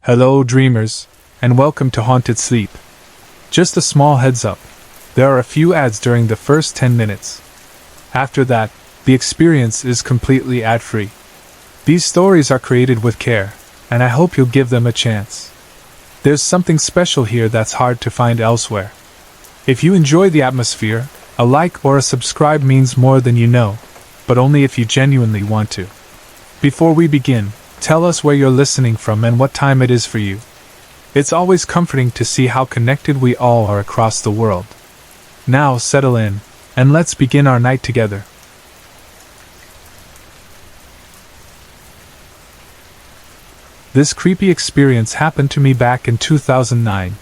Hello, dreamers, and welcome to Haunted Sleep. Just a small heads up, there are a few ads during the first 10 minutes. After that, the experience is completely ad-free. These stories are created with care, and I hope you'll give them a chance. There's something special here that's hard to find elsewhere. If you enjoy the atmosphere, a like or a subscribe means more than you know, but only if you genuinely want to. Before we begin, tell us where you're listening from and what time it is for you. It's always comforting to see how connected we all are across the world. Now settle in, and let's begin our night together. This creepy experience happened to me back in 2009,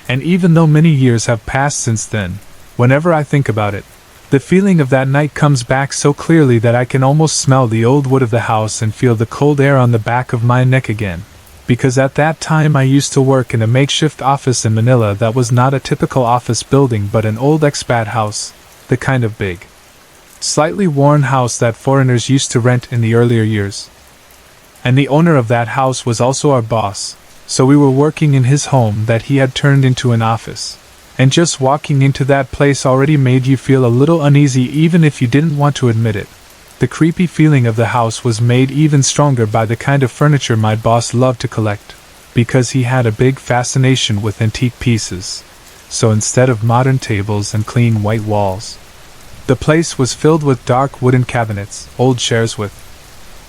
and even though many years have passed since then, whenever I think about it, the feeling of that night comes back so clearly that I can almost smell the old wood of the house and feel the cold air on the back of my neck again. Because at that time I used to work in a makeshift office in Manila that was not a typical office building but an old expat house, the kind of big, slightly worn house that foreigners used to rent in the earlier years. And the owner of that house was also our boss, so we were working in his home that he had turned into an office. And just walking into that place already made you feel a little uneasy even if you didn't want to admit it. The creepy feeling of the house was made even stronger by the kind of furniture my boss loved to collect, because he had a big fascination with antique pieces. So instead of modern tables and clean white walls, the place was filled with dark wooden cabinets, old chairs with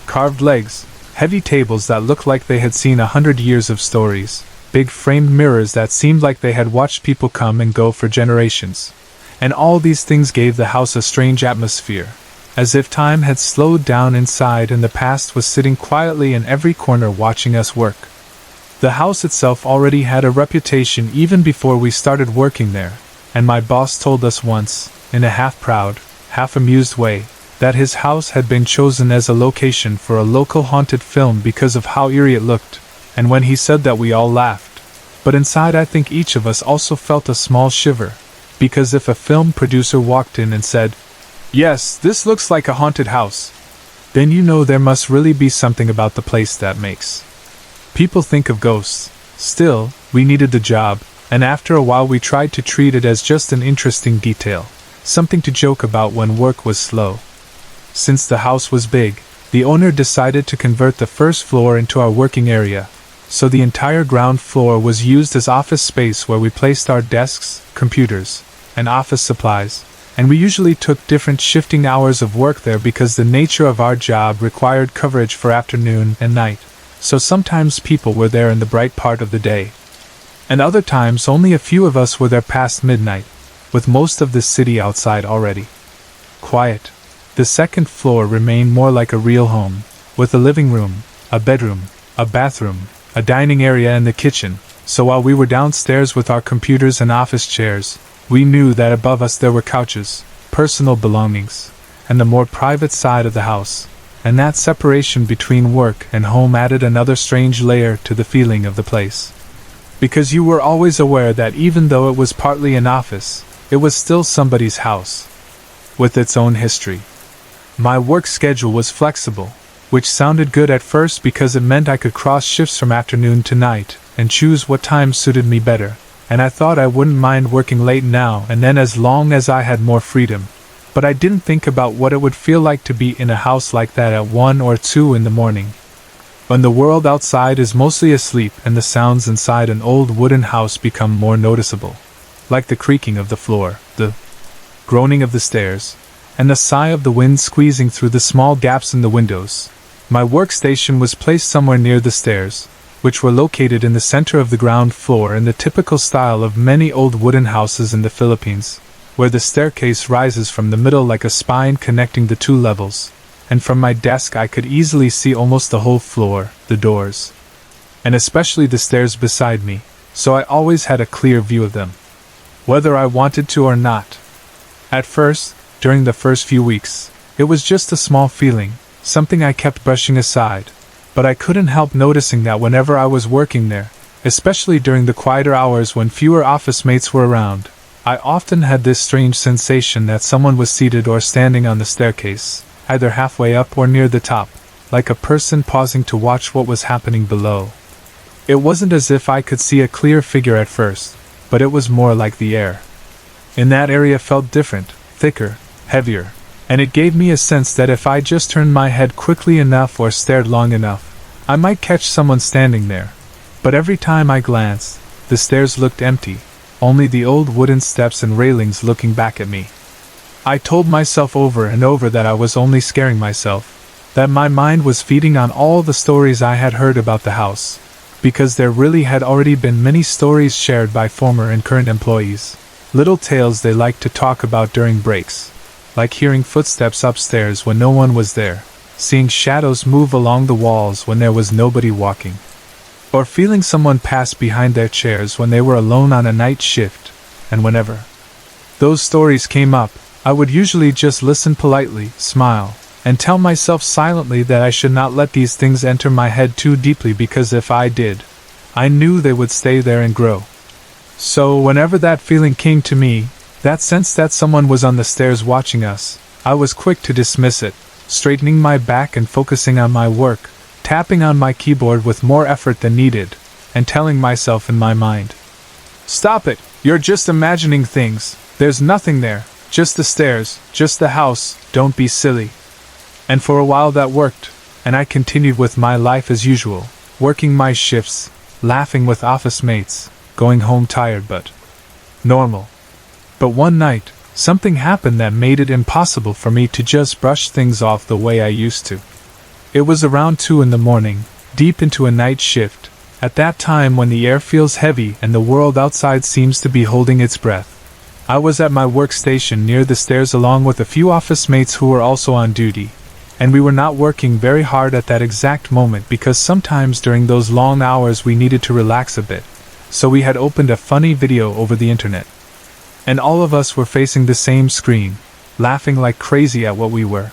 carved legs, heavy tables that looked like they had seen 100 years of stories, big framed mirrors that seemed like they had watched people come and go for generations. And all these things gave the house a strange atmosphere, as if time had slowed down inside and the past was sitting quietly in every corner watching us work. The house itself already had a reputation even before we started working there, and my boss told us once, in a half-proud, half-amused way, that his house had been chosen as a location for a local haunted film because of how eerie it looked. And when he said that, we all laughed. But inside I think each of us also felt a small shiver, because if a film producer walked in and said, "Yes, this looks like a haunted house," then you know there must really be something about the place that makes people think of ghosts. Still, we needed the job, and after a while we tried to treat it as just an interesting detail, something to joke about when work was slow. Since the house was big, the owner decided to convert the first floor into our working area. So the entire ground floor was used as office space where we placed our desks, computers, and office supplies, and we usually took different shifting hours of work there because the nature of our job required coverage for afternoon and night, so sometimes people were there in the bright part of the day. And other times only a few of us were there past midnight, with most of the city outside already quiet. The second floor remained more like a real home, with a living room, a bedroom, a bathroom, a dining area and the kitchen, so while we were downstairs with our computers and office chairs, we knew that above us there were couches, personal belongings, and the more private side of the house, and that separation between work and home added another strange layer to the feeling of the place. Because you were always aware that even though it was partly an office, it was still somebody's house, with its own history. My work schedule was flexible, which sounded good at first because it meant I could cross shifts from afternoon to night and choose what time suited me better, and I thought I wouldn't mind working late now and then as long as I had more freedom. But I didn't think about what it would feel like to be in a house like that at 1 or 2 in the morning, when the world outside is mostly asleep and the sounds inside an old wooden house become more noticeable, like the creaking of the floor, the groaning of the stairs, and the sigh of the wind squeezing through the small gaps in the windows. My workstation was placed somewhere near the stairs, which were located in the center of the ground floor in the typical style of many old wooden houses in the Philippines, where the staircase rises from the middle like a spine connecting the two levels, and from my desk I could easily see almost the whole floor, the doors, and especially the stairs beside me, so I always had a clear view of them, whether I wanted to or not. At first, during the first few weeks, it was just a small feeling, something I kept brushing aside, but I couldn't help noticing that whenever I was working there, especially during the quieter hours when fewer office mates were around, I often had this strange sensation that someone was seated or standing on the staircase, either halfway up or near the top, like a person pausing to watch what was happening below. It wasn't as if I could see a clear figure at first, but it was more like the air in that area felt different, thicker, heavier, and it gave me a sense that if I just turned my head quickly enough or stared long enough, I might catch someone standing there. But every time I glanced, the stairs looked empty, only the old wooden steps and railings looking back at me. I told myself over and over that I was only scaring myself, that my mind was feeding on all the stories I had heard about the house, because there really had already been many stories shared by former and current employees, little tales they liked to talk about during breaks, like hearing footsteps upstairs when no one was there, seeing shadows move along the walls when there was nobody walking, or feeling someone pass behind their chairs when they were alone on a night shift. And whenever those stories came up, I would usually just listen politely, smile, and tell myself silently that I should not let these things enter my head too deeply, because if I did, I knew they would stay there and grow. So whenever that feeling came to me, that sense that someone was on the stairs watching us, I was quick to dismiss it, straightening my back and focusing on my work, tapping on my keyboard with more effort than needed, and telling myself in my mind, "Stop it, you're just imagining things, there's nothing there, just the stairs, just the house, don't be silly." And for a while that worked, and I continued with my life as usual, working my shifts, laughing with office mates, going home tired but normal. But one night, something happened that made it impossible for me to just brush things off the way I used to. It was around 2 in the morning, deep into a night shift, at that time when the air feels heavy and the world outside seems to be holding its breath. I was at my workstation near the stairs along with a few office mates who were also on duty, and we were not working very hard at that exact moment because sometimes during those long hours we needed to relax a bit, so we had opened a funny video over the internet. And all of us were facing the same screen, laughing like crazy at what we were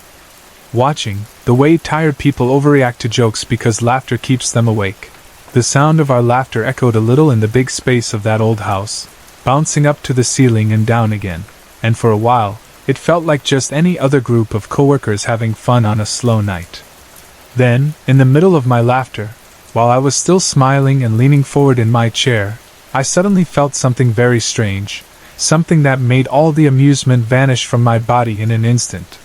watching, the way tired people overreact to jokes because laughter keeps them awake. The sound of our laughter echoed a little in the big space of that old house, bouncing up to the ceiling and down again, and for a while, it felt like just any other group of coworkers having fun on a slow night. Then, in the middle of my laughter, while I was still smiling and leaning forward in my chair, I suddenly felt something very strange, something that made all the amusement vanish from my body in an instant.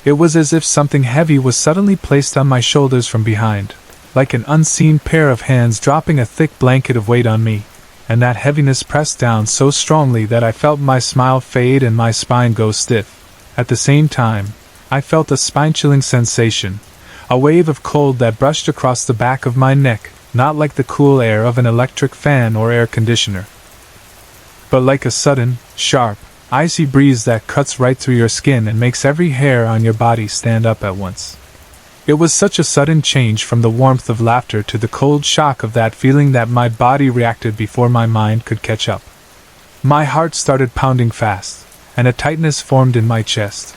It was as if something heavy was suddenly placed on my shoulders from behind, like an unseen pair of hands dropping a thick blanket of weight on me, and that heaviness pressed down so strongly that I felt my smile fade and my spine go stiff. At the same time, I felt a spine-chilling sensation, a wave of cold that brushed across the back of my neck, not like the cool air of an electric fan or air conditioner, but like a sudden, sharp, icy breeze that cuts right through your skin and makes every hair on your body stand up at once. It was such a sudden change from the warmth of laughter to the cold shock of that feeling that my body reacted before my mind could catch up. My heart started pounding fast, and a tightness formed in my chest.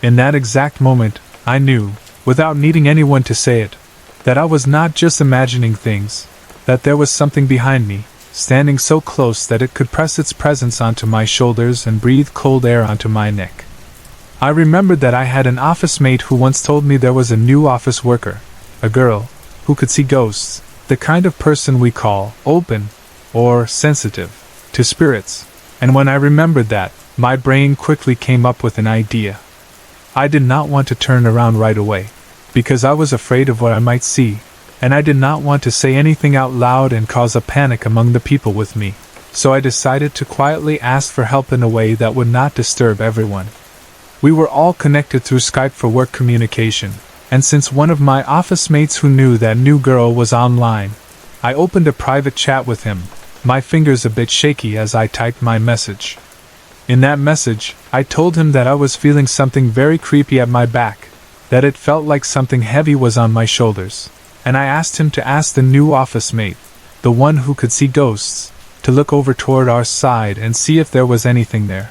In that exact moment, I knew, without needing anyone to say it, that I was not just imagining things, that there was something behind me, standing so close that it could press its presence onto my shoulders and breathe cold air onto my neck. I remembered that I had an office mate who once told me there was a new office worker, a girl, who could see ghosts, the kind of person we call open, or sensitive, to spirits, and when I remembered that, my brain quickly came up with an idea. I did not want to turn around right away, because I was afraid of what I might see, and I did not want to say anything out loud and cause a panic among the people with me, so I decided to quietly ask for help in a way that would not disturb everyone. We were all connected through Skype for work communication, and since one of my office mates who knew that new girl was online, I opened a private chat with him, my fingers a bit shaky as I typed my message. In that message, I told him that I was feeling something very creepy at my back, that it felt like something heavy was on my shoulders, and I asked him to ask the new office mate, the one who could see ghosts, to look over toward our side and see if there was anything there.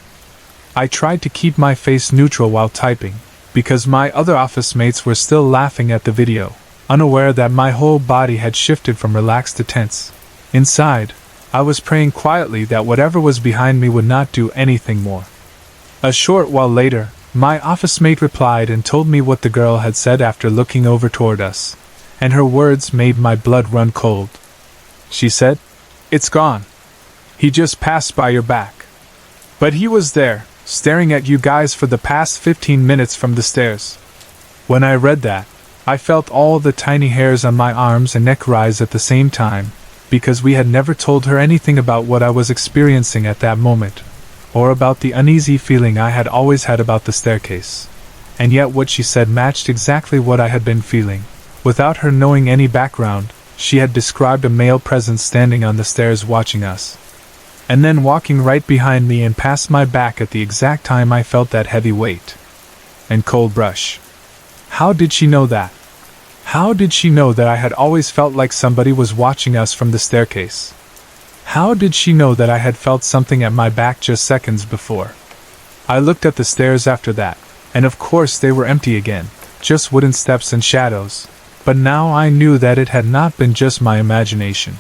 I tried to keep my face neutral while typing, because my other office mates were still laughing at the video, unaware that my whole body had shifted from relaxed to tense. Inside, I was praying quietly that whatever was behind me would not do anything more. A short while later, my office mate replied and told me what the girl had said after looking over toward us, and her words made my blood run cold. she said. "It's gone. He just passed by your back." But he was there, staring at you guys for the past 15 minutes from the stairs. When I read that, I felt all the tiny hairs on my arms and neck rise at the same time, because we had never told her anything about what I was experiencing at that moment, or about the uneasy feeling I had always had about the staircase. And yet what she said matched exactly what I had been feeling. Without her knowing any background, she had described a male presence standing on the stairs watching us, and then walking right behind me and past my back at the exact time I felt that heavy weight and cold brush. How did she know that? How did she know that I had always felt like somebody was watching us from the staircase? How did she know that I had felt something at my back just seconds before? I looked at the stairs after that, and of course they were empty again, just wooden steps and shadows. But now I knew that it had not been just my imagination.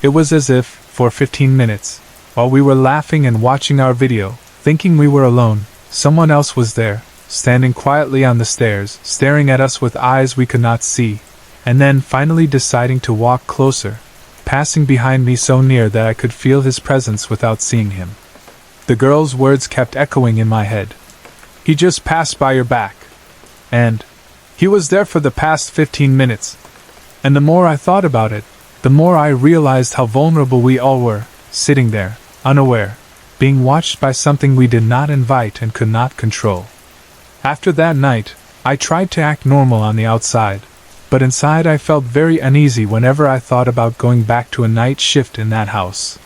It was as if, for 15 minutes, while we were laughing and watching our video, thinking we were alone, someone else was there, standing quietly on the stairs, staring at us with eyes we could not see, and then finally deciding to walk closer, passing behind me so near that I could feel his presence without seeing him. The girl's words kept echoing in my head. "He just passed by your back." And, "He was there for the past 15 minutes. And the more I thought about it, the more I realized how vulnerable we all were, sitting there, unaware, being watched by something we did not invite and could not control. After that night, I tried to act normal on the outside, but inside I felt very uneasy whenever I thought about going back to a night shift in that house.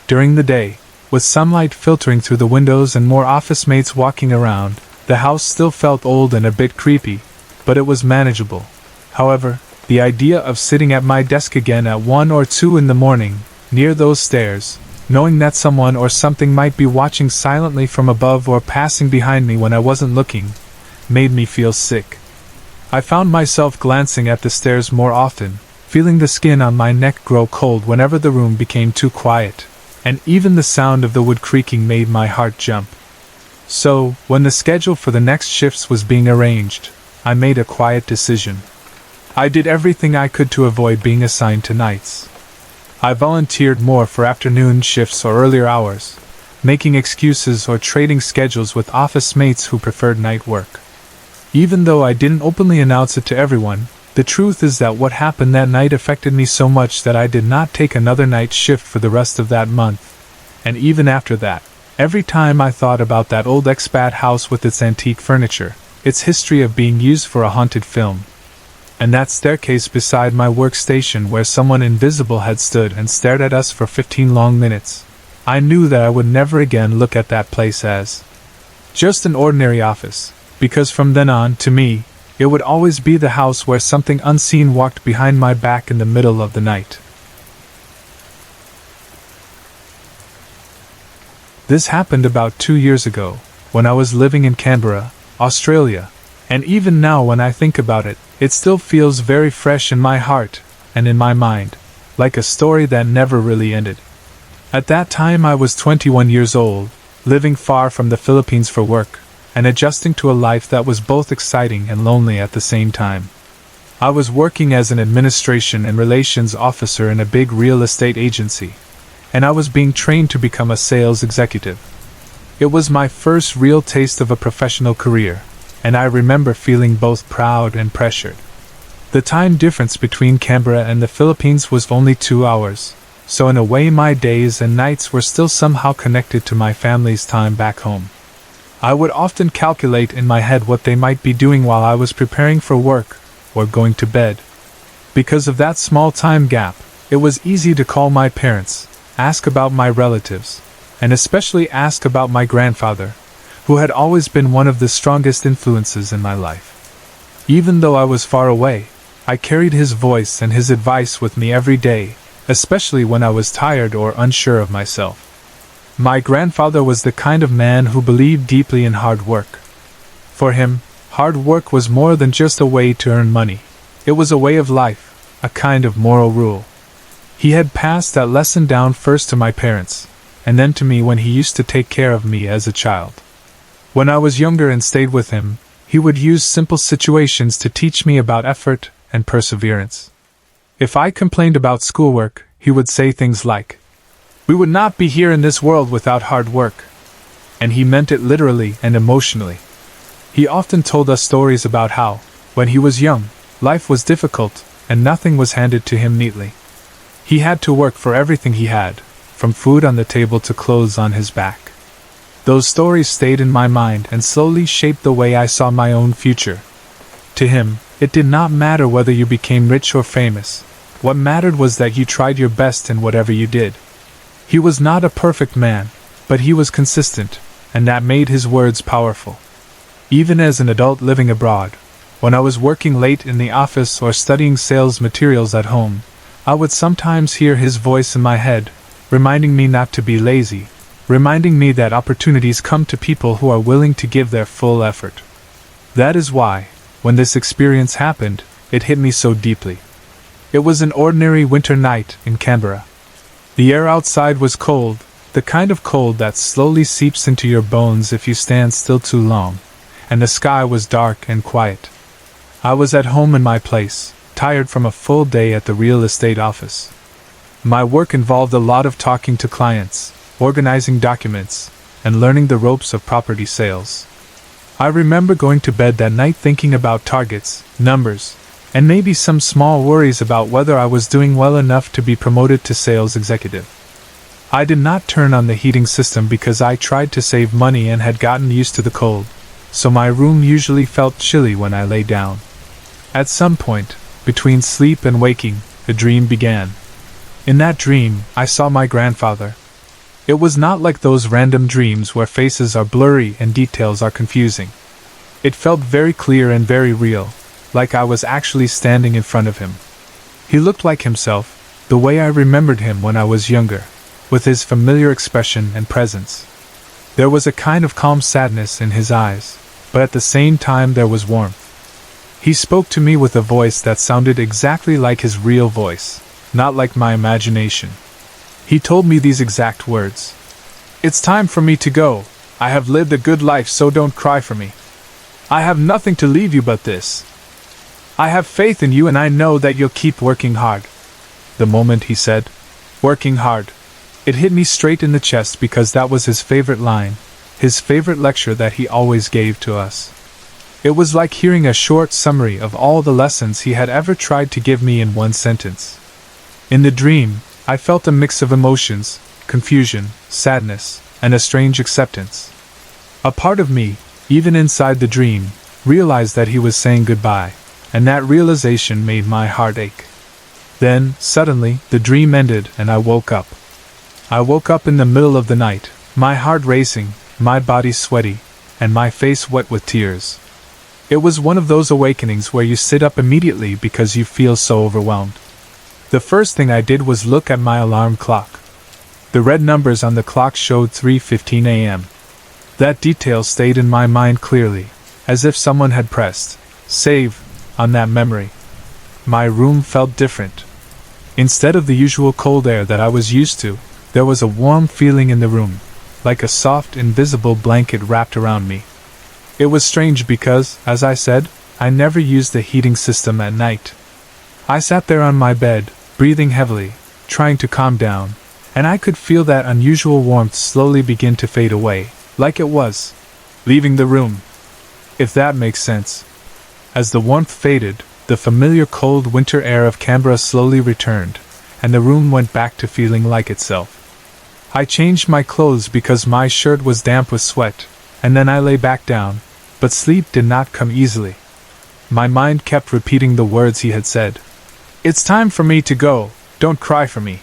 During the day, with sunlight filtering through the windows and more office mates walking around, the house still felt old and a bit creepy, but it was manageable. However, the idea of sitting at my desk again at 1 or 2 in the morning, near those stairs, knowing that someone or something might be watching silently from above or passing behind me when I wasn't looking, made me feel sick. I found myself glancing at the stairs more often, feeling the skin on my neck grow cold whenever the room became too quiet, and even the sound of the wood creaking made my heart jump. So, when the schedule for the next shifts was being arranged, I made a quiet decision. I did everything I could to avoid being assigned to nights. I volunteered more for afternoon shifts or earlier hours, making excuses or trading schedules with office mates who preferred night work. Even though I didn't openly announce it to everyone, the truth is that what happened that night affected me so much that I did not take another night shift for the rest of that month. And even after that, every time I thought about that old expat house with its antique furniture, its history of being used for a haunted film, and that staircase beside my workstation where someone invisible had stood and stared at us for 15 long minutes, I knew that I would never again look at that place as just an ordinary office, because from then on, to me, it would always be the house where something unseen walked behind my back in the middle of the night. This happened about 2 years ago, when I was living in Canberra, Australia, and even now when I think about it, it still feels very fresh in my heart and in my mind, like a story that never really ended. At that time I was 21 years old, living far from the Philippines for work, and adjusting to a life that was both exciting and lonely at the same time. I was working as an administration and relations officer in a big real estate agency, and I was being trained to become a sales executive. It was my first real taste of a professional career, and I remember feeling both proud and pressured. The time difference between Canberra and the Philippines was only 2 hours, so in a way my days and nights were still somehow connected to my family's time back home. I would often calculate in my head what they might be doing while I was preparing for work or going to bed. Because of that small time gap, it was easy to call my parents, ask about my relatives, and especially ask about my grandfather, who had always been one of the strongest influences in my life. Even though I was far away, I carried his voice and his advice with me every day, especially when I was tired or unsure of myself. My grandfather was the kind of man who believed deeply in hard work. For him, hard work was more than just a way to earn money. It was a way of life, a kind of moral rule. He had passed that lesson down first to my parents, and then to me when he used to take care of me as a child. When I was younger and stayed with him, he would use simple situations to teach me about effort and perseverance. If I complained about schoolwork, he would say things like, "We would not be here in this world without hard work." And he meant it literally and emotionally. He often told us stories about how, when he was young, life was difficult and nothing was handed to him neatly. He had to work for everything he had, from food on the table to clothes on his back. Those stories stayed in my mind and slowly shaped the way I saw my own future. To him, it did not matter whether you became rich or famous. What mattered was that you tried your best in whatever you did. He was not a perfect man, but he was consistent, and that made his words powerful. Even as an adult living abroad, when I was working late in the office or studying sales materials at home, I would sometimes hear his voice in my head, reminding me not to be lazy, reminding me that opportunities come to people who are willing to give their full effort. That is why, when this experience happened, it hit me so deeply. It was an ordinary winter night in Canberra. The air outside was cold, the kind of cold that slowly seeps into your bones if you stand still too long, and the sky was dark and quiet. I was at home in my place, tired from a full day at the real estate office. My work involved a lot of talking to clients, organizing documents, and learning the ropes of property sales. I remember going to bed that night thinking about targets, numbers, and maybe some small worries about whether I was doing well enough to be promoted to sales executive. I did not turn on the heating system because I tried to save money and had gotten used to the cold, so my room usually felt chilly when I lay down. At some point, between sleep and waking, a dream began. In that dream, I saw my grandfather. It was not like those random dreams where faces are blurry and details are confusing. It felt very clear and very real, like I was actually standing in front of him. He looked like himself, the way I remembered him when I was younger, with his familiar expression and presence. There was a kind of calm sadness in his eyes, but at the same time there was warmth. He spoke to me with a voice that sounded exactly like his real voice, not like my imagination. He told me these exact words. "It's time for me to go. I have lived a good life, so don't cry for me. I have nothing to leave you but this. I have faith in you and I know that you'll keep working hard." The moment he said, "working hard," it hit me straight in the chest because that was his favorite line, his favorite lecture that he always gave to us. It was like hearing a short summary of all the lessons he had ever tried to give me in one sentence. In the dream, I felt a mix of emotions, confusion, sadness, and a strange acceptance. A part of me, even inside the dream, realized that he was saying goodbye, and that realization made my heart ache. Then, suddenly, the dream ended and I woke up. I woke up in the middle of the night, my heart racing, my body sweaty, and my face wet with tears. It was one of those awakenings where you sit up immediately because you feel so overwhelmed. The first thing I did was look at my alarm clock. The red numbers on the clock showed 3:15 a.m. That detail stayed in my mind clearly, as if someone had pressed save on that memory. My room felt different. Instead of the usual cold air that I was used to, there was a warm feeling in the room, like a soft, invisible blanket wrapped around me. It was strange because, as I said, I never used the heating system at night. I sat there on my bed, breathing heavily, trying to calm down, and I could feel that unusual warmth slowly begin to fade away, like it was leaving the room. If that makes sense. As the warmth faded, the familiar cold winter air of Canberra slowly returned, and the room went back to feeling like itself. I changed my clothes because my shirt was damp with sweat, and then I lay back down, but sleep did not come easily. My mind kept repeating the words he had said. "It's time for me to go, don't cry for me.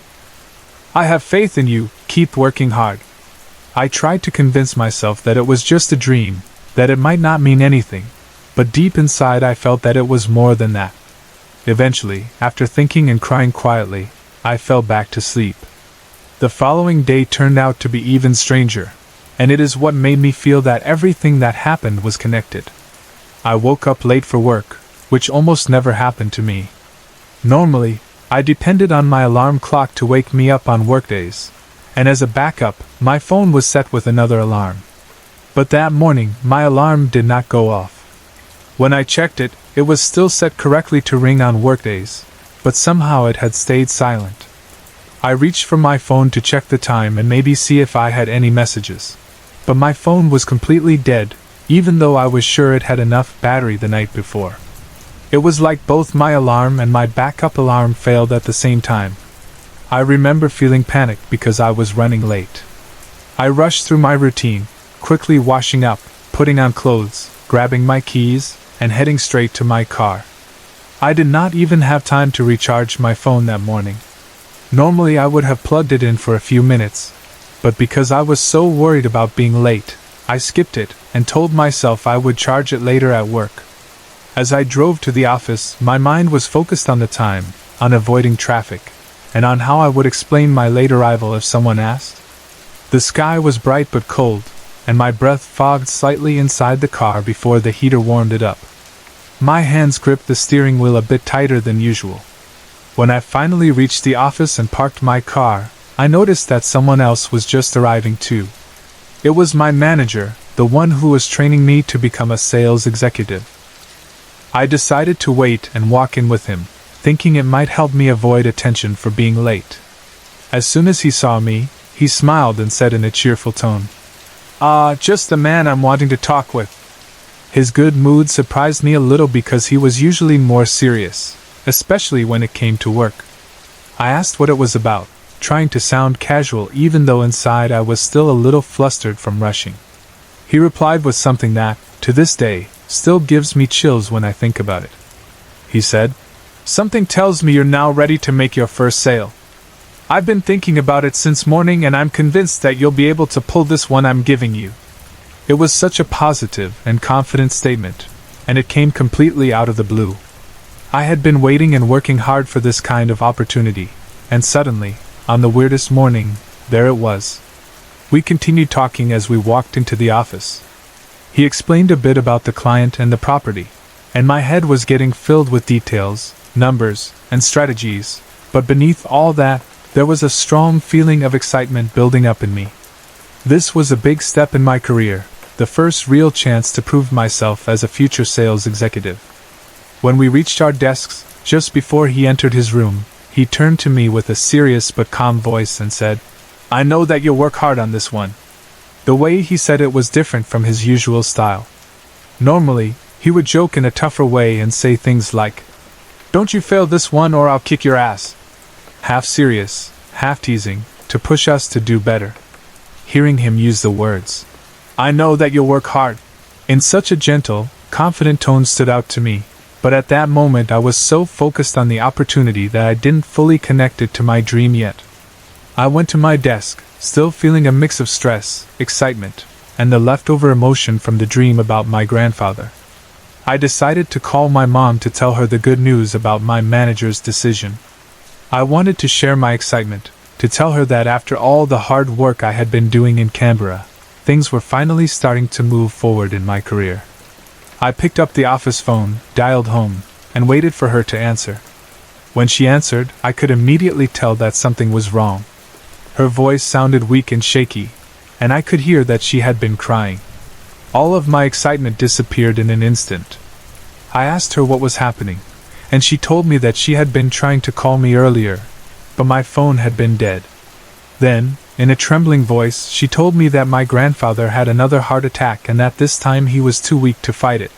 I have faith in you, keep working hard." I tried to convince myself that it was just a dream, that it might not mean anything, but deep inside I felt that it was more than that. Eventually, after thinking and crying quietly, I fell back to sleep. The following day turned out to be even stranger, and it is what made me feel that everything that happened was connected. I woke up late for work, which almost never happened to me. Normally, I depended on my alarm clock to wake me up on workdays, and as a backup, my phone was set with another alarm. But that morning, my alarm did not go off. When I checked it, it was still set correctly to ring on workdays, but somehow it had stayed silent. I reached for my phone to check the time and maybe see if I had any messages. But my phone was completely dead, even though I was sure it had enough battery the night before. It was like both my alarm and my backup alarm failed at the same time. I remember feeling panicked because I was running late. I rushed through my routine, quickly washing up, putting on clothes, grabbing my keys, and heading straight to my car. I did not even have time to recharge my phone that morning. Normally I would have plugged it in for a few minutes, but because I was so worried about being late, I skipped it and told myself I would charge it later at work. As I drove to the office, my mind was focused on the time, on avoiding traffic, and on how I would explain my late arrival if someone asked. The sky was bright but cold, and my breath fogged slightly inside the car before the heater warmed it up. My hands gripped the steering wheel a bit tighter than usual. When I finally reached the office and parked my car, I noticed that someone else was just arriving too. It was my manager, the one who was training me to become a sales executive. I decided to wait and walk in with him, thinking it might help me avoid attention for being late. As soon as he saw me, he smiled and said in a cheerful tone, "Just the man I'm wanting to talk with." His good mood surprised me a little because he was usually more serious, especially when it came to work. I asked what it was about, trying to sound casual even though inside I was still a little flustered from rushing. He replied with something that, to this day, still gives me chills when I think about it. He said, "Something tells me you're now ready to make your first sale. I've been thinking about it since morning and I'm convinced that you'll be able to pull this one I'm giving you." It was such a positive and confident statement, and it came completely out of the blue. I had been waiting and working hard for this kind of opportunity, and suddenly, on the weirdest morning, there it was. We continued talking as we walked into the office. He explained a bit about the client and the property, and my head was getting filled with details, numbers, and strategies, but beneath all that, there was a strong feeling of excitement building up in me. This was a big step in my career, the first real chance to prove myself as a future sales executive. When we reached our desks, just before he entered his room, he turned to me with a serious but calm voice and said, "I know that you'll work hard on this one." The way he said it was different from his usual style. Normally, he would joke in a tougher way and say things like, "Don't you fail this one or I'll kick your ass." Half serious, half teasing, to push us to do better. Hearing him use the words, "I know that you'll work hard," in such a gentle, confident tone stood out to me, but at that moment I was so focused on the opportunity that I didn't fully connect it to my dream yet. I went to my desk, still feeling a mix of stress, excitement, and the leftover emotion from the dream about my grandfather. I decided to call my mom to tell her the good news about my manager's decision. I wanted to share my excitement, to tell her that after all the hard work I had been doing in Canberra, things were finally starting to move forward in my career. I picked up the office phone, dialed home, and waited for her to answer. When she answered, I could immediately tell that something was wrong. Her voice sounded weak and shaky, and I could hear that she had been crying. All of my excitement disappeared in an instant. I asked her what was happening, and she told me that she had been trying to call me earlier, but my phone had been dead. Then, in a trembling voice, she told me that my grandfather had another heart attack and that this time he was too weak to fight it.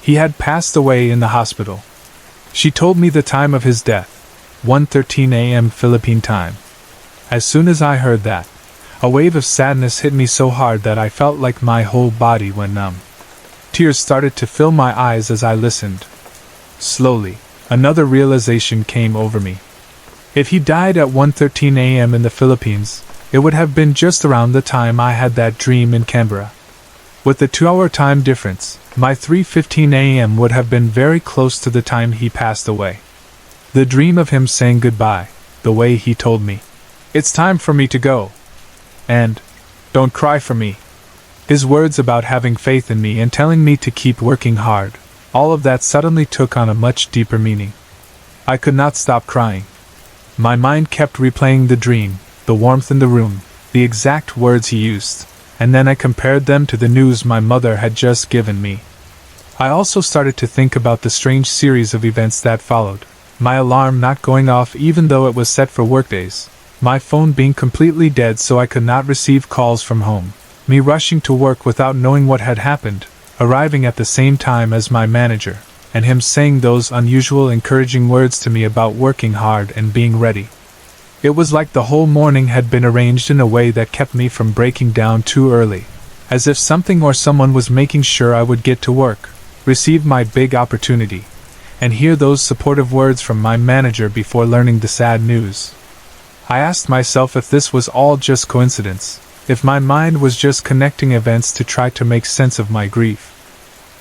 He had passed away in the hospital. She told me the time of his death, 1:13 a.m. Philippine time. As soon as I heard that, a wave of sadness hit me so hard that I felt like my whole body went numb. Tears started to fill my eyes as I listened. Slowly, another realization came over me. If he died at 1:13 a.m. in the Philippines, it would have been just around the time I had that dream in Canberra. With the 2-hour time difference, my 3:15 a.m. would have been very close to the time he passed away. The dream of him saying goodbye, the way he told me, "It's time for me to go," and "Don't cry for me." His words about having faith in me and telling me to keep working hard, all of that suddenly took on a much deeper meaning. I could not stop crying. My mind kept replaying the dream, the warmth in the room, the exact words he used, and then I compared them to the news my mother had just given me. I also started to think about the strange series of events that followed, my alarm not going off even though it was set for workdays, my phone being completely dead so I could not receive calls from home, me rushing to work without knowing what had happened, arriving at the same time as my manager, and him saying those unusual encouraging words to me about working hard and being ready. It was like the whole morning had been arranged in a way that kept me from breaking down too early, as if something or someone was making sure I would get to work, receive my big opportunity, and hear those supportive words from my manager before learning the sad news. I asked myself if this was all just coincidence, if my mind was just connecting events to try to make sense of my grief.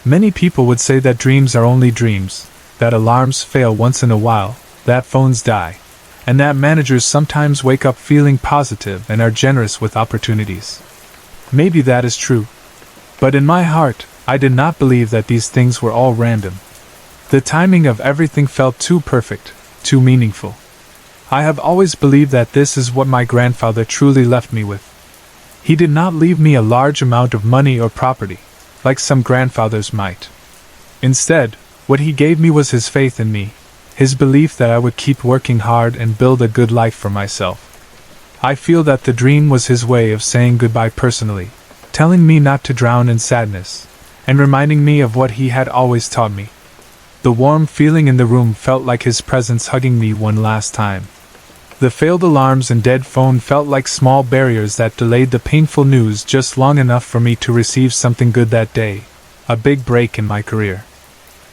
Many people would say that dreams are only dreams, that alarms fail once in a while, that phones die, and that managers sometimes wake up feeling positive and are generous with opportunities. Maybe that is true. But in my heart, I did not believe that these things were all random. The timing of everything felt too perfect, too meaningful. I have always believed that this is what my grandfather truly left me with. He did not leave me a large amount of money or property, like some grandfathers might. Instead, what he gave me was his faith in me, his belief that I would keep working hard and build a good life for myself. I feel that the dream was his way of saying goodbye personally, telling me not to drown in sadness, and reminding me of what he had always taught me. The warm feeling in the room felt like his presence hugging me one last time. The failed alarms and dead phone felt like small barriers that delayed the painful news just long enough for me to receive something good that day, a big break in my career.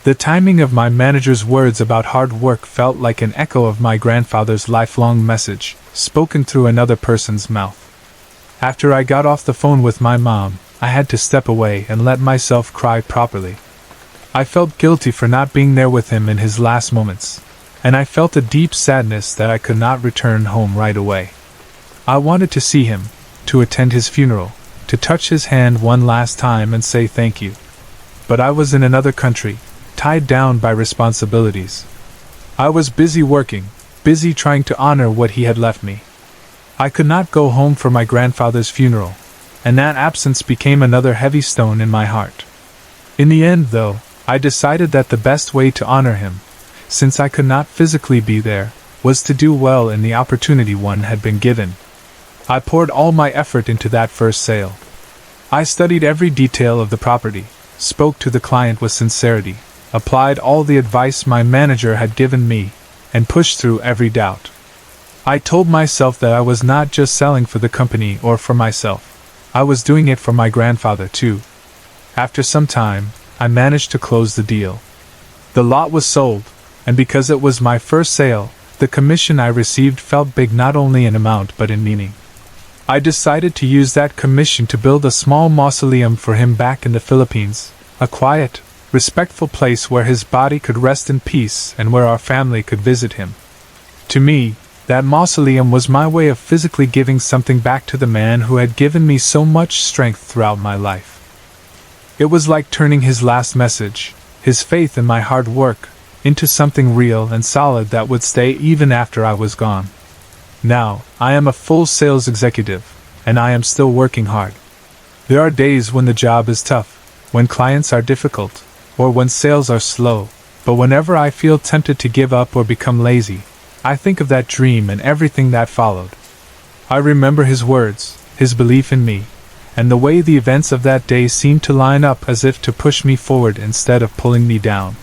The timing of my manager's words about hard work felt like an echo of my grandfather's lifelong message, spoken through another person's mouth. After I got off the phone with my mom, I had to step away and let myself cry properly. I felt guilty for not being there with him in his last moments, and I felt a deep sadness that I could not return home right away. I wanted to see him, to attend his funeral, to touch his hand one last time and say thank you. But I was in another country, tied down by responsibilities. I was busy working, busy trying to honor what he had left me. I could not go home for my grandfather's funeral, and that absence became another heavy stone in my heart. In the end, though, I decided that the best way to honor him, since I could not physically be there, was to do well in the opportunity one had been given. I poured all my effort into that first sale. I studied every detail of the property, spoke to the client with sincerity, applied all the advice my manager had given me, and pushed through every doubt. I told myself that I was not just selling for the company or for myself. I was doing it for my grandfather too. After some time, I managed to close the deal. The lot was sold, and because it was my first sale, the commission I received felt big not only in amount but in meaning. I decided to use that commission to build a small mausoleum for him back in the Philippines, a quiet, respectful place where his body could rest in peace and where our family could visit him. To me, that mausoleum was my way of physically giving something back to the man who had given me so much strength throughout my life. It was like turning his last message, his faith in my hard work, into something real and solid that would stay even after I was gone. Now, I am a full sales executive, and I am still working hard. There are days when the job is tough, when clients are difficult, or when sales are slow, but whenever I feel tempted to give up or become lazy, I think of that dream and everything that followed. I remember his words, his belief in me, and the way the events of that day seemed to line up as if to push me forward instead of pulling me down.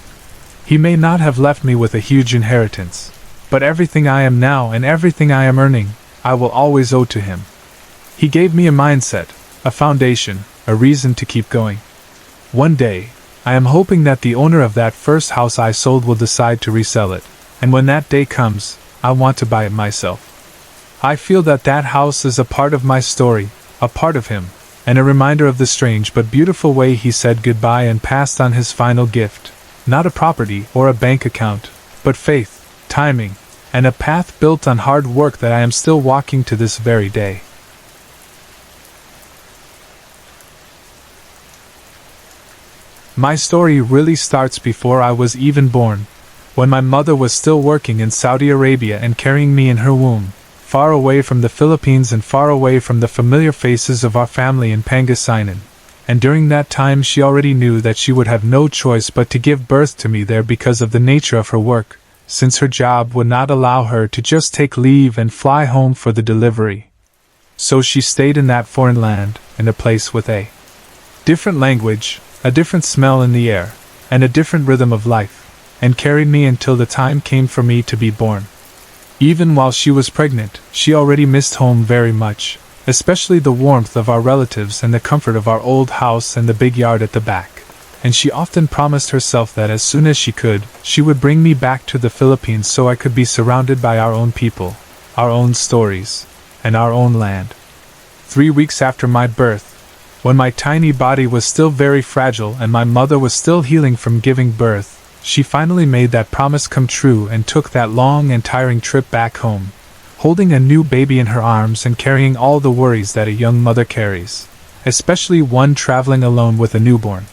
He may not have left me with a huge inheritance, but everything I am now and everything I am earning, I will always owe to him. He gave me a mindset, a foundation, a reason to keep going. One day, I am hoping that the owner of that first house I sold will decide to resell it, and when that day comes, I want to buy it myself. I feel that that house is a part of my story, a part of him, and a reminder of the strange but beautiful way he said goodbye and passed on his final gift, not a property or a bank account, but faith, timing, and a path built on hard work that I am still walking to this very day. My story really starts before I was even born, when my mother was still working in Saudi Arabia and carrying me in her womb, far away from the Philippines and far away from the familiar faces of our family in Pangasinan, and during that time she already knew that she would have no choice but to give birth to me there because of the nature of her work, since her job would not allow her to just take leave and fly home for the delivery. So she stayed in that foreign land, in a place with a different language, a different smell in the air, and a different rhythm of life, and carried me until the time came for me to be born. Even while she was pregnant, she already missed home very much, especially the warmth of our relatives and the comfort of our old house and the big yard at the back. And she often promised herself that as soon as she could, she would bring me back to the Philippines so I could be surrounded by our own people, our own stories, and our own land. 3 weeks after my birth, when my tiny body was still very fragile and my mother was still healing from giving birth, she finally made that promise come true and took that long and tiring trip back home, holding a new baby in her arms and carrying all the worries that a young mother carries, especially one traveling alone with a newborn.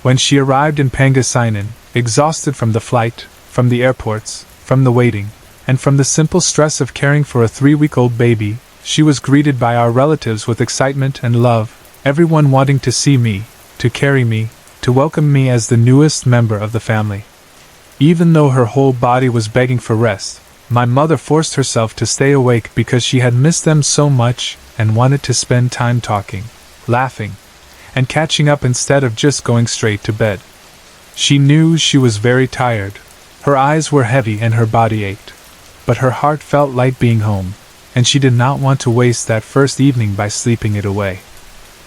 When she arrived in Pangasinan, exhausted from the flight, from the airports, from the waiting, and from the simple stress of caring for a 3-week-old baby, she was greeted by our relatives with excitement and love, everyone wanting to see me, to carry me, to welcome me as the newest member of the family. Even though her whole body was begging for rest, my mother forced herself to stay awake because she had missed them so much and wanted to spend time talking, laughing, and catching up instead of just going straight to bed. She knew she was very tired, her eyes were heavy and her body ached, but her heart felt light being home, and she did not want to waste that first evening by sleeping it away.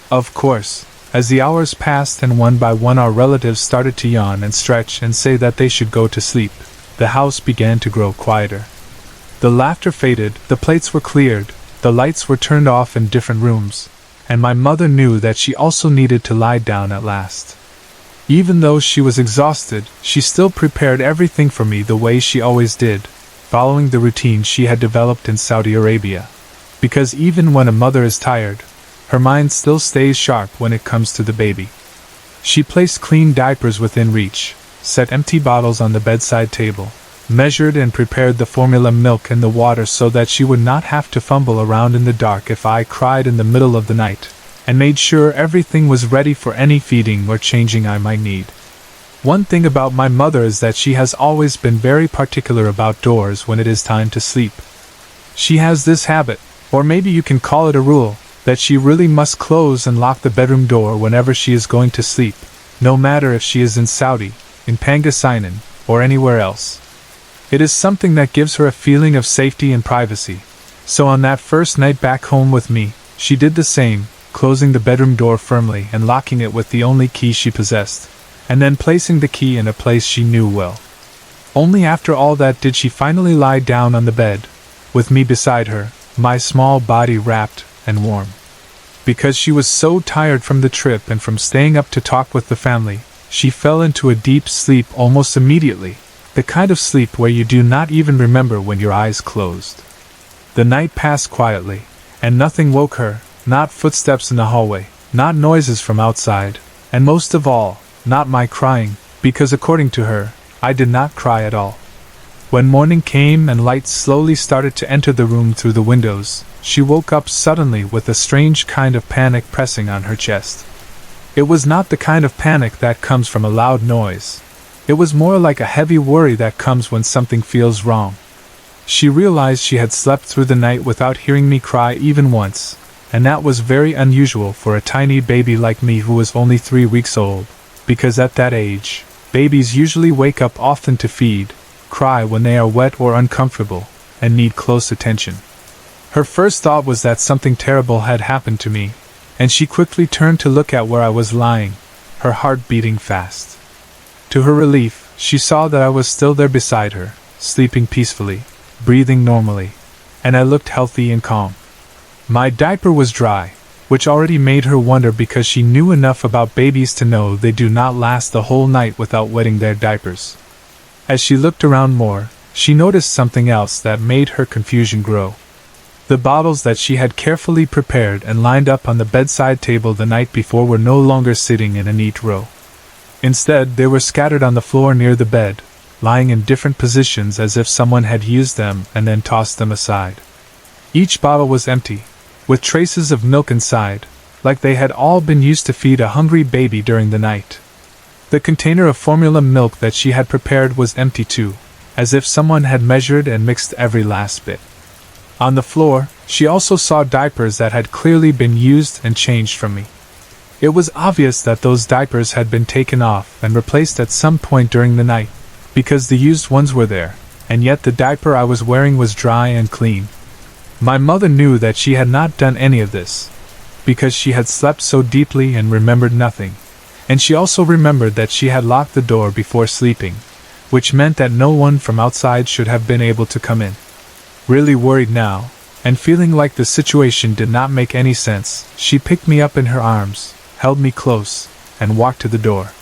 Of course, as the hours passed and one by one our relatives started to yawn and stretch and say that they should go to sleep, the house began to grow quieter. The laughter faded, the plates were cleared, the lights were turned off in different rooms, and my mother knew that she also needed to lie down at last. Even though she was exhausted, she still prepared everything for me the way she always did, following the routine she had developed in Saudi Arabia. Because even when a mother is tired, her mind still stays sharp when it comes to the baby. She placed clean diapers within reach, set empty bottles on the bedside table, measured and prepared the formula milk and the water so that she would not have to fumble around in the dark if I cried in the middle of the night, and made sure everything was ready for any feeding or changing I might need. One thing about my mother is that she has always been very particular about doors when it is time to sleep. She has this habit, or maybe you can call it a rule, that she really must close and lock the bedroom door whenever she is going to sleep, no matter if she is in Saudi, in Pangasinan, or anywhere else. It is something that gives her a feeling of safety and privacy. So on that first night back home with me, she did the same, closing the bedroom door firmly and locking it with the only key she possessed, and then placing the key in a place she knew well. Only after all that did she finally lie down on the bed, with me beside her, my small body wrapped and warm. Because she was so tired from the trip and from staying up to talk with the family, she fell into a deep sleep almost immediately, the kind of sleep where you do not even remember when your eyes closed. The night passed quietly, and nothing woke her, not footsteps in the hallway, not noises from outside, and most of all, not my crying, because according to her, I did not cry at all. When morning came and light slowly started to enter the room through the windows, she woke up suddenly with a strange kind of panic pressing on her chest. It was not the kind of panic that comes from a loud noise. It was more like a heavy worry that comes when something feels wrong. She realized she had slept through the night without hearing me cry even once, and that was very unusual for a tiny baby like me who was only 3 weeks old, because at that age, babies usually wake up often to feed, cry when they are wet or uncomfortable, and need close attention. Her first thought was that something terrible had happened to me, and she quickly turned to look at where I was lying, her heart beating fast. To her relief, she saw that I was still there beside her, sleeping peacefully, breathing normally, and I looked healthy and calm. My diaper was dry, which already made her wonder because she knew enough about babies to know they do not last the whole night without wetting their diapers. As she looked around more, she noticed something else that made her confusion grow. The bottles that she had carefully prepared and lined up on the bedside table the night before were no longer sitting in a neat row. Instead, they were scattered on the floor near the bed, lying in different positions as if someone had used them and then tossed them aside. Each bottle was empty, with traces of milk inside, like they had all been used to feed a hungry baby during the night. The container of formula milk that she had prepared was empty too, as if someone had measured and mixed every last bit. On the floor, she also saw diapers that had clearly been used and changed from me. It was obvious that those diapers had been taken off and replaced at some point during the night, because the used ones were there, and yet the diaper I was wearing was dry and clean. My mother knew that she had not done any of this, because she had slept so deeply and remembered nothing, and she also remembered that she had locked the door before sleeping, which meant that no one from outside should have been able to come in. Really worried now, and feeling like the situation did not make any sense, she picked me up in her arms, held me close, and walked to the door.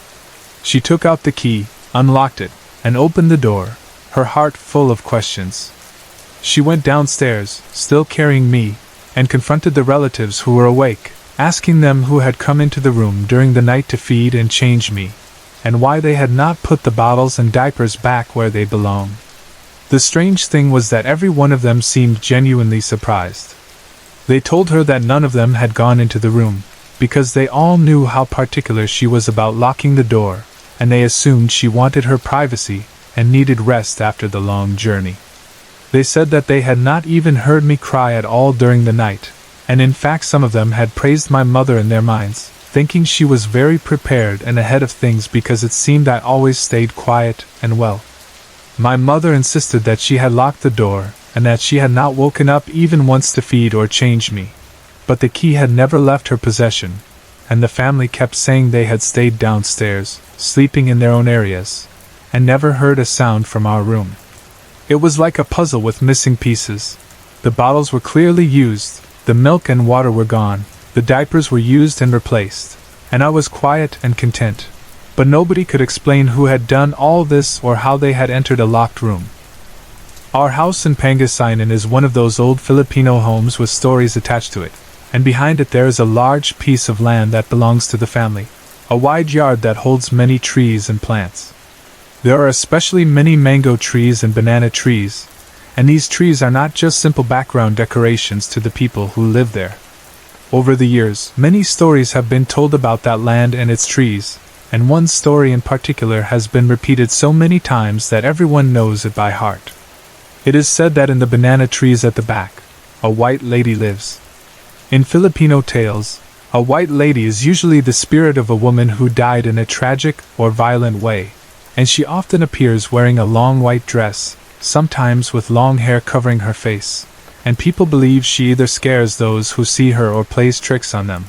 She took out the key, unlocked it, and opened the door, her heart full of questions. She went downstairs, still carrying me, and confronted the relatives who were awake, asking them who had come into the room during the night to feed and change me, and why they had not put the bottles and diapers back where they belonged. The strange thing was that every one of them seemed genuinely surprised. They told her that none of them had gone into the room, because they all knew how particular she was about locking the door, and they assumed she wanted her privacy and needed rest after the long journey. They said that they had not even heard me cry at all during the night, and in fact some of them had praised my mother in their minds, thinking she was very prepared and ahead of things because it seemed I always stayed quiet and well. My mother insisted that she had locked the door, and that she had not woken up even once to feed or change me. But the key had never left her possession, and the family kept saying they had stayed downstairs, sleeping in their own areas, and never heard a sound from our room. It was like a puzzle with missing pieces. The bottles were clearly used, the milk and water were gone, the diapers were used and replaced, and I was quiet and content. But nobody could explain who had done all this or how they had entered a locked room. Our house in Pangasinan is one of those old Filipino homes with stories attached to it, and behind it there is a large piece of land that belongs to the family, a wide yard that holds many trees and plants. There are especially many mango trees and banana trees, and these trees are not just simple background decorations to the people who live there. Over the years, many stories have been told about that land and its trees, and one story in particular has been repeated so many times that everyone knows it by heart. It is said that in the banana trees at the back, a white lady lives. In Filipino tales, a white lady is usually the spirit of a woman who died in a tragic or violent way, and she often appears wearing a long white dress, sometimes with long hair covering her face, and people believe she either scares those who see her or plays tricks on them.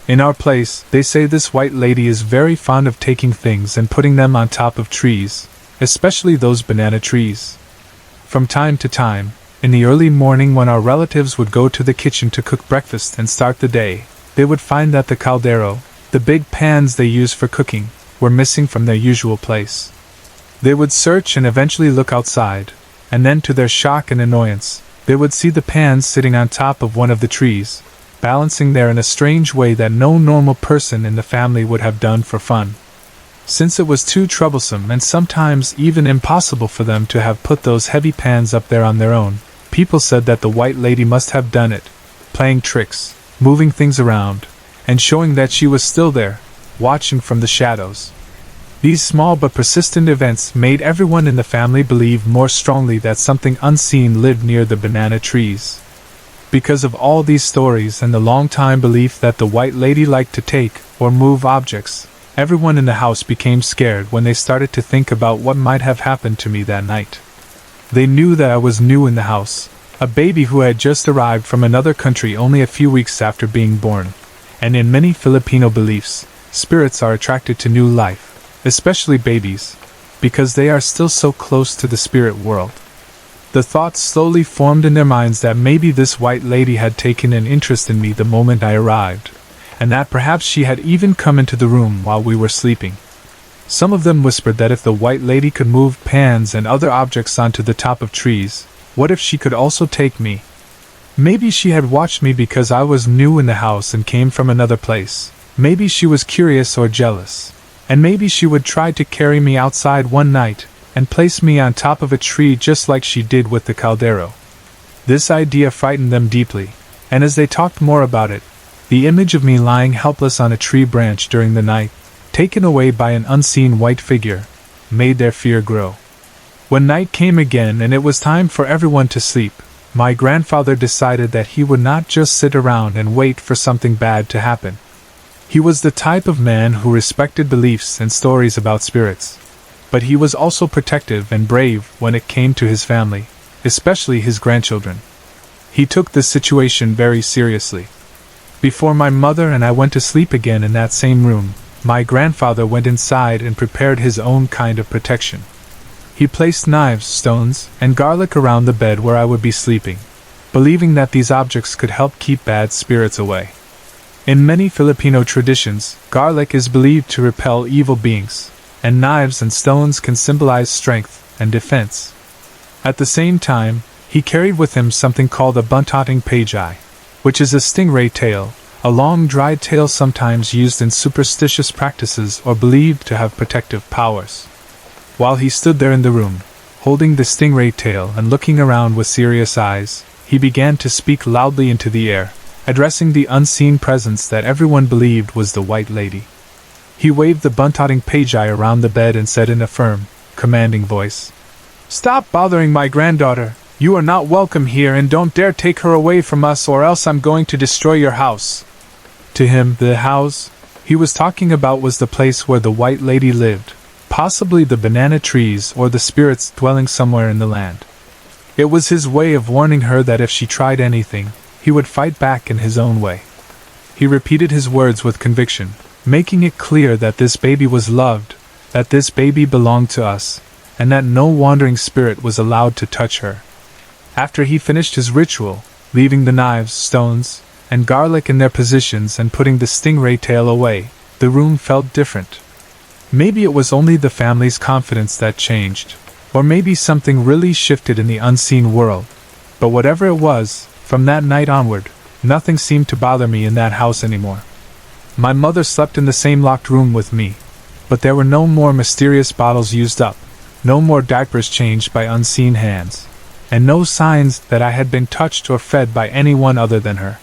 In our place, they say this white lady is very fond of taking things and putting them on top of trees, especially those banana trees. From time to time, in the early morning when our relatives would go to the kitchen to cook breakfast and start the day, they would find that the caldero, the big pans they use for cooking, were missing from their usual place. They would search and eventually look outside, and then to their shock and annoyance, they would see the pans sitting on top of one of the trees, balancing there in a strange way that no normal person in the family would have done for fun. Since it was too troublesome and sometimes even impossible for them to have put those heavy pans up there on their own, people said that the white lady must have done it, playing tricks, moving things around, and showing that she was still there, watching from the shadows. These small but persistent events made everyone in the family believe more strongly that something unseen lived near the banana trees. Because of all these stories and the long-time belief that the white lady liked to take or move objects, everyone in the house became scared when they started to think about what might have happened to me that night. They knew that I was new in the house, a baby who had just arrived from another country only a few weeks after being born, and in many Filipino beliefs, spirits are attracted to new life, especially babies, because they are still so close to the spirit world. The thought slowly formed in their minds that maybe this white lady had taken an interest in me the moment I arrived, and that perhaps she had even come into the room while we were sleeping. Some of them whispered that if the white lady could move pans and other objects onto the top of trees, what if she could also take me? Maybe she had watched me because I was new in the house and came from another place. Maybe she was curious or jealous. And maybe she would try to carry me outside one night and place me on top of a tree just like she did with the caldero. This idea frightened them deeply, and as they talked more about it, the image of me lying helpless on a tree branch during the night, taken away by an unseen white figure, made their fear grow. When night came again and it was time for everyone to sleep, my grandfather decided that he would not just sit around and wait for something bad to happen. He was the type of man who respected beliefs and stories about spirits. But he was also protective and brave when it came to his family, especially his grandchildren. He took this situation very seriously. Before my mother and I went to sleep again in that same room, my grandfather went inside and prepared his own kind of protection. He placed knives, stones, and garlic around the bed where I would be sleeping, believing that these objects could help keep bad spirits away. In many Filipino traditions, garlic is believed to repel evil beings, and knives and stones can symbolize strength and defense. At the same time, he carried with him something called a buntating payjai, which is a stingray tail, a long dried tail sometimes used in superstitious practices or believed to have protective powers. While he stood there in the room, holding the stingray tail and looking around with serious eyes, he began to speak loudly into the air, addressing the unseen presence that everyone believed was the White Lady. He waved the buntating payjai around the bed and said in a firm, commanding voice, "Stop bothering my granddaughter! You are not welcome here and don't dare take her away from us or else I'm going to destroy your house." To him, the house he was talking about was the place where the White Lady lived, possibly the banana trees or the spirits dwelling somewhere in the land. It was his way of warning her that if she tried anything, he would fight back in his own way. He repeated his words with conviction, making it clear that this baby was loved, that this baby belonged to us, and that no wandering spirit was allowed to touch her. After he finished his ritual, leaving the knives, stones, and garlic in their positions and putting the stingray tail away, the room felt different. Maybe it was only the family's confidence that changed, or maybe something really shifted in the unseen world. But whatever it was, from that night onward, nothing seemed to bother me in that house anymore. My mother slept in the same locked room with me, but there were no more mysterious bottles used up, no more diapers changed by unseen hands, and no signs that I had been touched or fed by anyone other than her.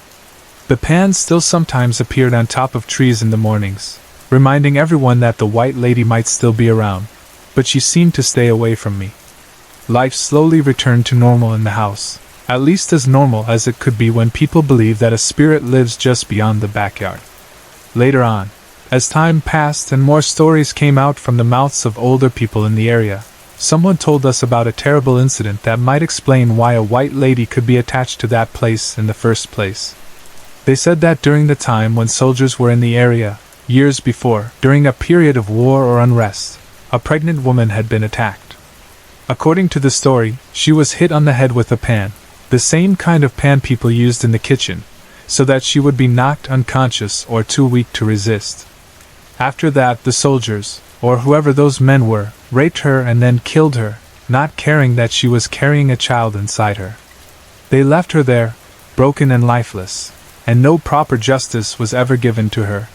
The pans still sometimes appeared on top of trees in the mornings, reminding everyone that the White Lady might still be around, but she seemed to stay away from me. Life slowly returned to normal in the house, at least as normal as it could be when people believe that a spirit lives just beyond the backyard. Later on, as time passed and more stories came out from the mouths of older people in the area, someone told us about a terrible incident that might explain why a White Lady could be attached to that place in the first place. They said that during the time when soldiers were in the area, years before, during a period of war or unrest, a pregnant woman had been attacked. According to the story, she was hit on the head with a pan, the same kind of pan people used in the kitchen, so that she would be knocked unconscious or too weak to resist. After that, the soldiers, or whoever those men were, raped her and then killed her, not caring that she was carrying a child inside her. They left her there, broken and lifeless, and no proper justice was ever given to her.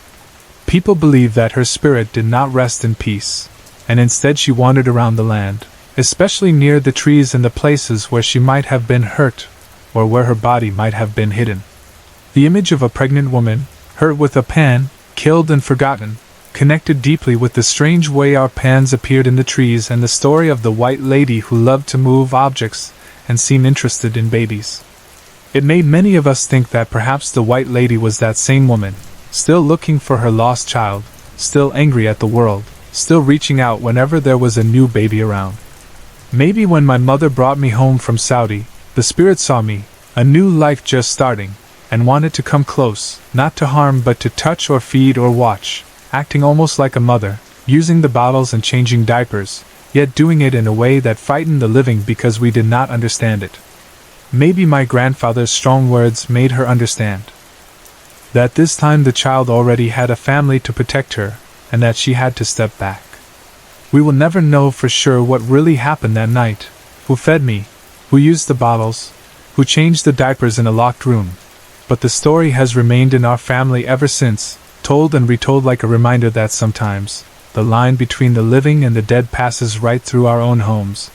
People believe that her spirit did not rest in peace, and instead she wandered around the land, especially near the trees and the places where she might have been hurt, or where her body might have been hidden. The image of a pregnant woman, hurt with a pan, killed and forgotten, connected deeply with the strange way our pans appeared in the trees and the story of the White Lady who loved to move objects and seem interested in babies. It made many of us think that perhaps the White Lady was that same woman, still looking for her lost child, still angry at the world, still reaching out whenever there was a new baby around. Maybe when my mother brought me home from Saudi, the spirit saw me, a new life just starting, and wanted to come close, not to harm but to touch or feed or watch, acting almost like a mother, using the bottles and changing diapers, yet doing it in a way that frightened the living because we did not understand it. Maybe my grandfather's strong words made her understand that this time the child already had a family to protect her, and that she had to step back. We will never know for sure what really happened that night, who fed me, who used the bottles, who changed the diapers in a locked room, but the story has remained in our family ever since, told and retold like a reminder that sometimes the line between the living and the dead passes right through our own homes,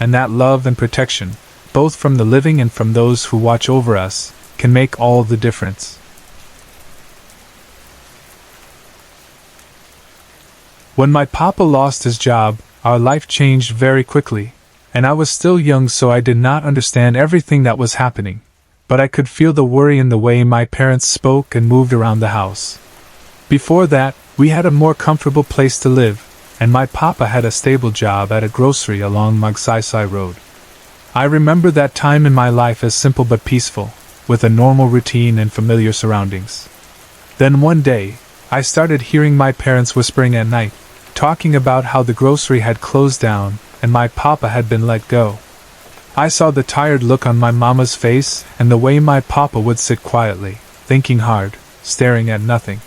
and that love and protection, both from the living and from those who watch over us, can make all the difference. When my papa lost his job, our life changed very quickly. and I was still young, so I did not understand everything that was happening, but I could feel the worry in the way my parents spoke and moved around the house. Before that, we had a more comfortable place to live, and my papa had a stable job at a grocery along Magsaysay Road. I remember that time in my life as simple but peaceful, with a normal routine and familiar surroundings. Then one day, I started hearing my parents whispering at night, talking about how the grocery had closed down and my papa had been let go. I saw the tired look on my mama's face and the way my papa would sit quietly, thinking hard, staring at nothing.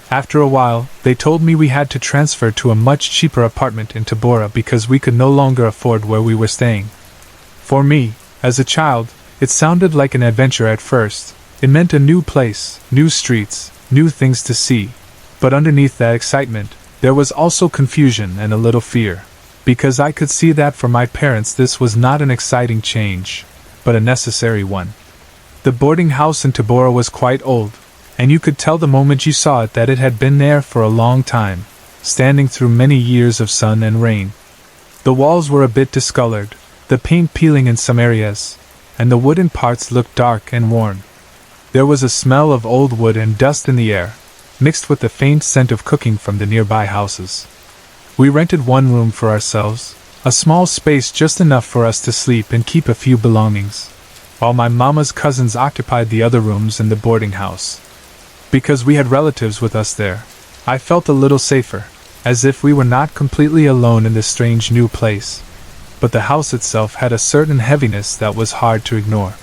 After a while, they told me we had to transfer to a much cheaper apartment in Tabora because we could no longer afford where we were staying. For me, as a child, it sounded like an adventure at first. It meant a new place, new streets, new things to see. But underneath that excitement, there was also confusion and a little fear. Because I could see that for my parents this was not an exciting change, but a necessary one. The boarding house in Tabora was quite old, and you could tell the moment you saw it that it had been there for a long time, standing through many years of sun and rain. The walls were a bit discolored, the paint peeling in some areas, and the wooden parts looked dark and worn. There was a smell of old wood and dust in the air, mixed with the faint scent of cooking from the nearby houses. We rented one room for ourselves, a small space just enough for us to sleep and keep a few belongings, while my mama's cousins occupied the other rooms in the boarding house. Because we had relatives with us there, I felt a little safer, as if we were not completely alone in this strange new place. But the house itself had a certain heaviness that was hard to ignore.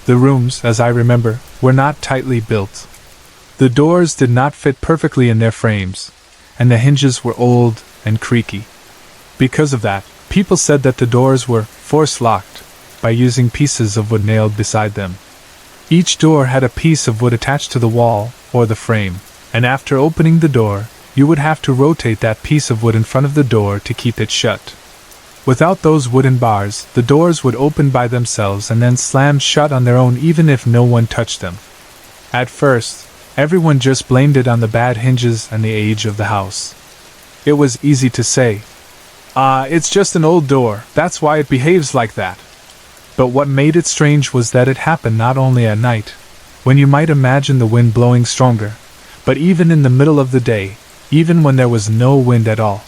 The rooms, as I remember, were not tightly built. The doors did not fit perfectly in their frames, and the hinges were old and creaky. Because of that, people said that the doors were force-locked by using pieces of wood nailed beside them. Each door had a piece of wood attached to the wall or the frame, and after opening the door, you would have to rotate that piece of wood in front of the door to keep it shut. Without those wooden bars, the doors would open by themselves and then slam shut on their own even if no one touched them. At first, everyone just blamed it on the bad hinges and the age of the house. It was easy to say, it's just an old door, that's why it behaves like that. But what made it strange was that it happened not only at night, when you might imagine the wind blowing stronger, but even in the middle of the day, even when there was no wind at all.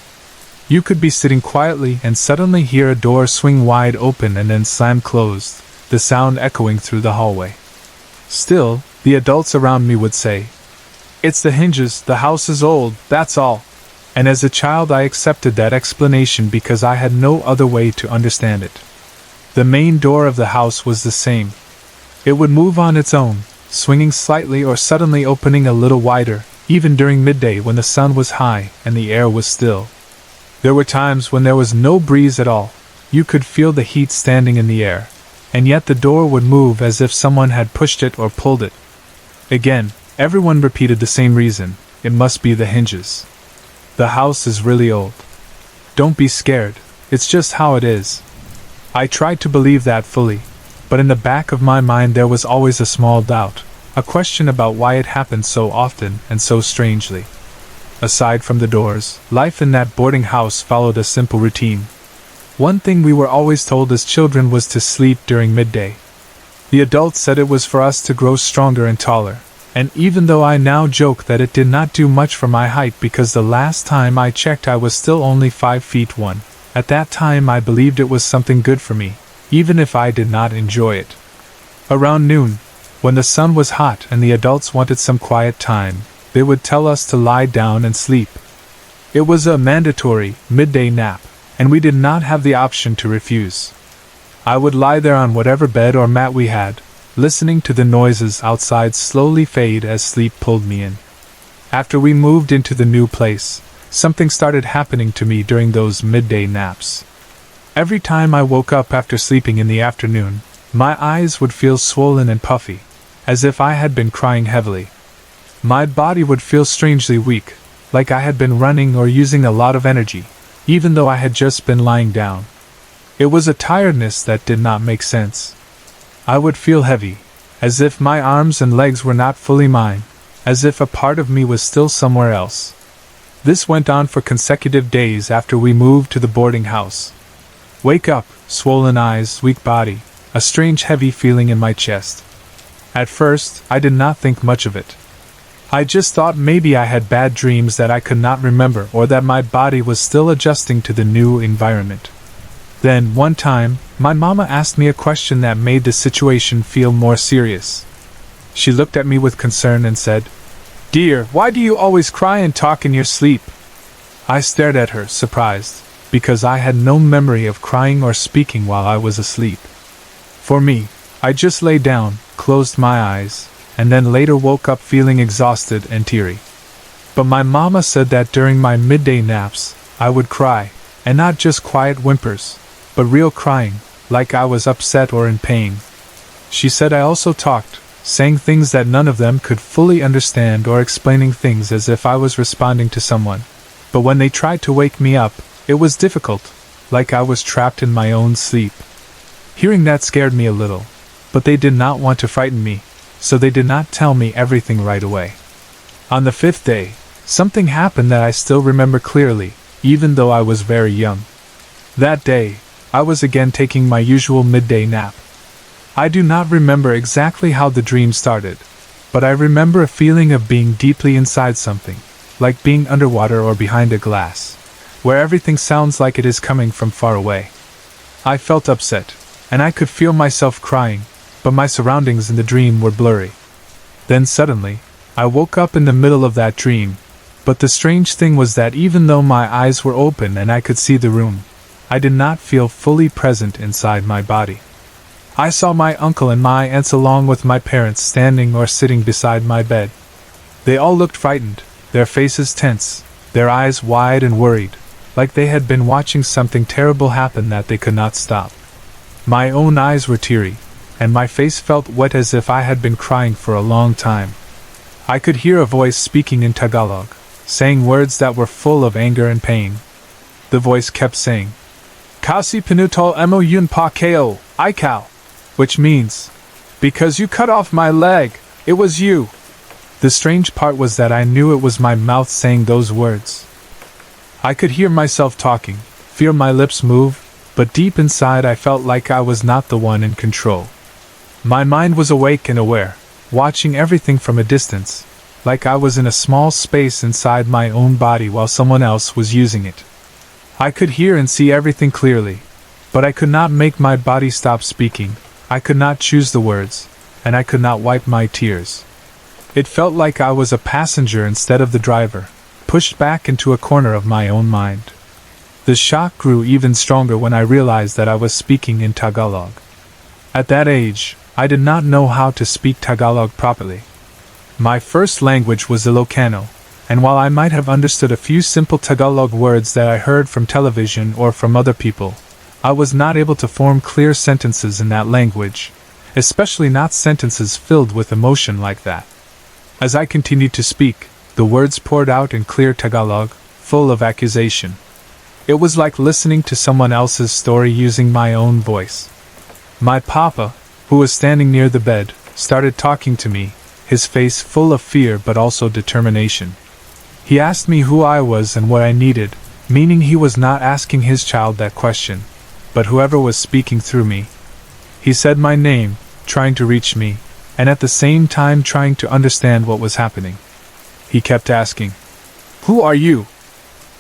You could be sitting quietly and suddenly hear a door swing wide open and then slam closed, the sound echoing through the hallway. Still, the adults around me would say, "It's the hinges, the house is old, that's all." And as a child I accepted that explanation because I had no other way to understand it. The main door of the house was the same. It would move on its own, swinging slightly or suddenly opening a little wider, even during midday when the sun was high and the air was still. There were times when there was no breeze at all. You could feel the heat standing in the air, and yet the door would move as if someone had pushed it or pulled it. Again, everyone repeated the same reason: it must be the hinges. The house is really old. Don't be scared, it's just how it is. I tried to believe that fully, but in the back of my mind there was always a small doubt, a question about why it happened so often and so strangely. Aside from the doors, life in that boarding house followed a simple routine. One thing we were always told as children was to sleep during midday. The adults said it was for us to grow stronger and taller, and even though I now joke that it did not do much for my height because the last time I checked I was still only 5 feet 1, at that time I believed it was something good for me, even if I did not enjoy it. Around noon, when the sun was hot and the adults wanted some quiet time, they would tell us to lie down and sleep. It was a mandatory midday nap, and we did not have the option to refuse. I would lie there on whatever bed or mat we had, listening to the noises outside slowly fade as sleep pulled me in. After we moved into the new place, something started happening to me during those midday naps. Every time I woke up after sleeping in the afternoon, my eyes would feel swollen and puffy, as if I had been crying heavily. My body would feel strangely weak, like I had been running or using a lot of energy, even though I had just been lying down. It was a tiredness that did not make sense. I would feel heavy, as if my arms and legs were not fully mine, as if a part of me was still somewhere else. This went on for consecutive days after we moved to the boarding house. Wake up, swollen eyes, weak body, a strange heavy feeling in my chest. At first, I did not think much of it. I just thought maybe I had bad dreams that I could not remember or that my body was still adjusting to the new environment. Then, one time, my mama asked me a question that made the situation feel more serious. She looked at me with concern and said, "Dear, why do you always cry and talk in your sleep?" I stared at her, surprised, because I had no memory of crying or speaking while I was asleep. For me, I just lay down, closed my eyes, and then later woke up feeling exhausted and teary. But my mama said that during my midday naps, I would cry, and not just quiet whimpers, but real crying, like I was upset or in pain. She said I also talked, saying things that none of them could fully understand or explaining things as if I was responding to someone. But when they tried to wake me up, it was difficult, like I was trapped in my own sleep. Hearing that scared me a little, but they did not want to frighten me, so they did not tell me everything right away. On the 5th day, something happened that I still remember clearly, even though I was very young. That day, I was again taking my usual midday nap. I do not remember exactly how the dream started, but I remember a feeling of being deeply inside something, like being underwater or behind a glass, where everything sounds like it is coming from far away. I felt upset, and I could feel myself crying, but my surroundings in the dream were blurry. Then suddenly, I woke up in the middle of that dream, but the strange thing was that even though my eyes were open and I could see the room, I did not feel fully present inside my body. I saw my uncle and my aunts along with my parents standing or sitting beside my bed. They all looked frightened, their faces tense, their eyes wide and worried, like they had been watching something terrible happen that they could not stop. My own eyes were teary, and my face felt wet as if I had been crying for a long time. I could hear a voice speaking in Tagalog, saying words that were full of anger and pain. The voice kept saying, "Kasi pinutol mo yun pa ko, ikaw," which means, "Because you cut off my leg, it was you." The strange part was that I knew it was my mouth saying those words. I could hear myself talking, feel my lips move, but deep inside I felt like I was not the one in control. My mind was awake and aware, watching everything from a distance, like I was in a small space inside my own body while someone else was using it. I could hear and see everything clearly, but I could not make my body stop speaking, I could not choose the words, and I could not wipe my tears. It felt like I was a passenger instead of the driver, pushed back into a corner of my own mind. The shock grew even stronger when I realized that I was speaking in Tagalog. At that age, I did not know how to speak Tagalog properly. My first language was Ilocano, and while I might have understood a few simple Tagalog words that I heard from television or from other people, I was not able to form clear sentences in that language, especially not sentences filled with emotion like that. As I continued to speak, the words poured out in clear Tagalog, full of accusation. It was like listening to someone else's story using my own voice. My papa, who was standing near the bed, started talking to me, his face full of fear but also determination. He asked me who I was and what I needed, meaning he was not asking his child that question, but whoever was speaking through me. He said my name, trying to reach me, and at the same time trying to understand what was happening. He kept asking, "Who are you?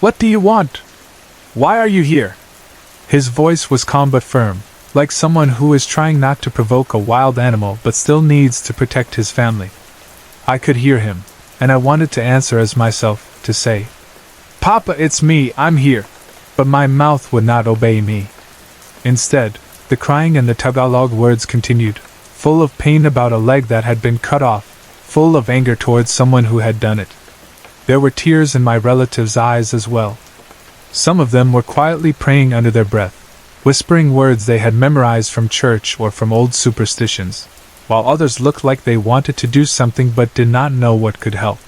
What do you want? Why are you here?" His voice was calm but firm, like someone who is trying not to provoke a wild animal but still needs to protect his family. I could hear him, and I wanted to answer as myself, to say, "Papa, it's me, I'm here," but my mouth would not obey me. Instead, the crying and the Tagalog words continued, full of pain about a leg that had been cut off, full of anger towards someone who had done it. There were tears in my relatives' eyes as well. Some of them were quietly praying under their breath, whispering words they had memorized from church or from old superstitions, while others looked like they wanted to do something but did not know what could help.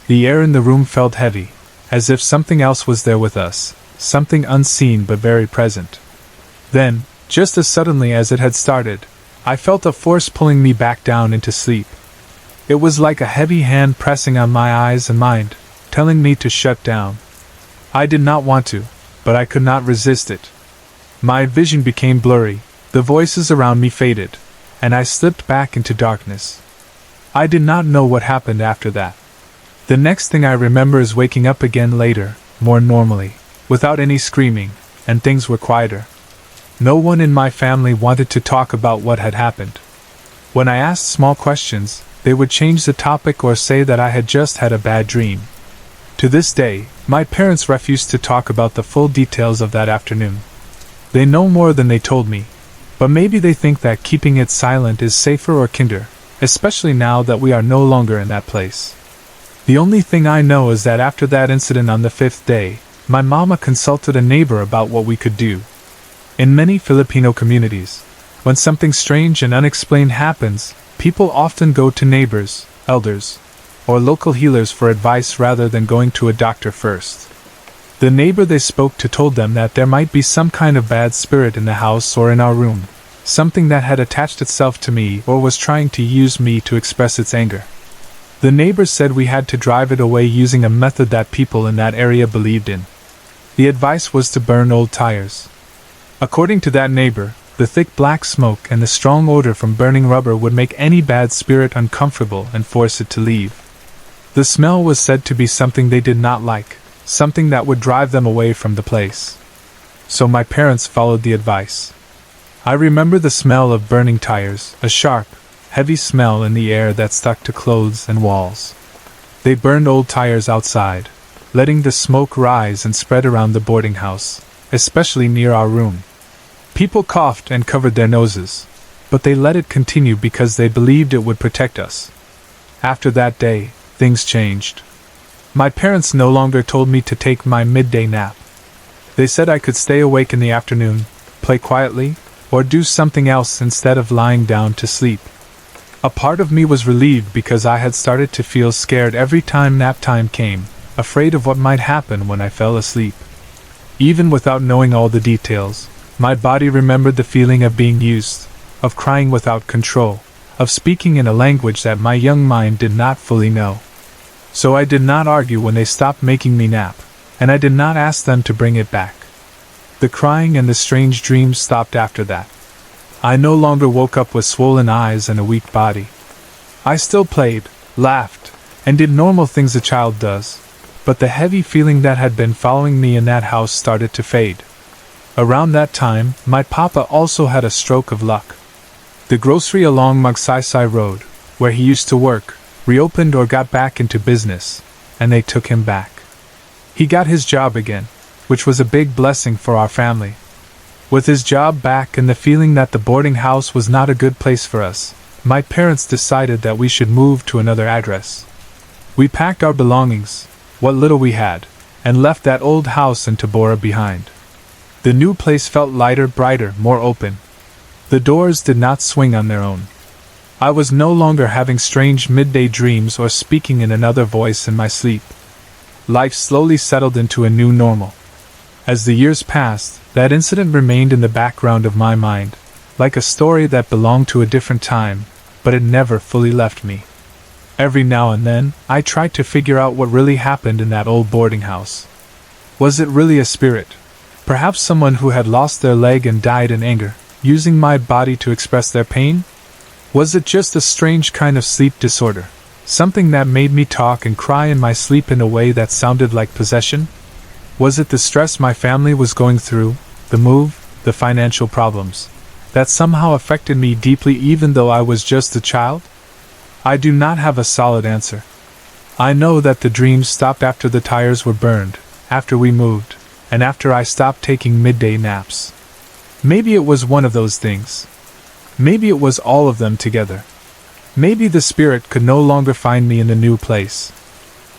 The air in the room felt heavy, as if something else was there with us, something unseen but very present. Then, just as suddenly as it had started, I felt a force pulling me back down into sleep. It was like a heavy hand pressing on my eyes and mind, telling me to shut down. I did not want to, but I could not resist it. My vision became blurry, the voices around me faded, and I slipped back into darkness. I did not know what happened after that. The next thing I remember is waking up again later, more normally, without any screaming, and things were quieter. No one in my family wanted to talk about what had happened. When I asked small questions, they would change the topic or say that I had just had a bad dream. To this day, my parents refuse to talk about the full details of that afternoon. They know more than they told me, but maybe they think that keeping it silent is safer or kinder, especially now that we are no longer in that place. The only thing I know is that after that incident on the fifth day, my mama consulted a neighbor about what we could do. In many Filipino communities, when something strange and unexplained happens, people often go to neighbors, elders, or local healers for advice rather than going to a doctor first. The neighbor they spoke to told them that there might be some kind of bad spirit in the house or in our room, something that had attached itself to me or was trying to use me to express its anger. The neighbor said we had to drive it away using a method that people in that area believed in. The advice was to burn old tires. According to that neighbor, the thick black smoke and the strong odor from burning rubber would make any bad spirit uncomfortable and force it to leave. The smell was said to be something they did not like, something that would drive them away from the place. So my parents followed the advice. I remember the smell of burning tires, a sharp, heavy smell in the air that stuck to clothes and walls. They burned old tires outside, letting the smoke rise and spread around the boarding house, especially near our room. People coughed and covered their noses, but they let it continue because they believed it would protect us. After that day, things changed. My parents no longer told me to take my midday nap. They said I could stay awake in the afternoon, play quietly, or do something else instead of lying down to sleep. A part of me was relieved because I had started to feel scared every time nap time came, afraid of what might happen when I fell asleep. Even without knowing all the details, my body remembered the feeling of being used, of crying without control, of speaking in a language that my young mind did not fully know. So I did not argue when they stopped making me nap, and I did not ask them to bring it back. The crying and the strange dreams stopped after that. I no longer woke up with swollen eyes and a weak body. I still played, laughed, and did normal things a child does, but the heavy feeling that had been following me in that house started to fade. Around that time, my papa also had a stroke of luck. The grocery along Magsaysay Road, where he used to work, reopened or got back into business, and they took him back. He got his job again, which was a big blessing for our family. With his job back and the feeling that the boarding house was not a good place for us, my parents decided that we should move to another address. We packed our belongings, what little we had, and left that old house in Tabora behind. The new place felt lighter, brighter, more open. The doors did not swing on their own. I was no longer having strange midday dreams or speaking in another voice in my sleep. Life slowly settled into a new normal. As the years passed, that incident remained in the background of my mind, like a story that belonged to a different time, but it never fully left me. Every now and then, I tried to figure out what really happened in that old boarding house. Was it really a spirit? Perhaps someone who had lost their leg and died in anger, using my body to express their pain? Was it just a strange kind of sleep disorder, something that made me talk and cry in my sleep in a way that sounded like possession? Was it the stress my family was going through, the move, the financial problems, that somehow affected me deeply even though I was just a child? I do not have a solid answer. I know that the dreams stopped after the tires were burned, after we moved, and after I stopped taking midday naps. Maybe it was one of those things. Maybe it was all of them together. Maybe the spirit could no longer find me in the new place.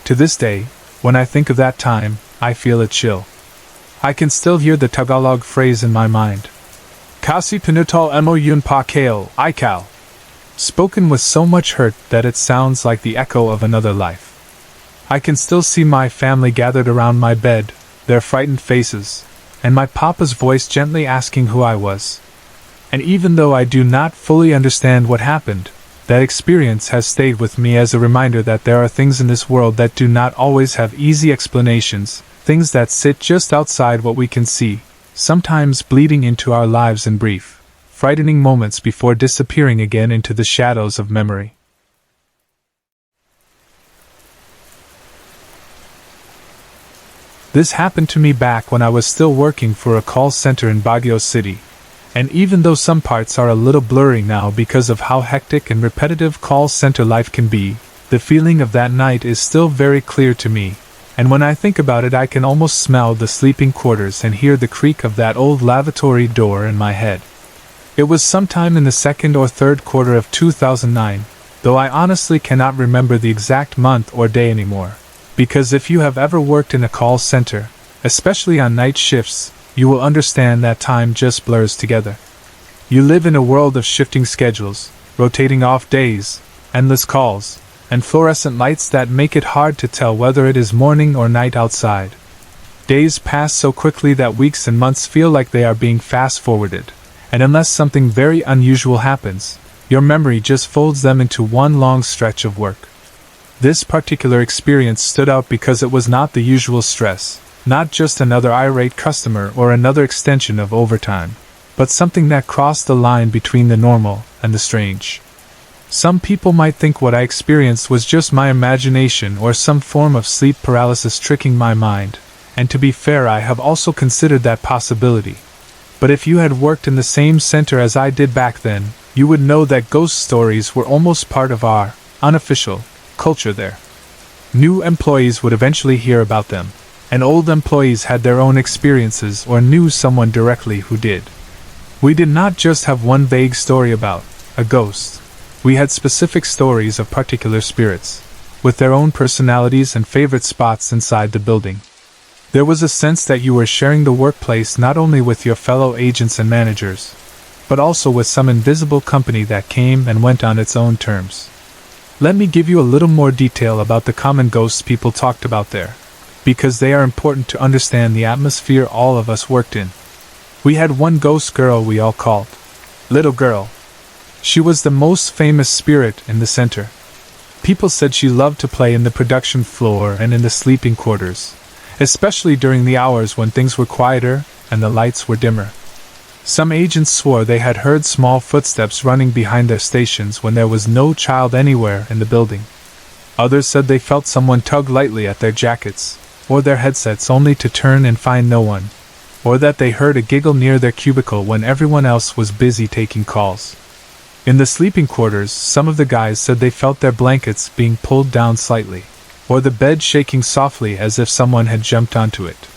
To this day, when I think of that time, I feel a chill. I can still hear the Tagalog phrase in my mind. Kasi pinutal mo yun pa kail, ikaw. Spoken with so much hurt that it sounds like the echo of another life. I can still see my family gathered around my bed, their frightened faces, and my papa's voice gently asking who I was. And even though I do not fully understand what happened, that experience has stayed with me as a reminder that there are things in this world that do not always have easy explanations, things that sit just outside what we can see, sometimes bleeding into our lives in brief, frightening moments before disappearing again into the shadows of memory. This happened to me back when I was still working for a call center in Baguio City, and even though some parts are a little blurry now because of how hectic and repetitive call center life can be, the feeling of that night is still very clear to me, and when I think about it I can almost smell the sleeping quarters and hear the creak of that old lavatory door in my head. It was sometime in the second or third quarter of 2009, though I honestly cannot remember the exact month or day anymore. Because if you have ever worked in a call center, especially on night shifts, you will understand that time just blurs together. You live in a world of shifting schedules, rotating off days, endless calls, and fluorescent lights that make it hard to tell whether it is morning or night outside. Days pass so quickly that weeks and months feel like they are being fast-forwarded, and unless something very unusual happens, your memory just folds them into one long stretch of work. This particular experience stood out because it was not the usual stress, not just another irate customer or another extension of overtime, but something that crossed the line between the normal and the strange. Some people might think what I experienced was just my imagination or some form of sleep paralysis tricking my mind, and to be fair, I have also considered that possibility. But if you had worked in the same center as I did back then, you would know that ghost stories were almost part of our unofficial culture there. New employees would eventually hear about them, and old employees had their own experiences or knew someone directly who did. We did not just have one vague story about a ghost. We had specific stories of particular spirits, with their own personalities and favorite spots inside the building. There was a sense that you were sharing the workplace not only with your fellow agents and managers, but also with some invisible company that came and went on its own terms. Let me give you a little more detail about the common ghosts people talked about there, because they are important to understand the atmosphere all of us worked in. We had one ghost girl we all called Little Girl. She was the most famous spirit in the center. People said she loved to play in the production floor and in the sleeping quarters, especially during the hours when things were quieter and the lights were dimmer. Some agents swore they had heard small footsteps running behind their stations when there was no child anywhere in the building. Others said they felt someone tug lightly at their jackets, or their headsets only to turn and find no one, or that they heard a giggle near their cubicle when everyone else was busy taking calls. In the sleeping quarters, some of the guys said they felt their blankets being pulled down slightly, or the bed shaking softly as if someone had jumped onto it.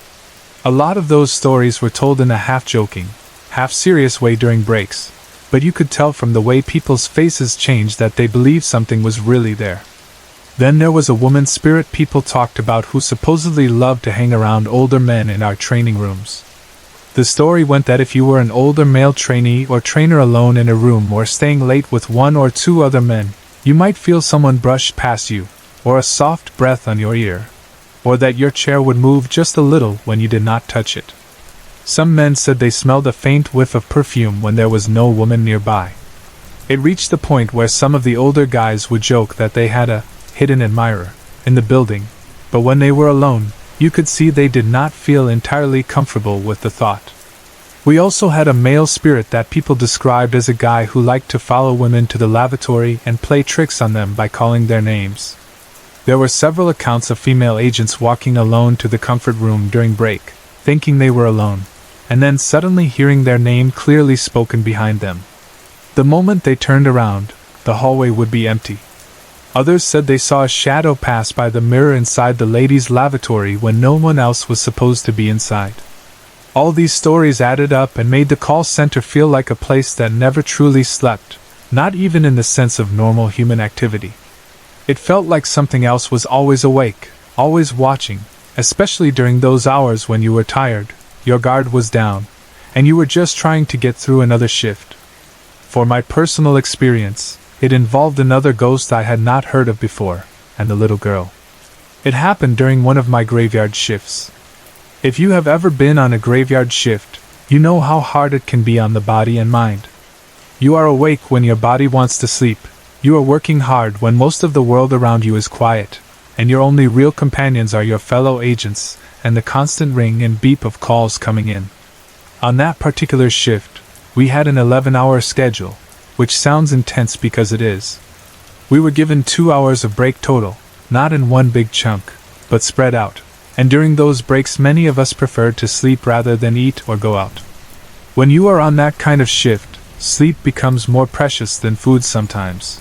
A lot of those stories were told in a half-joking, half-serious way during breaks, but you could tell from the way people's faces changed that they believed something was really there. Then there was a woman spirit people talked about who supposedly loved to hang around older men in our training rooms. The story went that if you were an older male trainee or trainer alone in a room or staying late with one or two other men, you might feel someone brush past you, or a soft breath on your ear, or that your chair would move just a little when you did not touch it. Some men said they smelled a faint whiff of perfume when there was no woman nearby. It reached the point where some of the older guys would joke that they had a hidden admirer in the building, but when they were alone, you could see they did not feel entirely comfortable with the thought. We also had a male spirit that people described as a guy who liked to follow women to the lavatory and play tricks on them by calling their names. There were several accounts of female agents walking alone to the comfort room during break, thinking they were alone, and then suddenly hearing their name clearly spoken behind them. The moment they turned around, the hallway would be empty. Others said they saw a shadow pass by the mirror inside the ladies' lavatory when no one else was supposed to be inside. All these stories added up and made the call center feel like a place that never truly slept, not even in the sense of normal human activity. It felt like something else was always awake, always watching, especially during those hours when you were tired, your guard was down, and you were just trying to get through another shift. For my personal experience, it involved another ghost I had not heard of before, and the little girl. It happened during one of my graveyard shifts. If you have ever been on a graveyard shift, you know how hard it can be on the body and mind. You are awake when your body wants to sleep, you are working hard when most of the world around you is quiet, and your only real companions are your fellow agents, and the constant ring and beep of calls coming in. On that particular shift, we had an 11-hour schedule, which sounds intense because it is. We were given 2 hours of break total, not in one big chunk, but spread out, and during those breaks many of us preferred to sleep rather than eat or go out. When you are on that kind of shift, sleep becomes more precious than food sometimes.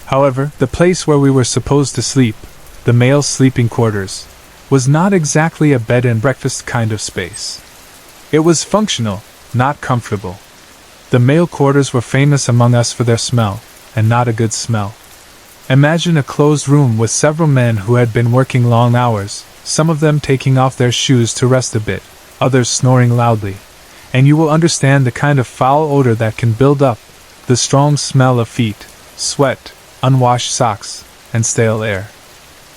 However, the place where we were supposed to sleep, the male sleeping quarters, was not exactly a bed and breakfast kind of space. It was functional, not comfortable. The male quarters were famous among us for their smell, and not a good smell. Imagine a closed room with several men who had been working long hours, some of them taking off their shoes to rest a bit, others snoring loudly, and you will understand the kind of foul odor that can build up, the strong smell of feet, sweat, unwashed socks, and stale air.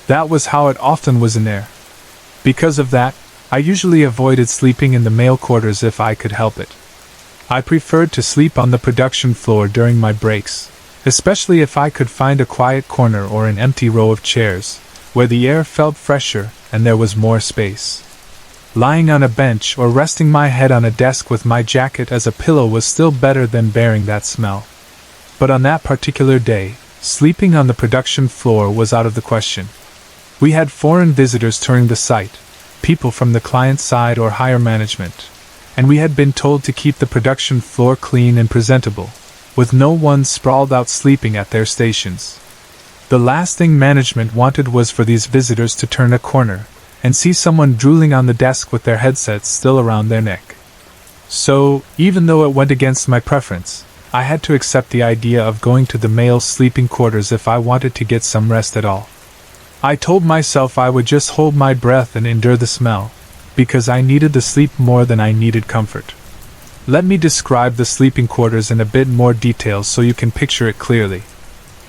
That was how it often was in there. Because of that, I usually avoided sleeping in the male quarters if I could help it. I preferred to sleep on the production floor during my breaks, especially if I could find a quiet corner or an empty row of chairs, where the air felt fresher and there was more space. Lying on a bench or resting my head on a desk with my jacket as a pillow was still better than bearing that smell. But on that particular day, sleeping on the production floor was out of the question. We had foreign visitors touring the site, people from the client side or higher management, and we had been told to keep the production floor clean and presentable, with no one sprawled out sleeping at their stations. The last thing management wanted was for these visitors to turn a corner and see someone drooling on the desk with their headsets still around their neck. So, even though it went against my preference, I had to accept the idea of going to the male sleeping quarters if I wanted to get some rest at all. I told myself I would just hold my breath and endure the smell, because I needed the sleep more than I needed comfort. Let me describe the sleeping quarters in a bit more detail so you can picture it clearly.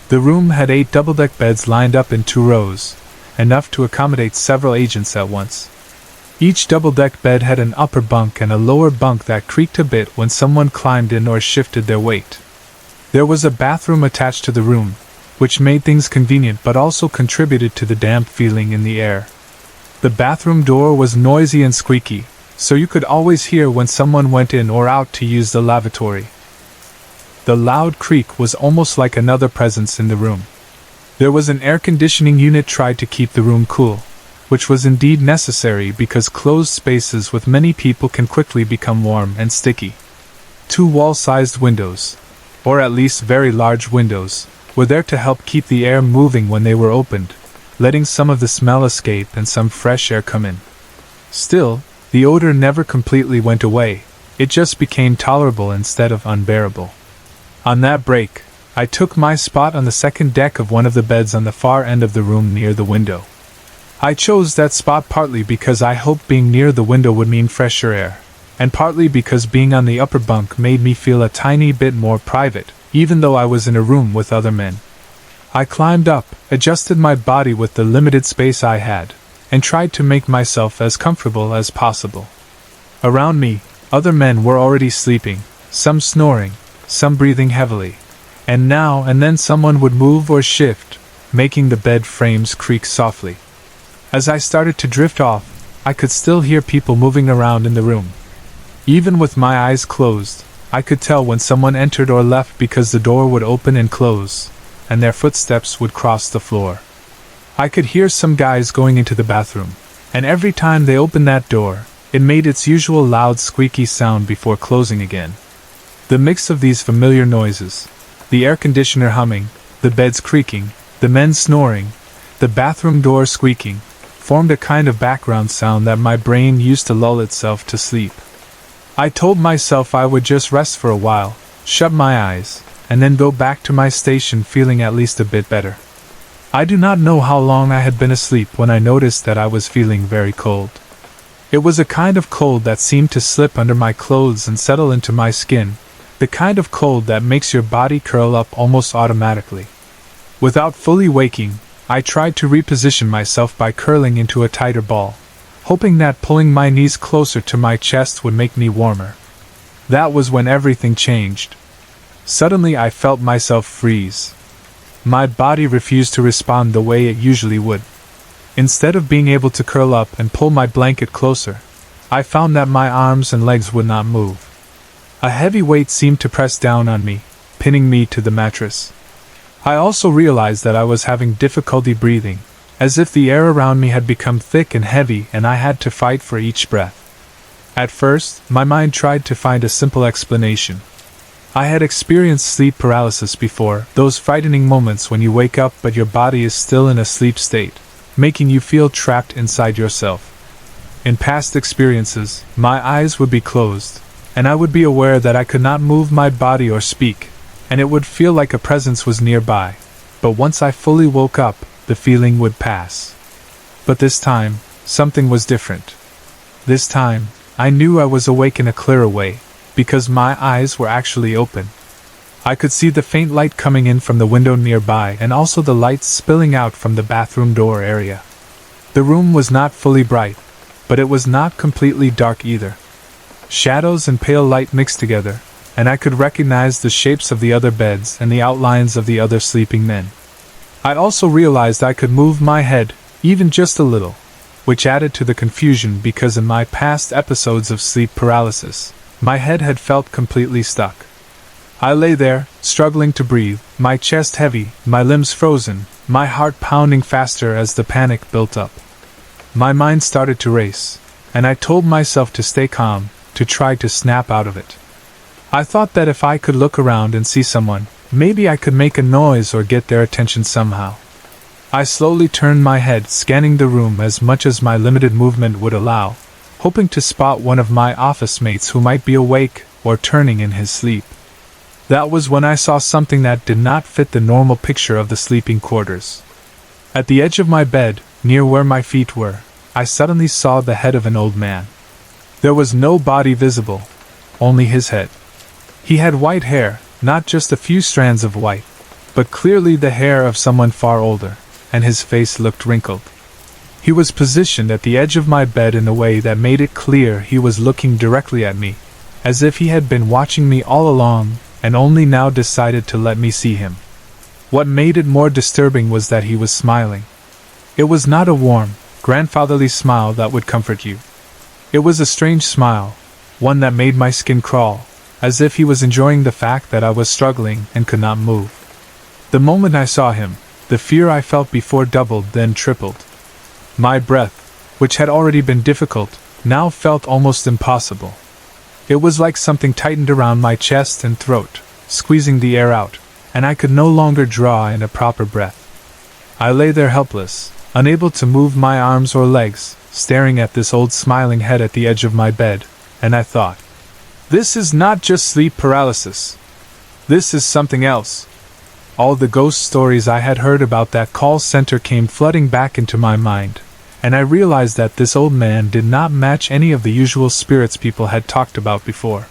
The room had 8 double-deck beds lined up in 2 rows, enough to accommodate several agents at once. Each double-deck bed had an upper bunk and a lower bunk that creaked a bit when someone climbed in or shifted their weight. There was a bathroom attached to the room, which made things convenient but also contributed to the damp feeling in the air. The bathroom door was noisy and squeaky, so you could always hear when someone went in or out to use the lavatory. The loud creak was almost like another presence in the room. There was an air conditioning unit tried to keep the room cool, which was indeed necessary because closed spaces with many people can quickly become warm and sticky. 2 wall-sized windows, or at least very large windows, were there to help keep the air moving when they were opened, letting some of the smell escape and some fresh air come in. Still, the odor never completely went away, it just became tolerable instead of unbearable. On that break, I took my spot on the second deck of one of the beds on the far end of the room near the window. I chose that spot partly because I hoped being near the window would mean fresher air, and partly because being on the upper bunk made me feel a tiny bit more private, even though I was in a room with other men. I climbed up, adjusted my body with the limited space I had, and tried to make myself as comfortable as possible. Around me, other men were already sleeping, some snoring, some breathing heavily, and now and then someone would move or shift, making the bed frames creak softly. As I started to drift off, I could still hear people moving around in the room. Even with my eyes closed, I could tell when someone entered or left because the door would open and close, and their footsteps would cross the floor. I could hear some guys going into the bathroom, and every time they opened that door, it made its usual loud squeaky sound before closing again. The mix of these familiar noises, the air conditioner humming, the beds creaking, the men snoring, the bathroom door squeaking, formed a kind of background sound that my brain used to lull itself to sleep. I told myself I would just rest for a while, shut my eyes, and then go back to my station feeling at least a bit better. I do not know how long I had been asleep when I noticed that I was feeling very cold. It was a kind of cold that seemed to slip under my clothes and settle into my skin, the kind of cold that makes your body curl up almost automatically. Without fully waking, I tried to reposition myself by curling into a tighter ball, hoping that pulling my knees closer to my chest would make me warmer. That was when everything changed. Suddenly I felt myself freeze. My body refused to respond the way it usually would. Instead of being able to curl up and pull my blanket closer, I found that my arms and legs would not move. A heavy weight seemed to press down on me, pinning me to the mattress. I also realized that I was having difficulty breathing, as if the air around me had become thick and heavy and I had to fight for each breath. At first, my mind tried to find a simple explanation. I had experienced sleep paralysis before, those frightening moments when you wake up but your body is still in a sleep state, making you feel trapped inside yourself. In past experiences, my eyes would be closed, and I would be aware that I could not move my body or speak, and it would feel like a presence was nearby, but once I fully woke up, the feeling would pass. But this time, something was different. This time, I knew I was awake in a clearer way, because my eyes were actually open. I could see the faint light coming in from the window nearby and also the lights spilling out from the bathroom door area. The room was not fully bright, but it was not completely dark either. Shadows and pale light mixed together, and I could recognize the shapes of the other beds and the outlines of the other sleeping men. I also realized I could move my head, even just a little, which added to the confusion because in my past episodes of sleep paralysis, my head had felt completely stuck. I lay there, struggling to breathe, my chest heavy, my limbs frozen, my heart pounding faster as the panic built up. My mind started to race, and I told myself to stay calm, to try to snap out of it. I thought that if I could look around and see someone, maybe I could make a noise or get their attention somehow. I slowly turned my head, scanning the room as much as my limited movement would allow, hoping to spot one of my office mates who might be awake or turning in his sleep. That was when I saw something that did not fit the normal picture of the sleeping quarters. At the edge of my bed, near where my feet were, I suddenly saw the head of an old man. There was no body visible, only his head. He had white hair, not just a few strands of white, but clearly the hair of someone far older, and his face looked wrinkled. He was positioned at the edge of my bed in a way that made it clear he was looking directly at me, as if he had been watching me all along and only now decided to let me see him. What made it more disturbing was that he was smiling. It was not a warm, grandfatherly smile that would comfort you. It was a strange smile, one that made my skin crawl, as if he was enjoying the fact that I was struggling and could not move. The moment I saw him, the fear I felt before doubled, then tripled. My breath, which had already been difficult, now felt almost impossible. It was like something tightened around my chest and throat, squeezing the air out, and I could no longer draw in a proper breath. I lay there helpless, unable to move my arms or legs, staring at this old smiling head at the edge of my bed, and I thought, this is not just sleep paralysis. This is something else. All the ghost stories I had heard about that call center came flooding back into my mind, and I realized that this old man did not match any of the usual spirits people had talked about before.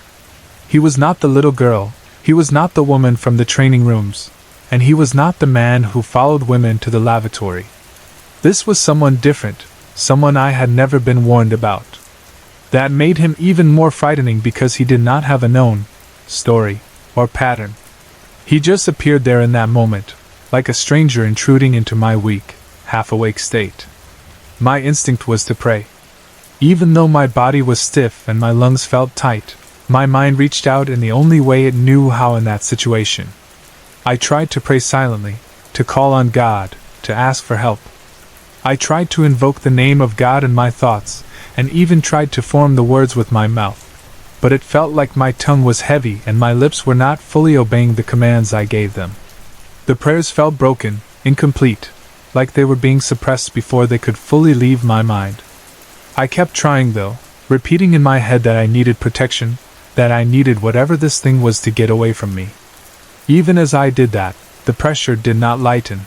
He was not the little girl, he was not the woman from the training rooms, and he was not the man who followed women to the lavatory. This was someone different, someone I had never been warned about. That made him even more frightening because he did not have a known story or pattern. He just appeared there in that moment, like a stranger intruding into my weak, half-awake state. My instinct was to pray. Even though my body was stiff and my lungs felt tight, my mind reached out in the only way it knew how in that situation. I tried to pray silently, to call on God, to ask for help. I tried to invoke the name of God in my thoughts, and even tried to form the words with my mouth. But it felt like my tongue was heavy and my lips were not fully obeying the commands I gave them. The prayers felt broken, incomplete, like they were being suppressed before they could fully leave my mind. I kept trying though, repeating in my head that I needed protection, that I needed whatever this thing was to get away from me. Even as I did that, the pressure did not lighten.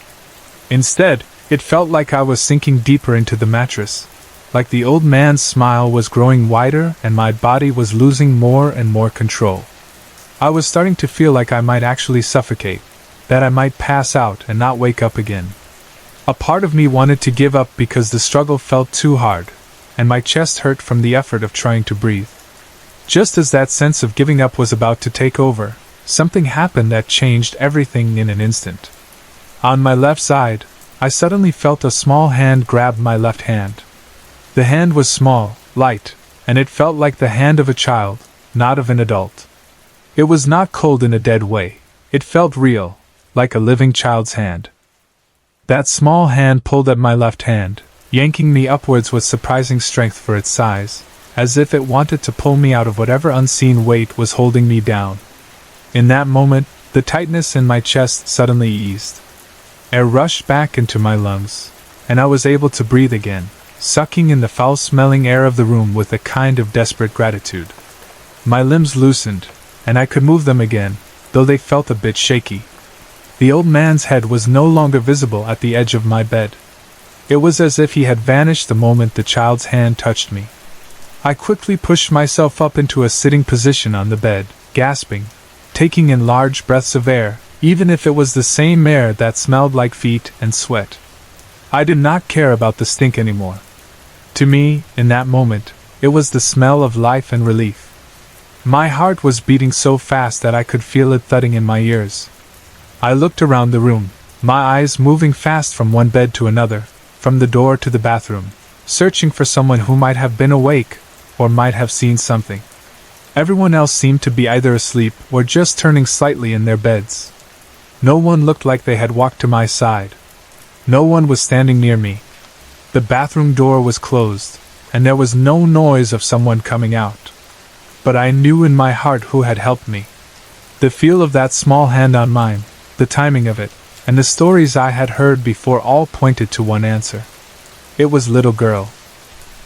Instead, it felt like I was sinking deeper into the mattress, like the old man's smile was growing wider and my body was losing more and more control. I was starting to feel like I might actually suffocate, that I might pass out and not wake up again. A part of me wanted to give up because the struggle felt too hard, and my chest hurt from the effort of trying to breathe. Just as that sense of giving up was about to take over, something happened that changed everything in an instant. On my left side, I suddenly felt a small hand grab my left hand. The hand was small, light, and it felt like the hand of a child, not of an adult. It was not cold in a dead way, it felt real, like a living child's hand. That small hand pulled at my left hand, yanking me upwards with surprising strength for its size, as if it wanted to pull me out of whatever unseen weight was holding me down. In that moment, the tightness in my chest suddenly eased. Air rushed back into my lungs, and I was able to breathe again, sucking in the foul-smelling air of the room with a kind of desperate gratitude. My limbs loosened, and I could move them again, though they felt a bit shaky. The old man's head was no longer visible at the edge of my bed. It was as if he had vanished the moment the child's hand touched me. I quickly pushed myself up into a sitting position on the bed, gasping, taking in large breaths of air, even if it was the same air that smelled like feet and sweat. I did not care about the stink anymore. To me, in that moment, it was the smell of life and relief. My heart was beating so fast that I could feel it thudding in my ears. I looked around the room, my eyes moving fast from one bed to another, from the door to the bathroom, searching for someone who might have been awake, or might have seen something. Everyone else seemed to be either asleep or just turning slightly in their beds. No one looked like they had walked to my side. No one was standing near me. The bathroom door was closed, and there was no noise of someone coming out. But I knew in my heart who had helped me. The feel of that small hand on mine, the timing of it, and the stories I had heard before all pointed to one answer. It was little girl.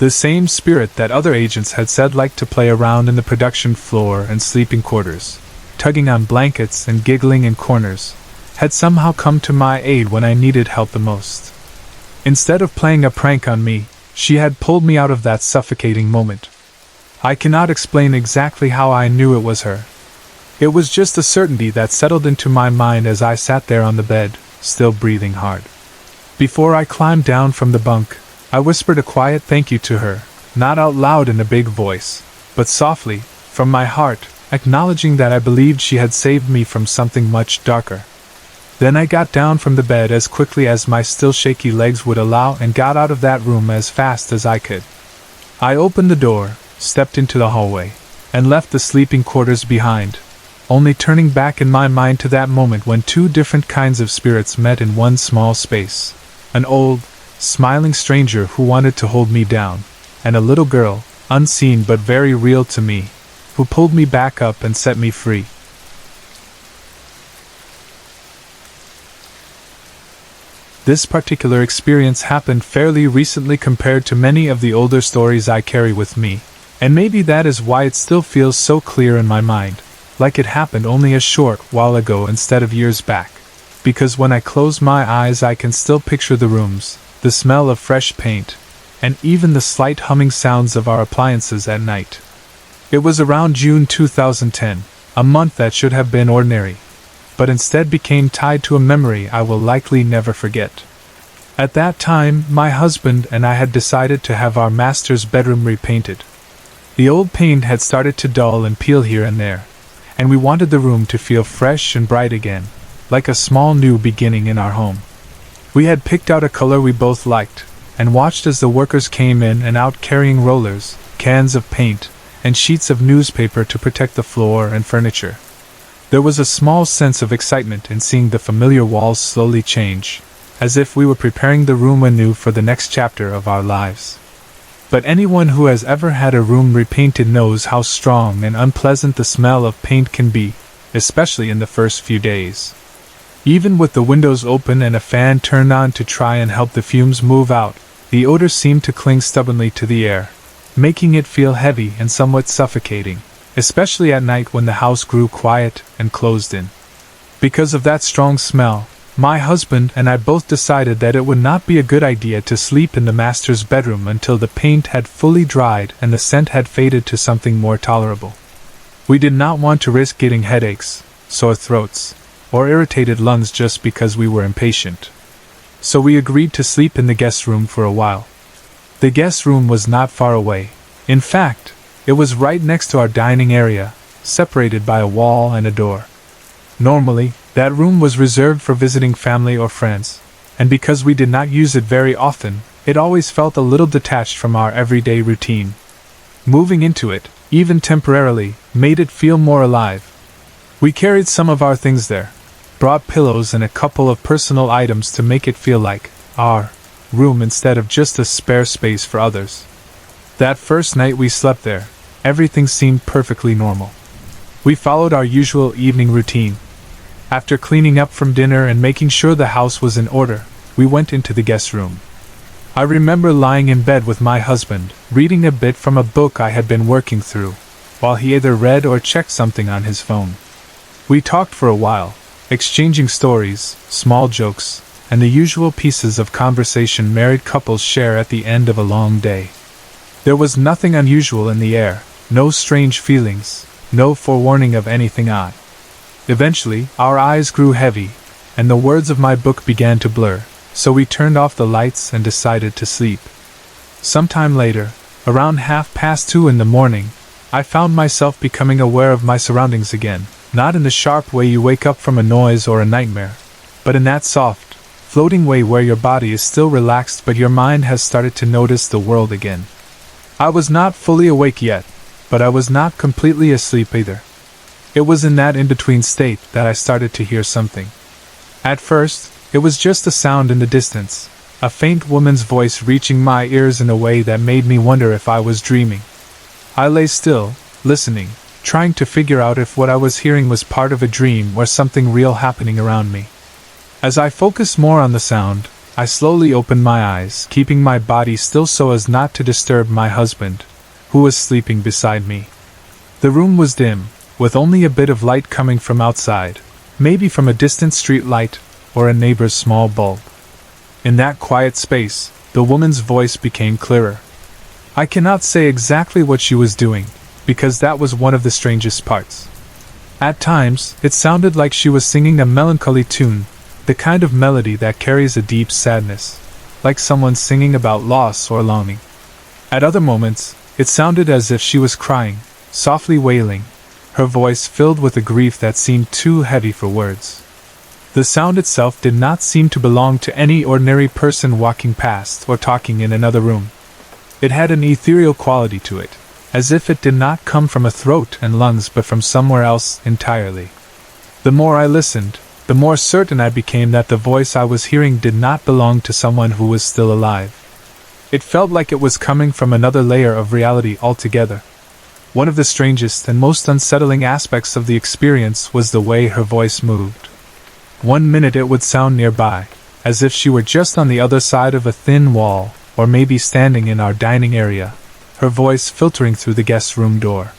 The same spirit that other agents had said liked to play around in the production floor and sleeping quarters, tugging on blankets and giggling in corners, had somehow come to my aid when I needed help the most. Instead of playing a prank on me, she had pulled me out of that suffocating moment. I cannot explain exactly how I knew it was her. It was just a certainty that settled into my mind as I sat there on the bed, still breathing hard. Before I climbed down from the bunk, I whispered a quiet thank you to her, not out loud in a big voice, but softly, from my heart, acknowledging that I believed she had saved me from something much darker. Then I got down from the bed as quickly as my still shaky legs would allow and got out of that room as fast as I could. I opened the door, stepped into the hallway, and left the sleeping quarters behind, only turning back in my mind to that moment when two different kinds of spirits met in one small space. An old, smiling stranger who wanted to hold me down, and a little girl, unseen but very real to me, who pulled me back up and set me free. This particular experience happened fairly recently compared to many of the older stories I carry with me, and maybe that is why it still feels so clear in my mind, like it happened only a short while ago instead of years back. Because when I close my eyes I can still picture the rooms, the smell of fresh paint, and even the slight humming sounds of our appliances at night. It was around June 2010, a month that should have been ordinary, but instead became tied to a memory I will likely never forget. At that time, my husband and I had decided to have our master's bedroom repainted. The old paint had started to dull and peel here and there, and we wanted the room to feel fresh and bright again, like a small new beginning in our home. We had picked out a color we both liked, and watched as the workers came in and out carrying rollers, cans of paint, and sheets of newspaper to protect the floor and furniture. There was a small sense of excitement in seeing the familiar walls slowly change, as if we were preparing the room anew for the next chapter of our lives. But anyone who has ever had a room repainted knows how strong and unpleasant the smell of paint can be, especially in the first few days. Even with the windows open and a fan turned on to try and help the fumes move out, the odor seemed to cling stubbornly to the air, making it feel heavy and somewhat suffocating, especially at night when the house grew quiet and closed in. Because of that strong smell, my husband and I both decided that it would not be a good idea to sleep in the master's bedroom until the paint had fully dried and the scent had faded to something more tolerable. We did not want to risk getting headaches, sore throats, or irritated lungs just because we were impatient. So we agreed to sleep in the guest room for a while. The guest room was not far away. In fact, it was right next to our dining area, separated by a wall and a door. Normally, that room was reserved for visiting family or friends, and because we did not use it very often, it always felt a little detached from our everyday routine. moving into it, even temporarily, made it feel more alive. We carried some of our things there, brought pillows and a couple of personal items to make it feel like our room instead of just a spare space for others. That first night we slept there, everything seemed perfectly normal. We followed our usual evening routine. After cleaning up from dinner and making sure the house was in order, we went into the guest room. I remember lying in bed with my husband, reading a bit from a book I had been working through, while he either read or checked something on his phone. We talked for a while, exchanging stories, small jokes, and the usual pieces of conversation married couples share at the end of a long day. There was nothing unusual in the air, no strange feelings, no forewarning of anything odd. Eventually, our eyes grew heavy, and the words of my book began to blur, so we turned off the lights and decided to sleep. Sometime later, around 2:30 in the morning, I found myself becoming aware of my surroundings again, not in the sharp way you wake up from a noise or a nightmare, but in that soft, floating way where your body is still relaxed but your mind has started to notice the world again. I was not fully awake yet, but I was not completely asleep either. It was in that in-between state that I started to hear something. At first, it was just a sound in the distance, a faint woman's voice reaching my ears in a way that made me wonder if I was dreaming. I lay still, listening, trying to figure out if what I was hearing was part of a dream or something real happening around me. As I focused more on the sound, I slowly opened my eyes, keeping my body still so as not to disturb my husband, who was sleeping beside me. The room was dim, with only a bit of light coming from outside, maybe from a distant street light or a neighbor's small bulb. In that quiet space, the woman's voice became clearer. I cannot say exactly what she was doing, because that was one of the strangest parts. At times, it sounded like she was singing a melancholy tune, the kind of melody that carries a deep sadness, like someone singing about loss or longing. At other moments, it sounded as if she was crying, softly wailing, her voice filled with a grief that seemed too heavy for words. The sound itself did not seem to belong to any ordinary person walking past or talking in another room. It had an ethereal quality to it, as if it did not come from a throat and lungs but from somewhere else entirely. The more I listened, the more certain I became that the voice I was hearing did not belong to someone who was still alive. It felt like it was coming from another layer of reality altogether. One of the strangest and most unsettling aspects of the experience was the way her voice moved. 1 minute it would sound nearby, as if she were just on the other side of a thin wall, or maybe standing in our dining area, her voice filtering through the guest room door.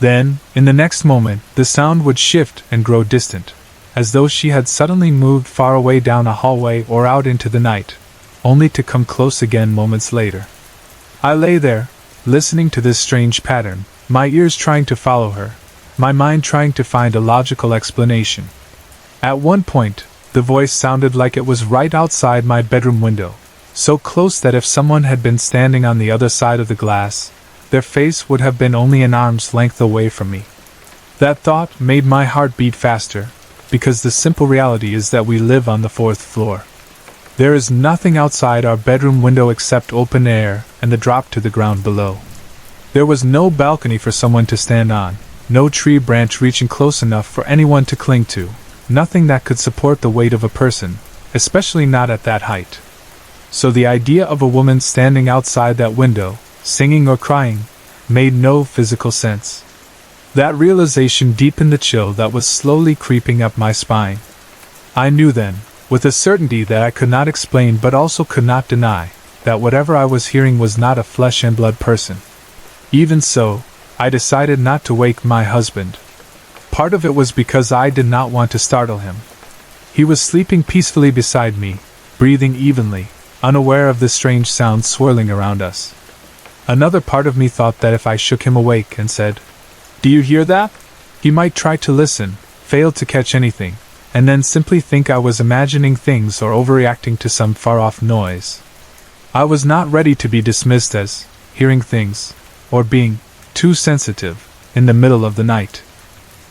Then, in the next moment, the sound would shift and grow distant, as though she had suddenly moved far away down a hallway or out into the night, only to come close again moments later. I lay there, listening to this strange pattern, my ears trying to follow her, my mind trying to find a logical explanation. At one point, the voice sounded like it was right outside my bedroom window, so close that if someone had been standing on the other side of the glass, their face would have been only an arm's length away from me. That thought made my heart beat faster, because the simple reality is that we live on the 4th floor. There is nothing outside our bedroom window except open air and the drop to the ground below. There was no balcony for someone to stand on, no tree branch reaching close enough for anyone to cling to, nothing that could support the weight of a person, especially not at that height. So the idea of a woman standing outside that window, singing or crying, made no physical sense. That realization deepened the chill that was slowly creeping up my spine. I knew then, with a certainty that I could not explain but also could not deny, that whatever I was hearing was not a flesh and blood person. Even so, I decided not to wake my husband. Part of it was because I did not want to startle him. He was sleeping peacefully beside me, breathing evenly, unaware of the strange sounds swirling around us. Another part of me thought that if I shook him awake and said, "Do you hear that?" he might try to listen, fail to catch anything, and then simply think I was imagining things or overreacting to some far-off noise. I was not ready to be dismissed as hearing things, or being too sensitive, in the middle of the night.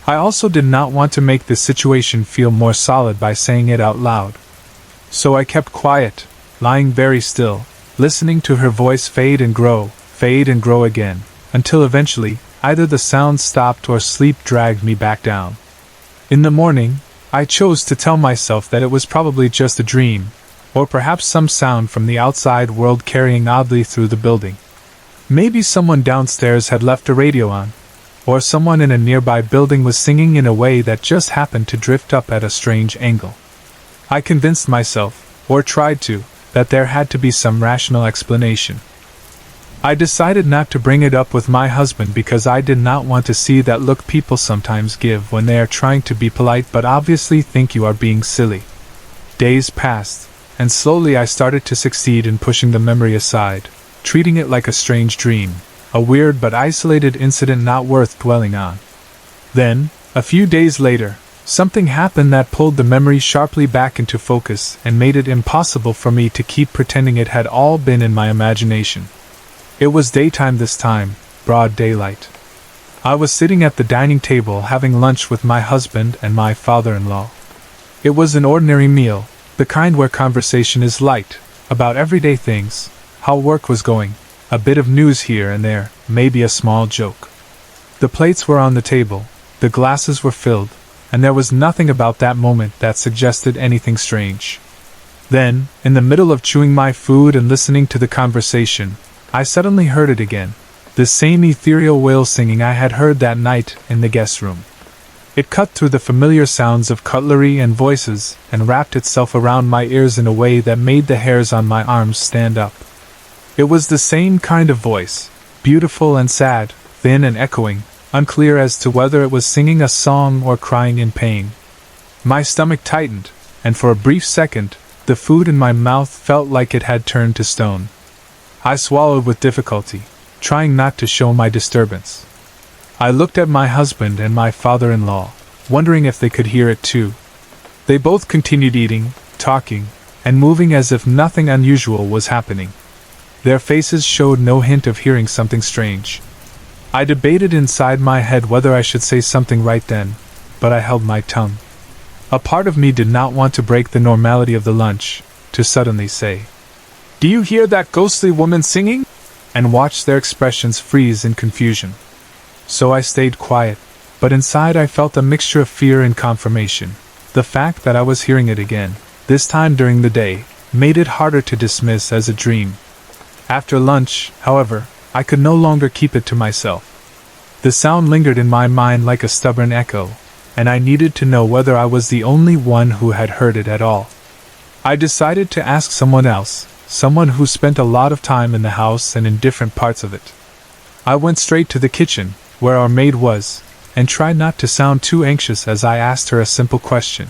I also did not want to make the situation feel more solid by saying it out loud. So I kept quiet, lying very still, listening to her voice fade and grow again, until eventually, either the sound stopped or sleep dragged me back down. In the morning, I chose to tell myself that it was probably just a dream, or perhaps some sound from the outside world carrying oddly through the building. Maybe someone downstairs had left a radio on, or someone in a nearby building was singing in a way that just happened to drift up at a strange angle. I convinced myself, or tried to, that there had to be some rational explanation. I decided not to bring it up with my husband because I did not want to see that look people sometimes give when they are trying to be polite but obviously think you are being silly. Days passed, and slowly I started to succeed in pushing the memory aside, treating it like a strange dream, a weird but isolated incident not worth dwelling on. Then, a few days later, something happened that pulled the memory sharply back into focus and made it impossible for me to keep pretending it had all been in my imagination. It was daytime this time, broad daylight. I was sitting at the dining table having lunch with my husband and my father-in-law. It was an ordinary meal, the kind where conversation is light, about everyday things, how work was going, a bit of news here and there, maybe a small joke. The plates were on the table, the glasses were filled, and there was nothing about that moment that suggested anything strange. Then, in the middle of chewing my food and listening to the conversation, I suddenly heard it again, the same ethereal wail singing I had heard that night in the guest room. It cut through the familiar sounds of cutlery and voices and wrapped itself around my ears in a way that made the hairs on my arms stand up. It was the same kind of voice, beautiful and sad, thin and echoing, unclear as to whether it was singing a song or crying in pain. My stomach tightened, and for a brief second, the food in my mouth felt like it had turned to stone. I swallowed with difficulty, trying not to show my disturbance. I looked at my husband and my father-in-law, wondering if they could hear it too. They both continued eating, talking, and moving as if nothing unusual was happening. Their faces showed no hint of hearing something strange. I debated inside my head whether I should say something right then, but I held my tongue. A part of me did not want to break the normality of the lunch, to suddenly say, "Do you hear that ghostly woman singing?" and watch their expressions freeze in confusion. So I stayed quiet, but inside I felt a mixture of fear and confirmation. The fact that I was hearing it again, this time during the day, made it harder to dismiss as a dream. After lunch, however, I could no longer keep it to myself. The sound lingered in my mind like a stubborn echo, and I needed to know whether I was the only one who had heard it at all. I decided to ask someone else, someone who spent a lot of time in the house and in different parts of it. I went straight to the kitchen, where our maid was, and tried not to sound too anxious as I asked her a simple question: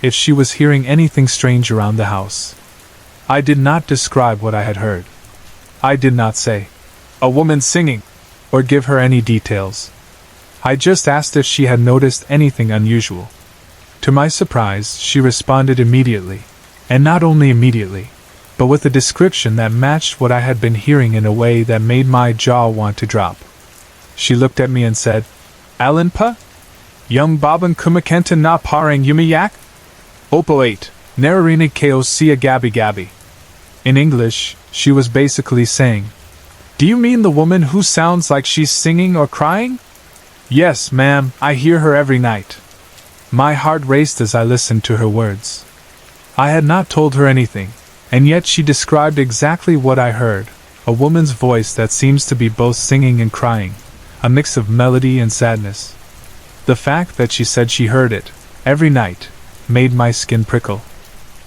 if she was hearing anything strange around the house. I did not describe what I had heard. I did not say, "A woman singing," or give her any details. I just asked if she had noticed anything unusual. To my surprise, she responded immediately, and not only immediately, but with a description that matched what I had been hearing in a way that made my jaw want to drop. She looked at me and said, "Allen pa? Young Bobbin kumakenta na parang yumiyak? Opo 8, narrated ko siya gabi gabi." In English, she was basically saying, "Do you mean the woman who sounds like she's singing or crying?" "Yes, ma'am, I hear her every night." My heart raced as I listened to her words. I had not told her anything, and yet she described exactly what I heard, a woman's voice that seems to be both singing and crying, a mix of melody and sadness. The fact that she said she heard it, every night, made my skin prickle.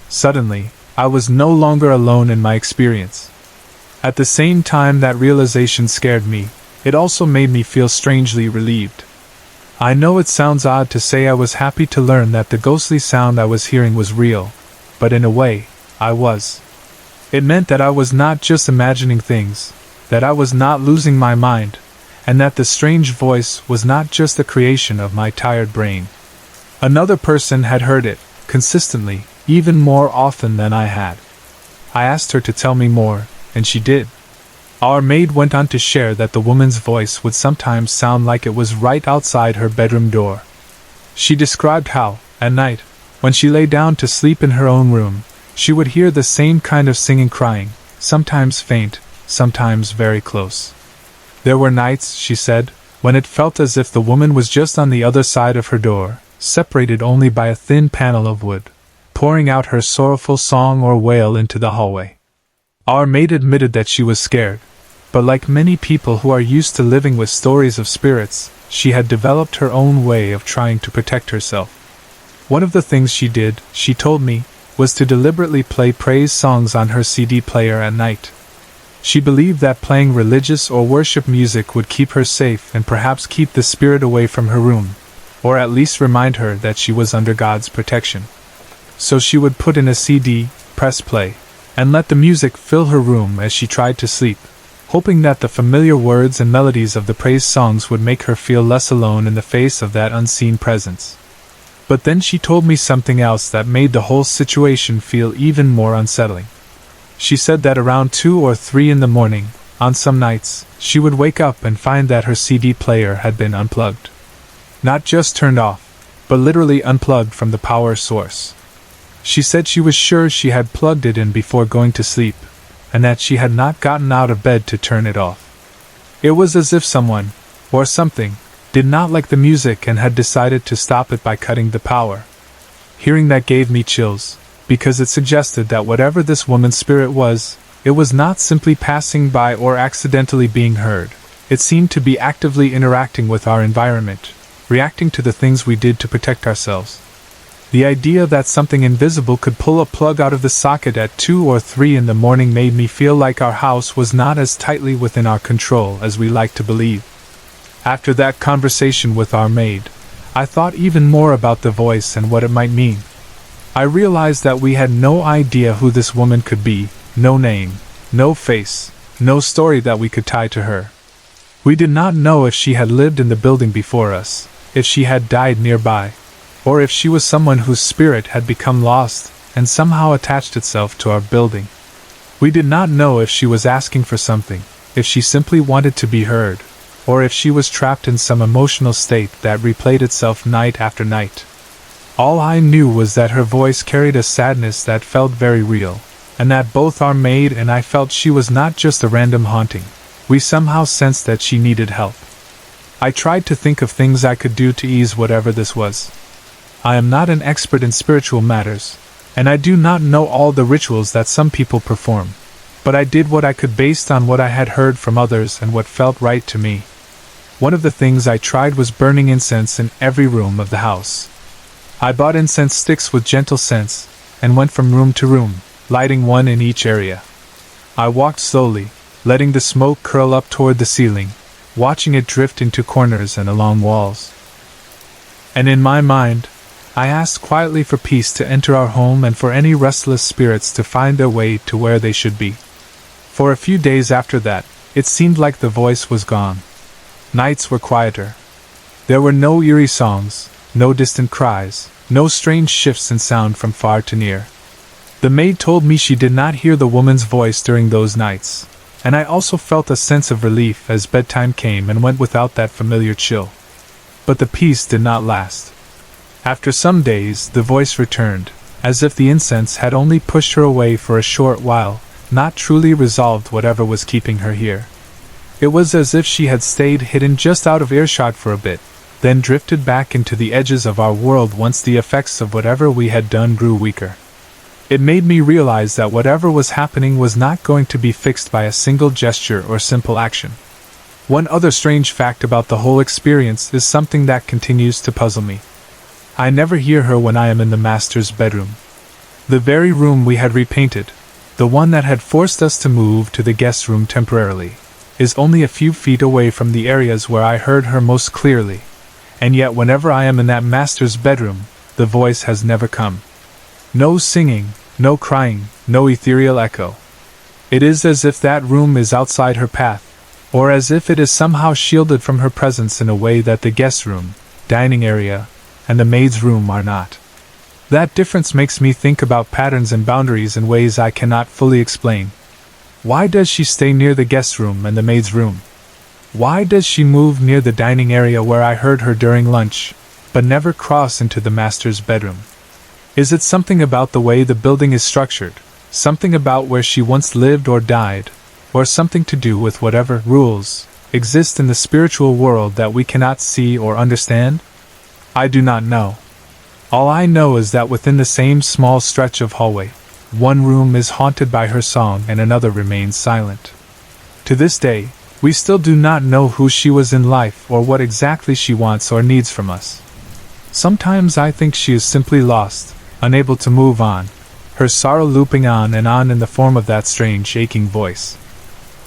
Suddenly, I was no longer alone in my experience. At the same time that realization scared me, it also made me feel strangely relieved. I know it sounds odd to say I was happy to learn that the ghostly sound I was hearing was real, but in a way, I was. It meant that I was not just imagining things, that I was not losing my mind, and that the strange voice was not just the creation of my tired brain. Another person had heard it, consistently, even more often than I had. I asked her to tell me more, and she did. Our maid went on to share that the woman's voice would sometimes sound like it was right outside her bedroom door. She described how, at night, when she lay down to sleep in her own room, she would hear the same kind of singing crying, sometimes faint, sometimes very close. There were nights, she said, when it felt as if the woman was just on the other side of her door, separated only by a thin panel of wood, pouring out her sorrowful song or wail into the hallway. Our maid admitted that she was scared, but like many people who are used to living with stories of spirits, she had developed her own way of trying to protect herself. One of the things she did, she told me, was to deliberately play praise songs on her CD player at night. She believed that playing religious or worship music would keep her safe and perhaps keep the spirit away from her room, or at least remind her that she was under God's protection. So she would put in a CD, press play, and let the music fill her room as she tried to sleep, hoping that the familiar words and melodies of the praise songs would make her feel less alone in the face of that unseen presence. But then she told me something else that made the whole situation feel even more unsettling. She said that around 2 or 3 in the morning, on some nights, she would wake up and find that her CD player had been unplugged. Not just turned off, but literally unplugged from the power source. She said she was sure she had plugged it in before going to sleep, and that she had not gotten out of bed to turn it off. It was as if someone, or something, did not like the music and had decided to stop it by cutting the power. Hearing that gave me chills, because it suggested that whatever this woman's spirit was, it was not simply passing by or accidentally being heard. It seemed to be actively interacting with our environment, reacting to the things we did to protect ourselves. The idea that something invisible could pull a plug out of the socket at 2 or 3 in the morning made me feel like our house was not as tightly within our control as we like to believe. After that conversation with our maid, I thought even more about the voice and what it might mean. I realized that we had no idea who this woman could be, no name, no face, no story that we could tie to her. We did not know if she had lived in the building before us, if she had died nearby, or if she was someone whose spirit had become lost and somehow attached itself to our building. We did not know if she was asking for something, if she simply wanted to be heard, or if she was trapped in some emotional state that replayed itself night after night. All I knew was that her voice carried a sadness that felt very real, and that both our maid and I felt she was not just a random haunting. We somehow sensed that she needed help. I tried to think of things I could do to ease whatever this was. I am not an expert in spiritual matters, and I do not know all the rituals that some people perform, but I did what I could based on what I had heard from others and what felt right to me. One of the things I tried was burning incense in every room of the house. I bought incense sticks with gentle scents, and went from room to room, lighting one in each area. I walked slowly, letting the smoke curl up toward the ceiling, watching it drift into corners and along walls. And in my mind, I asked quietly for peace to enter our home and for any restless spirits to find their way to where they should be. For a few days after that, it seemed like the voice was gone. Nights were quieter. There were no eerie songs, no distant cries, no strange shifts in sound from far to near. The maid told me she did not hear the woman's voice during those nights, and I also felt a sense of relief as bedtime came and went without that familiar chill. But the peace did not last. After some days, the voice returned, as if the incense had only pushed her away for a short while, not truly resolved whatever was keeping her here. It was as if she had stayed hidden just out of earshot for a bit, then drifted back into the edges of our world once the effects of whatever we had done grew weaker. It made me realize that whatever was happening was not going to be fixed by a single gesture or simple action. One other strange fact about the whole experience is something that continues to puzzle me. I never hear her when I am in the master's bedroom. The very room we had repainted, the one that had forced us to move to the guest room temporarily, is only a few feet away from the areas where I heard her most clearly. And yet whenever I am in that master's bedroom, the voice has never come. No singing, no crying, no ethereal echo. It is as if that room is outside her path, or as if it is somehow shielded from her presence in a way that the guest room, dining area, and the maid's room are not. That difference makes me think about patterns and boundaries in ways I cannot fully explain. Why does she stay near the guest room and the maid's room? Why does she move near the dining area where I heard her during lunch, but never cross into the master's bedroom? Is it something about the way the building is structured, something about where she once lived or died, or something to do with whatever rules exist in the spiritual world that we cannot see or understand? I do not know. All I know is that within the same small stretch of hallway, one room is haunted by her song and another remains silent. To this day, we still do not know who she was in life or what exactly she wants or needs from us. Sometimes I think she is simply lost, unable to move on, her sorrow looping on and on in the form of that strange aching voice.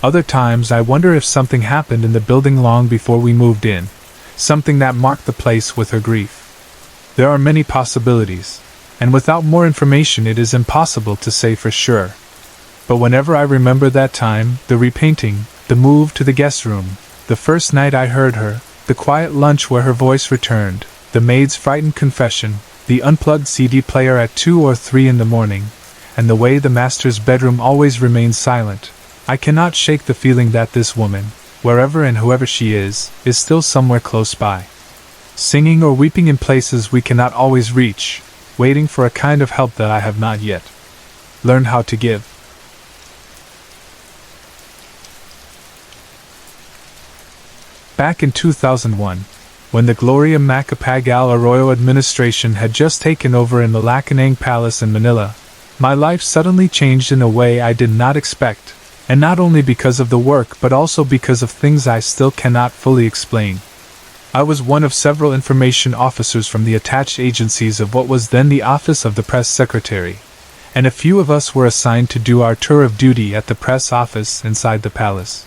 Other times I wonder if something happened in the building long before we moved in, something that marked the place with her grief. There are many possibilities, and without more information it is impossible to say for sure. But whenever I remember that time, the repainting, the move to the guest room, the first night I heard her, the quiet lunch where her voice returned, the maid's frightened confession, the unplugged CD player at 2 or 3 in the morning, and the way the master's bedroom always remains silent, I cannot shake the feeling that this woman, wherever and whoever she is still somewhere close by. Singing or weeping in places we cannot always reach, waiting for a kind of help that I have not yet learned how to give. Back in 2001, when the Gloria Macapagal Arroyo administration had just taken over in the Lacanang Palace in Manila, my life suddenly changed in a way I did not expect, and not only because of the work but also because of things I still cannot fully explain. I was one of several information officers from the attached agencies of what was then the Office of the Press Secretary, and a few of us were assigned to do our tour of duty at the press office inside the palace.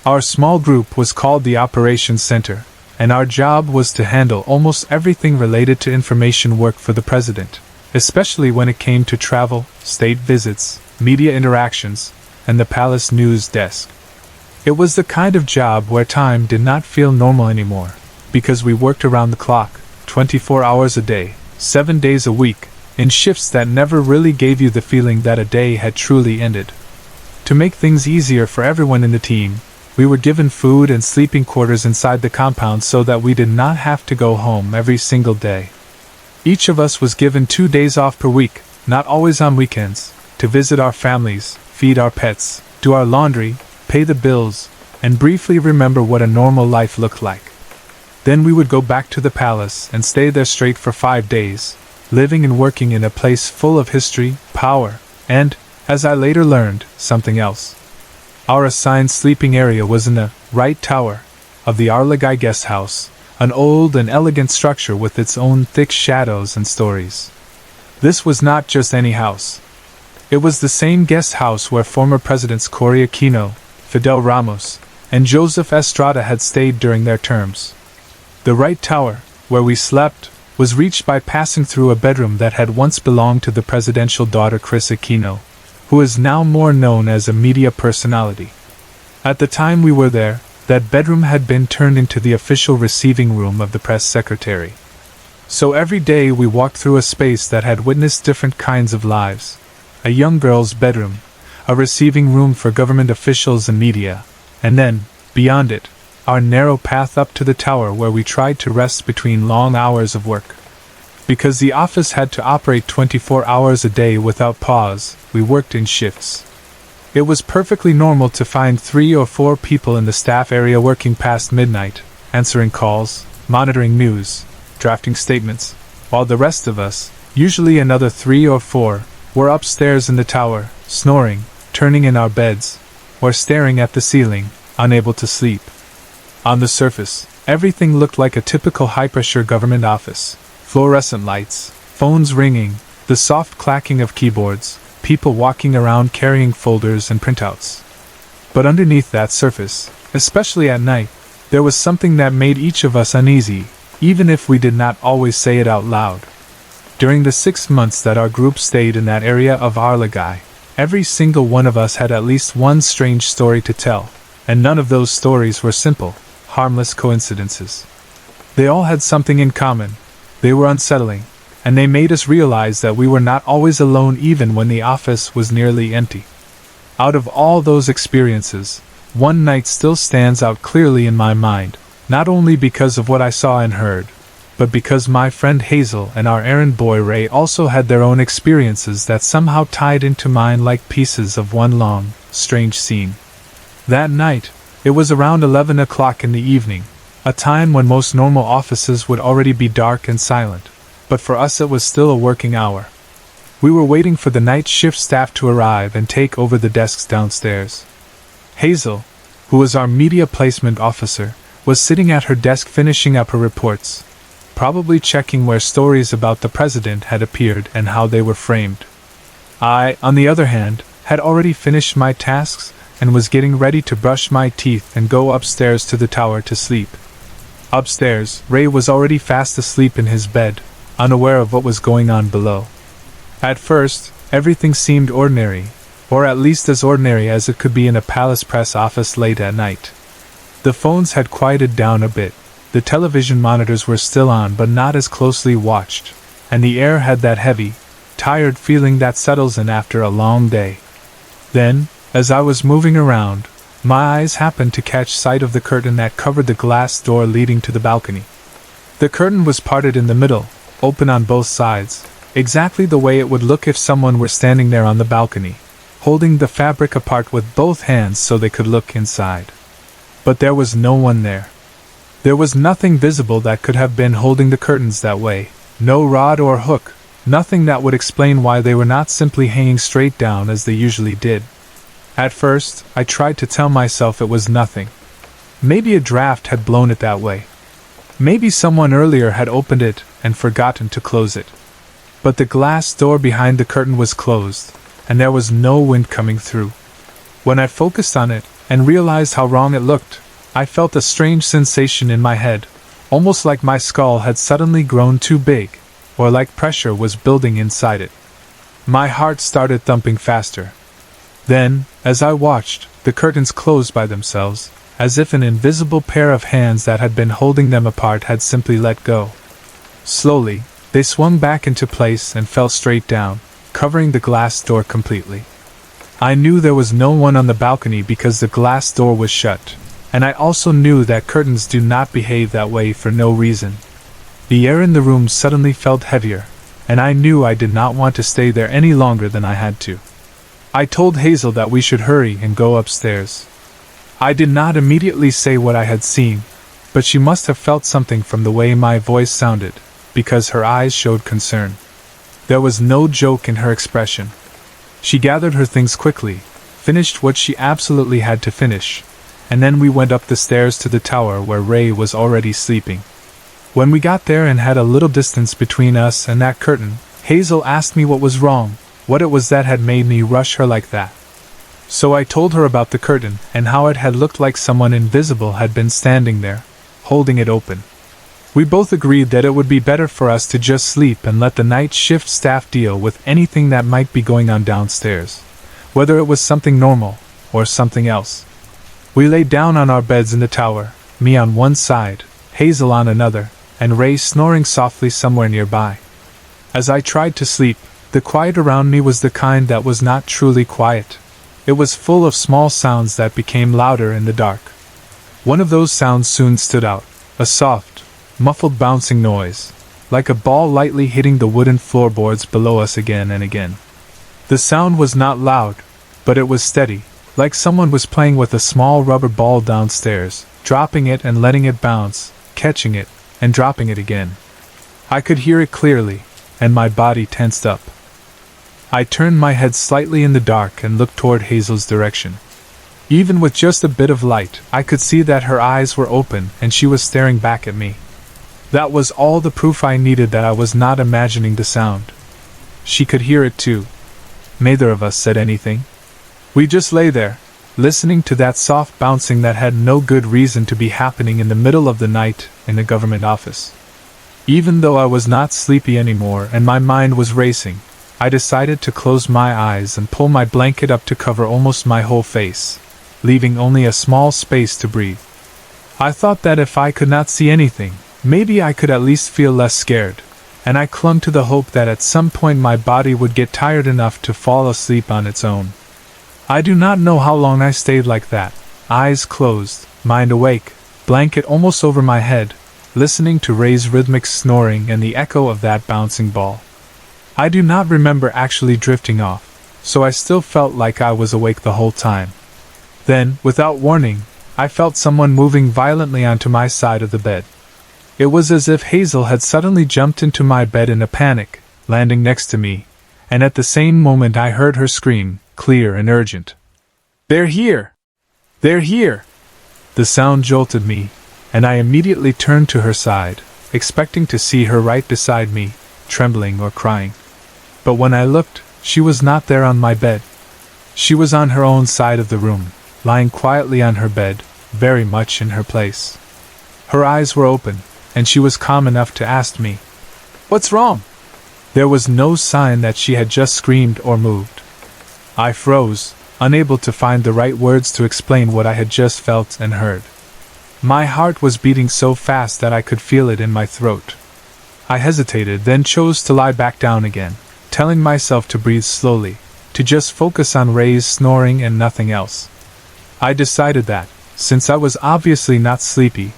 Our small group was called the Operations Center, and our job was to handle almost everything related to information work for the president, especially when it came to travel, state visits, media interactions, and the palace news desk. It was the kind of job where time did not feel normal anymore, because we worked around the clock, 24 hours a day, 7 days a week, in shifts that never really gave you the feeling that a day had truly ended. To make things easier for everyone in the team, we were given food and sleeping quarters inside the compound so that we did not have to go home every single day. Each of us was given 2 days off per week, not always on weekends, to visit our families, feed our pets, do our laundry, pay the bills, and briefly remember what a normal life looked like. Then we would go back to the palace and stay there straight for 5 days, living and working in a place full of history, power, and, as I later learned, something else. Our assigned sleeping area was in the right tower of the Arligay guest house, an old and elegant structure with its own thick shadows and stories. This was not just any house. It was the same guest house where former Presidents Cory Aquino, Fidel Ramos, and Joseph Estrada had stayed during their terms. The right tower, where we slept, was reached by passing through a bedroom that had once belonged to the presidential daughter Chris Aquino, who is now more known as a media personality. At the time we were there, that bedroom had been turned into the official receiving room of the press secretary. So every day we walked through a space that had witnessed different kinds of lives. A young girl's bedroom, a receiving room for government officials and media, and then, beyond it, our narrow path up to the tower where we tried to rest between long hours of work. Because the office had to operate 24 hours a day without pause, we worked in shifts. It was perfectly normal to find 3 or 4 people in the staff area working past midnight, answering calls, monitoring news, drafting statements, while the rest of us, usually another 3 or 4, were upstairs in the tower, snoring, turning in our beds, or staring at the ceiling, unable to sleep. On the surface, everything looked like a typical high-pressure government office. Fluorescent lights, phones ringing, the soft clacking of keyboards, people walking around carrying folders and printouts. But underneath that surface, especially at night, there was something that made each of us uneasy, even if we did not always say it out loud. During the 6 months that our group stayed in that area of Arligay, every single one of us had at least one strange story to tell, and none of those stories were simple, harmless coincidences. They all had something in common. They were unsettling, and they made us realize that we were not always alone even when the office was nearly empty. Out of all those experiences, one night still stands out clearly in my mind, not only because of what I saw and heard, but because my friend Hazel and our errand boy Ray also had their own experiences that somehow tied into mine like pieces of one long, strange scene. That night, It was around 11 o'clock in the evening, a time when most normal offices would already be dark and silent, but for us it was still a working hour. We were waiting for the night shift staff to arrive and take over the desks downstairs. Hazel, who was our media placement officer, was sitting at her desk finishing up her reports, probably checking where stories about the president had appeared and how they were framed. I, on the other hand, had already finished my tasks and was getting ready to brush my teeth and go upstairs to the tower to sleep. Upstairs, Ray was already fast asleep in his bed, unaware of what was going on below. At first, everything seemed ordinary, or at least as ordinary as it could be in a palace press office late at night. The phones had quieted down a bit, the television monitors were still on but not as closely watched, and the air had that heavy, tired feeling that settles in after a long day. Then, as I was moving around, my eyes happened to catch sight of the curtain that covered the glass door leading to the balcony. The curtain was parted in the middle, open on both sides, exactly the way it would look if someone were standing there on the balcony, holding the fabric apart with both hands so they could look inside. But there was no one there. There was nothing visible that could have been holding the curtains that way, no rod or hook, nothing that would explain why they were not simply hanging straight down as they usually did. At first, I tried to tell myself it was nothing. Maybe a draft had blown it that way. Maybe someone earlier had opened it and forgotten to close it. But the glass door behind the curtain was closed, and there was no wind coming through. When I focused on it, and realized how wrong it looked, I felt a strange sensation in my head, almost like my skull had suddenly grown too big, or like pressure was building inside it. My heart started thumping faster. Then, as I watched, the curtains closed by themselves, as if an invisible pair of hands that had been holding them apart had simply let go. Slowly, they swung back into place and fell straight down, covering the glass door completely. I knew there was no one on the balcony because the glass door was shut, and I also knew that curtains do not behave that way for no reason. The air in the room suddenly felt heavier, and I knew I did not want to stay there any longer than I had to. I told Hazel that we should hurry and go upstairs. I did not immediately say what I had seen, but she must have felt something from the way my voice sounded, because her eyes showed concern. There was no joke in her expression. She gathered her things quickly, finished what she absolutely had to finish, and then we went up the stairs to the tower where Ray was already sleeping. When we got there and had a little distance between us and that curtain, Hazel asked me what was wrong, what it was that had made me rush her like that. So I told her about the curtain and how it had looked like someone invisible had been standing there, holding it open. We both agreed that it would be better for us to just sleep and let the night shift staff deal with anything that might be going on downstairs, whether it was something normal or something else. We lay down on our beds in the tower, me on one side, Hazel on another, and Ray snoring softly somewhere nearby. As I tried to sleep, the quiet around me was the kind that was not truly quiet. It was full of small sounds that became louder in the dark. One of those sounds soon stood out, a soft, muffled bouncing noise, like a ball lightly hitting the wooden floorboards below us again and again. The sound was not loud, but it was steady, like someone was playing with a small rubber ball downstairs, dropping it and letting it bounce, catching it, and dropping it again. I could hear it clearly, and my body tensed up. I turned my head slightly in the dark and looked toward Hazel's direction. Even with just a bit of light, I could see that her eyes were open and she was staring back at me. That was all the proof I needed that I was not imagining the sound. She could hear it too. Neither of us said anything. We just lay there, listening to that soft bouncing that had no good reason to be happening in the middle of the night in the government office. Even though I was not sleepy anymore and my mind was racing, I decided to close my eyes and pull my blanket up to cover almost my whole face, leaving only a small space to breathe. I thought that if I could not see anything, maybe I could at least feel less scared, and I clung to the hope that at some point my body would get tired enough to fall asleep on its own. I do not know how long I stayed like that, eyes closed, mind awake, blanket almost over my head, listening to Ray's rhythmic snoring and the echo of that bouncing ball. I do not remember actually drifting off, so I still felt like I was awake the whole time. Then, without warning, I felt someone moving violently onto my side of the bed. It was as if Hazel had suddenly jumped into my bed in a panic, landing next to me, and at the same moment I heard her scream, clear and urgent. "They're here! They're here!" The sound jolted me, and I immediately turned to her side, expecting to see her right beside me, trembling or crying. But when I looked, she was not there on my bed. She was on her own side of the room, lying quietly on her bed, very much in her place. Her eyes were open, and she was calm enough to ask me, "What's wrong?" There was no sign that she had just screamed or moved. I froze, unable to find the right words to explain what I had just felt and heard. My heart was beating so fast that I could feel it in my throat. I hesitated, then chose to lie back down again, telling myself to breathe slowly, to just focus on Ray's snoring and nothing else. I decided that, since I was obviously not sleepy,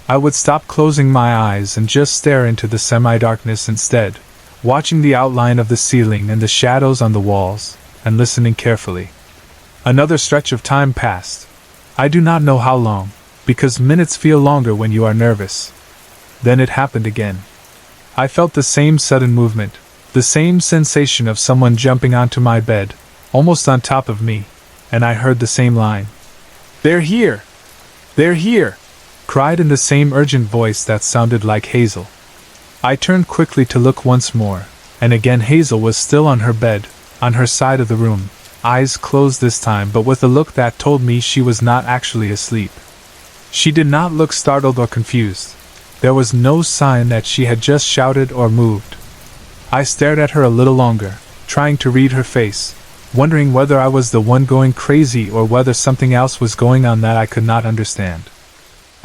I would stop closing my eyes and just stare into the semi-darkness instead, watching the outline of the ceiling and the shadows on the walls, and listening carefully. Another stretch of time passed. I do not know how long, because minutes feel longer when you are nervous. Then it happened again. I felt the same sudden movement, the same sensation of someone jumping onto my bed, almost on top of me, and I heard the same line. "They're here! They're here!" cried in the same urgent voice that sounded like Hazel. I turned quickly to look once more, and again Hazel was still on her bed, on her side of the room, eyes closed this time but with a look that told me she was not actually asleep. She did not look startled or confused. There was no sign that she had just shouted or moved. I stared at her a little longer, trying to read her face, wondering whether I was the one going crazy or whether something else was going on that I could not understand.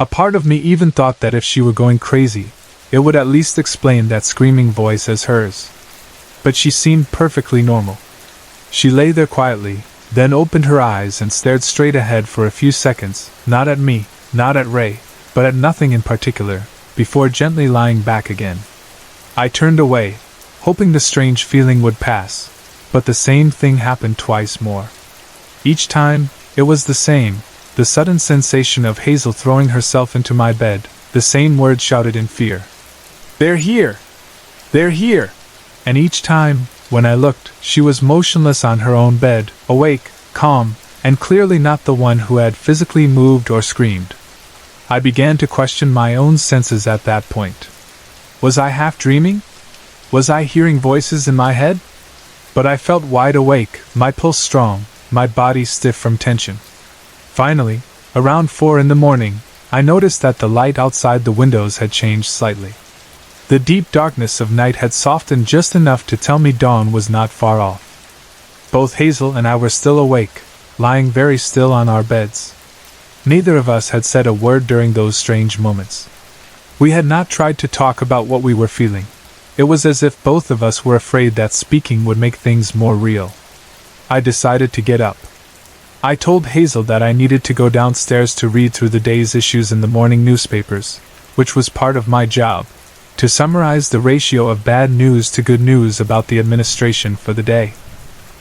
A part of me even thought that if she were going crazy, it would at least explain that screaming voice as hers. But she seemed perfectly normal. She lay there quietly, then opened her eyes and stared straight ahead for a few seconds, not at me, not at Ray, but at nothing in particular, before gently lying back again. I turned away, hoping the strange feeling would pass, but the same thing happened twice more. Each time, it was the same, the sudden sensation of Hazel throwing herself into my bed, the same words shouted in fear. "They're here! They're here!" And each time, when I looked, she was motionless on her own bed, awake, calm, and clearly not the one who had physically moved or screamed. I began to question my own senses at that point. Was I half dreaming? Was I hearing voices in my head? But I felt wide awake, my pulse strong, my body stiff from tension. Finally, around 4 in the morning, I noticed that the light outside the windows had changed slightly. The deep darkness of night had softened just enough to tell me dawn was not far off. Both Hazel and I were still awake, lying very still on our beds. Neither of us had said a word during those strange moments. We had not tried to talk about what we were feeling. It was as if both of us were afraid that speaking would make things more real. I decided to get up. I told Hazel that I needed to go downstairs to read through the day's issues in the morning newspapers, which was part of my job, to summarize the ratio of bad news to good news about the administration for the day.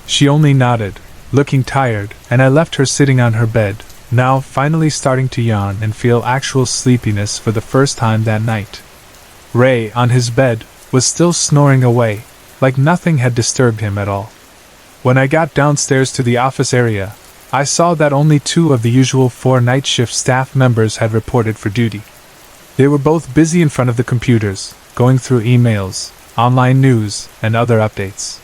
She only nodded, looking tired, and I left her sitting on her bed, now finally starting to yawn and feel actual sleepiness for the first time that night. Ray, on his bed, was still snoring away, like nothing had disturbed him at all. When I got downstairs to the office area, I saw that only 2 of the usual 4 night shift staff members had reported for duty. They were both busy in front of the computers, going through emails, online news, and other updates.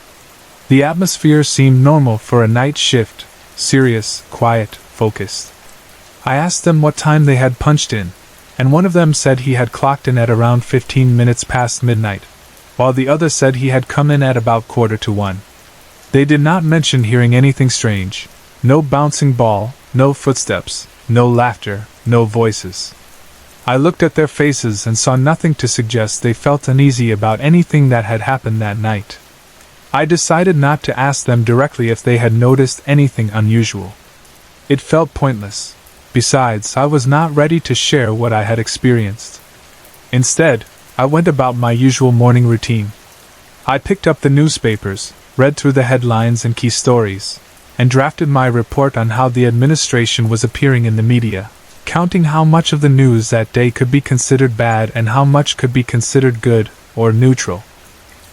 The atmosphere seemed normal for a night shift, serious, quiet, focused. I asked them what time they had punched in, and one of them said he had clocked in at around 15 minutes past midnight, while the other said he had come in at about 1:45. They did not mention hearing anything strange. No bouncing ball, no footsteps, no laughter, no voices. I looked at their faces and saw nothing to suggest they felt uneasy about anything that had happened that night. I decided not to ask them directly if they had noticed anything unusual. It felt pointless. Besides, I was not ready to share what I had experienced. Instead, I went about my usual morning routine. I picked up the newspapers, read through the headlines and key stories, and drafted my report on how the administration was appearing in the media, counting how much of the news that day could be considered bad and how much could be considered good or neutral.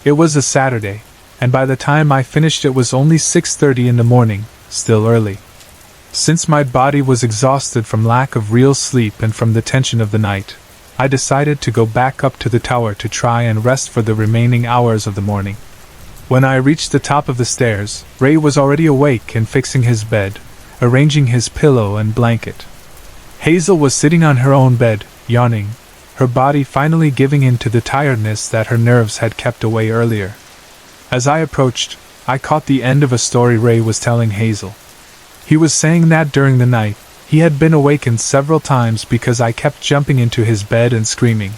It was a Saturday, and by the time I finished it was only 6:30 in the morning, still early. Since my body was exhausted from lack of real sleep and from the tension of the night, I decided to go back up to the tower to try and rest for the remaining hours of the morning. When I reached the top of the stairs, Ray was already awake and fixing his bed, arranging his pillow and blanket. Hazel was sitting on her own bed, yawning, her body finally giving in to the tiredness that her nerves had kept away earlier. As I approached, I caught the end of a story Ray was telling Hazel. He was saying that during the night, he had been awakened several times because I kept jumping into his bed and screaming,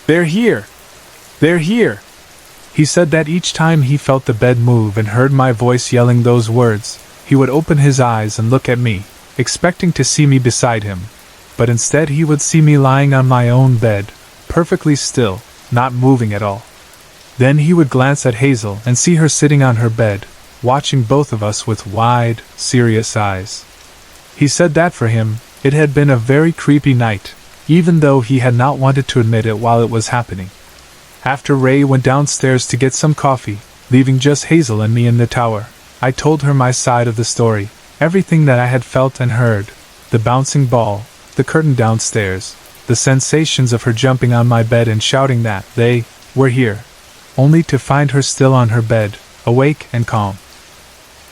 "They're here! They're here!" He said that each time he felt the bed move and heard my voice yelling those words, he would open his eyes and look at me, expecting to see me beside him, but instead he would see me lying on my own bed, perfectly still, not moving at all. Then he would glance at Hazel and see her sitting on her bed, watching both of us with wide, serious eyes. He said that for him, it had been a very creepy night, even though he had not wanted to admit it while it was happening. After Ray went downstairs to get some coffee, leaving just Hazel and me in the tower, I told her my side of the story, everything that I had felt and heard, the bouncing ball, the curtain downstairs, the sensations of her jumping on my bed and shouting that they were here, only to find her still on her bed, awake and calm.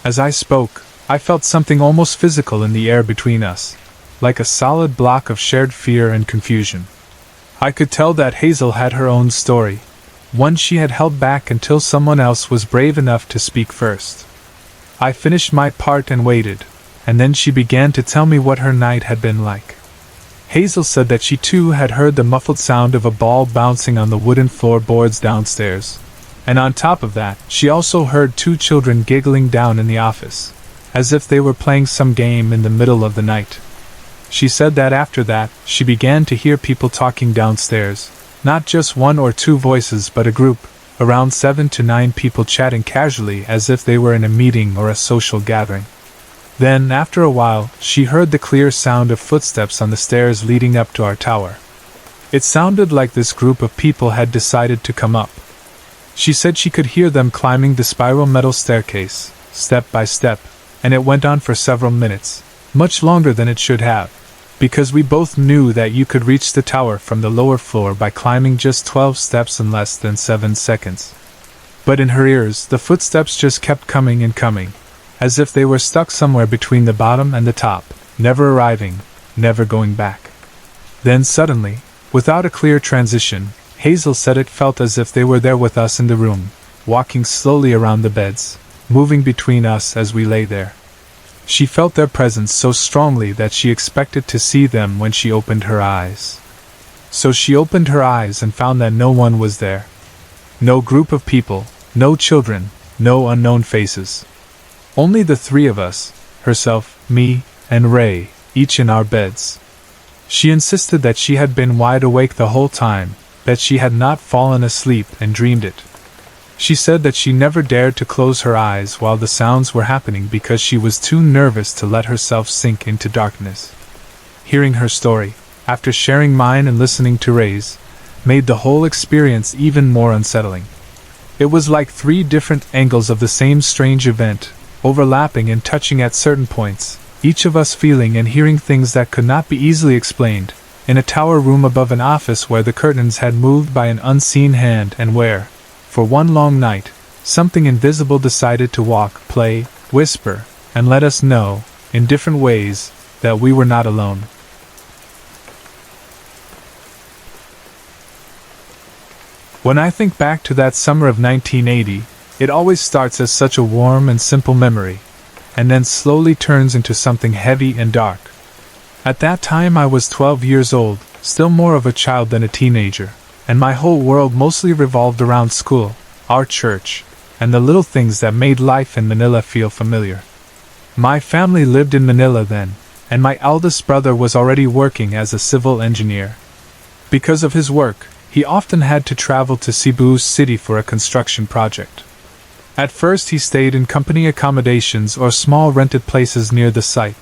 As I spoke, I felt something almost physical in the air between us, like a solid block of shared fear and confusion. I could tell that Hazel had her own story, one she had held back until someone else was brave enough to speak first. I finished my part and waited, and then she began to tell me what her night had been like. Hazel said that she too had heard the muffled sound of a ball bouncing on the wooden floorboards downstairs, and on top of that, she also heard two children giggling down in the office, as if they were playing some game in the middle of the night. She said that after that, she began to hear people talking downstairs, not just one or two voices but a group, around 7 to 9 people chatting casually as if they were in a meeting or a social gathering. Then, after a while, she heard the clear sound of footsteps on the stairs leading up to our tower. It sounded like this group of people had decided to come up. She said she could hear them climbing the spiral metal staircase, step by step, and it went on for several minutes, much longer than it should have, because we both knew that you could reach the tower from the lower floor by climbing just 12 steps in less than 7 seconds. But in her ears, the footsteps just kept coming and coming, as if they were stuck somewhere between the bottom and the top, never arriving, never going back. Then suddenly, without a clear transition, Hazel said it felt as if they were there with us in the room, walking slowly around the beds, moving between us as we lay there. She felt their presence so strongly that she expected to see them when she opened her eyes. So she opened her eyes and found that no one was there. No group of people, no children, no unknown faces. Only the three of us, herself, me, and Ray, each in our beds. She insisted that she had been wide awake the whole time, that she had not fallen asleep and dreamed it. She said that she never dared to close her eyes while the sounds were happening because she was too nervous to let herself sink into darkness. Hearing her story, after sharing mine and listening to Ray's, made the whole experience even more unsettling. It was like 3 different angles of the same strange event, overlapping and touching at certain points, each of us feeling and hearing things that could not be easily explained, in a tower room above an office where the curtains had moved by an unseen hand and where, for one long night, something invisible decided to walk, play, whisper, and let us know, in different ways, that we were not alone. When I think back to that summer of 1980, it always starts as such a warm and simple memory, and then slowly turns into something heavy and dark. At that time I was 12 years old, still more of a child than a teenager, and my whole world mostly revolved around school, our church, and the little things that made life in Manila feel familiar. My family lived in Manila then, and my eldest brother was already working as a civil engineer. Because of his work, he often had to travel to Cebu City for a construction project. At first he stayed in company accommodations or small rented places near the site,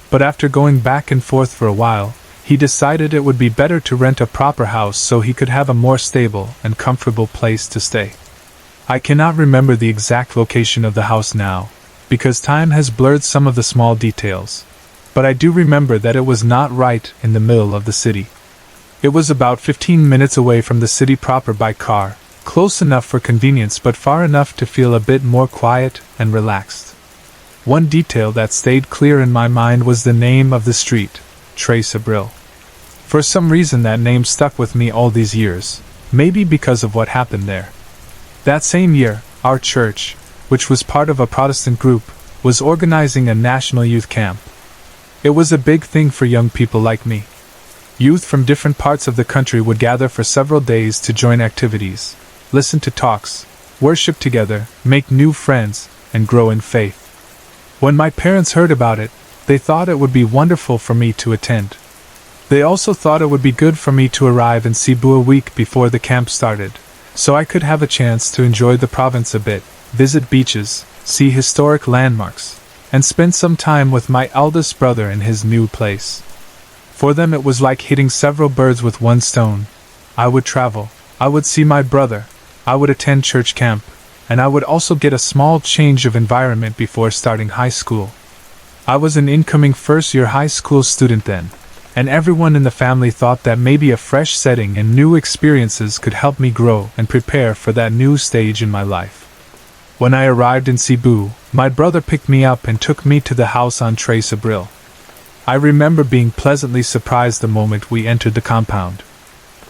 but after going back and forth for a while, he decided it would be better to rent a proper house so he could have a more stable and comfortable place to stay. I cannot remember the exact location of the house now, because time has blurred some of the small details, but I do remember that it was not right in the middle of the city. It was about 15 minutes away from the city proper by car, close enough for convenience but far enough to feel a bit more quiet and relaxed. One detail that stayed clear in my mind was the name of the street, Tres Abril. For some reason that name stuck with me all these years, maybe because of what happened there. That same year, our church, which was part of a Protestant group, was organizing a national youth camp. It was a big thing for young people like me. Youth from different parts of the country would gather for several days to join activities, listen to talks, worship together, make new friends, and grow in faith. When my parents heard about it, they thought it would be wonderful for me to attend. They also thought it would be good for me to arrive in Cebu a week before the camp started, so I could have a chance to enjoy the province a bit, visit beaches, see historic landmarks, and spend some time with my eldest brother in his new place. For them it was like hitting several birds with one stone. I would travel, I would see my brother, I would attend church camp, and I would also get a small change of environment before starting high school. I was an incoming first-year high school student then, and everyone in the family thought that maybe a fresh setting and new experiences could help me grow and prepare for that new stage in my life. When I arrived in Cebu, my brother picked me up and took me to the house on Tres Abril. I remember being pleasantly surprised the moment we entered the compound.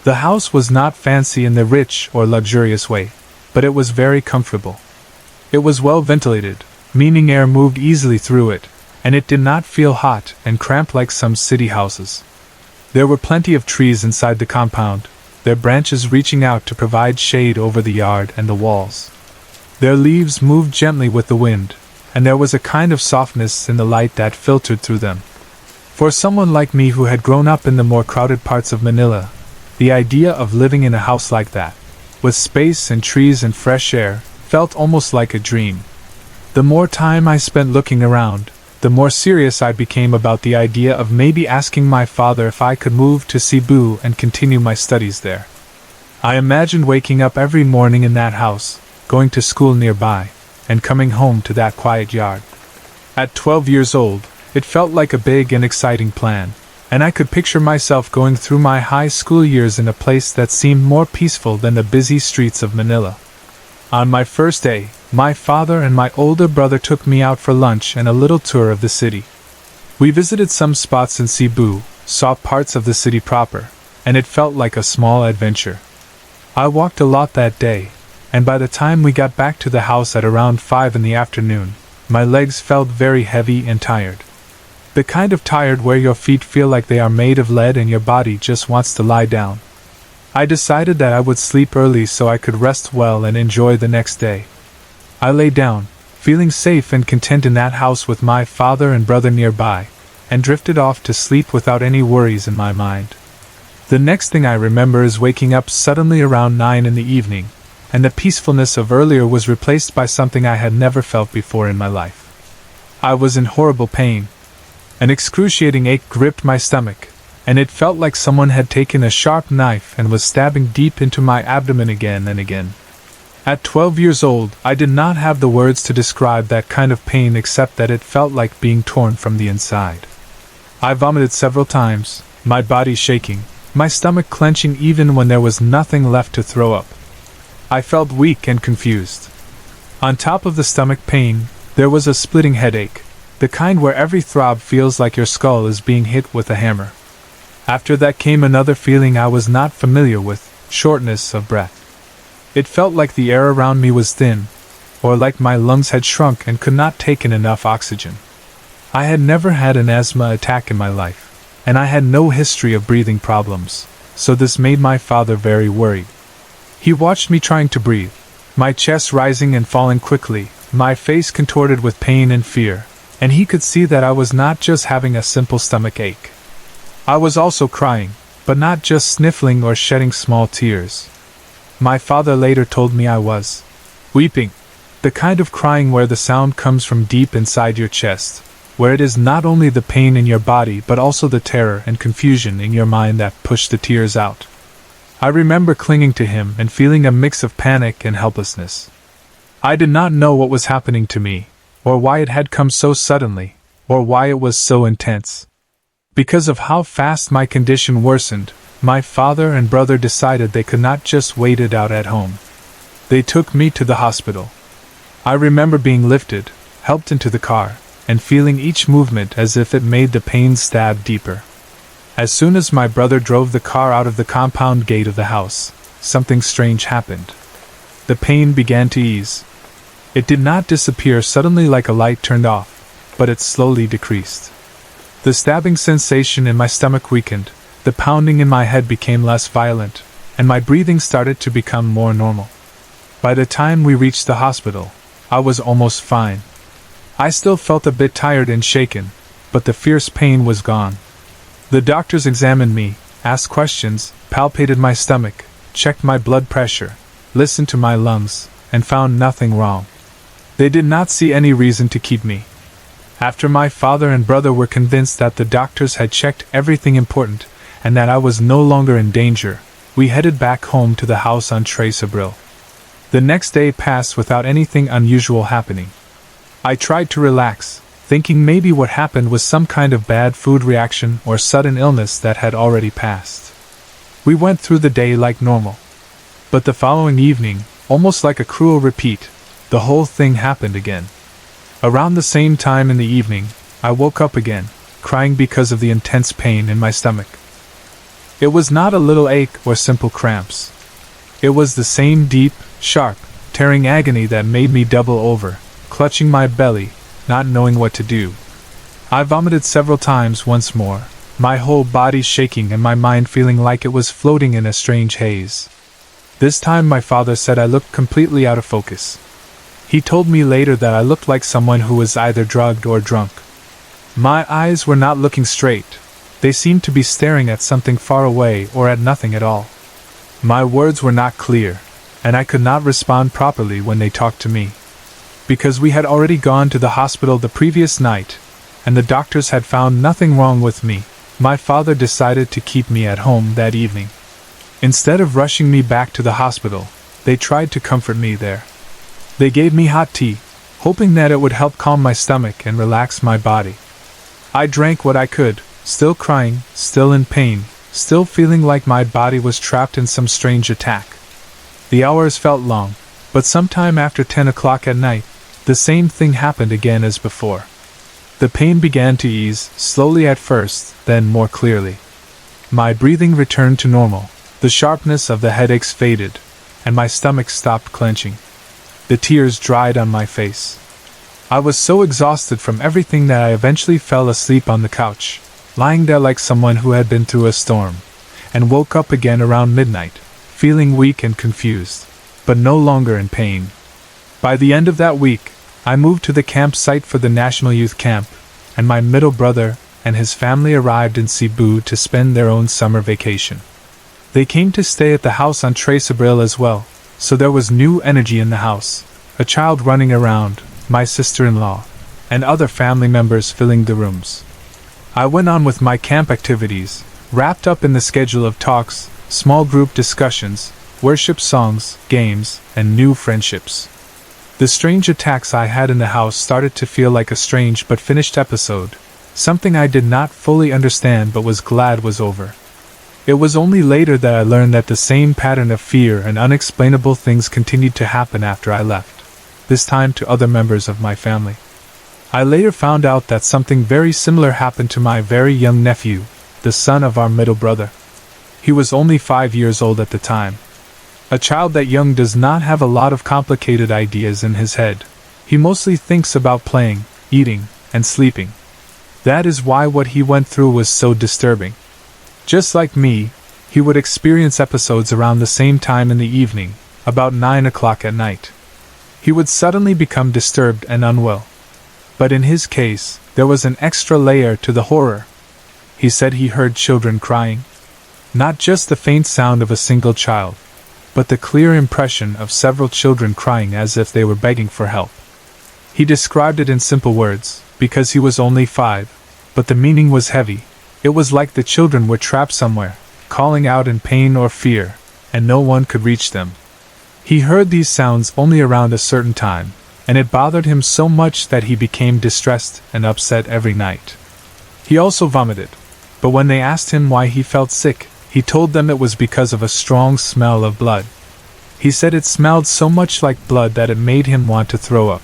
The house was not fancy in the rich or luxurious way, but it was very comfortable. It was well ventilated, meaning air moved easily through it, and it did not feel hot and cramped like some city houses. There were plenty of trees inside the compound, their branches reaching out to provide shade over the yard and the walls. Their leaves moved gently with the wind, and there was a kind of softness in the light that filtered through them. For someone like me who had grown up in the more crowded parts of Manila, the idea of living in a house like that, with space and trees and fresh air, felt almost like a dream. The more time I spent looking around, the more serious I became about the idea of maybe asking my father if I could move to Cebu and continue my studies there. I imagined waking up every morning in that house, going to school nearby, and coming home to that quiet yard. At 12 years old, it felt like a big and exciting plan, and I could picture myself going through my high school years in a place that seemed more peaceful than the busy streets of Manila. On my first day, my father and my older brother took me out for lunch and a little tour of the city. We visited some spots in Cebu, saw parts of the city proper, and it felt like a small adventure. I walked a lot that day, and by the time we got back to the house at around 5 in the afternoon, my legs felt very heavy and tired. The kind of tired where your feet feel like they are made of lead and your body just wants to lie down. I decided that I would sleep early so I could rest well and enjoy the next day. I lay down, feeling safe and content in that house with my father and brother nearby, and drifted off to sleep without any worries in my mind. The next thing I remember is waking up suddenly around 9 in the evening, and the peacefulness of earlier was replaced by something I had never felt before in my life. I was in horrible pain. An excruciating ache gripped my stomach, and it felt like someone had taken a sharp knife and was stabbing deep into my abdomen again and again. At 12 years old, I did not have the words to describe that kind of pain except that it felt like being torn from the inside. I vomited several times, my body shaking, my stomach clenching even when there was nothing left to throw up. I felt weak and confused. On top of the stomach pain, there was a splitting headache, the kind where every throb feels like your skull is being hit with a hammer. After that came another feeling I was not familiar with, shortness of breath. It felt like the air around me was thin, or like my lungs had shrunk and could not take in enough oxygen. I had never had an asthma attack in my life, and I had no history of breathing problems, so this made my father very worried. He watched me trying to breathe, my chest rising and falling quickly, my face contorted with pain and fear, and he could see that I was not just having a simple stomach ache. I was also crying, but not just sniffling or shedding small tears. My father later told me I was weeping, the kind of crying where the sound comes from deep inside your chest, where it is not only the pain in your body but also the terror and confusion in your mind that push the tears out. I remember clinging to him and feeling a mix of panic and helplessness. I did not know what was happening to me, or why it had come so suddenly, or why it was so intense. Because of how fast my condition worsened, my father and brother decided they could not just wait it out at home. They took me to the hospital. I remember being lifted, helped into the car, and feeling each movement as if it made the pain stab deeper. As soon as my brother drove the car out of the compound gate of the house, something strange happened. The pain began to ease. It did not disappear suddenly like a light turned off, but it slowly decreased. The stabbing sensation in my stomach weakened, the pounding in my head became less violent, and my breathing started to become more normal. By the time we reached the hospital, I was almost fine. I still felt a bit tired and shaken, but the fierce pain was gone. The doctors examined me, asked questions, palpated my stomach, checked my blood pressure, listened to my lungs, and found nothing wrong. They did not see any reason to keep me. After my father and brother were convinced that the doctors had checked everything important and that I was no longer in danger, we headed back home to the house on Tres Abril. The next day passed without anything unusual happening. I tried to relax, thinking maybe what happened was some kind of bad food reaction or sudden illness that had already passed. We went through the day like normal. But the following evening, almost like a cruel repeat, the whole thing happened again. Around the same time in the evening, I woke up again, crying because of the intense pain in my stomach. It was not a little ache or simple cramps. It was the same deep, sharp, tearing agony that made me double over, clutching my belly, not knowing what to do. I vomited several times once more, my whole body shaking and my mind feeling like it was floating in a strange haze. This time my father said I looked completely out of focus. He told me later that I looked like someone who was either drugged or drunk. My eyes were not looking straight. They seemed to be staring at something far away or at nothing at all. My words were not clear, and I could not respond properly when they talked to me. Because we had already gone to the hospital the previous night, and the doctors had found nothing wrong with me, my father decided to keep me at home that evening. Instead of rushing me back to the hospital, they tried to comfort me there. They gave me hot tea, hoping that it would help calm my stomach and relax my body. I drank what I could, still crying, still in pain, still feeling like my body was trapped in some strange attack. The hours felt long, but sometime after 10 o'clock at night, the same thing happened again as before. The pain began to ease, slowly at first, then more clearly. My breathing returned to normal, the sharpness of the headaches faded, and my stomach stopped clenching. The tears dried on my face. I was so exhausted from everything that I eventually fell asleep on the couch, lying there like someone who had been through a storm, and woke up again around midnight, feeling weak and confused, but no longer in pain. By the end of that week, I moved to the campsite for the National Youth Camp, and my middle brother and his family arrived in Cebu to spend their own summer vacation. They came to stay at the house on Tres Abril as well, so there was new energy in the house, a child running around, my sister-in-law, and other family members filling the rooms. I went on with my camp activities, wrapped up in the schedule of talks, small group discussions, worship songs, games, and new friendships. The strange attacks I had in the house started to feel like a strange but finished episode, something I did not fully understand but was glad was over. It was only later that I learned that the same pattern of fear and unexplainable things continued to happen after I left, this time to other members of my family. I later found out that something very similar happened to my very young nephew, the son of our middle brother. He was only 5 years old at the time. A child that young does not have a lot of complicated ideas in his head. He mostly thinks about playing, eating, and sleeping. That is why what he went through was so disturbing. Just like me, he would experience episodes around the same time in the evening, about 9 o'clock at night. He would suddenly become disturbed and unwell. But in his case, there was an extra layer to the horror. He said he heard children crying. Not just the faint sound of a single child, but the clear impression of several children crying as if they were begging for help. He described it in simple words: because he was only 5, but the meaning was heavy. It was like the children were trapped somewhere, calling out in pain or fear, and no one could reach them. He heard these sounds only around a certain time, and it bothered him so much that he became distressed and upset every night. He also vomited, but when they asked him why he felt sick, he told them it was because of a strong smell of blood. He said it smelled so much like blood that it made him want to throw up.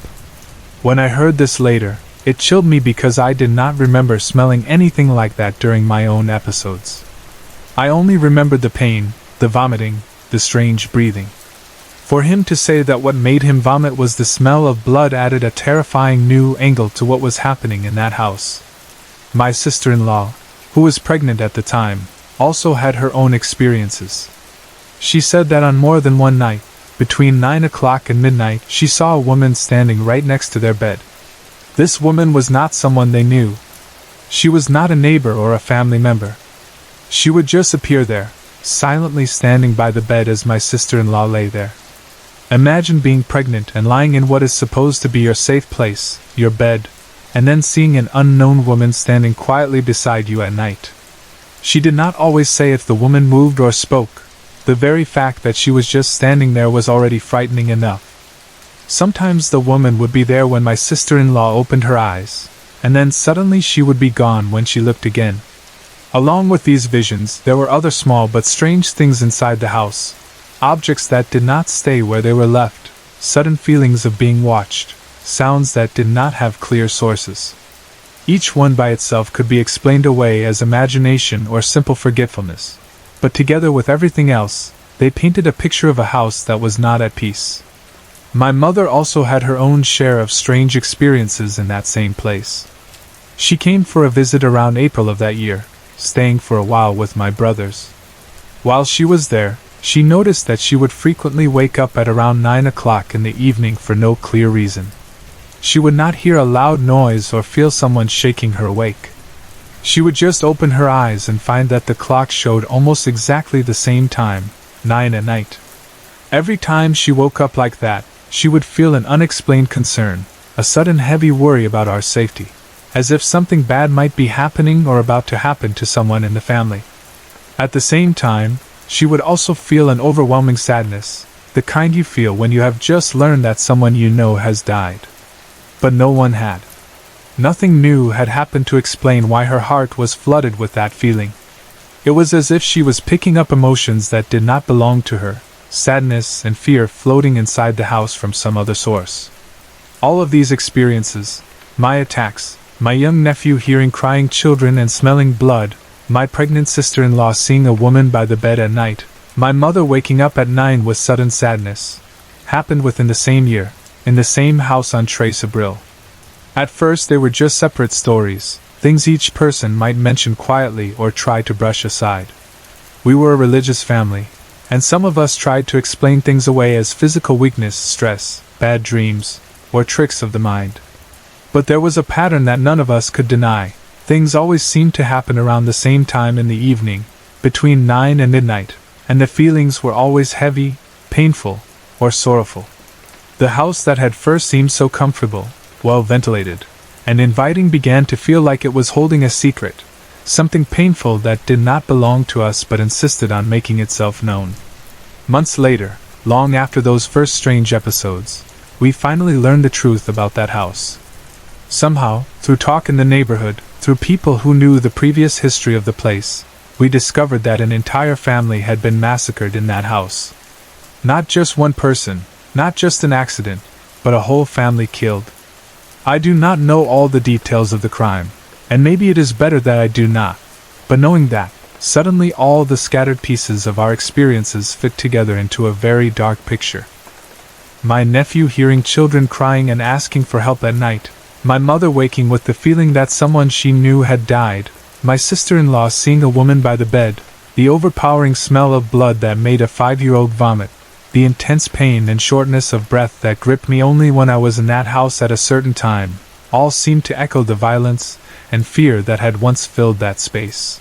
When I heard this later, it chilled me because I did not remember smelling anything like that during my own episodes. I only remembered the pain, the vomiting, the strange breathing. For him to say that what made him vomit was the smell of blood added a terrifying new angle to what was happening in that house. My sister-in-law, who was pregnant at the time, also had her own experiences. She said that on more than one night, between 9 o'clock and midnight, she saw a woman standing right next to their bed. This woman was not someone they knew. She was not a neighbor or a family member. She would just appear there, silently standing by the bed as my sister-in-law lay there. Imagine being pregnant and lying in what is supposed to be your safe place, your bed, and then seeing an unknown woman standing quietly beside you at night. She did not always say if the woman moved or spoke. The very fact that she was just standing there was already frightening enough. Sometimes the woman would be there when my sister-in-law opened her eyes, and then suddenly she would be gone when she looked again. Along with these visions, there were other small but strange things inside the house. Objects that did not stay where they were left, sudden feelings of being watched, sounds that did not have clear sources. Each one by itself could be explained away as imagination or simple forgetfulness, but together with everything else, they painted a picture of a house that was not at peace. My mother also had her own share of strange experiences in that same place. She came for a visit around April of that year, staying for a while with my brothers. While she was there, she noticed that she would frequently wake up at around 9 o'clock in the evening for no clear reason. She would not hear a loud noise or feel someone shaking her awake. She would just open her eyes and find that the clock showed almost exactly the same time, 9 at night. Every time she woke up like that, she would feel an unexplained concern, a sudden heavy worry about our safety, as if something bad might be happening or about to happen to someone in the family. At the same time, she would also feel an overwhelming sadness, the kind you feel when you have just learned that someone you know has died. But no one had. Nothing new had happened to explain why her heart was flooded with that feeling. It was as if she was picking up emotions that did not belong to her, sadness and fear floating inside the house from some other source. All of these experiences, my attacks, my young nephew hearing crying children and smelling blood, my pregnant sister-in-law seeing a woman by the bed at night, my mother waking up at 9 with sudden sadness, happened within the same year, in the same house on Tres Abril. At first they were just separate stories, things each person might mention quietly or try to brush aside. We were a religious family, and some of us tried to explain things away as physical weakness, stress, bad dreams, or tricks of the mind. But there was a pattern that none of us could deny. Things always seemed to happen around the same time in the evening, between 9 and midnight, and the feelings were always heavy, painful, or sorrowful. The house that had first seemed so comfortable, well ventilated, and inviting began to feel like it was holding a secret, something painful that did not belong to us but insisted on making itself known. Months later, long after those first strange episodes, we finally learned the truth about that house. Somehow, through talk in the neighborhood, through people who knew the previous history of the place, we discovered that an entire family had been massacred in that house. Not just one person, not just an accident, but a whole family killed. I do not know all the details of the crime, and maybe it is better that I do not, but knowing that, suddenly all the scattered pieces of our experiences fit together into a very dark picture. My nephew hearing children crying and asking for help at night, my mother waking with the feeling that someone she knew had died, my sister-in-law seeing a woman by the bed, the overpowering smell of blood that made a 5-year-old vomit, the intense pain and shortness of breath that gripped me only when I was in that house at a certain time, all seemed to echo the violence and fear that had once filled that space.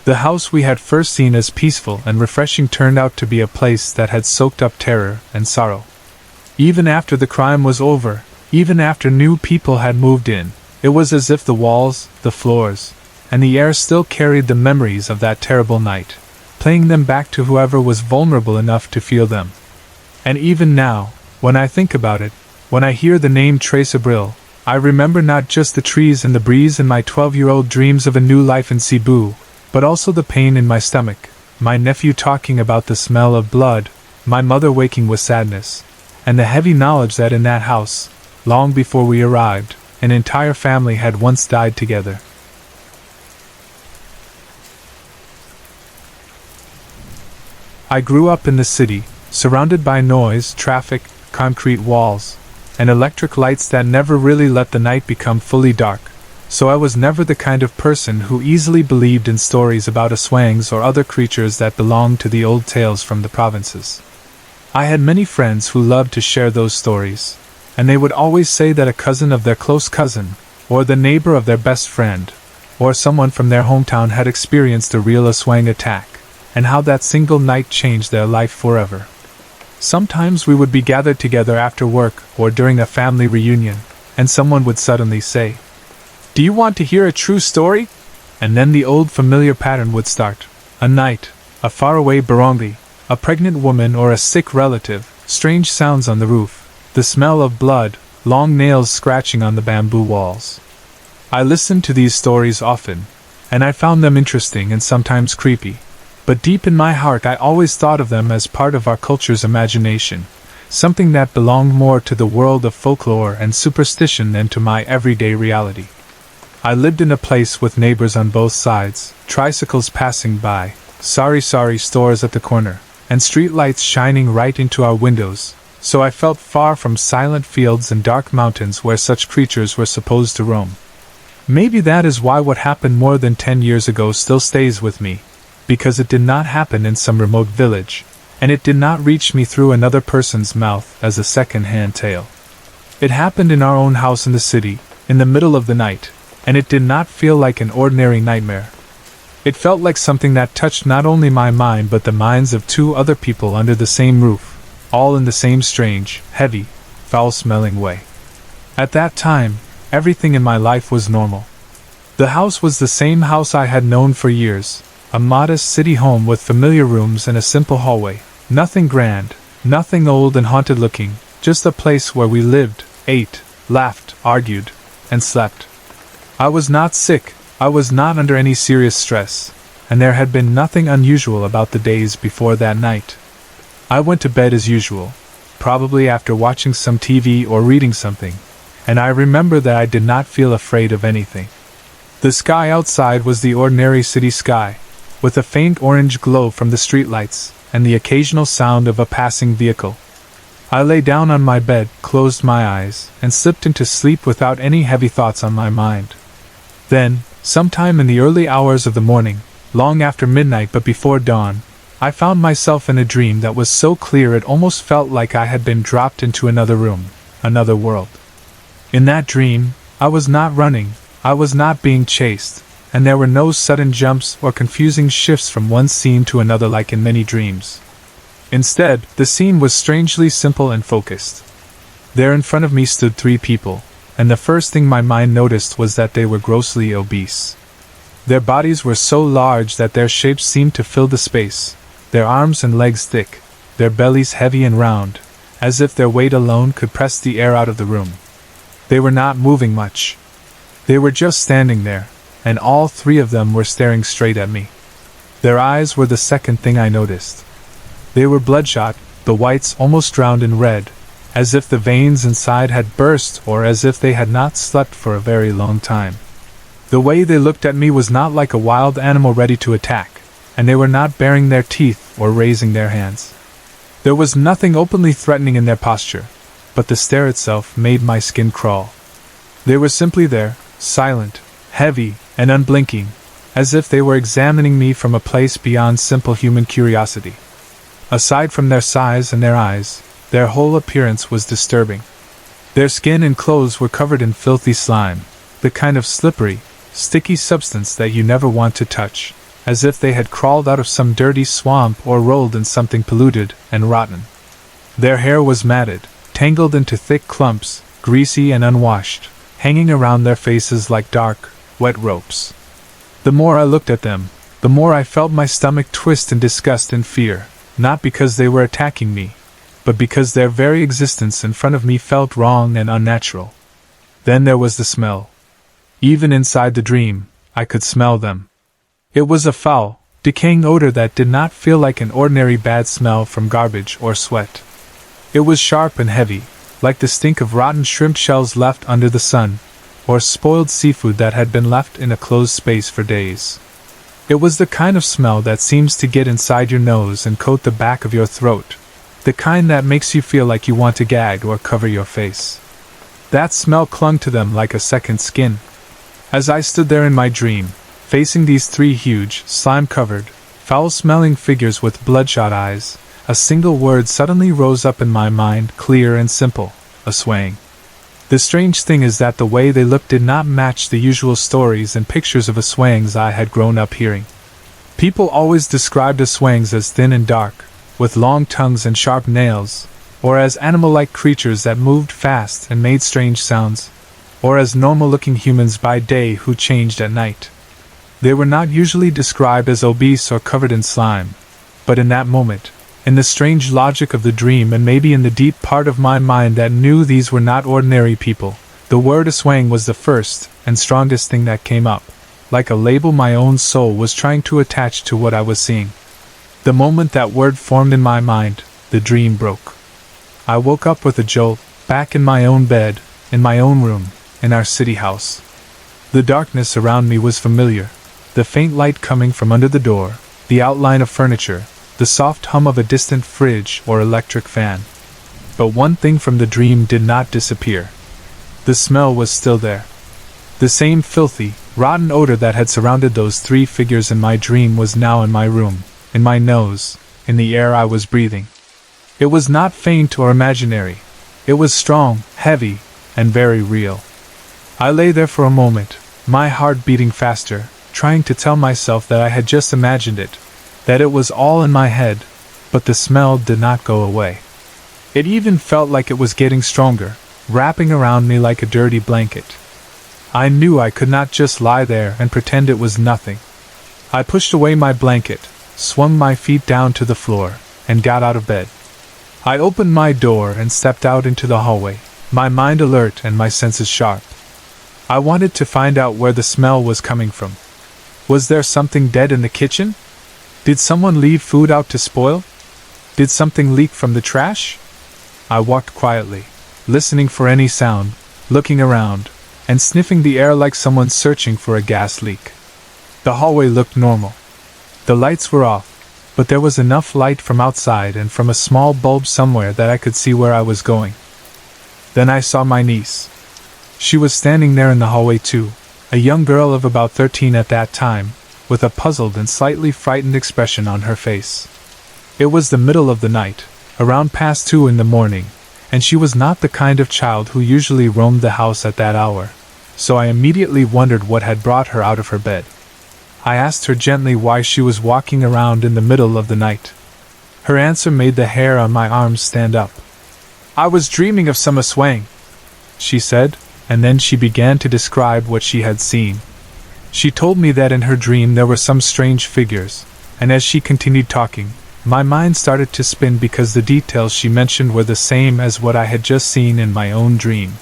The house we had first seen as peaceful and refreshing turned out to be a place that had soaked up terror and sorrow. Even after the crime was over, even after new people had moved in, It was as if the walls, the floors, and the air still carried the memories of that terrible night, playing them back to whoever was vulnerable enough to feel them. And even now, when I think about it, when I hear the name Trace Abril, I remember not just the trees and the breeze and my 12-year-old dreams of a new life in Cebu, but also the pain in my stomach, my nephew talking about the smell of blood, my mother waking with sadness, and the heavy knowledge that in that house, long before we arrived, an entire family had once died together. I grew up in the city, surrounded by noise, traffic, concrete walls, and electric lights that never really let the night become fully dark, so I was never the kind of person who easily believed in stories about aswangs or other creatures that belonged to the old tales from the provinces. I had many friends who loved to share those stories, and they would always say that a cousin of their close cousin, or the neighbor of their best friend, or someone from their hometown had experienced a real aswang attack, and how that single night changed their life forever. Sometimes we would be gathered together after work or during a family reunion, and someone would suddenly say, "Do you want to hear a true story?" And then the old familiar pattern would start. A night, a faraway barangay, a pregnant woman or a sick relative, strange sounds on the roof, the smell of blood, long nails scratching on the bamboo walls. I listened to these stories often, and I found them interesting and sometimes creepy. But deep in my heart I always thought of them as part of our culture's imagination, something that belonged more to the world of folklore and superstition than to my everyday reality. I lived in a place with neighbors on both sides, tricycles passing by, sari stores at the corner, and streetlights shining right into our windows, so I felt far from silent fields and dark mountains where such creatures were supposed to roam. Maybe that is why what happened more than 10 years ago still stays with me, because it did not happen in some remote village, and it did not reach me through another person's mouth as a second-hand tale. It happened in our own house in the city, in the middle of the night, and it did not feel like an ordinary nightmare. It felt like something that touched not only my mind but the minds of 2 other people under the same roof, all in the same strange, heavy, foul-smelling way. At that time, everything in my life was normal. The house was the same house I had known for years, a modest city home with familiar rooms and a simple hallway, nothing grand, nothing old and haunted looking, just a place where we lived, ate, laughed, argued, and slept. I was not sick, I was not under any serious stress, and there had been nothing unusual about the days before that night. I went to bed as usual, probably after watching some TV or reading something, and I remember that I did not feel afraid of anything. The sky outside was the ordinary city sky, with a faint orange glow from the streetlights, and the occasional sound of a passing vehicle. I lay down on my bed, closed my eyes, and slipped into sleep without any heavy thoughts on my mind. Then, sometime in the early hours of the morning, long after midnight but before dawn, I found myself in a dream that was so clear it almost felt like I had been dropped into another room, another world. In that dream, I was not running, I was not being chased, and there were no sudden jumps or confusing shifts from one scene to another like in many dreams. Instead, the scene was strangely simple and focused. There in front of me stood 3 people, and the first thing my mind noticed was that they were grossly obese. Their bodies were so large that their shapes seemed to fill the space, their arms and legs thick, their bellies heavy and round, as if their weight alone could press the air out of the room. They were not moving much. They were just standing there, and all 3 of them were staring straight at me. Their eyes were the second thing I noticed. They were bloodshot, the whites almost drowned in red, as if the veins inside had burst or as if they had not slept for a very long time. The way they looked at me was not like a wild animal ready to attack, and they were not baring their teeth or raising their hands. There was nothing openly threatening in their posture, but the stare itself made my skin crawl. They were simply there, silent, heavy, and unblinking, as if they were examining me from a place beyond simple human curiosity. Aside from their size and their eyes, their whole appearance was disturbing. Their skin and clothes were covered in filthy slime, the kind of slippery, sticky substance that you never want to touch, as if they had crawled out of some dirty swamp or rolled in something polluted and rotten. Their hair was matted, tangled into thick clumps, greasy and unwashed, hanging around their faces like dark, wet ropes. The more I looked at them, the more I felt my stomach twist in disgust and fear, not because they were attacking me, but because their very existence in front of me felt wrong and unnatural. Then there was the smell. Even inside the dream, I could smell them. It was a foul, decaying odor that did not feel like an ordinary bad smell from garbage or sweat. It was sharp and heavy, like the stink of rotten shrimp shells left under the sun, or spoiled seafood that had been left in a closed space for days. It was the kind of smell that seems to get inside your nose and coat the back of your throat, the kind that makes you feel like you want to gag or cover your face. That smell clung to them like a second skin. As I stood there in my dream, facing these three huge, slime-covered, foul-smelling figures with bloodshot eyes, a single word suddenly rose up in my mind, clear and simple: a swang. The strange thing is that the way they looked did not match the usual stories and pictures of swangs I had grown up hearing. People always described swangs as thin and dark, with long tongues and sharp nails, or as animal-like creatures that moved fast and made strange sounds, or as normal-looking humans by day who changed at night. They were not usually described as obese or covered in slime, but in that moment, in the strange logic of the dream and maybe in the deep part of my mind that knew these were not ordinary people, the word swang was the first and strongest thing that came up, like a label my own soul was trying to attach to what I was seeing. The moment that word formed in my mind, the dream broke. I woke up with a jolt, back in my own bed, in my own room, in our city house. The darkness around me was familiar, the faint light coming from under the door, the outline of furniture, the soft hum of a distant fridge or electric fan. But one thing from the dream did not disappear. The smell was still there. The same filthy, rotten odor that had surrounded those three figures in my dream was now in my room, in my nose, in the air I was breathing. It was not faint or imaginary. It was strong, heavy, and very real. I lay there for a moment, my heart beating faster, trying to tell myself that I had just imagined it, that it was all in my head, but the smell did not go away. It even felt like it was getting stronger, wrapping around me like a dirty blanket. I knew I could not just lie there and pretend it was nothing. I pushed away my blanket, swung my feet down to the floor, and got out of bed. I opened my door and stepped out into the hallway, my mind alert and my senses sharp. I wanted to find out where the smell was coming from. Was there something dead in the kitchen? Did someone leave food out to spoil? Did something leak from the trash? I walked quietly, listening for any sound, looking around, and sniffing the air like someone searching for a gas leak. The hallway looked normal. The lights were off, but there was enough light from outside and from a small bulb somewhere that I could see where I was going. Then I saw my niece. She was standing there in the hallway too, a young girl of about 13 at that time, with a puzzled and slightly frightened expression on her face. It was the middle of the night, around past 2 in the morning, and she was not the kind of child who usually roamed the house at that hour, so I immediately wondered what had brought her out of her bed. I asked her gently why she was walking around in the middle of the night. Her answer made the hair on my arms stand up. "I was dreaming of some swang," she said, and then she began to describe what she had seen. She told me that in her dream there were some strange figures, and as she continued talking, my mind started to spin because the details she mentioned were the same as what I had just seen in my own dream.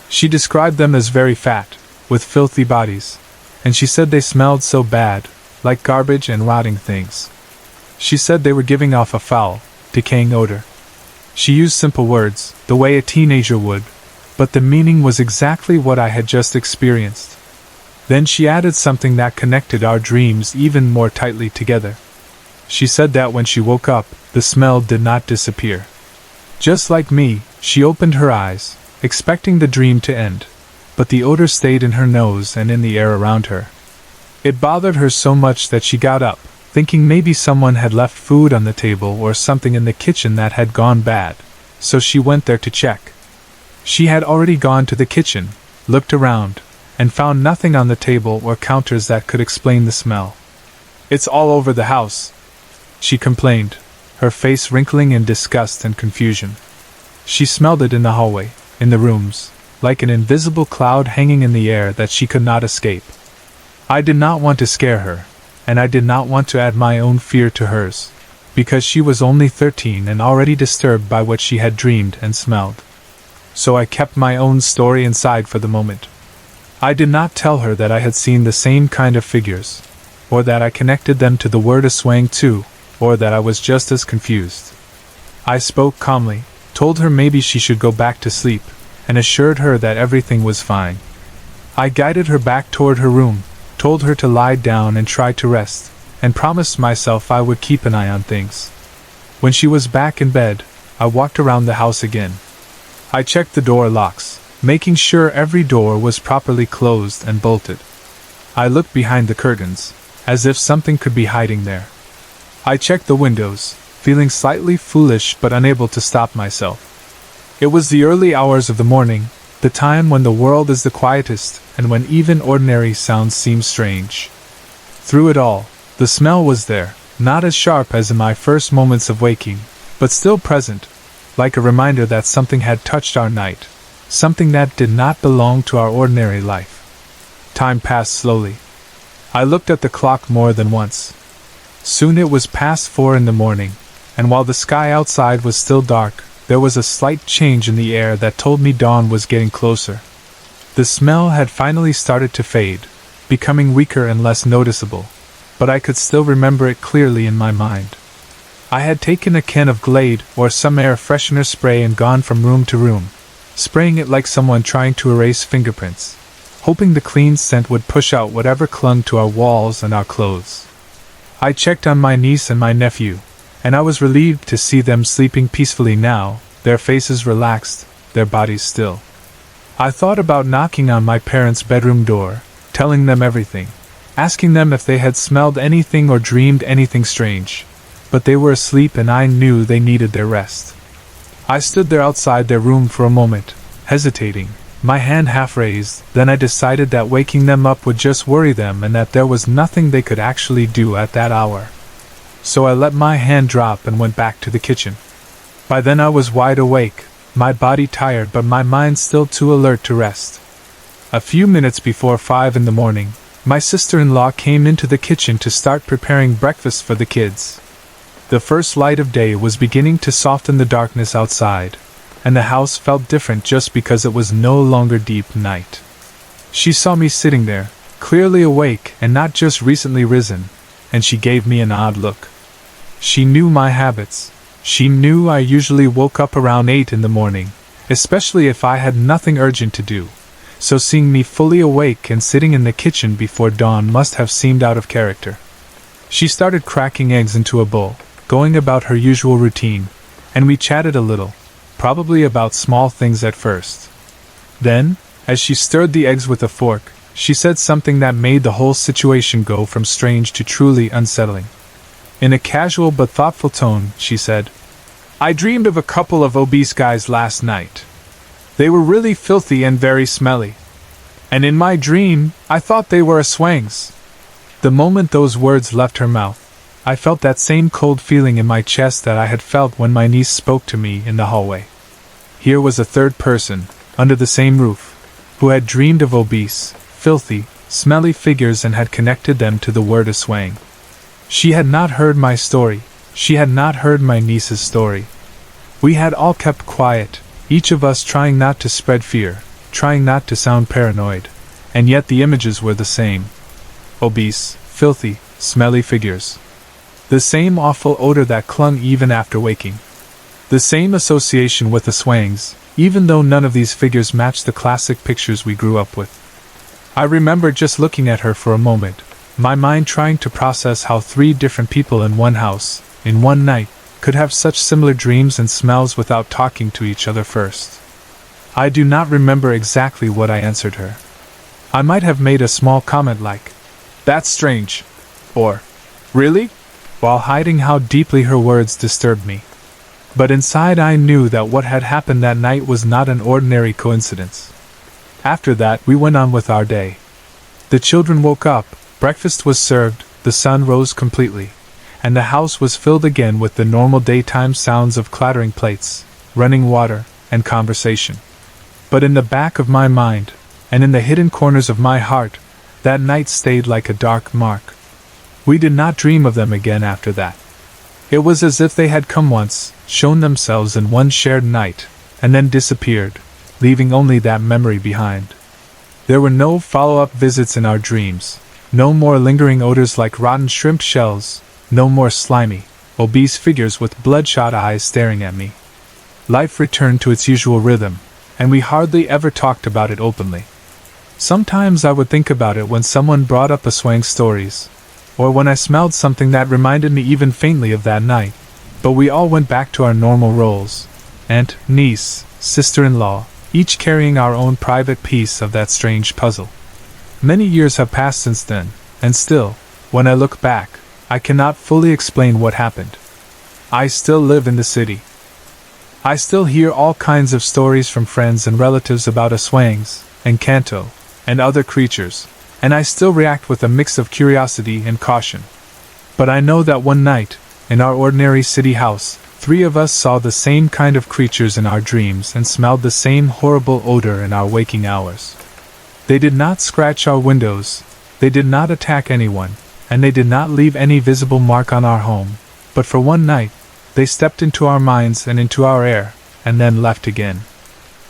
She described them as very fat, with filthy bodies, and she said they smelled so bad, like garbage and rotting things. She said they were giving off a foul, decaying odor. She used simple words, the way a teenager would, but the meaning was exactly what I had just experienced. Then she added something that connected our dreams even more tightly together. She said that when she woke up, the smell did not disappear. Just like me, she opened her eyes, expecting the dream to end, but the odor stayed in her nose and in the air around her. It bothered her so much that she got up, thinking maybe someone had left food on the table or something in the kitchen that had gone bad, so she went there to check. She had already gone to the kitchen, looked around, and found nothing on the table or counters that could explain the smell. "It's all over the house," she complained, her face wrinkling in disgust and confusion. She smelled it in the hallway, in the rooms, like an invisible cloud hanging in the air that she could not escape. I did not want to scare her, and I did not want to add my own fear to hers, because she was only 13 and already disturbed by what she had dreamed and smelled. So I kept my own story inside for the moment. I did not tell her that I had seen the same kind of figures, or that I connected them to the word aswang too, or that I was just as confused. I spoke calmly, told her maybe she should go back to sleep, and assured her that everything was fine. I guided her back toward her room, told her to lie down and try to rest, and promised myself I would keep an eye on things. When she was back in bed, I walked around the house again. I checked the door locks, making sure every door was properly closed and bolted. I looked behind the curtains, as if something could be hiding there. I checked the windows, feeling slightly foolish but unable to stop myself. It was the early hours of the morning, the time when the world is the quietest and when even ordinary sounds seem strange. Through it all, the smell was there, not as sharp as in my first moments of waking, but still present, like a reminder that something had touched our night, something that did not belong to our ordinary life. Time passed slowly. I looked at the clock more than once. Soon it was past 4 in the morning, and while the sky outside was still dark, there was a slight change in the air that told me dawn was getting closer. The smell had finally started to fade, becoming weaker and less noticeable, but I could still remember it clearly in my mind. I had taken a can of Glade or some air freshener spray and gone from room to room, spraying it like someone trying to erase fingerprints, hoping the clean scent would push out whatever clung to our walls and our clothes. I checked on my niece and my nephew, and I was relieved to see them sleeping peacefully now, their faces relaxed, their bodies still. I thought about knocking on my parents' bedroom door, telling them everything, asking them if they had smelled anything or dreamed anything strange. But they were asleep and I knew they needed their rest. I stood there outside their room for a moment, hesitating, my hand half raised, then I decided that waking them up would just worry them and that there was nothing they could actually do at that hour. So I let my hand drop and went back to the kitchen. By then I was wide awake, my body tired but my mind still too alert to rest. A few minutes before 5 in the morning, my sister-in-law came into the kitchen to start preparing breakfast for the kids. The first light of day was beginning to soften the darkness outside, and the house felt different just because it was no longer deep night. She saw me sitting there, clearly awake and not just recently risen, and she gave me an odd look. She knew my habits. She knew I usually woke up around 8 in the morning, especially if I had nothing urgent to do, so seeing me fully awake and sitting in the kitchen before dawn must have seemed out of character. She started cracking eggs into a bowl, going about her usual routine, and we chatted a little, probably about small things at first. Then, as she stirred the eggs with a fork, she said something that made the whole situation go from strange to truly unsettling. In a casual but thoughtful tone, she said, "I dreamed of a couple of obese guys last night. They were really filthy and very smelly. And in my dream, I thought they were aswangs." The moment those words left her mouth, I felt that same cold feeling in my chest that I had felt when my niece spoke to me in the hallway. Here was a third person, under the same roof, who had dreamed of obese, filthy, smelly figures and had connected them to the word aswang. She had not heard my story, she had not heard my niece's story. We had all kept quiet, each of us trying not to spread fear, trying not to sound paranoid, and yet the images were the same. Obese, filthy, smelly figures. The same awful odor that clung even after waking. The same association with the swangs, even though none of these figures matched the classic pictures we grew up with. I remember just looking at her for a moment, my mind trying to process how 3 different people in one house, in one night, could have such similar dreams and smells without talking to each other first. I do not remember exactly what I answered her. I might have made a small comment like, "That's strange," or, "Really?" while hiding how deeply her words disturbed me. But inside I knew that what had happened that night was not an ordinary coincidence. After that, we went on with our day. The children woke up, breakfast was served, the sun rose completely, and the house was filled again with the normal daytime sounds of clattering plates, running water, and conversation. but in the back of my mind, and in the hidden corners of my heart, that night stayed like a dark mark. We did not dream of them again after that. It was as if they had come once, shown themselves in one shared night, and then disappeared, leaving only that memory behind. There were no follow-up visits in our dreams, no more lingering odors like rotten shrimp shells, no more slimy, obese figures with bloodshot eyes staring at me. Life returned to its usual rhythm, and we hardly ever talked about it openly. Sometimes I would think about it when someone brought up a swang stories, or when I smelled something that reminded me even faintly of that night, but we all went back to our normal roles. Aunt, niece, sister-in-law, each carrying our own private piece of that strange puzzle. Many years have passed since then, and still, when I look back, I cannot fully explain what happened. I still live in the city. I still hear all kinds of stories from friends and relatives about Aswangs, and Kanto, and other creatures, and I still react with a mix of curiosity and caution. But I know that one night, in our ordinary city house, 3 of us saw the same kind of creatures in our dreams and smelled the same horrible odor in our waking hours. They did not scratch our windows, they did not attack anyone, and they did not leave any visible mark on our home, but for one night, they stepped into our minds and into our air, and then left again.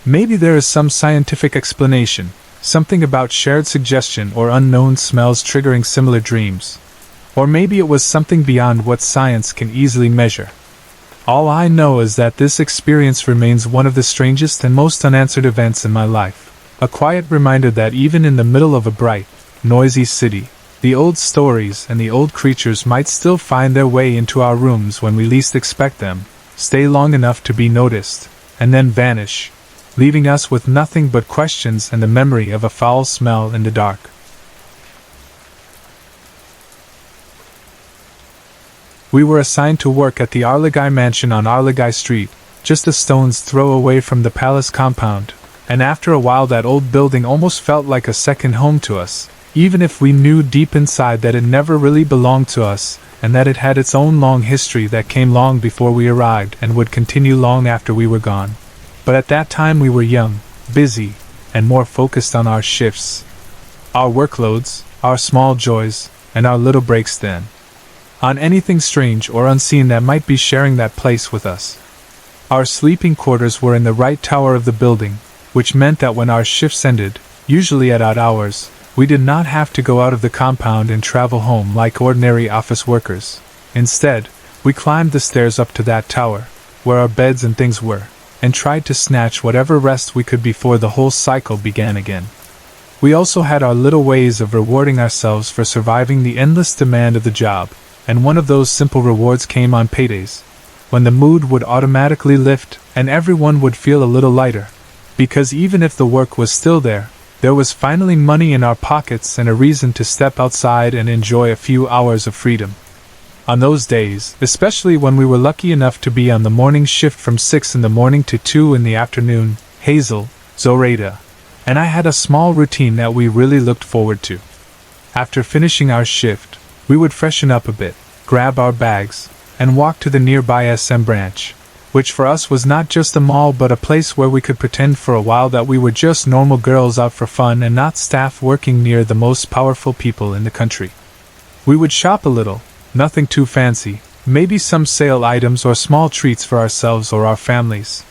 Maybe there is some scientific explanation, something about shared suggestion or unknown smells triggering similar dreams. Or maybe it was something beyond what science can easily measure. All I know is that this experience remains one of the strangest and most unanswered events in my life. A quiet reminder that even in the middle of a bright, noisy city, the old stories and the old creatures might still find their way into our rooms when we least expect them, stay long enough to be noticed, and then vanish, leaving us with nothing but questions and the memory of a foul smell in the dark. We were assigned to work at the Arlagai mansion on Arlagai Street, just a stone's throw away from the palace compound, and after a while that old building almost felt like a second home to us, even if we knew deep inside that it never really belonged to us, and that it had its own long history that came long before we arrived and would continue long after we were gone. But at that time we were young, busy, and more focused on our shifts, our workloads, our small joys, and our little breaks than on anything strange or unseen that might be sharing that place with us. Our sleeping quarters were in the right tower of the building, which meant that when our shifts ended, usually at odd hours, we did not have to go out of the compound and travel home like ordinary office workers. Instead, we climbed the stairs up to that tower, where our beds and things were, and tried to snatch whatever rest we could before the whole cycle began again. We also had our little ways of rewarding ourselves for surviving the endless demand of the job, and one of those simple rewards came on paydays, when the mood would automatically lift and everyone would feel a little lighter, because even if the work was still there was finally money in our pockets and a reason to step outside and enjoy a few hours of freedom. On those days, especially when we were lucky enough to be on the morning shift from 6 in the morning to 2 in the afternoon, Hazel, Zoraida, and I had a small routine that we really looked forward to. After finishing our shift, we would freshen up a bit, grab our bags, and walk to the nearby SM branch, which for us was not just a mall but a place where we could pretend for a while that we were just normal girls out for fun and not staff working near the most powerful people in the country. We would shop a little, nothing too fancy, maybe some sale items or small treats for ourselves or our families,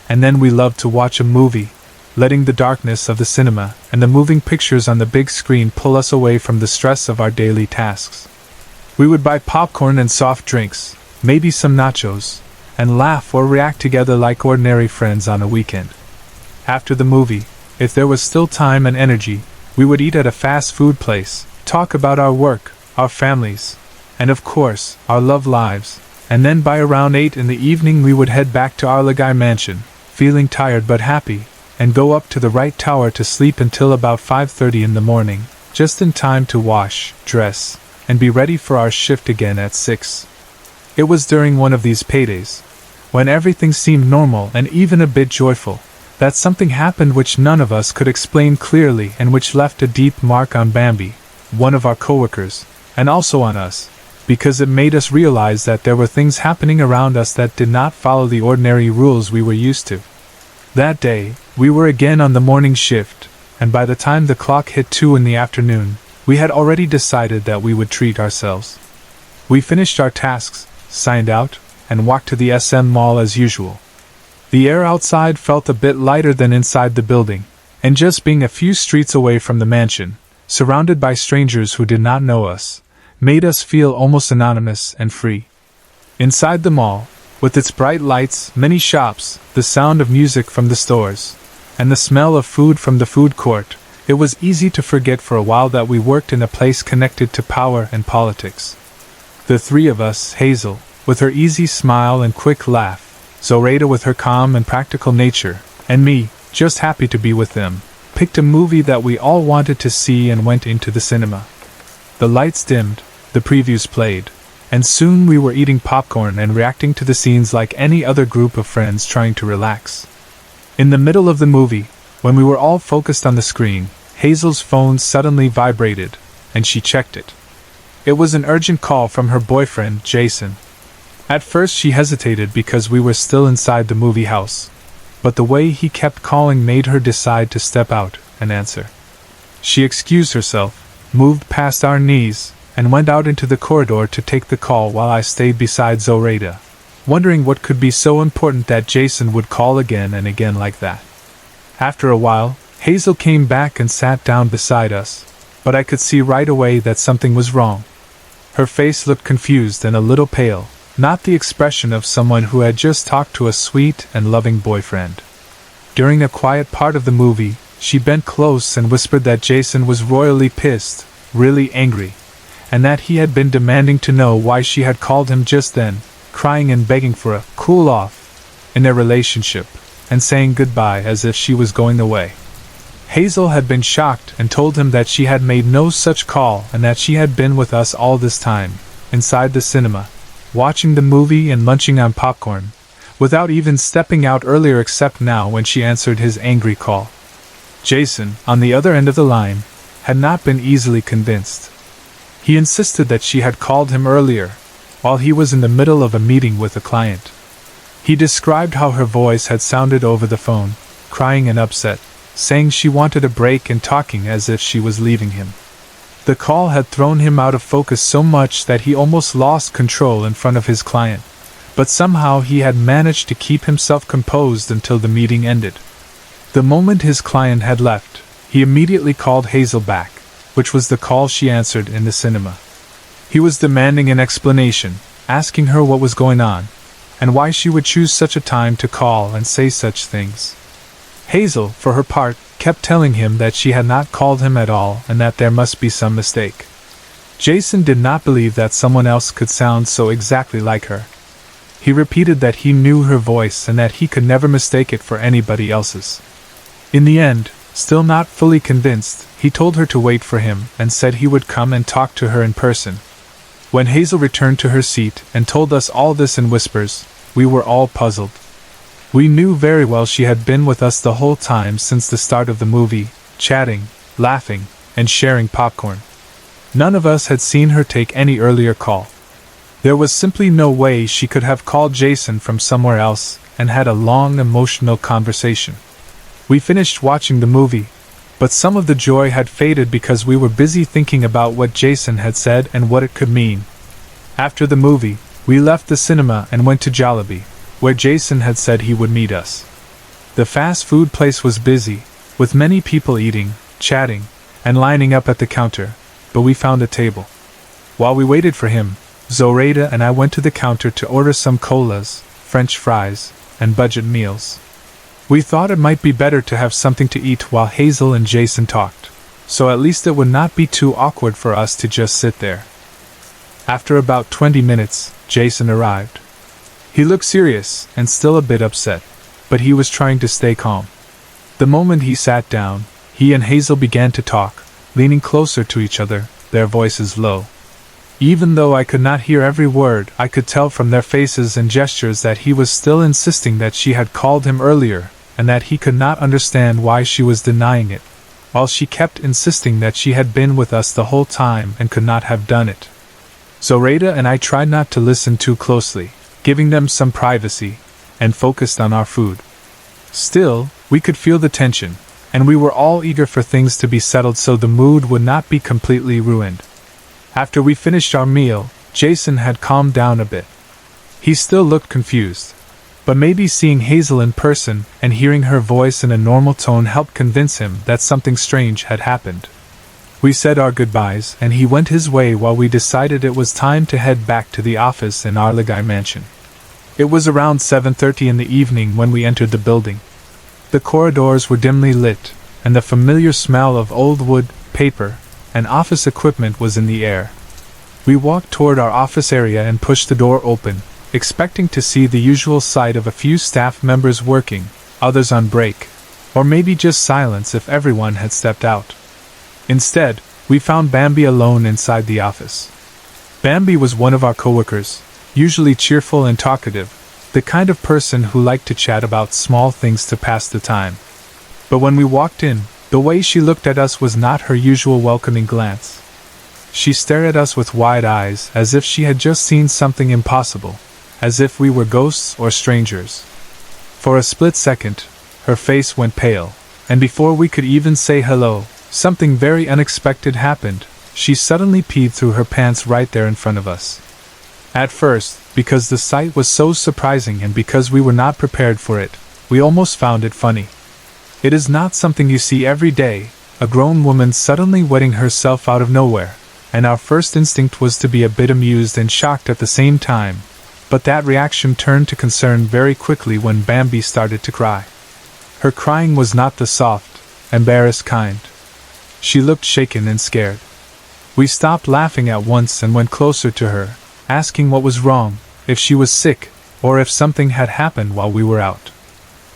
and then we loved to watch a movie, letting the darkness of the cinema and the moving pictures on the big screen pull us away from the stress of our daily tasks. We would buy popcorn and soft drinks, maybe some nachos, and laugh or react together like ordinary friends on a weekend. After the movie, if there was still time and energy, we would eat at a fast food place, talk about our work, our families, and of course, our love lives, and then by around 8 in the evening we would head back to Arlagai Mansion, feeling tired but happy, and go up to the right tower to sleep until about 5:30 in the morning, just in time to wash, dress, and be ready for our shift again at 6. It was during one of these paydays, when everything seemed normal and even a bit joyful, that something happened which none of us could explain clearly and which left a deep mark on Bambi, one of our coworkers, and also on us, because it made us realize that there were things happening around us that did not follow the ordinary rules we were used to. That day, we were again on the morning shift, and by the time the clock hit 2 in the afternoon, we had already decided that we would treat ourselves. We finished our tasks, signed out, and walked to the SM Mall as usual. The air outside felt a bit lighter than inside the building, and just being a few streets away from the mansion, surrounded by strangers who did not know us, made us feel almost anonymous and free. Inside the mall, with its bright lights, many shops, the sound of music from the stores, and the smell of food from the food court, it was easy to forget for a while that we worked in a place connected to power and politics. The three of us, Hazel, with her easy smile and quick laugh, Zoraida with her calm and practical nature, and me, just happy to be with them, picked a movie that we all wanted to see and went into the cinema. The lights dimmed, the previews played, and soon we were eating popcorn and reacting to the scenes like any other group of friends trying to relax. In the middle of the movie, when we were all focused on the screen, Hazel's phone suddenly vibrated, and she checked it. It was an urgent call from her boyfriend, Jason. At first she hesitated because we were still inside the movie house, but the way he kept calling made her decide to step out and answer. She excused herself, moved past our knees, and went out into the corridor to take the call while I stayed beside Zoraida, wondering what could be so important that Jason would call again and again like that. After a while, Hazel came back and sat down beside us, but I could see right away that something was wrong. Her face looked confused and a little pale, not the expression of someone who had just talked to a sweet and loving boyfriend. During a quiet part of the movie, she bent close and whispered that Jason was royally pissed, really angry, and that he had been demanding to know why she had called him just then, crying and begging for a cool off in their relationship, and saying goodbye as if she was going away. Hazel had been shocked and told him that she had made no such call and that she had been with us all this time, inside the cinema, watching the movie and munching on popcorn, without even stepping out earlier except now when she answered his angry call. Jason, on the other end of the line, had not been easily convinced. He insisted that she had called him earlier, while he was in the middle of a meeting with a client. He described how her voice had sounded over the phone, crying and upset, saying she wanted a break and talking as if she was leaving him. The call had thrown him out of focus so much that he almost lost control in front of his client, but somehow he had managed to keep himself composed until the meeting ended. The moment his client had left, he immediately called Hazel back, which was the call she answered in the cinema. He was demanding an explanation, asking her what was going on, and why she would choose such a time to call and say such things. Hazel, for her part, kept telling him that she had not called him at all and that there must be some mistake. Jason did not believe that someone else could sound so exactly like her. He repeated that he knew her voice and that he could never mistake it for anybody else's. In the end, still not fully convinced, he told her to wait for him and said he would come and talk to her in person. When Hazel returned to her seat and told us all this in whispers, we were all puzzled. We knew very well she had been with us the whole time since the start of the movie, chatting, laughing, and sharing popcorn. None of us had seen her take any earlier call. There was simply no way she could have called Jason from somewhere else and had a long emotional conversation. We finished watching the movie, but some of the joy had faded because we were busy thinking about what Jason had said and what it could mean. After the movie, we left the cinema and went to Jollibee, where Jason had said he would meet us. The fast food place was busy, with many people eating, chatting, and lining up at the counter, but we found a table. While we waited for him, Zoraida and I went to the counter to order some colas, French fries, and budget meals. We thought it might be better to have something to eat while Hazel and Jason talked, so at least it would not be too awkward for us to just sit there. After about 20 minutes, Jason arrived. He looked serious and still a bit upset, but he was trying to stay calm. The moment he sat down, he and Hazel began to talk, leaning closer to each other, their voices low. Even though I could not hear every word, I could tell from their faces and gestures that he was still insisting that she had called him earlier, and that he could not understand why she was denying it, while she kept insisting that she had been with us the whole time and could not have done it. Zoraida and I tried not to listen too closely, giving them some privacy, and focused on our food. Still, we could feel the tension, and we were all eager for things to be settled so the mood would not be completely ruined. After we finished our meal, Jason had calmed down a bit. He still looked confused, but maybe seeing Hazel in person and hearing her voice in a normal tone helped convince him that something strange had happened. We said our goodbyes and he went his way while we decided it was time to head back to the office in our Ligai mansion. It was around 7:30 in the evening when we entered the building. The corridors were dimly lit, and the familiar smell of old wood, paper, and office equipment was in the air. We walked toward our office area and pushed the door open, expecting to see the usual sight of a few staff members working, others on break, or maybe just silence if everyone had stepped out. Instead, we found Bambi alone inside the office. Bambi was one of our coworkers, usually cheerful and talkative, the kind of person who liked to chat about small things to pass the time. But when we walked in, the way she looked at us was not her usual welcoming glance. She stared at us with wide eyes as if she had just seen something impossible, as if we were ghosts or strangers. For a split second, her face went pale, and before we could even say hello, something very unexpected happened. She suddenly peed through her pants right there in front of us. At first, because the sight was so surprising and because we were not prepared for it, we almost found it funny. It is not something you see every day, a grown woman suddenly wetting herself out of nowhere, and our first instinct was to be a bit amused and shocked at the same time, but that reaction turned to concern very quickly when Bambi started to cry. Her crying was not the soft, embarrassed kind. She looked shaken and scared. We stopped laughing at once and went closer to her, asking what was wrong, if she was sick, or if something had happened while we were out.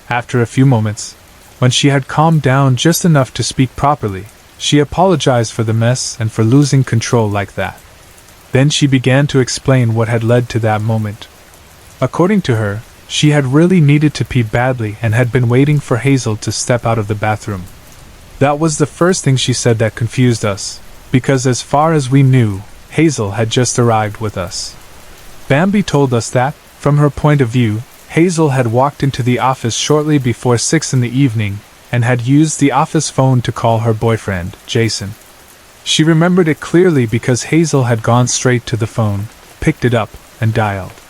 After a few moments, when she had calmed down just enough to speak properly, she apologized for the mess and for losing control like that. Then she began to explain what had led to that moment. According to her, she had really needed to pee badly and had been waiting for Hazel to step out of the bathroom. That was the first thing she said that confused us, because as far as we knew, Hazel had just arrived with us. Bambi told us that, from her point of view, Hazel had walked into the office shortly before 6 in the evening and had used the office phone to call her boyfriend, Jason. She remembered it clearly because Hazel had gone straight to the phone, picked it up, and dialed.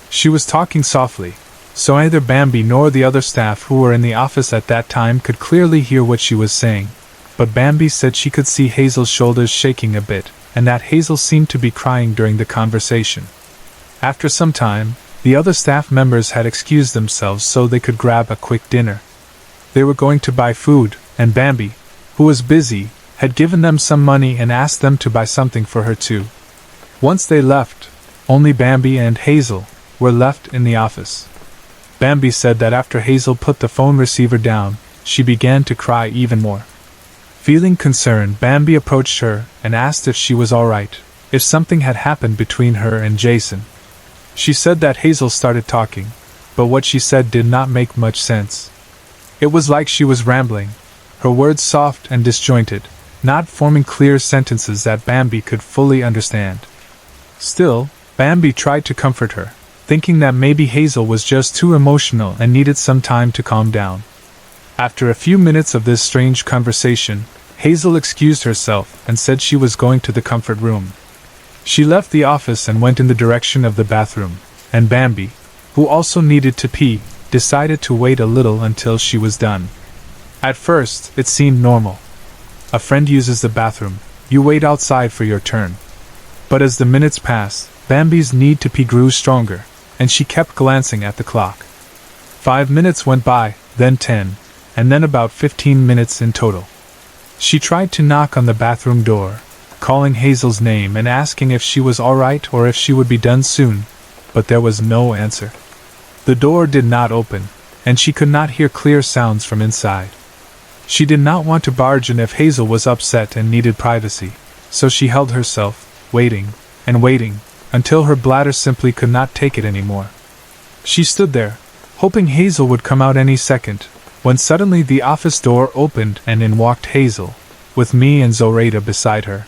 She was talking softly, so neither Bambi nor the other staff who were in the office at that time could clearly hear what she was saying, but Bambi said she could see Hazel's shoulders shaking a bit, and that Hazel seemed to be crying during the conversation. After some time, the other staff members had excused themselves so they could grab a quick dinner. They were going to buy food, and Bambi, who was busy, had given them some money and asked them to buy something for her too. Once they left, only Bambi and Hazel were left in the office. Bambi said that after Hazel put the phone receiver down, she began to cry even more. Feeling concerned, Bambi approached her and asked if she was alright, if something had happened between her and Jason. She said that Hazel started talking, but what she said did not make much sense. It was like she was rambling, her words soft and disjointed, not forming clear sentences that Bambi could fully understand. Still, Bambi tried to comfort her, thinking that maybe Hazel was just too emotional and needed some time to calm down. After a few minutes of this strange conversation, Hazel excused herself and said she was going to the comfort room. She left the office and went in the direction of the bathroom, and Bambi, who also needed to pee, decided to wait a little until she was done. At first, it seemed normal. A friend uses the bathroom, you wait outside for your turn. But as the minutes passed, Bambi's need to pee grew stronger, and she kept glancing at the clock. 5 minutes went by, then 10, and then about 15 minutes in total. She tried to knock on the bathroom door, calling Hazel's name and asking if she was alright or if she would be done soon, but there was no answer. The door did not open, and she could not hear clear sounds from inside. She did not want to barge in if Hazel was upset and needed privacy, so she held herself, waiting, and waiting, until her bladder simply could not take it anymore. She stood there, hoping Hazel would come out any second, when suddenly the office door opened and in walked Hazel, with me and Zoraida beside her.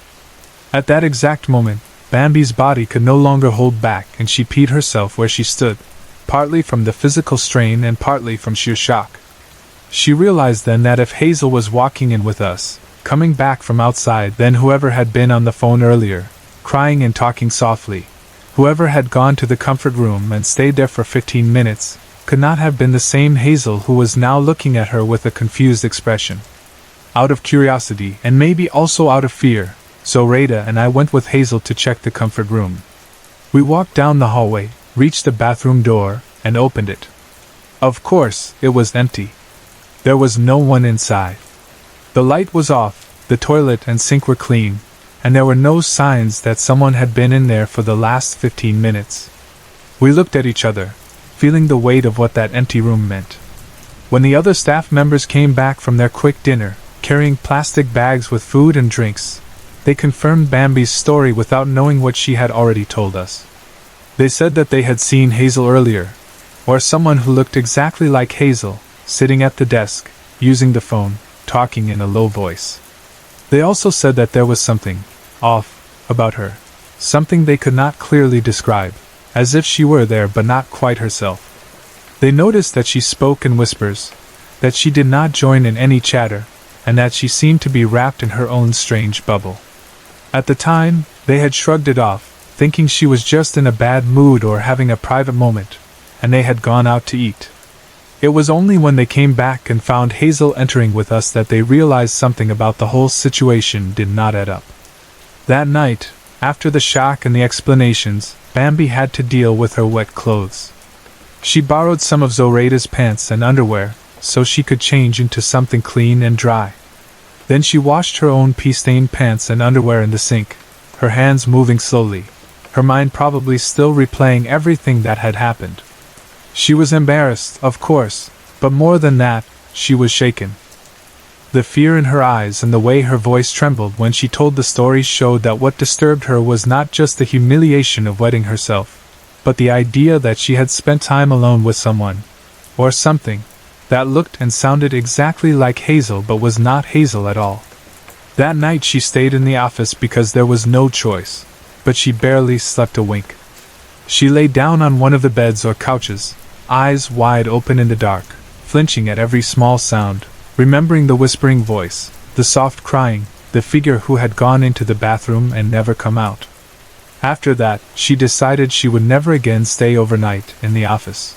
At that exact moment, Bambi's body could no longer hold back and she peed herself where she stood, partly from the physical strain and partly from sheer shock. She realized then that if Hazel was walking in with us, coming back from outside, then whoever had been on the phone earlier, crying and talking softly, whoever had gone to the comfort room and stayed there for 15 minutes, could not have been the same Hazel who was now looking at her with a confused expression. Out of curiosity, and maybe also out of fear, Zoraida and I went with Hazel to check the comfort room. We walked down the hallway, reached the bathroom door, and opened it. Of course, it was empty. There was no one inside. The light was off, the toilet and sink were clean, and there were no signs that someone had been in there for the last 15 minutes. We looked at each other, feeling the weight of what that empty room meant. When the other staff members came back from their quick dinner, carrying plastic bags with food and drinks, they confirmed Bambi's story without knowing what she had already told us. They said that they had seen Hazel earlier, or someone who looked exactly like Hazel, sitting at the desk, using the phone, talking in a low voice. They also said that there was something off about her, something they could not clearly describe, as if she were there but not quite herself. They noticed that she spoke in whispers, that she did not join in any chatter, and that she seemed to be wrapped in her own strange bubble. At the time, they had shrugged it off, thinking she was just in a bad mood or having a private moment, and they had gone out to eat. It was only when they came back and found Hazel entering with us that they realized something about the whole situation did not add up. That night, after the shock and the explanations, Bambi had to deal with her wet clothes. She borrowed some of Zoraida's pants and underwear, so she could change into something clean and dry. Then she washed her own pee-stained pants and underwear in the sink, her hands moving slowly, her mind probably still replaying everything that had happened. She was embarrassed, of course, but more than that, she was shaken. The fear in her eyes and the way her voice trembled when she told the story showed that what disturbed her was not just the humiliation of wetting herself, but the idea that she had spent time alone with someone, or something, that looked and sounded exactly like Hazel but was not Hazel at all. That night she stayed in the office because there was no choice, but she barely slept a wink. She lay down on one of the beds or couches, eyes wide open in the dark, flinching at every small sound, remembering the whispering voice, the soft crying, the figure who had gone into the bathroom and never come out. After that, she decided she would never again stay overnight in the office.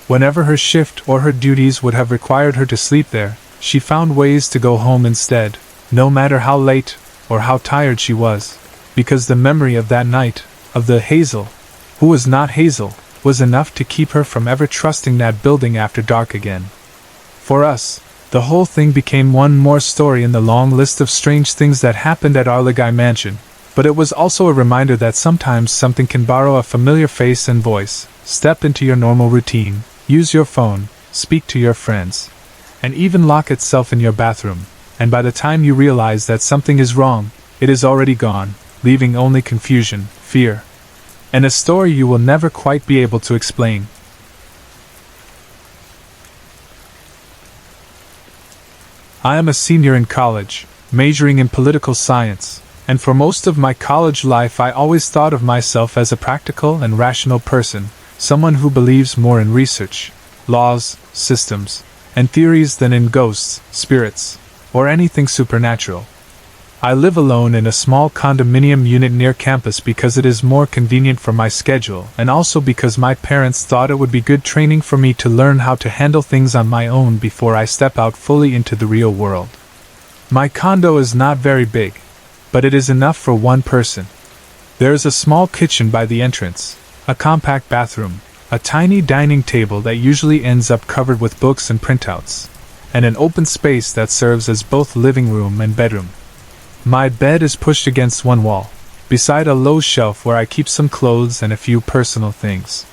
Whenever her shift or her duties would have required her to sleep there, she found ways to go home instead, no matter how late or how tired she was, because the memory of that night, of the Hazel, who was not Hazel, was enough to keep her from ever trusting that building after dark again. For us, the whole thing became one more story in the long list of strange things that happened at Arligai Mansion, but it was also a reminder that sometimes something can borrow a familiar face and voice, step into your normal routine, use your phone, speak to your friends, and even lock itself in your bathroom, and by the time you realize that something is wrong, it is already gone, leaving only confusion, fear, and a story you will never quite be able to explain. I am a senior in college, majoring in political science, and for most of my college life I always thought of myself as a practical and rational person, someone who believes more in research, laws, systems, and theories than in ghosts, spirits, or anything supernatural. I live alone in a small condominium unit near campus because it is more convenient for my schedule and also because my parents thought it would be good training for me to learn how to handle things on my own before I step out fully into the real world. My condo is not very big, but it is enough for one person. There is a small kitchen by the entrance, a compact bathroom, a tiny dining table that usually ends up covered with books and printouts, and an open space that serves as both living room and bedroom. My bed is pushed against one wall, beside a low shelf where I keep some clothes and a few personal things.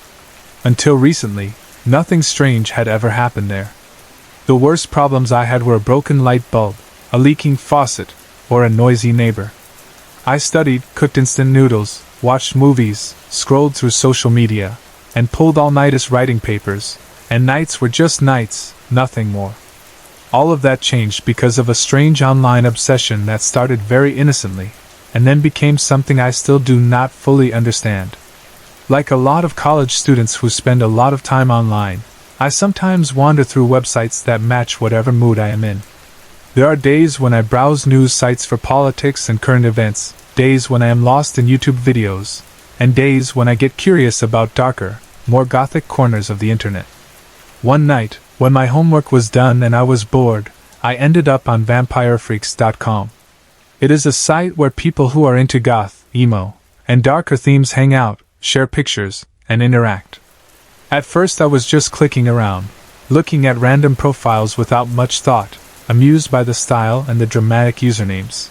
Until recently, nothing strange had ever happened there. The worst problems I had were a broken light bulb, a leaking faucet, or a noisy neighbor. I studied, cooked instant noodles, watched movies, scrolled through social media, and pulled all-nighters writing papers, and nights were just nights, nothing more. All of that changed because of a strange online obsession that started very innocently, and then became something I still do not fully understand. Like a lot of college students who spend a lot of time online, I sometimes wander through websites that match whatever mood I am in. There are days when I browse news sites for politics and current events, days when I am lost in YouTube videos, and days when I get curious about darker, more gothic corners of the internet. One night, when my homework was done and I was bored, I ended up on vampirefreaks.com. It is a site where people who are into goth, emo, and darker themes hang out, share pictures, and interact. At first I was just clicking around, looking at random profiles without much thought, amused by the style and the dramatic usernames.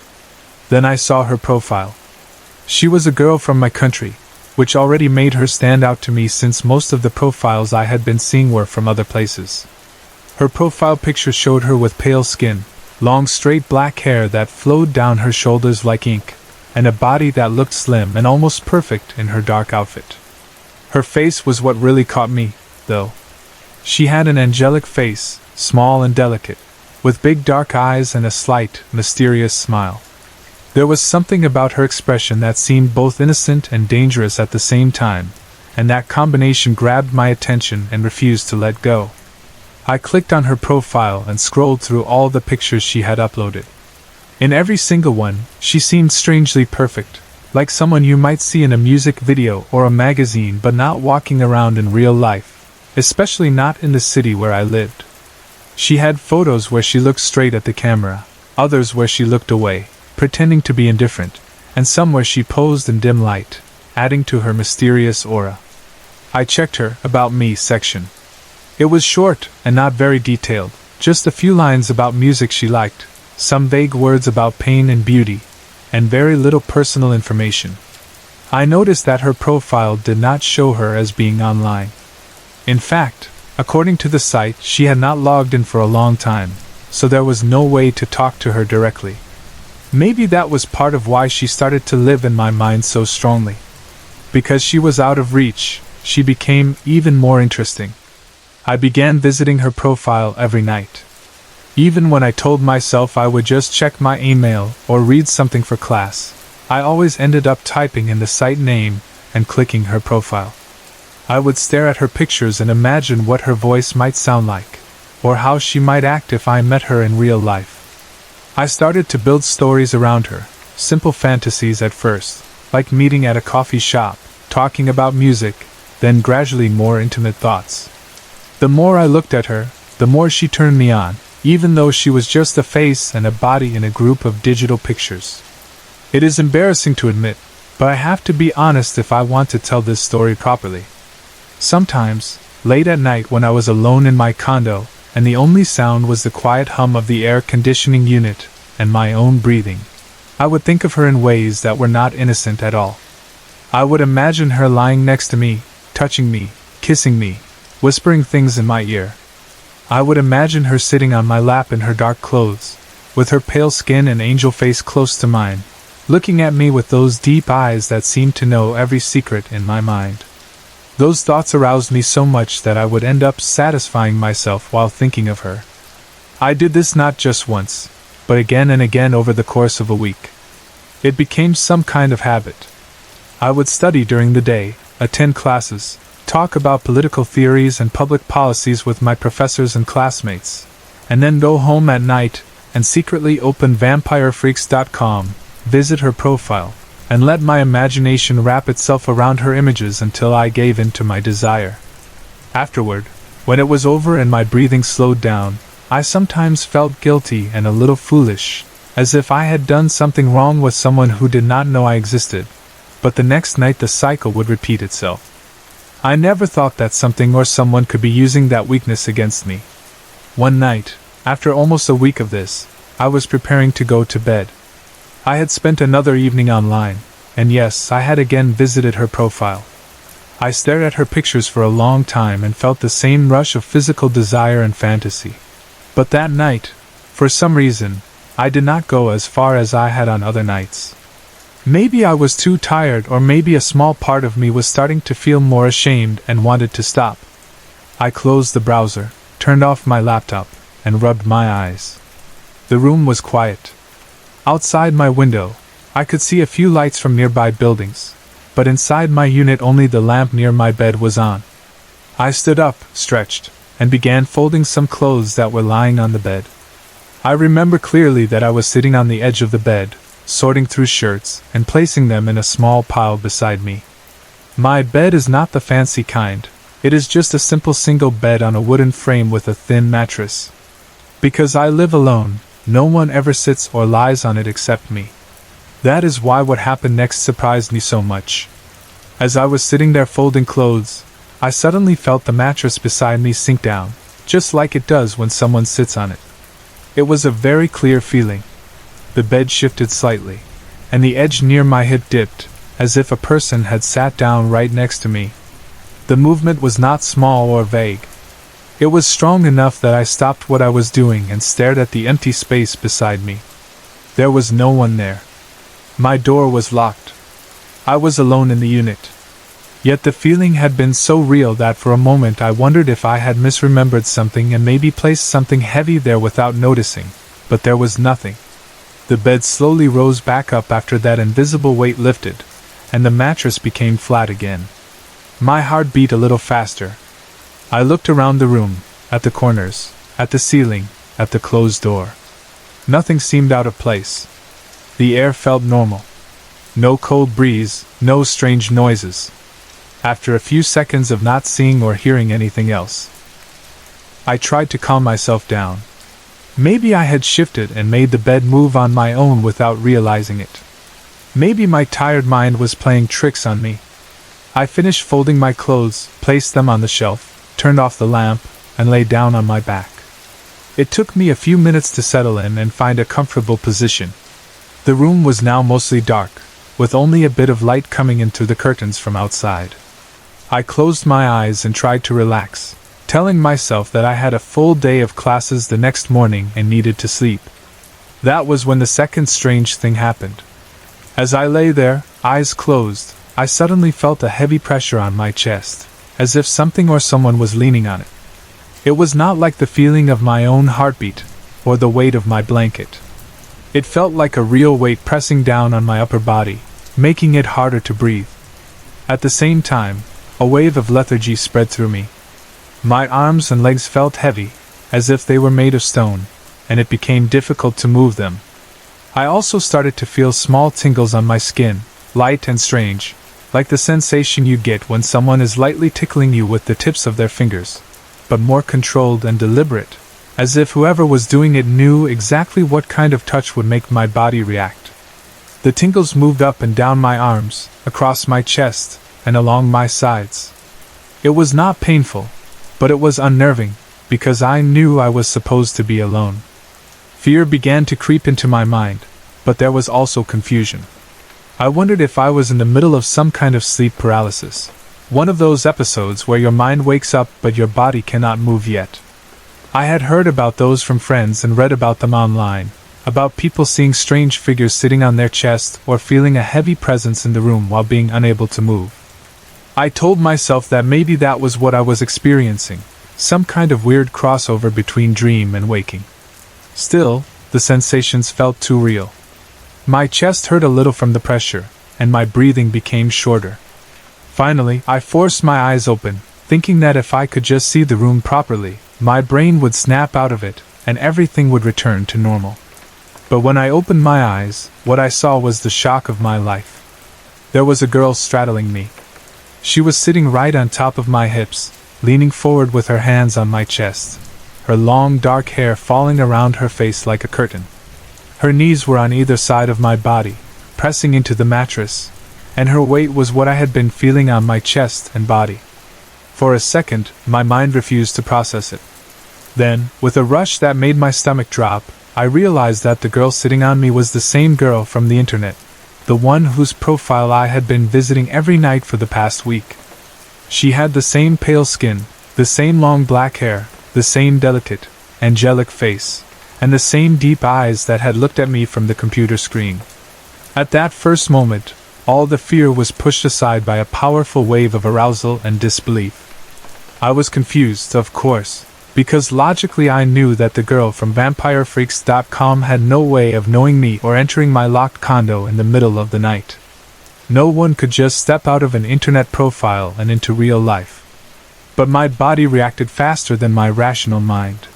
Then I saw her profile. She was a girl from my country, which already made her stand out to me since most of the profiles I had been seeing were from other places. Her profile picture showed her with pale skin, long straight black hair that flowed down her shoulders like ink, and a body that looked slim and almost perfect in her dark outfit. Her face was what really caught me, though. She had an angelic face, small and delicate, with big dark eyes and a slight, mysterious smile. There was something about her expression that seemed both innocent and dangerous at the same time, and that combination grabbed my attention and refused to let go. I clicked on her profile and scrolled through all the pictures she had uploaded. In every single one, she seemed strangely perfect, like someone you might see in a music video or a magazine but not walking around in real life, especially not in the city where I lived. She had photos where she looked straight at the camera, others where she looked away, pretending to be indifferent, and some where she posed in dim light, adding to her mysterious aura. I checked her About Me section. It was short and not very detailed, just a few lines about music she liked, some vague words about pain and beauty, and very little personal information. I noticed that her profile did not show her as being online. In fact, according to the site, she had not logged in for a long time, so there was no way to talk to her directly. Maybe that was part of why she started to live in my mind so strongly. Because she was out of reach, she became even more interesting. I began visiting her profile every night. Even when I told myself I would just check my email or read something for class, I always ended up typing in the site name and clicking her profile. I would stare at her pictures and imagine what her voice might sound like, or how she might act if I met her in real life. I started to build stories around her, simple fantasies at first, like meeting at a coffee shop, talking about music, then gradually more intimate thoughts. The more I looked at her, the more she turned me on, even though she was just a face and a body in a group of digital pictures. It is embarrassing to admit, but I have to be honest if I want to tell this story properly. Sometimes, late at night when I was alone in my condo, and the only sound was the quiet hum of the air conditioning unit and my own breathing, I would think of her in ways that were not innocent at all. I would imagine her lying next to me, touching me, kissing me, whispering things in my ear. I would imagine her sitting on my lap in her dark clothes, with her pale skin and angel face close to mine, looking at me with those deep eyes that seemed to know every secret in my mind. Those thoughts aroused me so much that I would end up satisfying myself while thinking of her. I did this not just once, but again and again over the course of a week. It became some kind of habit. I would study during the day, attend classes, talk about political theories and public policies with my professors and classmates, and then go home at night and secretly open vampirefreaks.com, visit her profile, and let my imagination wrap itself around her images until I gave in to my desire. Afterward, when it was over and my breathing slowed down, I sometimes felt guilty and a little foolish, as if I had done something wrong with someone who did not know I existed, but the next night the cycle would repeat itself. I never thought that something or someone could be using that weakness against me. One night, after almost a week of this, I was preparing to go to bed. I had spent another evening online, and yes, I had again visited her profile. I stared at her pictures for a long time and felt the same rush of physical desire and fantasy. But that night, for some reason, I did not go as far as I had on other nights. Maybe I was too tired, or maybe a small part of me was starting to feel more ashamed and wanted to stop. I closed the browser, turned off my laptop, and rubbed my eyes. The room was quiet. Outside my window, I could see a few lights from nearby buildings, but inside my unit only the lamp near my bed was on. I stood up, stretched, and began folding some clothes that were lying on the bed. I remember clearly that I was sitting on the edge of the bed, sorting through shirts and placing them in a small pile beside me. My bed is not the fancy kind, it is just a simple single bed on a wooden frame with a thin mattress. Because I live alone, no one ever sits or lies on it except me. That is why what happened next surprised me so much. As I was sitting there folding clothes, I suddenly felt the mattress beside me sink down, just like it does when someone sits on it. It was a very clear feeling. The bed shifted slightly, and the edge near my hip dipped, as if a person had sat down right next to me. The movement was not small or vague. It was strong enough that I stopped what I was doing and stared at the empty space beside me. There was no one there. My door was locked. I was alone in the unit. Yet the feeling had been so real that for a moment I wondered if I had misremembered something and maybe placed something heavy there without noticing, but there was nothing. The bed slowly rose back up after that invisible weight lifted, and the mattress became flat again. My heart beat a little faster. I looked around the room, at the corners, at the ceiling, at the closed door. Nothing seemed out of place. The air felt normal. No cold breeze, no strange noises. After a few seconds of not seeing or hearing anything else, I tried to calm myself down. Maybe I had shifted and made the bed move on my own without realizing it. Maybe my tired mind was playing tricks on me. I finished folding my clothes, placed them on the shelf, turned off the lamp, and lay down on my back. It took me a few minutes to settle in and find a comfortable position. The room was now mostly dark, with only a bit of light coming in through the curtains from outside. I closed my eyes and tried to relax, telling myself that I had a full day of classes the next morning and needed to sleep. That was when the second strange thing happened. As I lay there, eyes closed, I suddenly felt a heavy pressure on my chest, as if something or someone was leaning on it. It was not like the feeling of my own heartbeat, or the weight of my blanket. It felt like a real weight pressing down on my upper body, making it harder to breathe. At the same time, a wave of lethargy spread through me. My arms and legs felt heavy, as if they were made of stone, and it became difficult to move them. I also started to feel small tingles on my skin, light and strange, like the sensation you get when someone is lightly tickling you with the tips of their fingers, but more controlled and deliberate, as if whoever was doing it knew exactly what kind of touch would make my body react. The tingles moved up and down my arms, across my chest, and along my sides. It was not painful, but it was unnerving, because I knew I was supposed to be alone. Fear began to creep into my mind, but there was also confusion. I wondered if I was in the middle of some kind of sleep paralysis, one of those episodes where your mind wakes up but your body cannot move yet. I had heard about those from friends and read about them online, about people seeing strange figures sitting on their chest or feeling a heavy presence in the room while being unable to move. I told myself that maybe that was what I was experiencing, some kind of weird crossover between dream and waking. Still, the sensations felt too real. My chest hurt a little from the pressure, and my breathing became shorter. Finally, I forced my eyes open, thinking that if I could just see the room properly, my brain would snap out of it, and everything would return to normal. But when I opened my eyes, what I saw was the shock of my life. There was a girl straddling me. She was sitting right on top of my hips, leaning forward with her hands on my chest, her long dark hair falling around her face like a curtain. Her knees were on either side of my body, pressing into the mattress, and her weight was what I had been feeling on my chest and body. For a second, my mind refused to process it. Then, with a rush that made my stomach drop, I realized that the girl sitting on me was the same girl from the internet, the one whose profile I had been visiting every night for the past week. She had the same pale skin, the same long black hair, the same delicate, angelic face, and the same deep eyes that had looked at me from the computer screen. At that first moment, all the fear was pushed aside by a powerful wave of arousal and disbelief. I was confused, of course, because logically I knew that the girl from VampireFreaks.com had no way of knowing me or entering my locked condo in the middle of the night. No one could just step out of an internet profile and into real life. But my body reacted faster than my rational mind.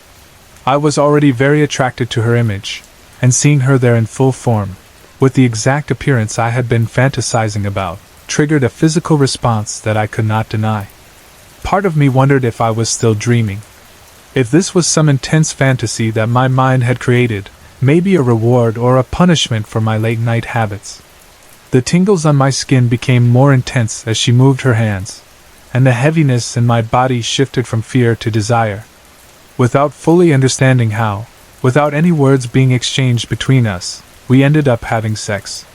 I was already very attracted to her image, and seeing her there in full form, with the exact appearance I had been fantasizing about, triggered a physical response that I could not deny. Part of me wondered if I was still dreaming. If this was some intense fantasy that my mind had created, maybe a reward or a punishment for my late-night habits. The tingles on my skin became more intense as she moved her hands, and the heaviness in my body shifted from fear to desire. Without fully understanding how, without any words being exchanged between us, we ended up having sex.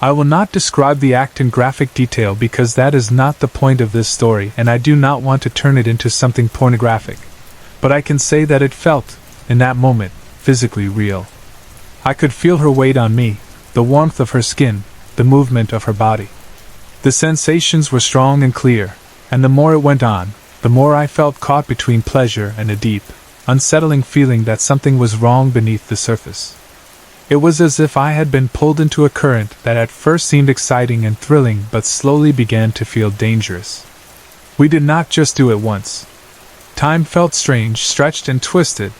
I will not describe the act in graphic detail because that is not the point of this story and I do not want to turn it into something pornographic. But I can say that it felt, in that moment, physically real. I could feel her weight on me, the warmth of her skin, the movement of her body. The sensations were strong and clear, and the more it went on, the more I felt caught between pleasure and a deep, unsettling feeling that something was wrong beneath the surface. It was as if I had been pulled into a current that at first seemed exciting and thrilling but slowly began to feel dangerous. We did not just do it once. Time felt strange, stretched and twisted,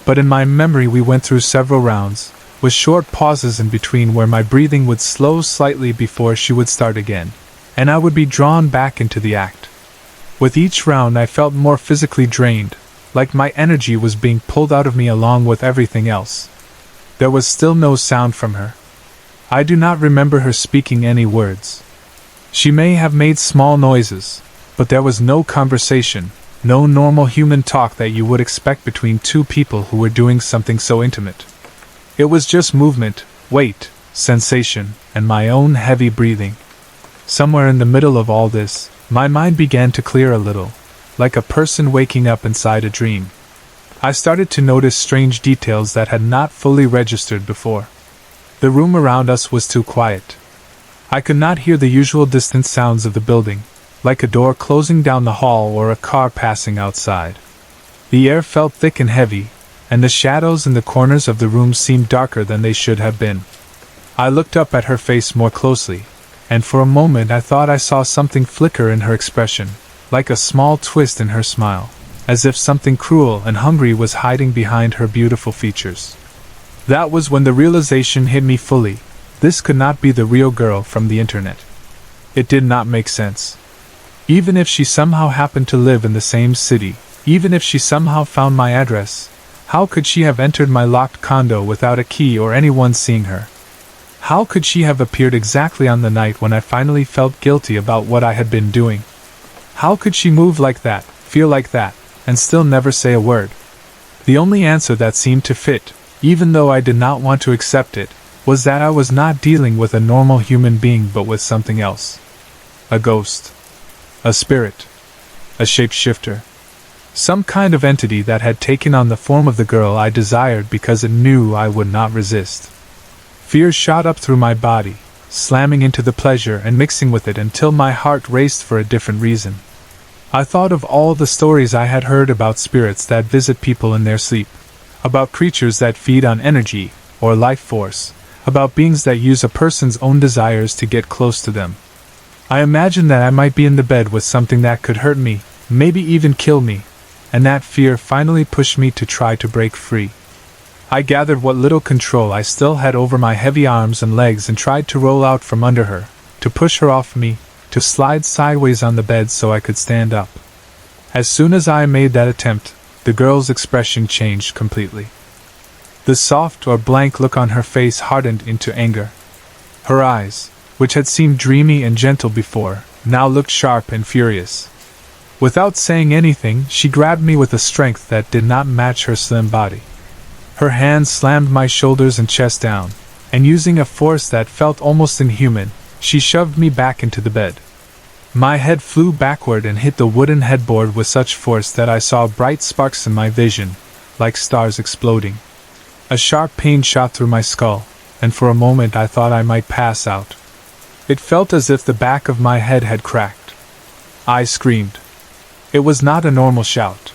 but in my memory we went through several rounds, with short pauses in between where my breathing would slow slightly before she would start again, and I would be drawn back into the act. With each round I felt more physically drained, like my energy was being pulled out of me along with everything else. There was still no sound from her. I do not remember her speaking any words. She may have made small noises, but there was no conversation, no normal human talk that you would expect between two people who were doing something so intimate. It was just movement, weight, sensation, and my own heavy breathing. Somewhere in the middle of all this, my mind began to clear a little, like a person waking up inside a dream. I started to notice strange details that had not fully registered before. The room around us was too quiet. I could not hear the usual distant sounds of the building, like a door closing down the hall or a car passing outside. The air felt thick and heavy, and the shadows in the corners of the room seemed darker than they should have been. I looked up at her face more closely, and for a moment I thought I saw something flicker in her expression, like a small twist in her smile, as if something cruel and hungry was hiding behind her beautiful features. That was when the realization hit me fully. This could not be the real girl from the internet. It did not make sense. Even if she somehow happened to live in the same city, even if she somehow found my address, how could she have entered my locked condo without a key or anyone seeing her? How could she have appeared exactly on the night when I finally felt guilty about what I had been doing? How could she move like that, feel like that, and still never say a word? The only answer that seemed to fit, even though I did not want to accept it, was that I was not dealing with a normal human being but with something else. A ghost. A spirit. A shapeshifter. Some kind of entity that had taken on the form of the girl I desired because it knew I would not resist. Fear shot up through my body, slamming into the pleasure and mixing with it until my heart raced for a different reason. I thought of all the stories I had heard about spirits that visit people in their sleep, about creatures that feed on energy, or life force, about beings that use a person's own desires to get close to them. I imagined that I might be in the bed with something that could hurt me, maybe even kill me, and that fear finally pushed me to try to break free. I gathered what little control I still had over my heavy arms and legs and tried to roll out from under her, to push her off me, to slide sideways on the bed so I could stand up. As soon as I made that attempt, the girl's expression changed completely. The soft or blank look on her face hardened into anger. Her eyes, which had seemed dreamy and gentle before, now looked sharp and furious. Without saying anything, she grabbed me with a strength that did not match her slim body. Her hand slammed my shoulders and chest down, and using a force that felt almost inhuman, she shoved me back into the bed. My head flew backward and hit the wooden headboard with such force that I saw bright sparks in my vision, like stars exploding. A sharp pain shot through my skull, and for a moment I thought I might pass out. It felt as if the back of my head had cracked. I screamed. It was not a normal shout.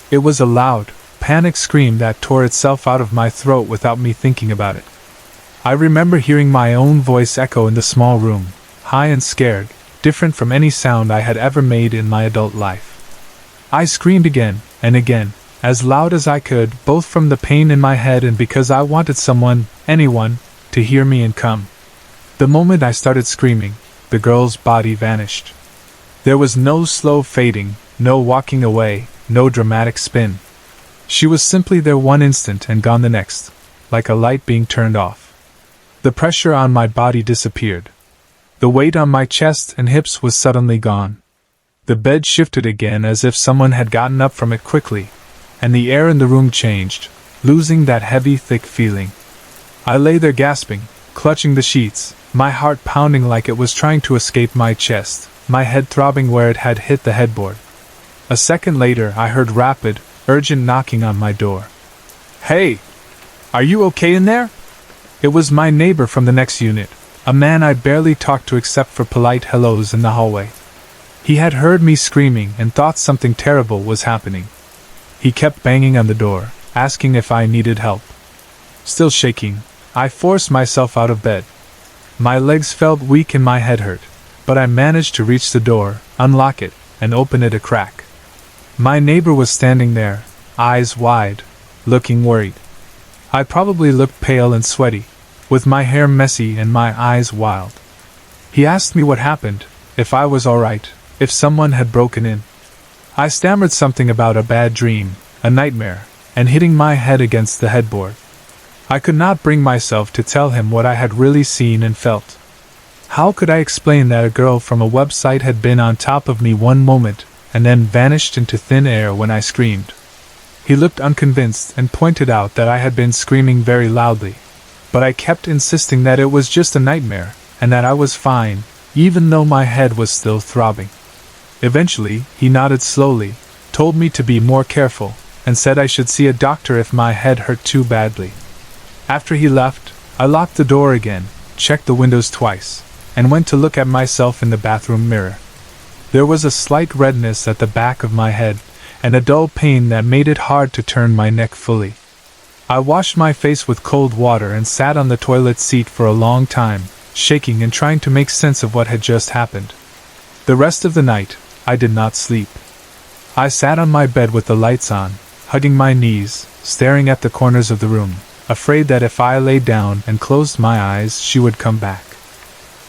It was a loud, panic scream that tore itself out of my throat without me thinking about it. I remember hearing my own voice echo in the small room, high and scared, different from any sound I had ever made in my adult life. I screamed again and again, as loud as I could, both from the pain in my head and because I wanted someone, anyone, to hear me and come. The moment I started screaming, the girl's body vanished. There was no slow fading, no walking away, no dramatic spin. She was simply there one instant and gone the next, like a light being turned off. The pressure on my body disappeared. The weight on my chest and hips was suddenly gone. The bed shifted again as if someone had gotten up from it quickly, and the air in the room changed, losing that heavy, thick feeling. I lay there gasping, clutching the sheets, my heart pounding like it was trying to escape my chest, my head throbbing where it had hit the headboard. A second later, I heard rapid, urgent knocking on my door. "Hey! Are you okay in there?" It was my neighbor from the next unit, a man I'd barely talked to except for polite hellos in the hallway. He had heard me screaming and thought something terrible was happening. He kept banging on the door, asking if I needed help. Still shaking, I forced myself out of bed. My legs felt weak and my head hurt, but I managed to reach the door, unlock it, and open it a crack. My neighbor was standing there, eyes wide, looking worried. I probably looked pale and sweaty, with my hair messy and my eyes wild. He asked me what happened, if I was alright, if someone had broken in. I stammered something about a bad dream, a nightmare, and hitting my head against the headboard. I could not bring myself to tell him what I had really seen and felt. How could I explain that a girl from a website had been on top of me one moment, and then vanished into thin air when I screamed? He looked unconvinced and pointed out that I had been screaming very loudly, but I kept insisting that it was just a nightmare, and that I was fine, even though my head was still throbbing. Eventually, he nodded slowly, told me to be more careful, and said I should see a doctor if my head hurt too badly. After he left, I locked the door again, checked the windows twice, and went to look at myself in the bathroom mirror. There was a slight redness at the back of my head, and a dull pain that made it hard to turn my neck fully. I washed my face with cold water and sat on the toilet seat for a long time, shaking and trying to make sense of what had just happened. The rest of the night, I did not sleep. I sat on my bed with the lights on, hugging my knees, staring at the corners of the room, afraid that if I lay down and closed my eyes, she would come back.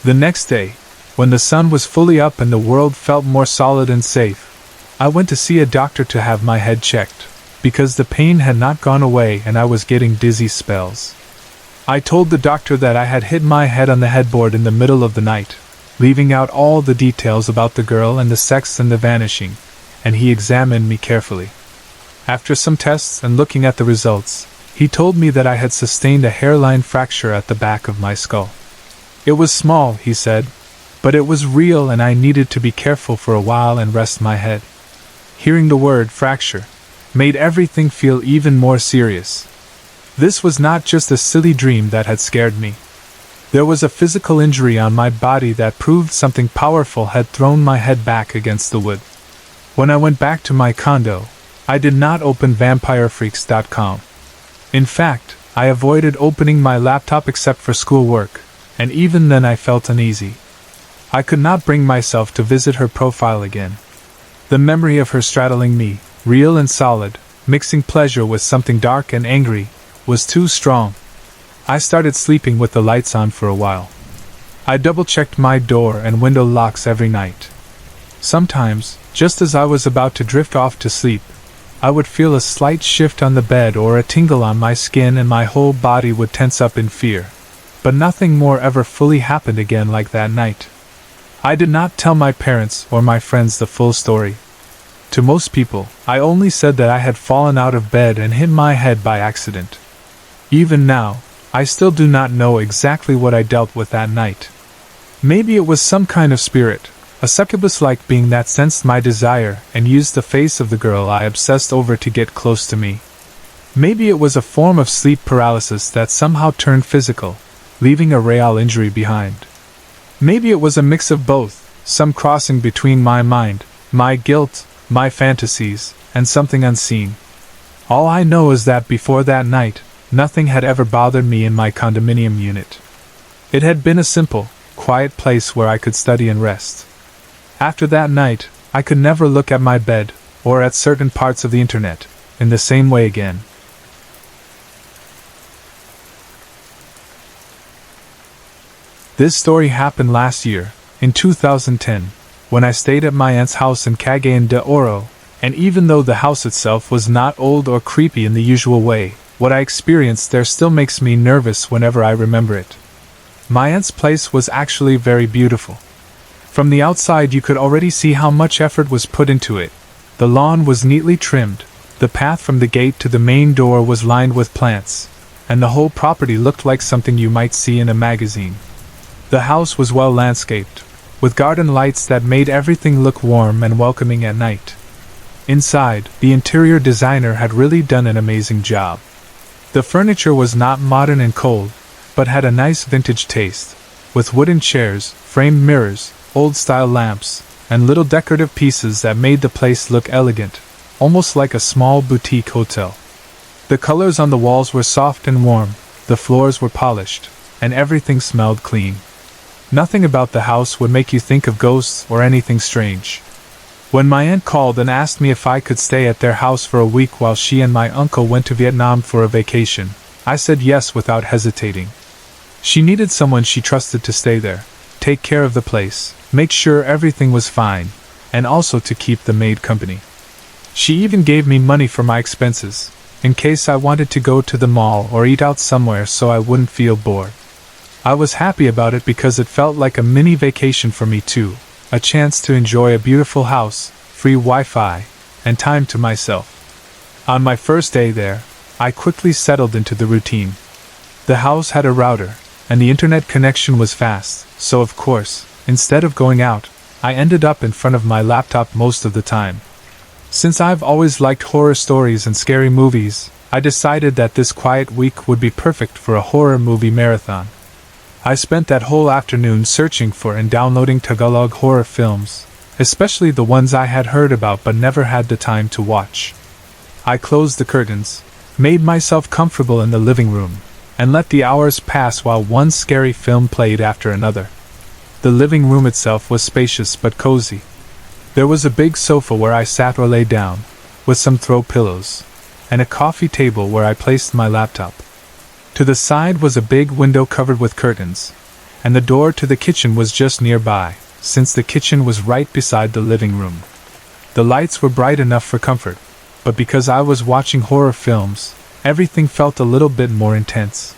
The next day, when the sun was fully up and the world felt more solid and safe, I went to see a doctor to have my head checked, because the pain had not gone away and I was getting dizzy spells. I told the doctor that I had hit my head on the headboard in the middle of the night, leaving out all the details about the girl and the sex and the vanishing, and he examined me carefully. After some tests and looking at the results, he told me that I had sustained a hairline fracture at the back of my skull. It was small, he said, but it was real and I needed to be careful for a while and rest my head. Hearing the word fracture made everything feel even more serious. This was not just a silly dream that had scared me. There was a physical injury on my body that proved something powerful had thrown my head back against the wood. When I went back to my condo, I did not open vampirefreaks.com. In fact, I avoided opening my laptop except for schoolwork, and even then I felt uneasy. I could not bring myself to visit her profile again. The memory of her straddling me, real and solid, mixing pleasure with something dark and angry, was too strong. I started sleeping with the lights on for a while. I double-checked my door and window locks every night. Sometimes, just as I was about to drift off to sleep, I would feel a slight shift on the bed or a tingle on my skin and my whole body would tense up in fear. But nothing more ever fully happened again like that night. I did not tell my parents or my friends the full story. To most people, I only said that I had fallen out of bed and hit my head by accident. Even now, I still do not know exactly what I dealt with that night. Maybe it was some kind of spirit, a succubus-like being that sensed my desire and used the face of the girl I obsessed over to get close to me. Maybe it was a form of sleep paralysis that somehow turned physical, leaving a real injury behind. Maybe it was a mix of both, some crossing between my mind, my guilt, my fantasies, and something unseen. All I know is that before that night, nothing had ever bothered me in my condominium unit. It had been a simple, quiet place where I could study and rest. After that night, I could never look at my bed, or at certain parts of the internet, in the same way again. This story happened last year, in 2010, when I stayed at my aunt's house in Cagayan de Oro, and even though the house itself was not old or creepy in the usual way, what I experienced there still makes me nervous whenever I remember it. My aunt's place was actually very beautiful. From the outside you could already see how much effort was put into it. The lawn was neatly trimmed, the path from the gate to the main door was lined with plants, and the whole property looked like something you might see in a magazine. The house was well landscaped, with garden lights that made everything look warm and welcoming at night. Inside, the interior designer had really done an amazing job. The furniture was not modern and cold, but had a nice vintage taste, with wooden chairs, framed mirrors, old-style lamps, and little decorative pieces that made the place look elegant, almost like a small boutique hotel. The colors on the walls were soft and warm, the floors were polished, and everything smelled clean. Nothing about the house would make you think of ghosts or anything strange. When my aunt called and asked me if I could stay at their house for a week while she and my uncle went to Vietnam for a vacation, I said yes without hesitating. She needed someone she trusted to stay there, take care of the place, make sure everything was fine, and also to keep the maid company. She even gave me money for my expenses, in case I wanted to go to the mall or eat out somewhere so I wouldn't feel bored. I was happy about it because it felt like a mini vacation for me too, a chance to enjoy a beautiful house, free Wi-Fi, and time to myself. On my first day there, I quickly settled into the routine. The house had a router, and the internet connection was fast, so of course, instead of going out, I ended up in front of my laptop most of the time. Since I've always liked horror stories and scary movies, I decided that this quiet week would be perfect for a horror movie marathon. I spent that whole afternoon searching for and downloading Tagalog horror films, especially the ones I had heard about but never had the time to watch. I closed the curtains, made myself comfortable in the living room, and let the hours pass while one scary film played after another. The living room itself was spacious but cozy. There was a big sofa where I sat or lay down, with some throw pillows, and a coffee table where I placed my laptop. To the side was a big window covered with curtains, and the door to the kitchen was just nearby, since the kitchen was right beside the living room. The lights were bright enough for comfort, but because I was watching horror films, everything felt a little bit more intense.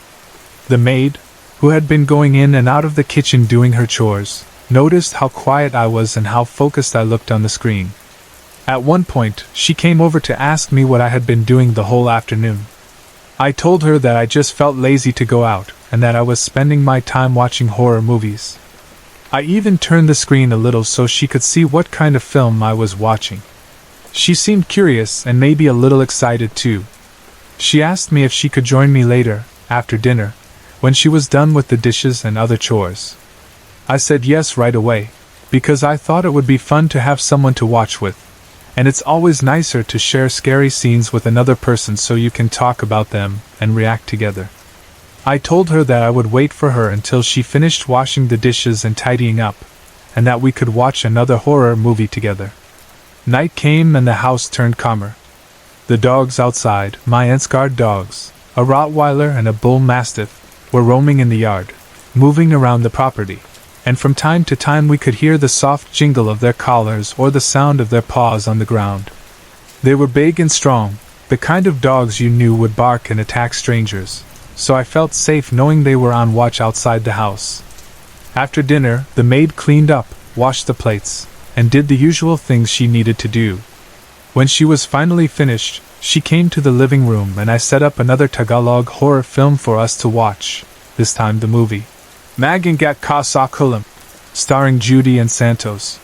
The maid, who had been going in and out of the kitchen doing her chores, noticed how quiet I was and how focused I looked on the screen. At one point, she came over to ask me what I had been doing the whole afternoon. I told her that I just felt lazy to go out, and that I was spending my time watching horror movies. I even turned the screen a little so she could see what kind of film I was watching. She seemed curious and maybe a little excited too. She asked me if she could join me later, after dinner, when she was done with the dishes and other chores. I said yes right away, because I thought it would be fun to have someone to watch with. And it's always nicer to share scary scenes with another person so you can talk about them and react together. I told her that I would wait for her until she finished washing the dishes and tidying up, and that we could watch another horror movie together. Night came and the house turned calmer. The dogs outside, my aunt's guard dogs, a Rottweiler and a Bull Mastiff, were roaming in the yard, moving around the property, and from time to time we could hear the soft jingle of their collars or the sound of their paws on the ground. They were big and strong, the kind of dogs you knew would bark and attack strangers, so I felt safe knowing they were on watch outside the house. After dinner, the maid cleaned up, washed the plates, and did the usual things she needed to do. When she was finally finished, she came to the living room and I set up another Tagalog horror film for us to watch, this time the movie Magangat Ka Sa Kulam, starring Judy and Santos.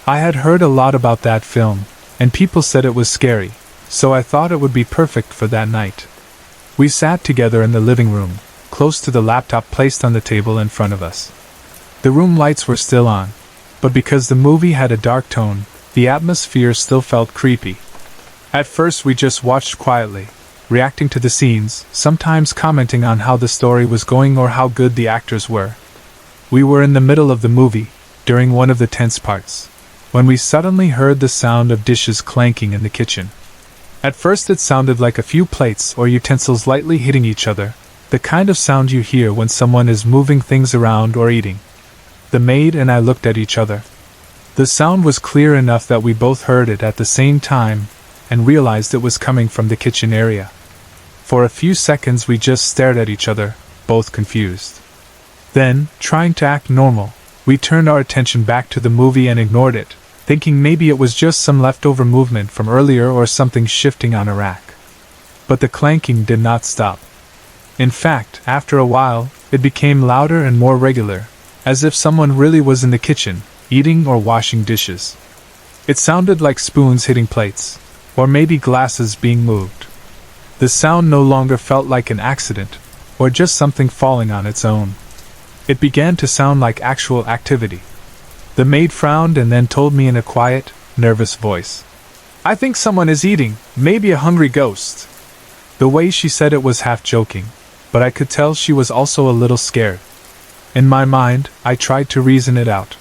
I had heard a lot about that film, and people said it was scary, so I thought it would be perfect for that night. We sat together in the living room, close to the laptop placed on the table in front of us. The room lights were still on, but because the movie had a dark tone, the atmosphere still felt creepy. At first we just watched quietly, reacting to the scenes, sometimes commenting on how the story was going or how good the actors were. We were in the middle of the movie, during one of the tense parts. when we suddenly heard the sound of dishes clanking in the kitchen. At first it sounded like a few plates or utensils lightly hitting each other, the kind of sound you hear when someone is moving things around or eating. The maid and I looked at each other. The sound was clear enough that we both heard it at the same time and realized it was coming from the kitchen area. For a few seconds we just stared at each other, both confused. Then, trying to act normal, we turned our attention back to the movie and ignored it, thinking maybe it was just some leftover movement from earlier or something shifting on a rack. But the clanking did not stop. In fact, after a while, it became louder and more regular, as if someone really was in the kitchen, eating or washing dishes. It sounded like spoons hitting plates, or maybe glasses being moved. The sound no longer felt like an accident, or just something falling on its own. It began to sound like actual activity. The maid frowned and then told me in a quiet, nervous voice, "I think someone is eating, maybe a hungry ghost." The way she said it was half joking, but I could tell she was also a little scared. In my mind, I tried to reason it out.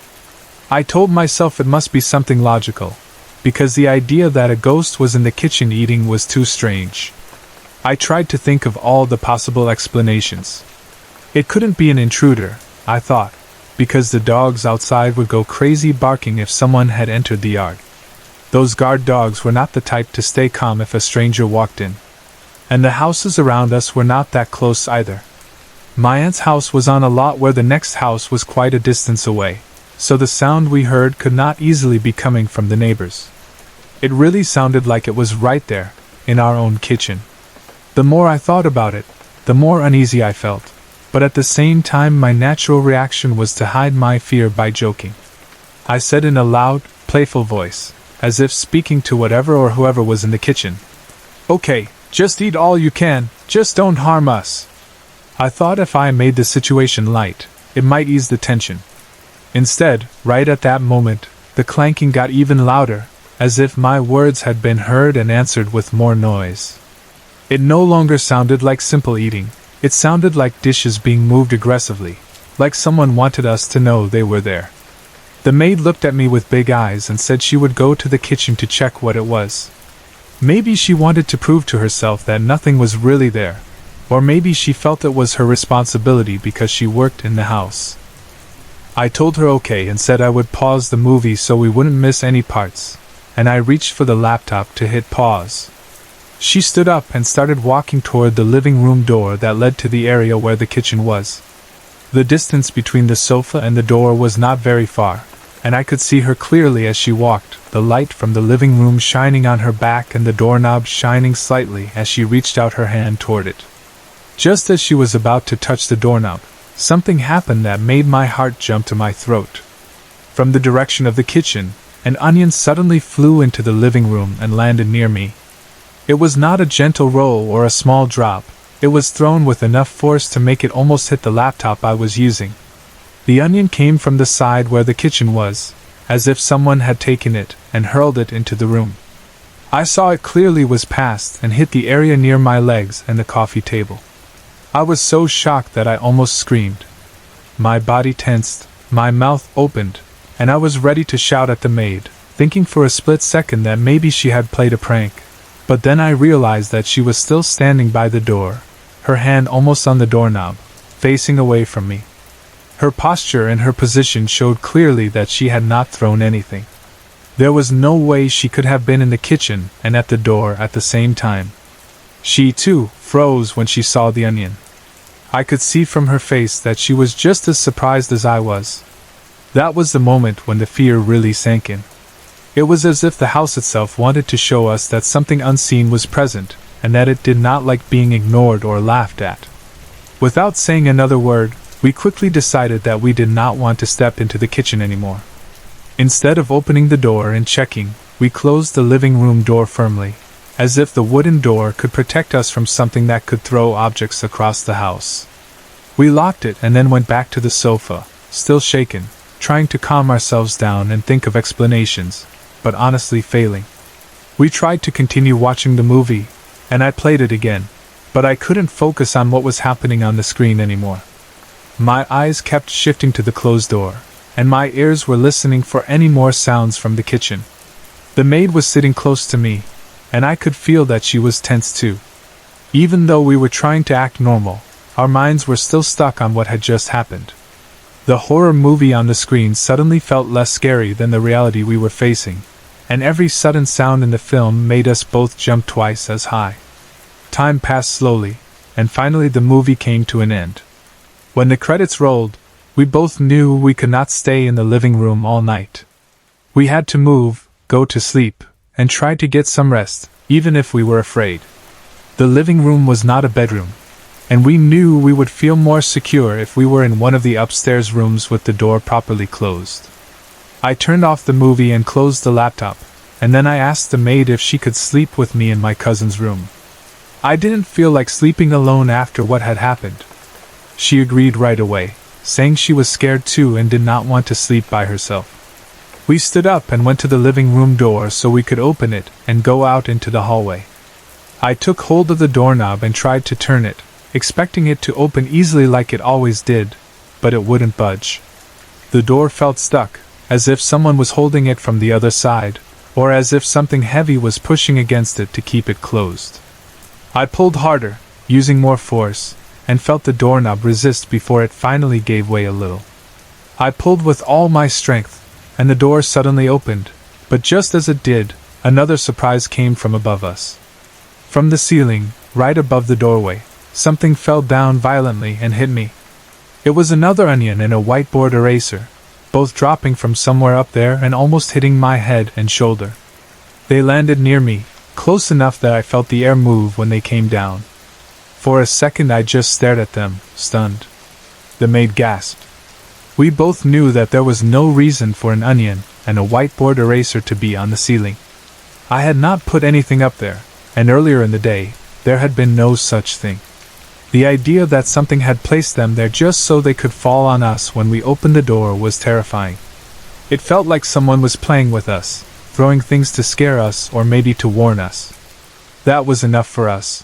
I told myself it must be something logical, because the idea that a ghost was in the kitchen eating was too strange. I tried to think of all the possible explanations. It couldn't be an intruder, I thought, because the dogs outside would go crazy barking if someone had entered the yard. Those guard dogs were not the type to stay calm if a stranger walked in. And the houses around us were not that close either. My aunt's house was on a lot where the next house was quite a distance away, so the sound we heard could not easily be coming from the neighbors. It really sounded like it was right there, in our own kitchen. The more I thought about it, the more uneasy I felt, but at the same time my natural reaction was to hide my fear by joking. I said in a loud, playful voice, as if speaking to whatever or whoever was in the kitchen, "Okay, just eat all you can, just don't harm us." I thought if I made the situation light, it might ease the tension. Instead, right at that moment, the clanking got even louder, as if my words had been heard and answered with more noise. It no longer sounded like simple eating, it sounded like dishes being moved aggressively, like someone wanted us to know they were there. The maid looked at me with big eyes and said she would go to the kitchen to check what it was. Maybe she wanted to prove to herself that nothing was really there, or maybe she felt it was her responsibility because she worked in the house. I told her okay and said I would pause the movie so we wouldn't miss any parts, and I reached for the laptop to hit pause. She stood up and started walking toward the living room door that led to the area where the kitchen was. The distance between the sofa and the door was not very far, and I could see her clearly as she walked, the light from the living room shining on her back and the doorknob shining slightly as she reached out her hand toward it. Just as she was about to touch the doorknob, something happened that made my heart jump to my throat. From the direction of the kitchen, an onion suddenly flew into the living room and landed near me. It was not a gentle roll or a small drop, it was thrown with enough force to make it almost hit the laptop I was using. The onion came from the side where the kitchen was, as if someone had taken it and hurled it into the room. I saw it clearly was past and hit the area near my legs and the coffee table. I was so shocked that I almost screamed. My body tensed, my mouth opened, and I was ready to shout at the maid, thinking for a split second that maybe she had played a prank. But then I realized that she was still standing by the door, her hand almost on the doorknob, facing away from me. Her posture and her position showed clearly that she had not thrown anything. There was no way she could have been in the kitchen and at the door at the same time. She, too, froze when she saw the onion. I could see from her face that she was just as surprised as I was. That was the moment when the fear really sank in. It was as if the house itself wanted to show us that something unseen was present, and that it did not like being ignored or laughed at. Without saying another word, we quickly decided that we did not want to step into the kitchen anymore. Instead of opening the door and checking, we closed the living room door firmly, as if the wooden door could protect us from something that could throw objects across the house. We locked it and then went back to the sofa, still shaken, trying to calm ourselves down and think of explanations, but honestly failing. We tried to continue watching the movie, and I played it again, but I couldn't focus on what was happening on the screen anymore. My eyes kept shifting to the closed door, and my ears were listening for any more sounds from the kitchen. The maid was sitting close to me, and I could feel that she was tense too. Even though we were trying to act normal, our minds were still stuck on what had just happened. The horror movie on the screen suddenly felt less scary than the reality we were facing, and every sudden sound in the film made us both jump twice as high. Time passed slowly, and finally the movie came to an end. When the credits rolled, we both knew we could not stay in the living room all night. We had to move, go to sleep, and try to get some rest, even if we were afraid. The living room was not a bedroom, and we knew we would feel more secure if we were in one of the upstairs rooms with the door properly closed. I turned off the movie and closed the laptop, and then I asked the maid if she could sleep with me in my cousin's room. I didn't feel like sleeping alone after what had happened. She agreed right away, saying she was scared too and did not want to sleep by herself. We stood up and went to the living room door so we could open it and go out into the hallway. I took hold of the doorknob and tried to turn it, expecting it to open easily like it always did, but it wouldn't budge. The door felt stuck, as if someone was holding it from the other side, or as if something heavy was pushing against it to keep it closed. I pulled harder, using more force, and felt the doorknob resist before it finally gave way a little. I pulled with all my strength, and the door suddenly opened, but just as it did, another surprise came from above us. From the ceiling, right above the doorway, something fell down violently and hit me. It was another onion and a whiteboard eraser, both dropping from somewhere up there and almost hitting my head and shoulder. They landed near me, close enough that I felt the air move when they came down. For a second I just stared at them, stunned. The maid gasped. We both knew that there was no reason for an onion and a whiteboard eraser to be on the ceiling. I had not put anything up there, and earlier in the day, there had been no such thing. The idea that something had placed them there just so they could fall on us when we opened the door was terrifying. It felt like someone was playing with us, throwing things to scare us or maybe to warn us. That was enough for us.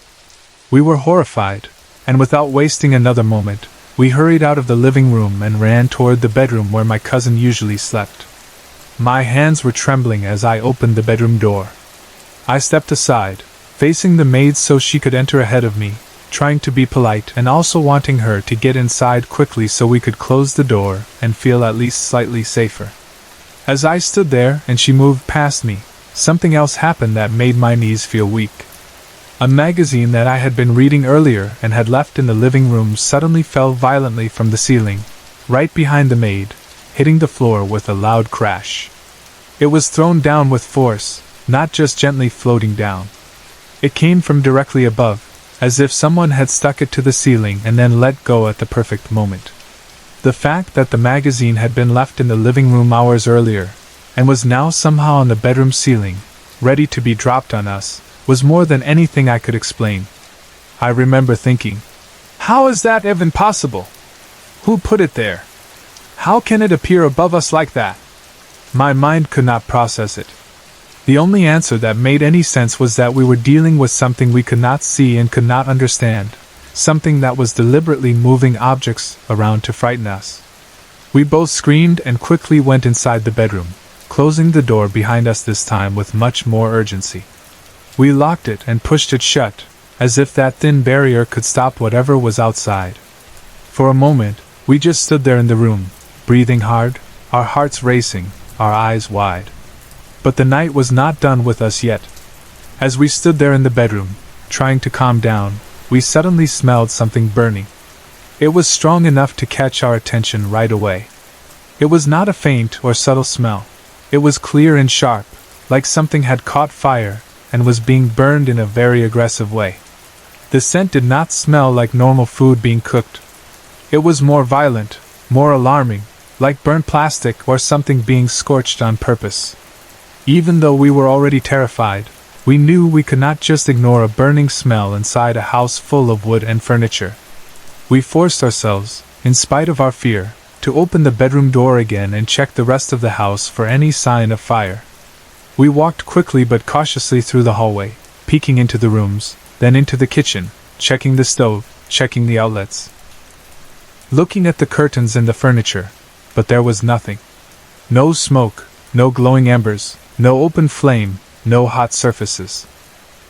We were horrified, and without wasting another moment, we hurried out of the living room and ran toward the bedroom where my cousin usually slept. My hands were trembling as I opened the bedroom door. I stepped aside, facing the maid so she could enter ahead of me, trying to be polite and also wanting her to get inside quickly so we could close the door and feel at least slightly safer. As I stood there and she moved past me, something else happened that made my knees feel weak. A magazine that I had been reading earlier and had left in the living room suddenly fell violently from the ceiling, right behind the maid, hitting the floor with a loud crash. It was thrown down with force, not just gently floating down. It came from directly above, as if someone had stuck it to the ceiling and then let go at the perfect moment. The fact that the magazine had been left in the living room hours earlier, and was now somehow on the bedroom ceiling, ready to be dropped on us, was more than anything I could explain. I remember thinking, how is that even possible? Who put it there? How can it appear above us like that? My mind could not process it. The only answer that made any sense was that we were dealing with something we could not see and could not understand, something that was deliberately moving objects around to frighten us. We both screamed and quickly went inside the bedroom, closing the door behind us this time with much more urgency. We locked it and pushed it shut, as if that thin barrier could stop whatever was outside. For a moment, we just stood there in the room, breathing hard, our hearts racing, our eyes wide. But the night was not done with us yet. As we stood there in the bedroom, trying to calm down, we suddenly smelled something burning. It was strong enough to catch our attention right away. It was not a faint or subtle smell. It was clear and sharp, like something had caught fire and was being burned in a very aggressive way. The scent did not smell like normal food being cooked. It was more violent, more alarming, like burnt plastic or something being scorched on purpose. Even though we were already terrified, we knew we could not just ignore a burning smell inside a house full of wood and furniture. We forced ourselves, in spite of our fear, to open the bedroom door again and check the rest of the house for any sign of fire. We walked quickly but cautiously through the hallway, peeking into the rooms, then into the kitchen, checking the stove, checking the outlets, looking at the curtains and the furniture, but there was nothing. No smoke, no glowing embers, no open flame, no hot surfaces.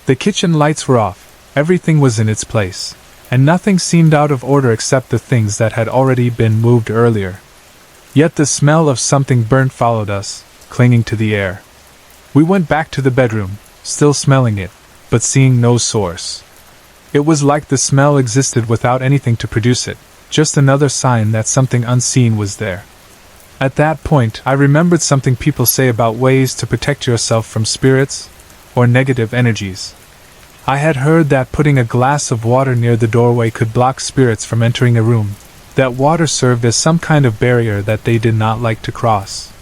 The kitchen lights were off, everything was in its place, and nothing seemed out of order except the things that had already been moved earlier. Yet the smell of something burnt followed us, clinging to the air. We went back to the bedroom, still smelling it, but seeing no source. It was like the smell existed without anything to produce it, just another sign that something unseen was there. At that point, I remembered something people say about ways to protect yourself from spirits or negative energies. I had heard that putting a glass of water near the doorway could block spirits from entering a room, that water served as some kind of barrier that they did not like to cross.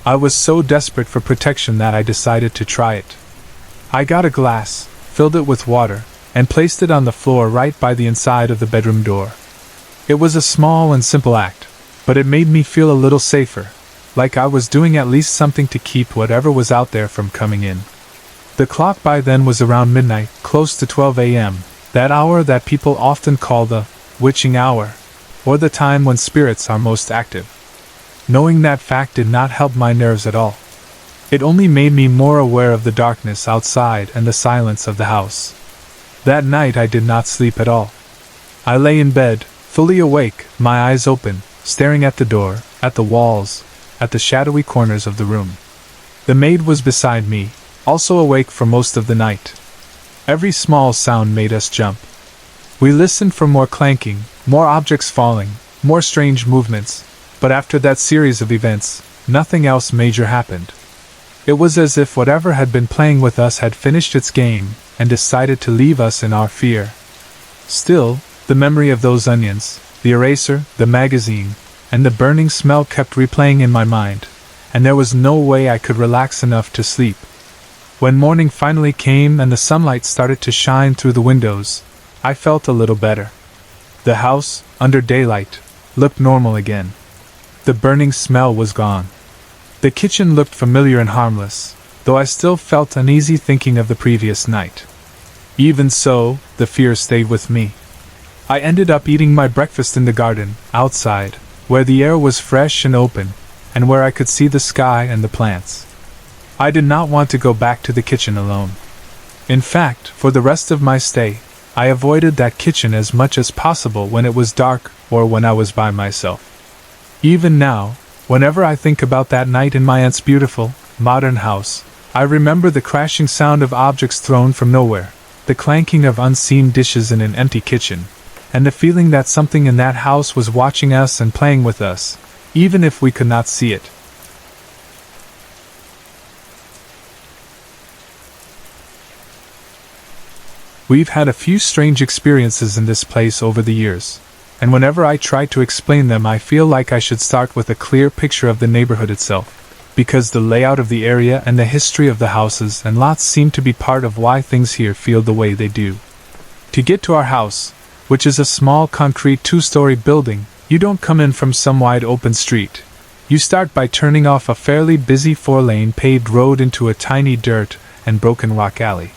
I was so desperate for protection that I decided to try it. I got a glass, filled it with water, and placed it on the floor right by the inside of the bedroom door. It was a small and simple act, but it made me feel a little safer, like I was doing at least something to keep whatever was out there from coming in. The clock by then was around midnight, close to 12 a.m., that hour that people often call the witching hour, or the time when spirits are most active. Knowing that fact did not help my nerves at all. It only made me more aware of the darkness outside and the silence of the house. That night I did not sleep at all. I lay in bed, fully awake, my eyes open, staring at the door, at the walls, at the shadowy corners of the room. The maid was beside me, also awake for most of the night. Every small sound made us jump. We listened for more clanking, more objects falling, more strange movements, but after that series of events, nothing else major happened. It was as if whatever had been playing with us had finished its game and decided to leave us in our fear. Still, the memory of those onions, the eraser, the magazine, and the burning smell kept replaying in my mind, and there was no way I could relax enough to sleep. When morning finally came and the sunlight started to shine through the windows, I felt a little better. The house, under daylight, looked normal again. The burning smell was gone. The kitchen looked familiar and harmless, though I still felt uneasy thinking of the previous night. Even so, the fear stayed with me. I ended up eating my breakfast in the garden, outside, where the air was fresh and open, and where I could see the sky and the plants. I did not want to go back to the kitchen alone. In fact, for the rest of my stay, I avoided that kitchen as much as possible when it was dark or when I was by myself. Even now, whenever I think about that night in my aunt's beautiful, modern house, I remember the crashing sound of objects thrown from nowhere, the clanking of unseen dishes in an empty kitchen, and the feeling that something in that house was watching us and playing with us, even if we could not see it. We've had a few strange experiences in this place over the years, and whenever I try to explain them I feel like I should start with a clear picture of the neighborhood itself, because the layout of the area and the history of the houses and lots seem to be part of why things here feel the way they do. To get to our house, which is a small concrete 2-story building, you don't come in from some wide open street. You start by turning off a fairly busy 4-lane paved road into a tiny dirt and broken rock alley.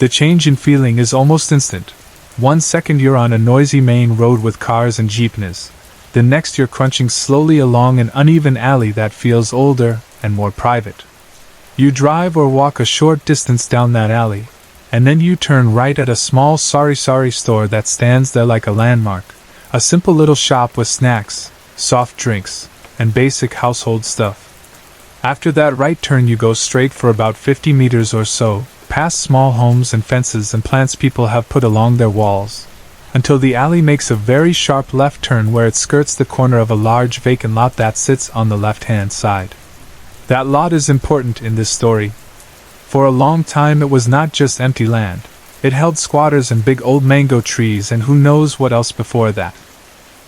The change in feeling is almost instant. 1 second you're on a noisy main road with cars and jeepneys. The next you're crunching slowly along an uneven alley that feels older and more private. You drive or walk a short distance down that alley, and then you turn right at a small sorry store that stands there like a landmark, a simple little shop with snacks, soft drinks, and basic household stuff. After that right turn you go straight for about 50 meters or so, past small homes and fences and plants people have put along their walls, until the alley makes a very sharp left turn where it skirts the corner of a large vacant lot that sits on the left-hand side. That lot is important in this story. For a long time it was not just empty land, it held squatters and big old mango trees and who knows what else before that.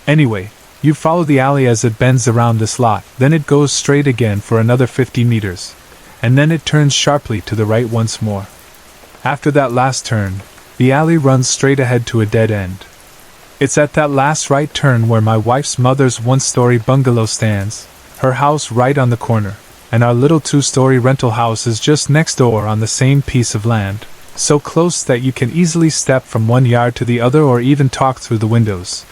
Anyway, you follow the alley as it bends around this lot, then it goes straight again for another 50 meters, and then it turns sharply to the right once more. After that last turn, the alley runs straight ahead to a dead end. It's at that last right turn where my wife's mother's 1-story bungalow stands, her house right on the corner, and our little 2-story rental house is just next door on the same piece of land, so close that you can easily step from one yard to the other or even talk through the windows.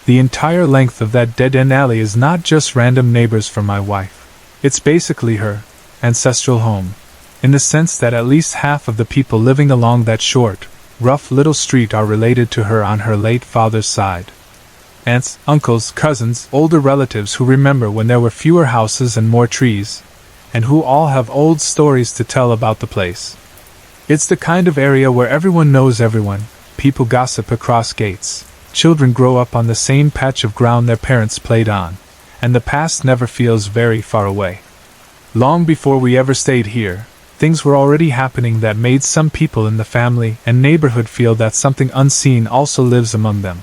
The entire length of that dead-end alley is not just random neighbors for my wife. It's basically her ancestral home, in the sense that at least half of the people living along that short, rough little street are related to her on her late father's side. Aunts, uncles, cousins, older relatives who remember when there were fewer houses and more trees, and who all have old stories to tell about the place. It's the kind of area where everyone knows everyone, people gossip across gates, children grow up on the same patch of ground their parents played on, and the past never feels very far away. Long before we ever stayed here, things were already happening that made some people in the family and neighborhood feel that something unseen also lives among them.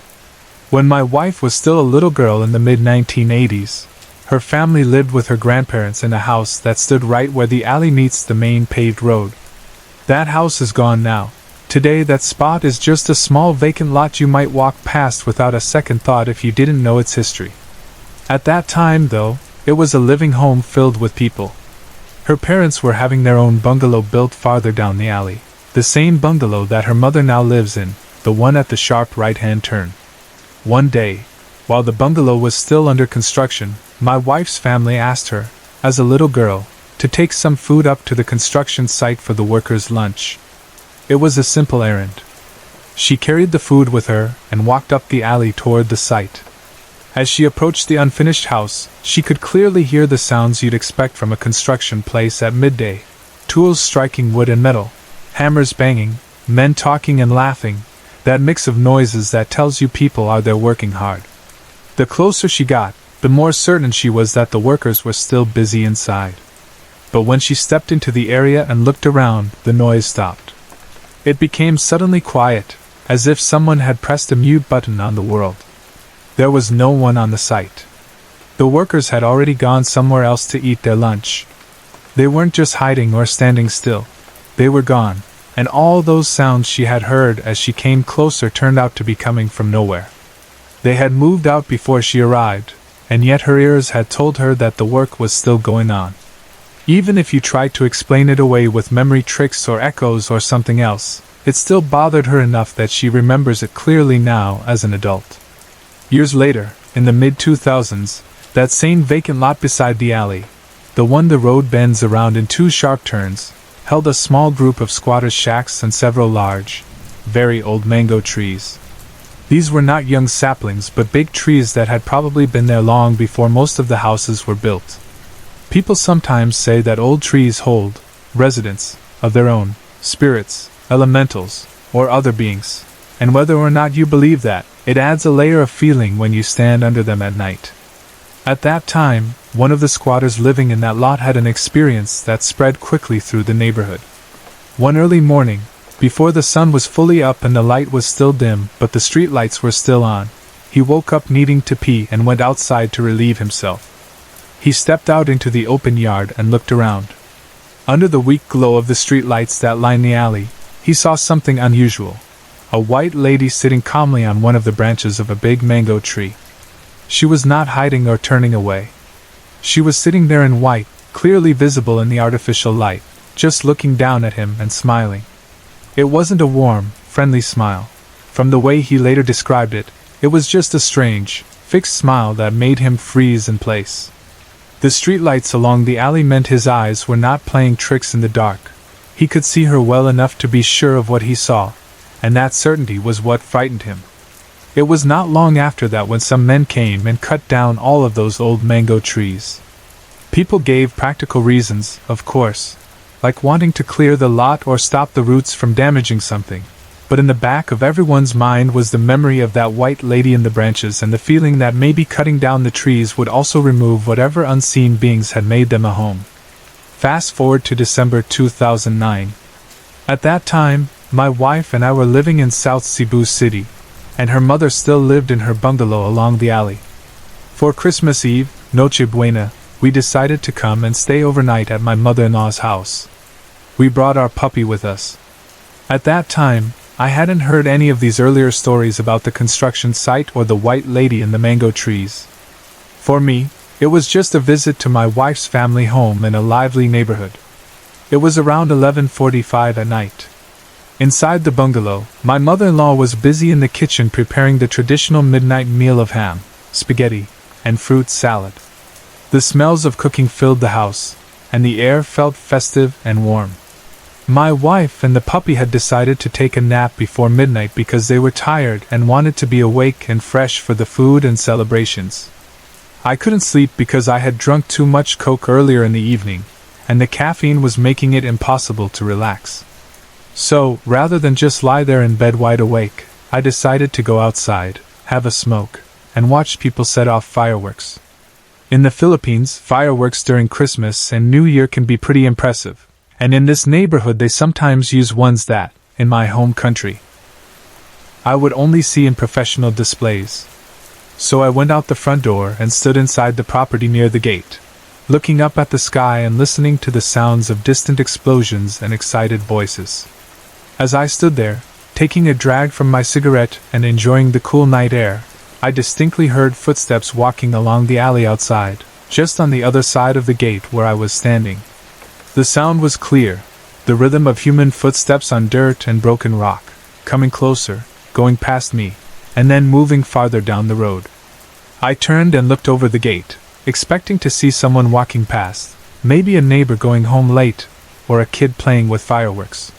When my wife was still a little girl in the mid-1980s, her family lived with her grandparents in a house that stood right where the alley meets the main paved road. That house is gone now. Today that spot is just a small vacant lot you might walk past without a second thought if you didn't know its history. At that time, though, it was a living home filled with people. Her parents were having their own bungalow built farther down the alley, the same bungalow that her mother now lives in, the one at the sharp right-hand turn. One day, while the bungalow was still under construction, my wife's family asked her, as a little girl, to take some food up to the construction site for the workers' lunch. It was a simple errand. She carried the food with her and walked up the alley toward the site. As she approached the unfinished house, she could clearly hear the sounds you'd expect from a construction place at midday: tools striking wood and metal, hammers banging, men talking and laughing, that mix of noises that tells you people are there working hard. The closer she got, the more certain she was that the workers were still busy inside. But when she stepped into the area and looked around, the noise stopped. It became suddenly quiet, as if someone had pressed a mute button on the world. There was no one on the site. The workers had already gone somewhere else to eat their lunch. They weren't just hiding or standing still. They were gone, and all those sounds she had heard as she came closer turned out to be coming from nowhere. They had moved out before she arrived, and yet her ears had told her that the work was still going on. Even if you tried to explain it away with memory tricks or echoes or something else, it still bothered her enough that she remembers it clearly now as an adult. Years later, in the mid-2000s, that same vacant lot beside the alley, the one the road bends around in two sharp turns, held a small group of squatters' shacks and several large, very old mango trees. These were not young saplings but big trees that had probably been there long before most of the houses were built. People sometimes say that old trees hold residents of their own, spirits, elementals, or other beings, and whether or not you believe that, it adds a layer of feeling when you stand under them at night. At that time, one of the squatters living in that lot had an experience that spread quickly through the neighborhood. One early morning, before the sun was fully up and the light was still dim but the street lights were still on, he woke up needing to pee and went outside to relieve himself. He stepped out into the open yard and looked around. Under the weak glow of the street lights that lined the alley, he saw something unusual: a white lady sitting calmly on one of the branches of a big mango tree. She was not hiding or turning away. She was sitting there in white, clearly visible in the artificial light, just looking down at him and smiling. It wasn't a warm, friendly smile. From the way he later described it, it was just a strange, fixed smile that made him freeze in place. The streetlights along the alley meant his eyes were not playing tricks in the dark. He could see her well enough to be sure of what he saw, and that certainty was what frightened him. It was not long after that when some men came and cut down all of those old mango trees. People gave practical reasons, of course, like wanting to clear the lot or stop the roots from damaging something, but in the back of everyone's mind was the memory of that white lady in the branches and the feeling that maybe cutting down the trees would also remove whatever unseen beings had made them a home. Fast forward to December 2009. At that time, my wife and I were living in South Cebu City, and her mother still lived in her bungalow along the alley. For Christmas Eve, Noche Buena, we decided to come and stay overnight at my mother-in-law's house. We brought our puppy with us. At that time, I hadn't heard any of these earlier stories about the construction site or the white lady in the mango trees. For me, it was just a visit to my wife's family home in a lively neighborhood. It was around 11:45 at night. Inside the bungalow, my mother-in-law was busy in the kitchen preparing the traditional midnight meal of ham, spaghetti, and fruit salad. The smells of cooking filled the house, and the air felt festive and warm. My wife and the puppy had decided to take a nap before midnight because they were tired and wanted to be awake and fresh for the food and celebrations. I couldn't sleep because I had drunk too much Coke earlier in the evening, and the caffeine was making it impossible to relax. So, rather than just lie there in bed wide awake, I decided to go outside, have a smoke, and watch people set off fireworks. In the Philippines, fireworks during Christmas and New Year can be pretty impressive, and in this neighborhood they sometimes use ones that, in my home country, I would only see in professional displays. So I went out the front door and stood inside the property near the gate, looking up at the sky and listening to the sounds of distant explosions and excited voices. As I stood there, taking a drag from my cigarette and enjoying the cool night air, I distinctly heard footsteps walking along the alley outside, just on the other side of the gate where I was standing. The sound was clear, the rhythm of human footsteps on dirt and broken rock, coming closer, going past me, and then moving farther down the road. I turned and looked over the gate, expecting to see someone walking past, maybe a neighbor going home late, or a kid playing with fireworks.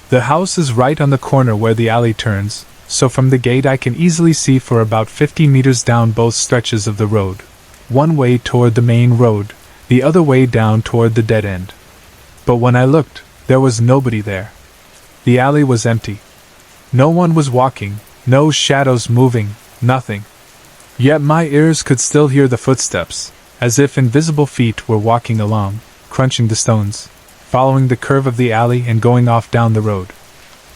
The house is right on the corner where the alley turns, so from the gate I can easily see for about 50 meters down both stretches of the road, one way toward the main road, the other way down toward the dead end. But when I looked, there was nobody there. The alley was empty. No one was walking, no shadows moving, nothing. Yet my ears could still hear the footsteps, as if invisible feet were walking along, crunching the stones, following the curve of the alley and going off down the road.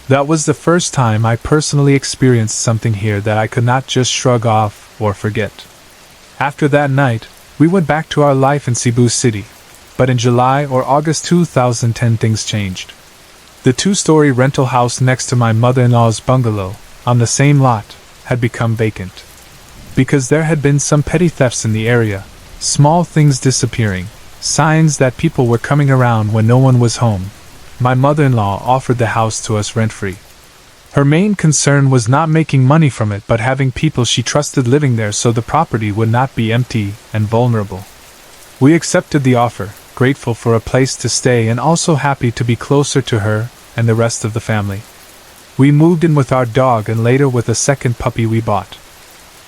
That was the first time I personally experienced something here that I could not just shrug off or forget. After that night, we went back to our life in Cebu City, but in July or August 2010 things changed. The two-story rental house next to my mother-in-law's bungalow, on the same lot, had become vacant. Because there had been some petty thefts in the area, small things disappearing, signs that people were coming around when no one was home, my mother-in-law offered the house to us rent-free. Her main concern was not making money from it but having people she trusted living there so the property would not be empty and vulnerable. We accepted the offer, grateful for a place to stay and also happy to be closer to her and the rest of the family. We moved in with our dog and later with a second puppy we bought.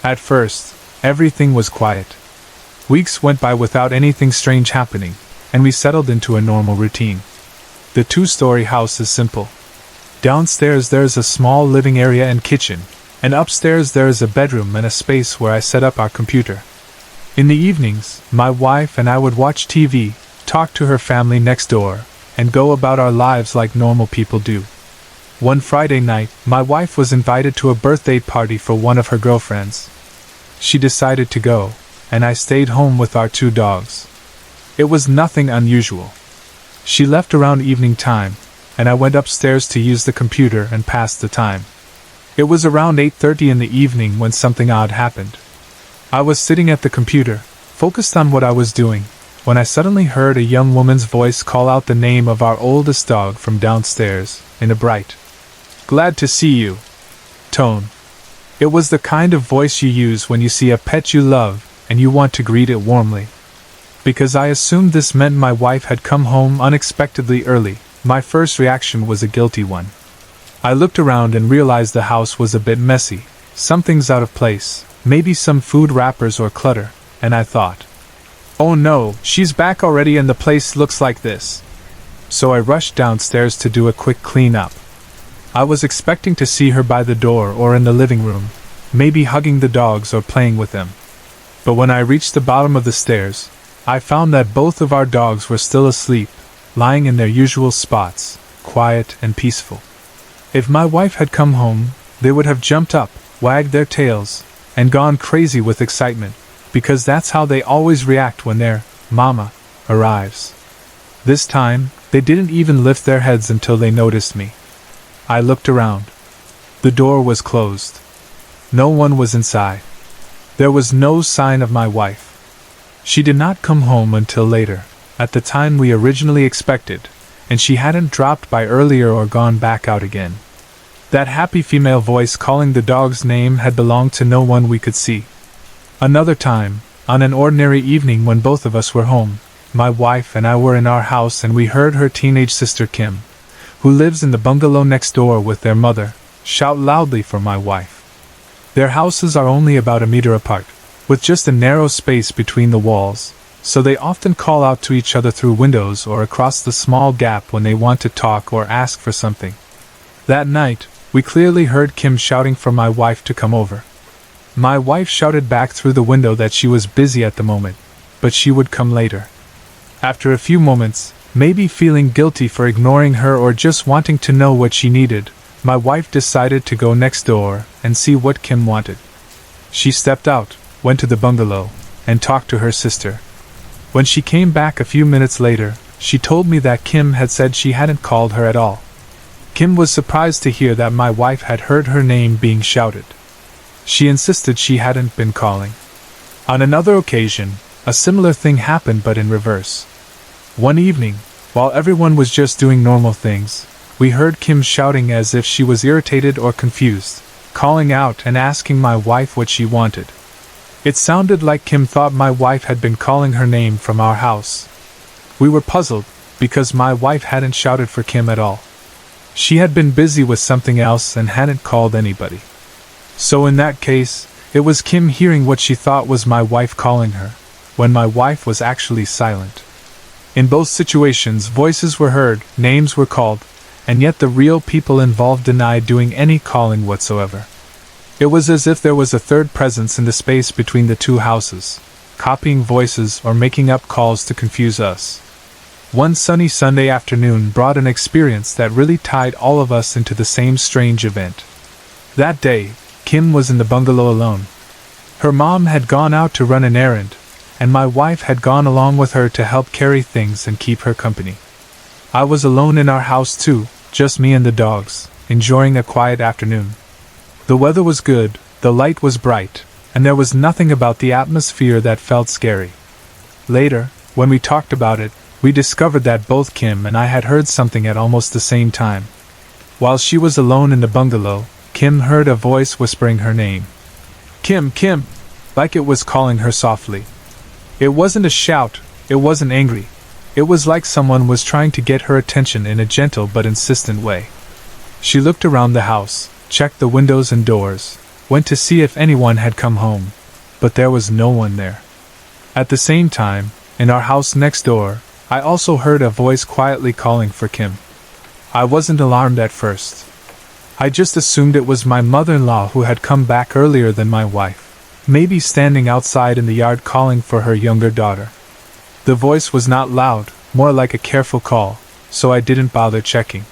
At first, everything was quiet. Weeks went by without anything strange happening, and we settled into a normal routine. The two-story house is simple. Downstairs there is a small living area and kitchen, and upstairs there is a bedroom and a space where I set up our computer. In the evenings, my wife and I would watch TV, talk to her family next door, and go about our lives like normal people do. One Friday night, my wife was invited to a birthday party for one of her girlfriends. She decided to go, and I stayed home with our two dogs. It was nothing unusual. She left around evening time, and I went upstairs to use the computer and pass the time. It was around 8:30 in the evening when something odd happened. I was sitting at the computer, focused on what I was doing, when I suddenly heard a young woman's voice call out the name of our oldest dog from downstairs, in a bright, "Glad to see you" tone. It was the kind of voice you use when you see a pet you love and you want to greet it warmly. Because I assumed this meant my wife had come home unexpectedly early, my first reaction was a guilty one. I looked around and realized the house was a bit messy, some things out of place, maybe some food wrappers or clutter, and I thought, "Oh no, she's back already and the place looks like this." So I rushed downstairs to do a quick clean-up. I was expecting to see her by the door or in the living room, maybe hugging the dogs or playing with them. But when I reached the bottom of the stairs, I found that both of our dogs were still asleep, lying in their usual spots, quiet and peaceful. If my wife had come home, they would have jumped up, wagged their tails, and gone crazy with excitement, because that's how they always react when their mama arrives. This time, they didn't even lift their heads until they noticed me. I looked around. The door was closed. No one was inside. There was no sign of my wife. She did not come home until later, at the time we originally expected, and she hadn't dropped by earlier or gone back out again. That happy female voice calling the dog's name had belonged to no one we could see. Another time, On an ordinary evening when both of us were home, my wife and I were in our house and we heard her teenage sister Kim, who lives in the bungalow next door with their mother, shout loudly for my wife. Their houses are only about a meter apart, with just a narrow space between the walls, so they often call out to each other through windows or across the small gap when they want to talk or ask for something. That night, we clearly heard Kim shouting for my wife to come over. My wife shouted back through the window that she was busy at the moment, but she would come later. After a few moments, maybe feeling guilty for ignoring her or just wanting to know what she needed, my wife decided to go next door and see what Kim wanted. She stepped out, went to the bungalow, and talked to her sister. When she came back a few minutes later, she told me that Kim had said she hadn't called her at all. Kim was surprised to hear that my wife had heard her name being shouted. She insisted she hadn't been calling. On another occasion, a similar thing happened but in reverse. One evening, while everyone was just doing normal things, we heard Kim shouting as if she was irritated or confused, calling out and asking my wife what she wanted. It sounded like Kim thought my wife had been calling her name from our house. We were puzzled, because my wife hadn't shouted for Kim at all. She had been busy with something else and hadn't called anybody. So in that case, it was Kim hearing what she thought was my wife calling her, when my wife was actually silent. In both situations, voices were heard, names were called, and yet the real people involved denied doing any calling whatsoever. It was as if there was a third presence in the space between the two houses, copying voices or making up calls to confuse us. One sunny Sunday afternoon brought an experience that really tied all of us into the same strange event. That day, Kim was in the bungalow alone. Her mom had gone out to run an errand, and my wife had gone along with her to help carry things and keep her company. I was alone in our house too, just me and the dogs, enjoying a quiet afternoon. The weather was good, the light was bright, and there was nothing about the atmosphere that felt scary. Later, when we talked about it, we discovered that both Kim and I had heard something at almost the same time. While she was alone in the bungalow, Kim heard a voice whispering her name. Kim, Kim, like it was calling her softly. It wasn't a shout, it wasn't angry. It was like someone was trying to get her attention in a gentle but insistent way. She looked around the house, checked the windows and doors, went to see if anyone had come home, but there was no one there. At the same time, in our house next door, I also heard a voice quietly calling for Kim. I wasn't alarmed at first. I just assumed it was my mother-in-law who had come back earlier than my wife, maybe standing outside in the yard calling for her younger daughter. The voice was not loud, more like a careful call, so I didn't bother checking.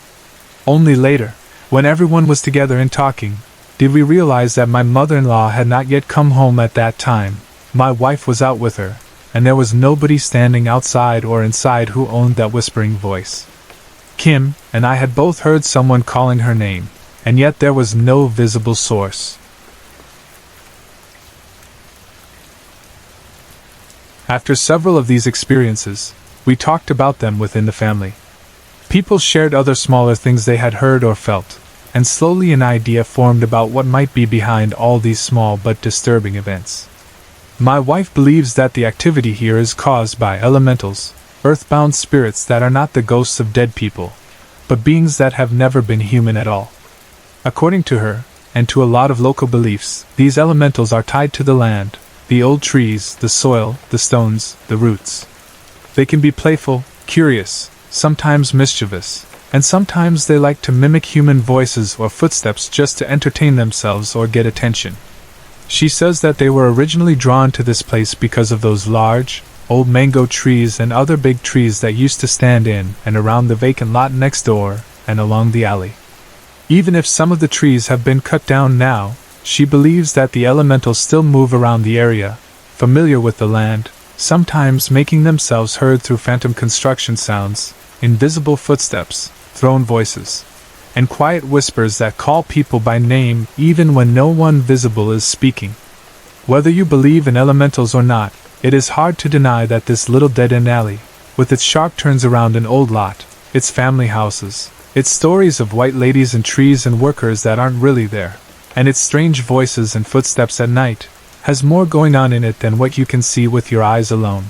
Only later, when everyone was together and talking, did we realize that my mother-in-law had not yet come home at that time. My wife was out with her, and there was nobody standing outside or inside who owned that whispering voice. Kim and I had both heard someone calling her name, and yet there was no visible source. After several of these experiences, we talked about them within the family. People shared other smaller things they had heard or felt, and slowly an idea formed about what might be behind all these small but disturbing events. My wife believes that the activity here is caused by elementals, earthbound spirits that are not the ghosts of dead people, but beings that have never been human at all. According to her, and to a lot of local beliefs, these elementals are tied to the land, the old trees, the soil, the stones, the roots. They can be playful, curious, sometimes mischievous, and sometimes they like to mimic human voices or footsteps just to entertain themselves or get attention. She says that they were originally drawn to this place because of those large, old mango trees and other big trees that used to stand in and around the vacant lot next door and along the alley. Even if some of the trees have been cut down now, she believes that the elementals still move around the area, familiar with the land, sometimes making themselves heard through phantom construction sounds, invisible footsteps, thrown voices, and quiet whispers that call people by name even when no one visible is speaking. Whether you believe in elementals or not, it is hard to deny that this little dead-end alley, with its sharp turns around an old lot, its family houses, its stories of white ladies and trees and workers that aren't really there, and its strange voices and footsteps at night, has more going on in it than what you can see with your eyes alone.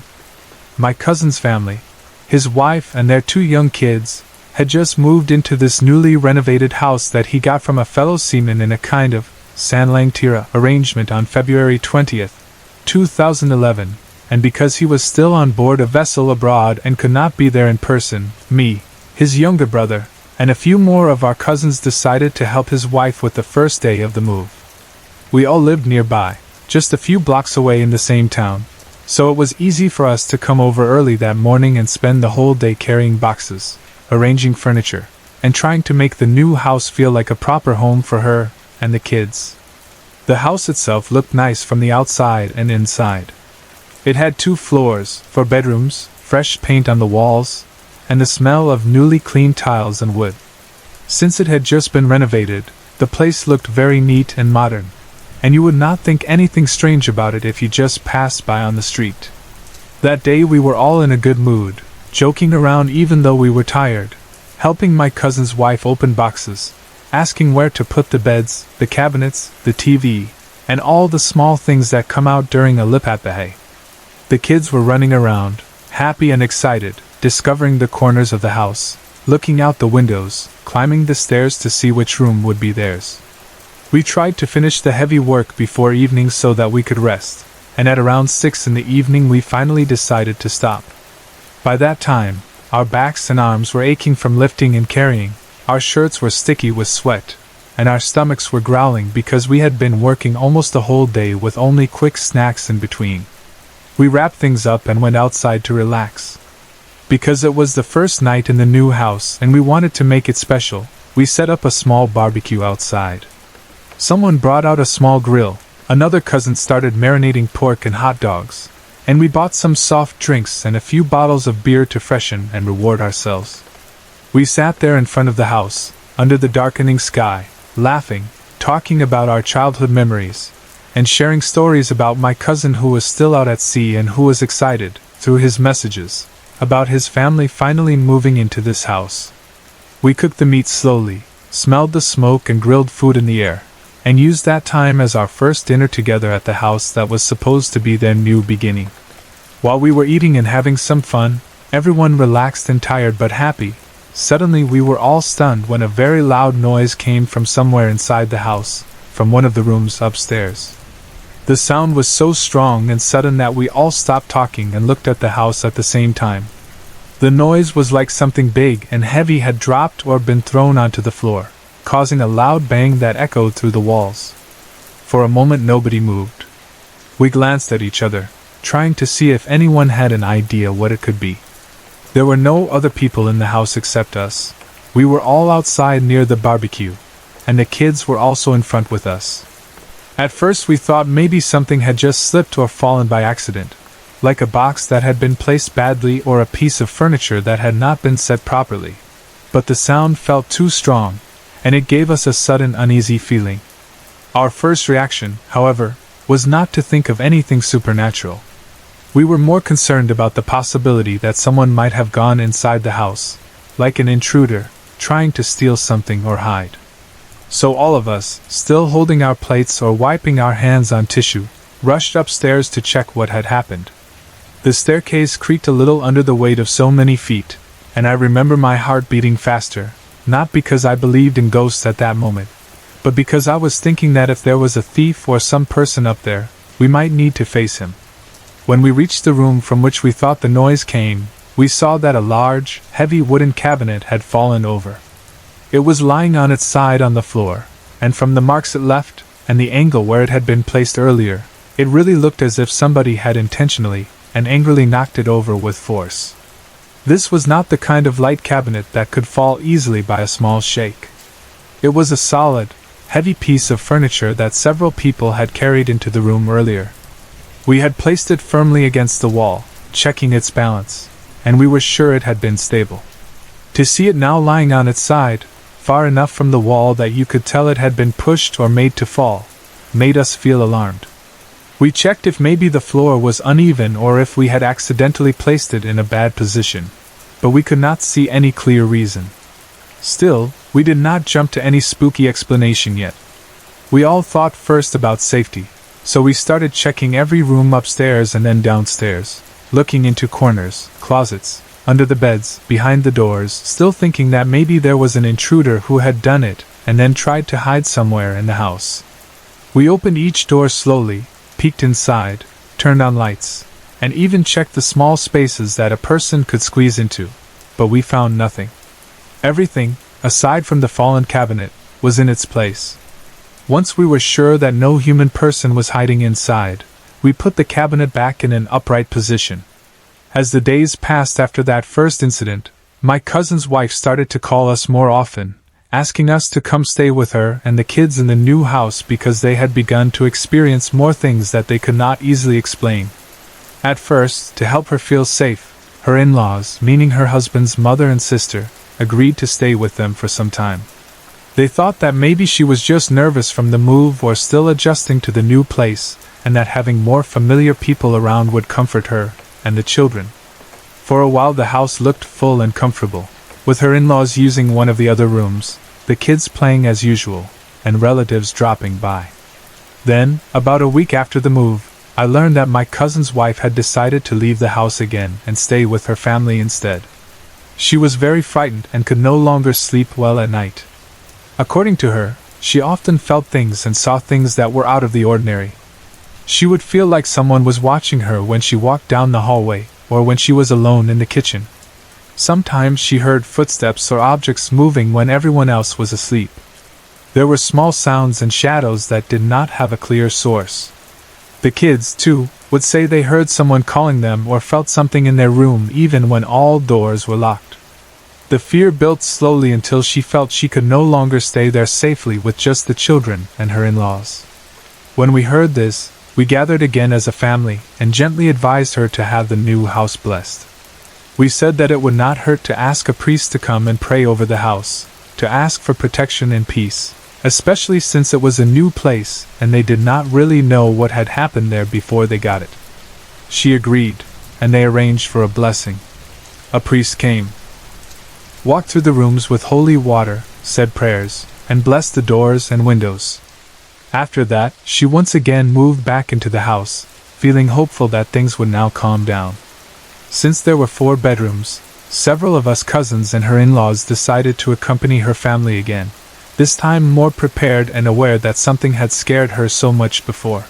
My cousin's family, his wife and their 2 young kids, had just moved into this newly renovated house that he got from a fellow seaman in a kind of San Lang Tira arrangement on February 20th, 2011, and because he was still on board a vessel abroad and could not be there in person, me, his younger brother, and a few more of our cousins decided to help his wife with the first day of the move. We all lived nearby, just a few blocks away in the same town, so it was easy for us to come over early that morning and spend the whole day carrying boxes, arranging furniture, and trying to make the new house feel like a proper home for her and the kids. The house itself looked nice from the outside and inside. It had 2 floors, 4 bedrooms, fresh paint on the walls, and the smell of newly cleaned tiles and wood. Since it had just been renovated, the place looked very neat and modern, and you would not think anything strange about it if you just passed by on the street. That day we were all in a good mood, joking around even though we were tired, helping my cousin's wife open boxes, asking where to put the beds, the cabinets, the TV, and all the small things that come out during a lip at the hay. The kids were running around, happy and excited, discovering the corners of the house, looking out the windows, climbing the stairs to see which room would be theirs. We tried to finish the heavy work before evening so that we could rest, and at around 6 in the evening we finally decided to stop. By that time, our backs and arms were aching from lifting and carrying, our shirts were sticky with sweat, and our stomachs were growling because we had been working almost the whole day with only quick snacks in between. We wrapped things up and went outside to relax. Because it was the first night in the new house and we wanted to make it special, we set up a small barbecue outside. Someone brought out a small grill, another cousin started marinating pork and hot dogs, and we bought some soft drinks and a few bottles of beer to freshen and reward ourselves. We sat there in front of the house, under the darkening sky, laughing, talking about our childhood memories, and sharing stories about my cousin who was still out at sea and who was excited, through his messages, about his family finally moving into this house. We cooked the meat slowly, smelled the smoke and grilled food in the air, and used that time as our first dinner together at the house that was supposed to be their new beginning. While we were eating and having some fun, everyone relaxed and tired but happy, suddenly we were all stunned when a very loud noise came from somewhere inside the house, from one of the rooms upstairs. The sound was so strong and sudden that we all stopped talking and looked at the house at the same time. The noise was like something big and heavy had dropped or been thrown onto the floor, causing a loud bang that echoed through the walls. For a moment nobody moved. We glanced at each other, trying to see if anyone had an idea what it could be. There were no other people in the house except us. We were all outside near the barbecue, and the kids were also in front with us. At first we thought maybe something had just slipped or fallen by accident, like a box that had been placed badly or a piece of furniture that had not been set properly. But the sound felt too strong, and it gave us a sudden uneasy feeling. Our first reaction, however, was not to think of anything supernatural. We were more concerned about the possibility that someone might have gone inside the house, like an intruder, trying to steal something or hide. So all of us, still holding our plates or wiping our hands on tissue, rushed upstairs to check what had happened. The staircase creaked a little under the weight of so many feet, and I remember my heart beating faster, not because I believed in ghosts at that moment, but because I was thinking that if there was a thief or some person up there, we might need to face him. When we reached the room from which we thought the noise came, we saw that a large, heavy wooden cabinet had fallen over. It was lying on its side on the floor, and from the marks it left, and the angle where it had been placed earlier, it really looked as if somebody had intentionally and angrily knocked it over with force. This was not the kind of light cabinet that could fall easily by a small shake. It was a solid, heavy piece of furniture that several people had carried into the room earlier. We had placed it firmly against the wall, checking its balance, and we were sure it had been stable. To see it now lying on its side, far enough from the wall that you could tell it had been pushed or made to fall, made us feel alarmed. We checked if maybe the floor was uneven or if we had accidentally placed it in a bad position, but we could not see any clear reason. Still, we did not jump to any spooky explanation yet. We all thought first about safety, So we started checking every room upstairs and then downstairs, looking into corners, closets, under the beds, behind the doors, still thinking that maybe there was an intruder who had done it, and then tried to hide somewhere in the house. We opened each door slowly, peeked inside, turned on lights, and even checked the small spaces that a person could squeeze into, but we found nothing. Everything, aside from the fallen cabinet, was in its place. Once we were sure that no human person was hiding inside, we put the cabinet back in an upright position. As the days passed after that first incident, my cousin's wife started to call us more often, asking us to come stay with her and the kids in the new house because they had begun to experience more things that they could not easily explain. At first, to help her feel safe, her in-laws, meaning her husband's mother and sister, agreed to stay with them for some time. They thought that maybe she was just nervous from the move or still adjusting to the new place, and that having more familiar people around would comfort her and the children. For a while the house looked full and comfortable, with her in-laws using one of the other rooms, the kids playing as usual, and relatives dropping by. Then, about a week after the move, I learned that my cousin's wife had decided to leave the house again and stay with her family instead. She was very frightened and could no longer sleep well at night. According to her, she often felt things and saw things that were out of the ordinary. She would feel like someone was watching her when she walked down the hallway, or when she was alone in the kitchen. Sometimes she heard footsteps or objects moving when everyone else was asleep. There were small sounds and shadows that did not have a clear source. The kids, too, would say they heard someone calling them or felt something in their room even when all doors were locked. The fear built slowly until she felt she could no longer stay there safely with just the children and her in-laws. When we heard this, we gathered again as a family and gently advised her to have the new house blessed. We said that it would not hurt to ask a priest to come and pray over the house, to ask for protection and peace, especially since it was a new place and they did not really know what had happened there before they got it. She agreed, and they arranged for a blessing. A priest came, walked through the rooms with holy water, said prayers, and blessed the doors and windows. After that, she once again moved back into the house, feeling hopeful that things would now calm down. Since there were 4 bedrooms, several of us cousins and her in-laws decided to accompany her family again, this time more prepared and aware that something had scared her so much before.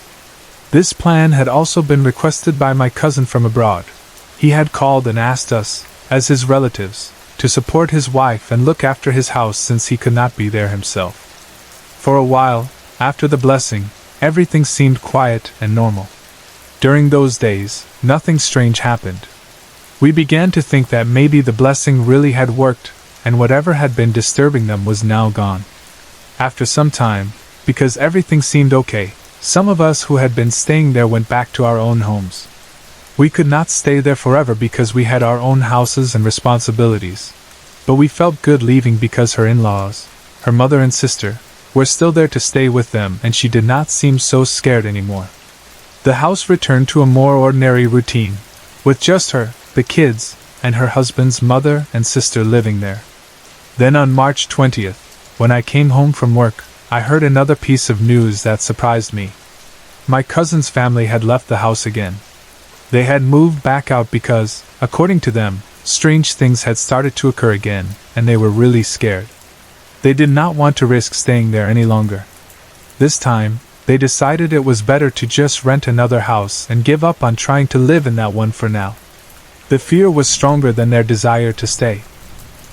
This plan had also been requested by my cousin from abroad. He had called and asked us, as his relatives, to support his wife and look after his house since he could not be there himself. For a while, after the blessing, everything seemed quiet and normal. During those days, nothing strange happened. We began to think that maybe the blessing really had worked, and whatever had been disturbing them was now gone. After some time, because everything seemed okay, some of us who had been staying there went back to our own homes. We could not stay there forever because we had our own houses and responsibilities. But we felt good leaving because her in-laws, her mother and sister, were still there to stay with them and she did not seem so scared anymore. The house returned to a more ordinary routine, with just her, the kids, and her husband's mother and sister living there. Then on March 20th, when I came home from work, I heard another piece of news that surprised me. My cousin's family had left the house again. They had moved back out because, according to them, strange things had started to occur again, and they were really scared. They did not want to risk staying there any longer. This time, they decided it was better to just rent another house and give up on trying to live in that one for now. The fear was stronger than their desire to stay.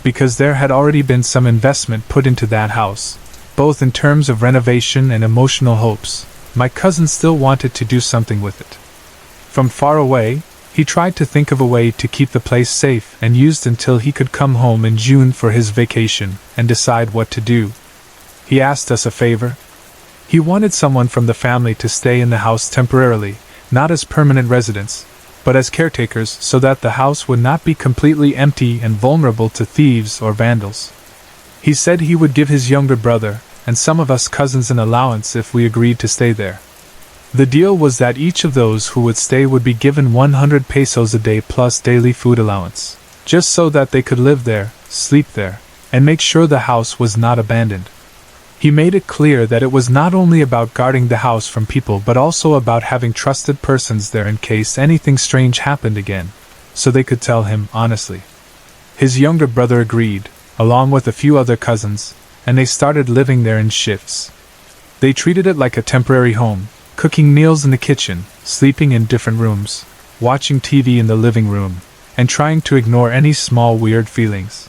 Because there had already been some investment put into that house, both in terms of renovation and emotional hopes, my cousin still wanted to do something with it. From far away, he tried to think of a way to keep the place safe and used until he could come home in June for his vacation and decide what to do. He asked us a favor. He wanted someone from the family to stay in the house temporarily, not as permanent residents, but as caretakers so that the house would not be completely empty and vulnerable to thieves or vandals. He said he would give his younger brother and some of us cousins an allowance if we agreed to stay there. The deal was that each of those who would stay would be given 100 pesos a day plus daily food allowance, just so that they could live there, sleep there, and make sure the house was not abandoned. He made it clear that it was not only about guarding the house from people but also about having trusted persons there in case anything strange happened again, so they could tell him honestly. His younger brother agreed, along with a few other cousins, and they started living there in shifts. They treated it like a temporary home, cooking meals in the kitchen, sleeping in different rooms, watching TV in the living room, and trying to ignore any small weird feelings.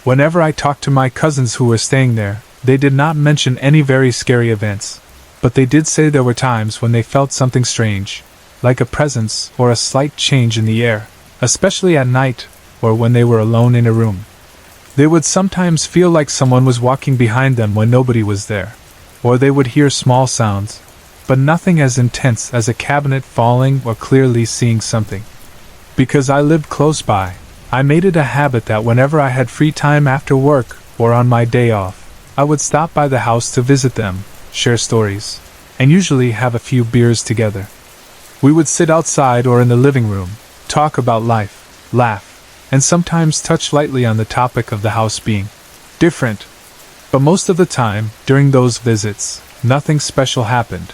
Whenever I talked to my cousins who were staying there, they did not mention any very scary events, but they did say there were times when they felt something strange, like a presence or a slight change in the air, especially at night or when they were alone in a room. They would sometimes feel like someone was walking behind them when nobody was there, or they would hear small sounds, but nothing as intense as a cabinet falling or clearly seeing something. Because I lived close by, I made it a habit that whenever I had free time after work or on my day off, I would stop by the house to visit them, share stories, and usually have a few beers together. We would sit outside or in the living room, talk about life, laugh, and sometimes touch lightly on the topic of the house being different. But most of the time, during those visits, nothing special happened.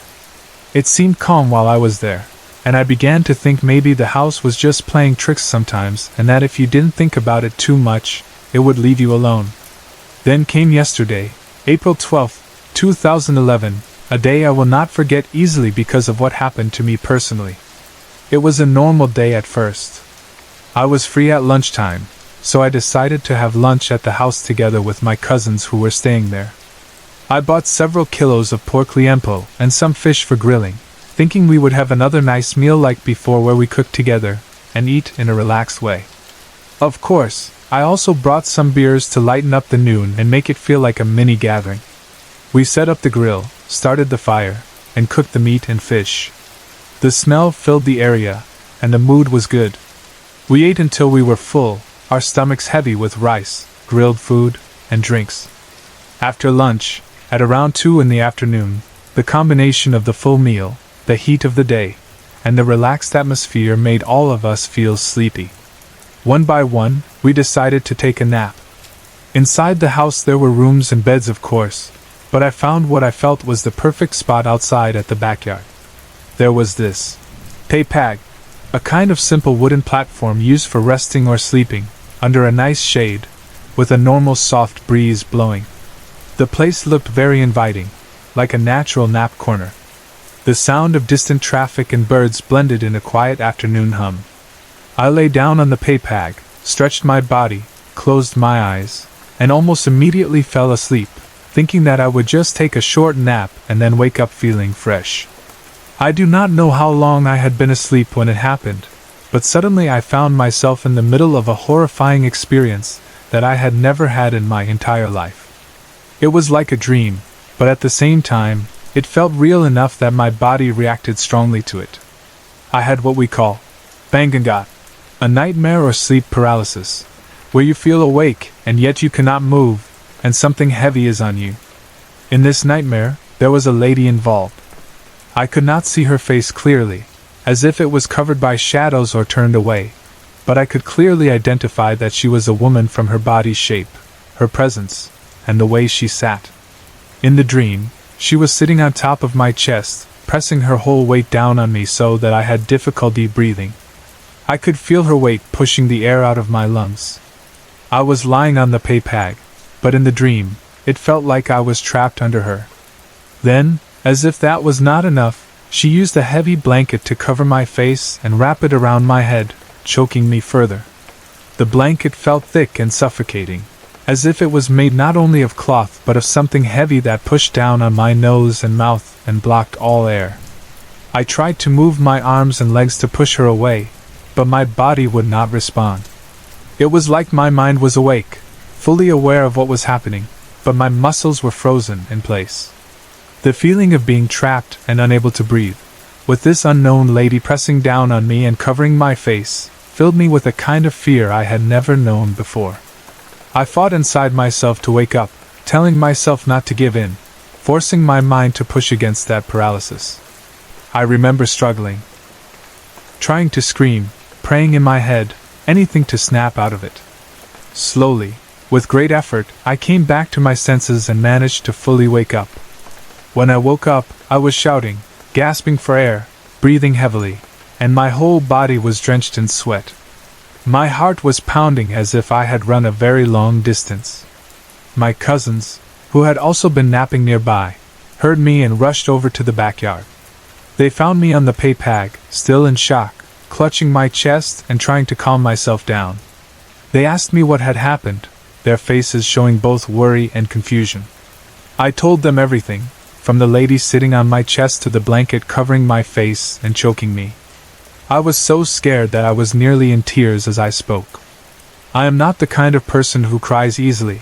It seemed calm while I was there, and I began to think maybe the house was just playing tricks sometimes and that if you didn't think about it too much, it would leave you alone. Then came yesterday, April 12, 2011, a day I will not forget easily because of what happened to me personally. It was a normal day at first. I was free at lunchtime, so I decided to have lunch at the house together with my cousins who were staying there. I bought several kilos of pork liempo and some fish for grilling, thinking we would have another nice meal like before where we cook together and eat in a relaxed way. Of course, I also brought some beers to lighten up the noon and make it feel like a mini gathering. We set up the grill, started the fire, and cooked the meat and fish. The smell filled the area, and the mood was good. We ate until we were full, our stomachs heavy with rice, grilled food, and drinks. After lunch, at around 2 in the afternoon, the combination of the full meal, the heat of the day, and the relaxed atmosphere made all of us feel sleepy. One by one, we decided to take a nap. Inside the house there were rooms and beds of course, but I found what I felt was the perfect spot outside at the backyard. There was this playback, a kind of simple wooden platform used for resting or sleeping, under a nice shade, with a normal soft breeze blowing. The place looked very inviting, like a natural nap corner. The sound of distant traffic and birds blended in a quiet afternoon hum. I lay down on the playback, stretched my body, closed my eyes, and almost immediately fell asleep, thinking that I would just take a short nap and then wake up feeling fresh. I do not know how long I had been asleep when it happened, but suddenly I found myself in the middle of a horrifying experience that I had never had in my entire life. It was like a dream, but at the same time, it felt real enough that my body reacted strongly to it. I had what we call bangangat, a nightmare or sleep paralysis, where you feel awake and yet you cannot move, and something heavy is on you. In this nightmare, there was a lady involved. I could not see her face clearly, as if it was covered by shadows or turned away, but I could clearly identify that she was a woman from her body's shape, her presence, and the way she sat. In the dream, she was sitting on top of my chest, pressing her whole weight down on me so that I had difficulty breathing. I could feel her weight pushing the air out of my lungs. I was lying on the playback, but in the dream, it felt like I was trapped under her. Then, as if that was not enough, she used a heavy blanket to cover my face and wrap it around my head, choking me further. The blanket felt thick and suffocating, as if it was made not only of cloth but of something heavy that pushed down on my nose and mouth and blocked all air. I tried to move my arms and legs to push her away, but my body would not respond. It was like my mind was awake, fully aware of what was happening, but my muscles were frozen in place. The feeling of being trapped and unable to breathe, with this unknown lady pressing down on me and covering my face, filled me with a kind of fear I had never known before. I fought inside myself to wake up, telling myself not to give in, forcing my mind to push against that paralysis. I remember struggling, trying to scream, praying in my head, anything to snap out of it. Slowly, With great effort, I came back to my senses and managed to fully wake up. When I woke up, I was shouting, gasping for air, breathing heavily, and my whole body was drenched in sweat. My heart was pounding as if I had run a very long distance. My cousins, who had also been napping nearby, heard me and rushed over to the backyard. They found me on the playback, still in shock, clutching my chest and trying to calm myself down. They asked me what had happened, their faces showing both worry and confusion. I told them everything, from the lady sitting on my chest to the blanket covering my face and choking me. I was so scared that I was nearly in tears as I spoke. I am not the kind of person who cries easily,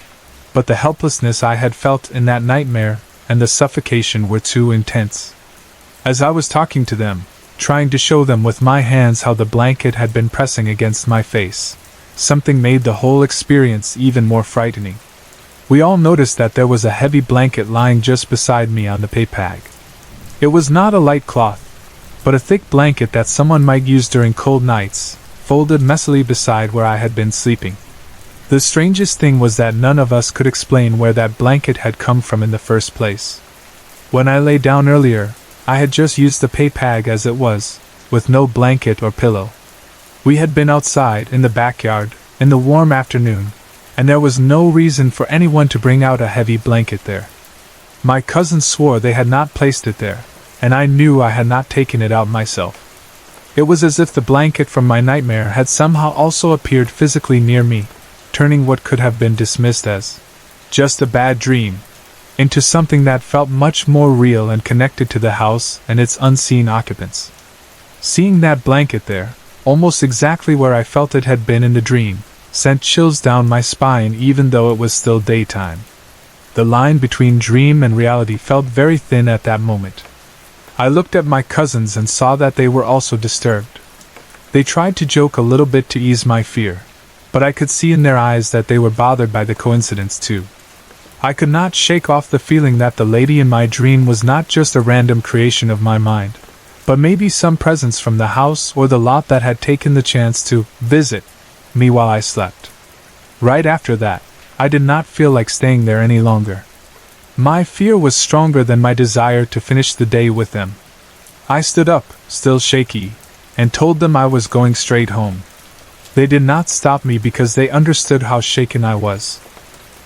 but the helplessness I had felt in that nightmare and the suffocation were too intense. As I was talking to them, trying to show them with my hands how the blanket had been pressing against my face, something made the whole experience even more frightening. We all noticed that there was a heavy blanket lying just beside me on the playback. It was not a light cloth, but a thick blanket that someone might use during cold nights, folded messily beside where I had been sleeping. The strangest thing was that none of us could explain where that blanket had come from in the first place. When I lay down earlier, I had just used the playback as it was, with no blanket or pillow. We had been outside, in the backyard, in the warm afternoon, and there was no reason for anyone to bring out a heavy blanket there. My cousins swore they had not placed it there, and I knew I had not taken it out myself. It was as if the blanket from my nightmare had somehow also appeared physically near me, turning what could have been dismissed as just a bad dream into something that felt much more real and connected to the house and its unseen occupants. Seeing that blanket there, almost exactly where I felt it had been in the dream, sent chills down my spine even though it was still daytime. The line between dream and reality felt very thin at that moment. I looked at my cousins and saw that they were also disturbed. They tried to joke a little bit to ease my fear, but I could see in their eyes that they were bothered by the coincidence too. I could not shake off the feeling that the lady in my dream was not just a random creation of my mind, but maybe some presence from the house or the lot that had taken the chance to visit me while I slept. Right after that, I did not feel like staying there any longer. My fear was stronger than my desire to finish the day with them. I stood up, still shaky, and told them I was going straight home. They did not stop me because they understood how shaken I was.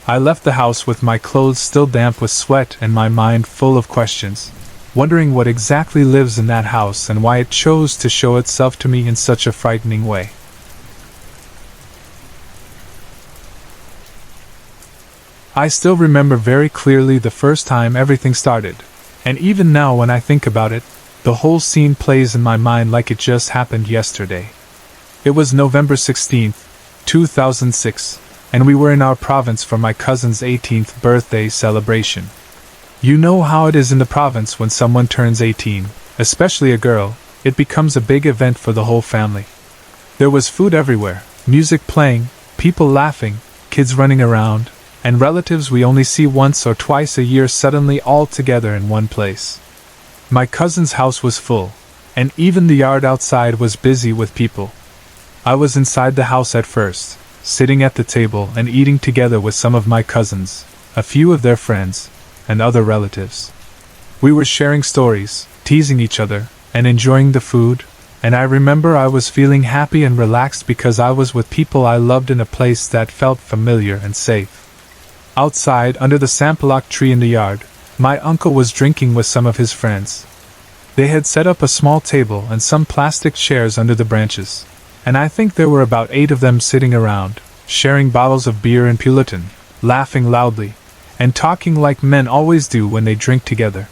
I left the house with my clothes still damp with sweat and my mind full of questions, wondering what exactly lives in that house and why it chose to show itself to me in such a frightening way. I still remember very clearly the first time everything started, and even now when I think about it, the whole scene plays in my mind like it just happened yesterday. It was November 16th, 2006, and we were in our province for my cousin's 18th birthday celebration. You know how it is in the province when someone turns 18, especially a girl, it becomes a big event for the whole family. There was food everywhere, music playing, people laughing, kids running around, and relatives we only see once or twice a year suddenly all together in one place. My cousin's house was full, and even the yard outside was busy with people. I was inside the house at first, sitting at the table and eating together with some of my cousins, a few of their friends, and other relatives. We were sharing stories, teasing each other, and enjoying the food, and I remember I was feeling happy and relaxed because I was with people I loved in a place that felt familiar and safe. Outside, under the sampalock tree in the yard, my uncle was drinking with some of his friends. They had set up a small table and some plastic chairs under the branches, and I think there were about 8 of them sitting around, sharing bottles of beer and Puritan, laughing loudly, and talking like men always do when they drink together.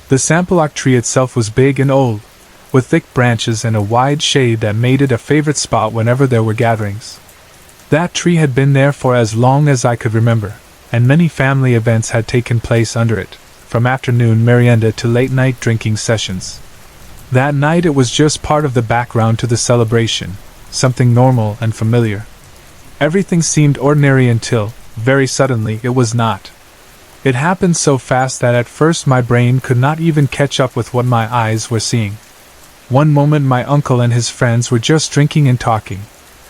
The sampalock tree itself was big and old, with thick branches and a wide shade that made it a favorite spot whenever there were gatherings. That tree had been there for as long as I could remember, and many family events had taken place under it, from afternoon merienda to late-night drinking sessions. That night it was just part of the background to the celebration, something normal and familiar. Everything seemed ordinary until, very suddenly, it was not. It happened so fast that at first my brain could not even catch up with what my eyes were seeing. One moment my uncle and his friends were just drinking and talking,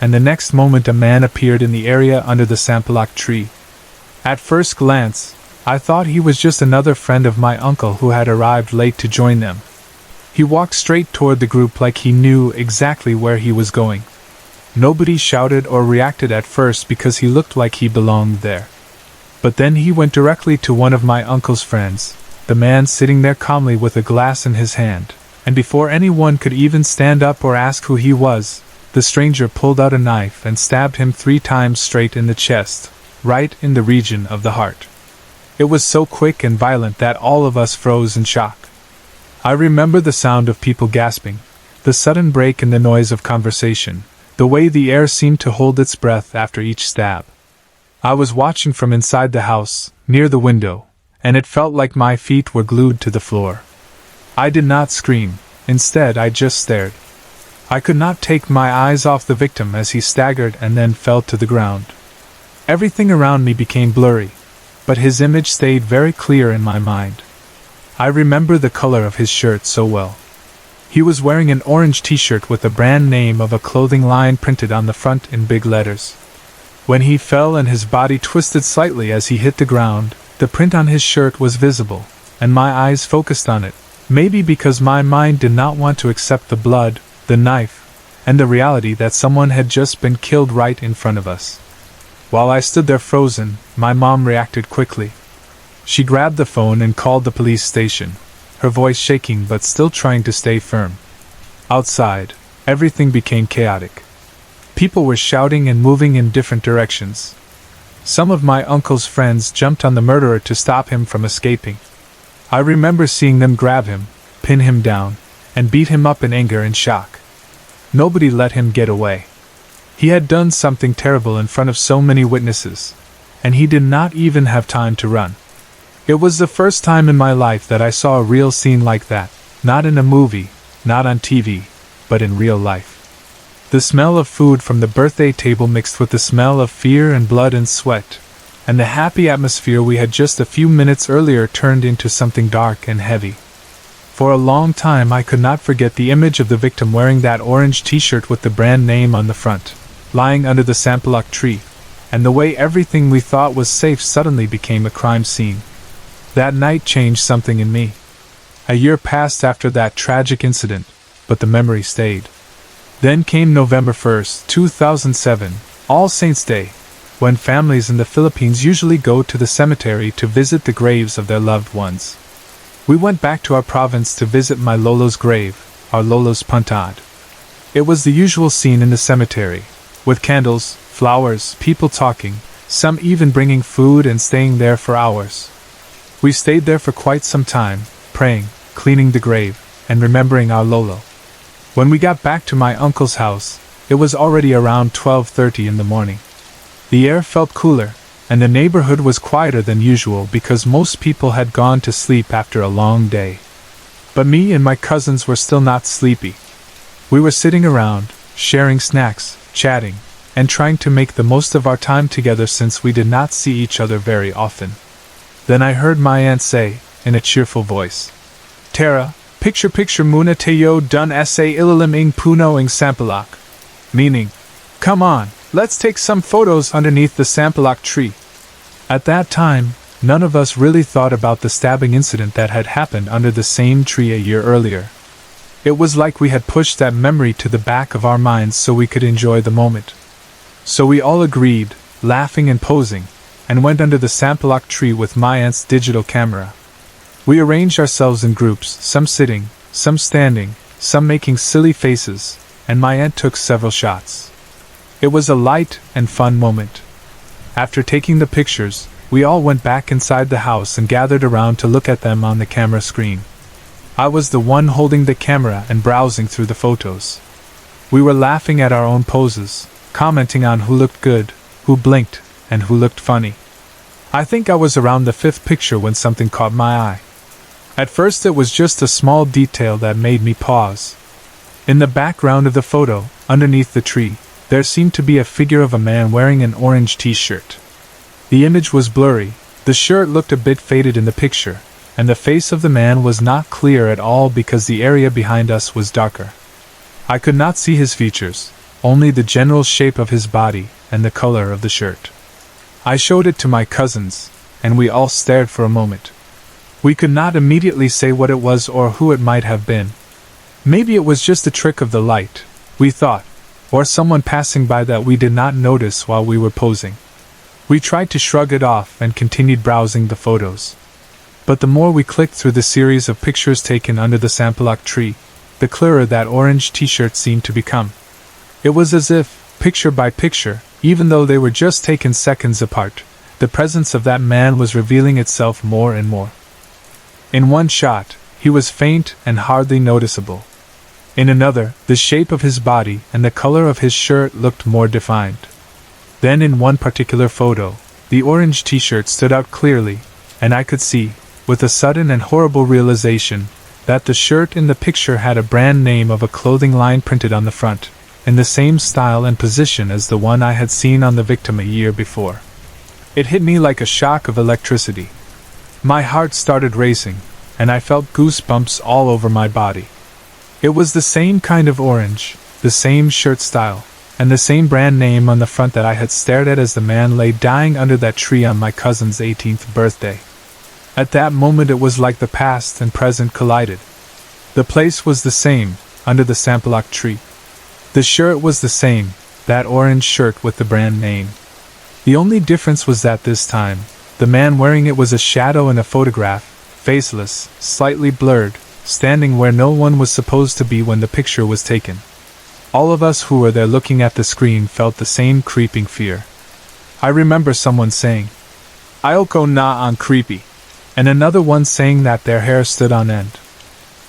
and the next moment a man appeared in the area under the sampalak tree. At first glance, I thought he was just another friend of my uncle who had arrived late to join them. He walked straight toward the group like he knew exactly where he was going. Nobody shouted or reacted at first because he looked like he belonged there. But then he went directly to one of my uncle's friends, the man sitting there calmly with a glass in his hand, and before anyone could even stand up or ask who he was, the stranger pulled out a knife and stabbed him 3 times straight in the chest, right in the region of the heart. It was so quick and violent that all of us froze in shock. I remember the sound of people gasping, the sudden break in the noise of conversation, the way the air seemed to hold its breath after each stab. I was watching from inside the house, near the window, and it felt like my feet were glued to the floor. I did not scream, instead I just stared. I could not take my eyes off the victim as he staggered and then fell to the ground. Everything around me became blurry, but his image stayed very clear in my mind. I remember the color of his shirt so well. He was wearing an orange t-shirt with the brand name of a clothing line printed on the front in big letters. When he fell and his body twisted slightly as he hit the ground, the print on his shirt was visible, and my eyes focused on it, maybe because my mind did not want to accept the blood, the knife, and the reality that someone had just been killed right in front of us. While I stood there frozen, my mom reacted quickly. She grabbed the phone and called the police station, her voice shaking but still trying to stay firm. Outside, everything became chaotic. People were shouting and moving in different directions. Some of my uncle's friends jumped on the murderer to stop him from escaping. I remember seeing them grab him, pin him down, and beat him up in anger and shock. Nobody let him get away. He had done something terrible in front of so many witnesses, and he did not even have time to run. It was the first time in my life that I saw a real scene like that, not in a movie, not on TV, but in real life. The smell of food from the birthday table mixed with the smell of fear and blood and sweat, and the happy atmosphere we had just a few minutes earlier turned into something dark and heavy. For a long time I could not forget the image of the victim wearing that orange t-shirt with the brand name on the front, lying under the sampalak tree, and the way everything we thought was safe suddenly became a crime scene. That night changed something in me. A year passed after that tragic incident, but the memory stayed. Then came November 1st, 2007, All Saints' Day, when families in the Philippines usually go to the cemetery to visit the graves of their loved ones. We went back to our province to visit my lolo's grave, our lolo's puntad. It was the usual scene in the cemetery, with candles, flowers, people talking, some even bringing food and staying there for hours. We stayed there for quite some time, praying, cleaning the grave, and remembering our lolo. When we got back to my uncle's house, it was already around 12:30 in the morning. The air felt cooler, and the neighborhood was quieter than usual because most people had gone to sleep after a long day. But me and my cousins were still not sleepy. We were sitting around, sharing snacks, chatting, and trying to make the most of our time together since we did not see each other very often. Then I heard my aunt say, in a cheerful voice, "Tara, picture muna tayo dun sa ilalim ing puno ing sampalak." Meaning, "Come on, let's take some photos underneath the sampalak tree." At that time, none of us really thought about the stabbing incident that had happened under the same tree a year earlier. It was like we had pushed that memory to the back of our minds so we could enjoy the moment. So we all agreed, laughing and posing, and went under the sampalak tree with my aunt's digital camera. We arranged ourselves in groups, some sitting, some standing, some making silly faces, and my aunt took several shots. It was a light and fun moment. After taking the pictures, we all went back inside the house and gathered around to look at them on the camera screen. I was the one holding the camera and browsing through the photos. We were laughing at our own poses, commenting on who looked good, who blinked, and who looked funny. I think I was around the 5th picture when something caught my eye. At first it was just a small detail that made me pause. In the background of the photo, underneath the tree, there seemed to be a figure of a man wearing an orange t-shirt. The image was blurry, the shirt looked a bit faded in the picture, and the face of the man was not clear at all because the area behind us was darker. I could not see his features, only the general shape of his body and the color of the shirt. I showed it to my cousins, and we all stared for a moment. We could not immediately say what it was or who it might have been. Maybe it was just a trick of the light, we thought, or someone passing by that we did not notice while we were posing. We tried to shrug it off and continued browsing the photos. But the more we clicked through the series of pictures taken under the sampalak tree, the clearer that orange t-shirt seemed to become. It was as if, picture by picture, even though they were just taken seconds apart, the presence of that man was revealing itself more and more. In one shot, he was faint and hardly noticeable. In another, the shape of his body and the color of his shirt looked more defined. Then in one particular photo, the orange t-shirt stood out clearly, and I could see, with a sudden and horrible realization, that the shirt in the picture had a brand name of a clothing line printed on the front, in the same style and position as the one I had seen on the victim a year before. It hit me like a shock of electricity. My heart started racing, and I felt goosebumps all over my body. It was the same kind of orange, the same shirt style, and the same brand name on the front that I had stared at as the man lay dying under that tree on my cousin's 18th birthday. At that moment it was like the past and present collided. The place was the same, under the sampalak tree. The shirt was the same, that orange shirt with the brand name. The only difference was that this time, the man wearing it was a shadow in a photograph, faceless, slightly blurred, standing where no one was supposed to be when the picture was taken. All of us who were there looking at the screen felt the same creeping fear. I remember someone saying, "Ayoko na on creepy," and another one saying that their hair stood on end.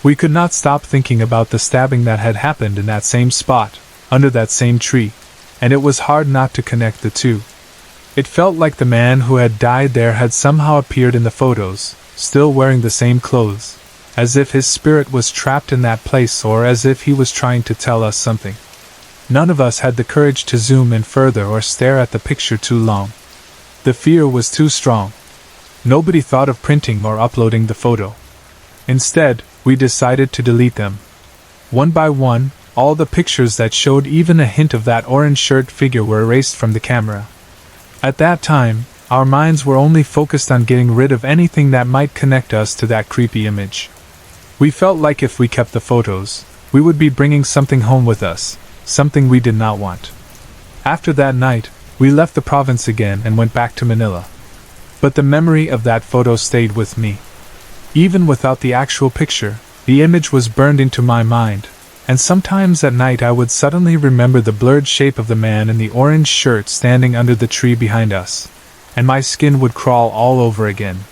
We could not stop thinking about the stabbing that had happened in that same spot, under that same tree, and it was hard not to connect the two. It felt like the man who had died there had somehow appeared in the photos, still wearing the same clothes, as if his spirit was trapped in that place or as if he was trying to tell us something. None of us had the courage to zoom in further or stare at the picture too long. The fear was too strong. Nobody thought of printing or uploading the photo. Instead, we decided to delete them. One by one, all the pictures that showed even a hint of that orange shirt figure were erased from the camera. At that time, our minds were only focused on getting rid of anything that might connect us to that creepy image. We felt like if we kept the photos, we would be bringing something home with us, something we did not want. After that night, we left the province again and went back to Manila. But the memory of that photo stayed with me. Even without the actual picture, the image was burned into my mind, and sometimes at night I would suddenly remember the blurred shape of the man in the orange shirt standing under the tree behind us, and my skin would crawl all over again.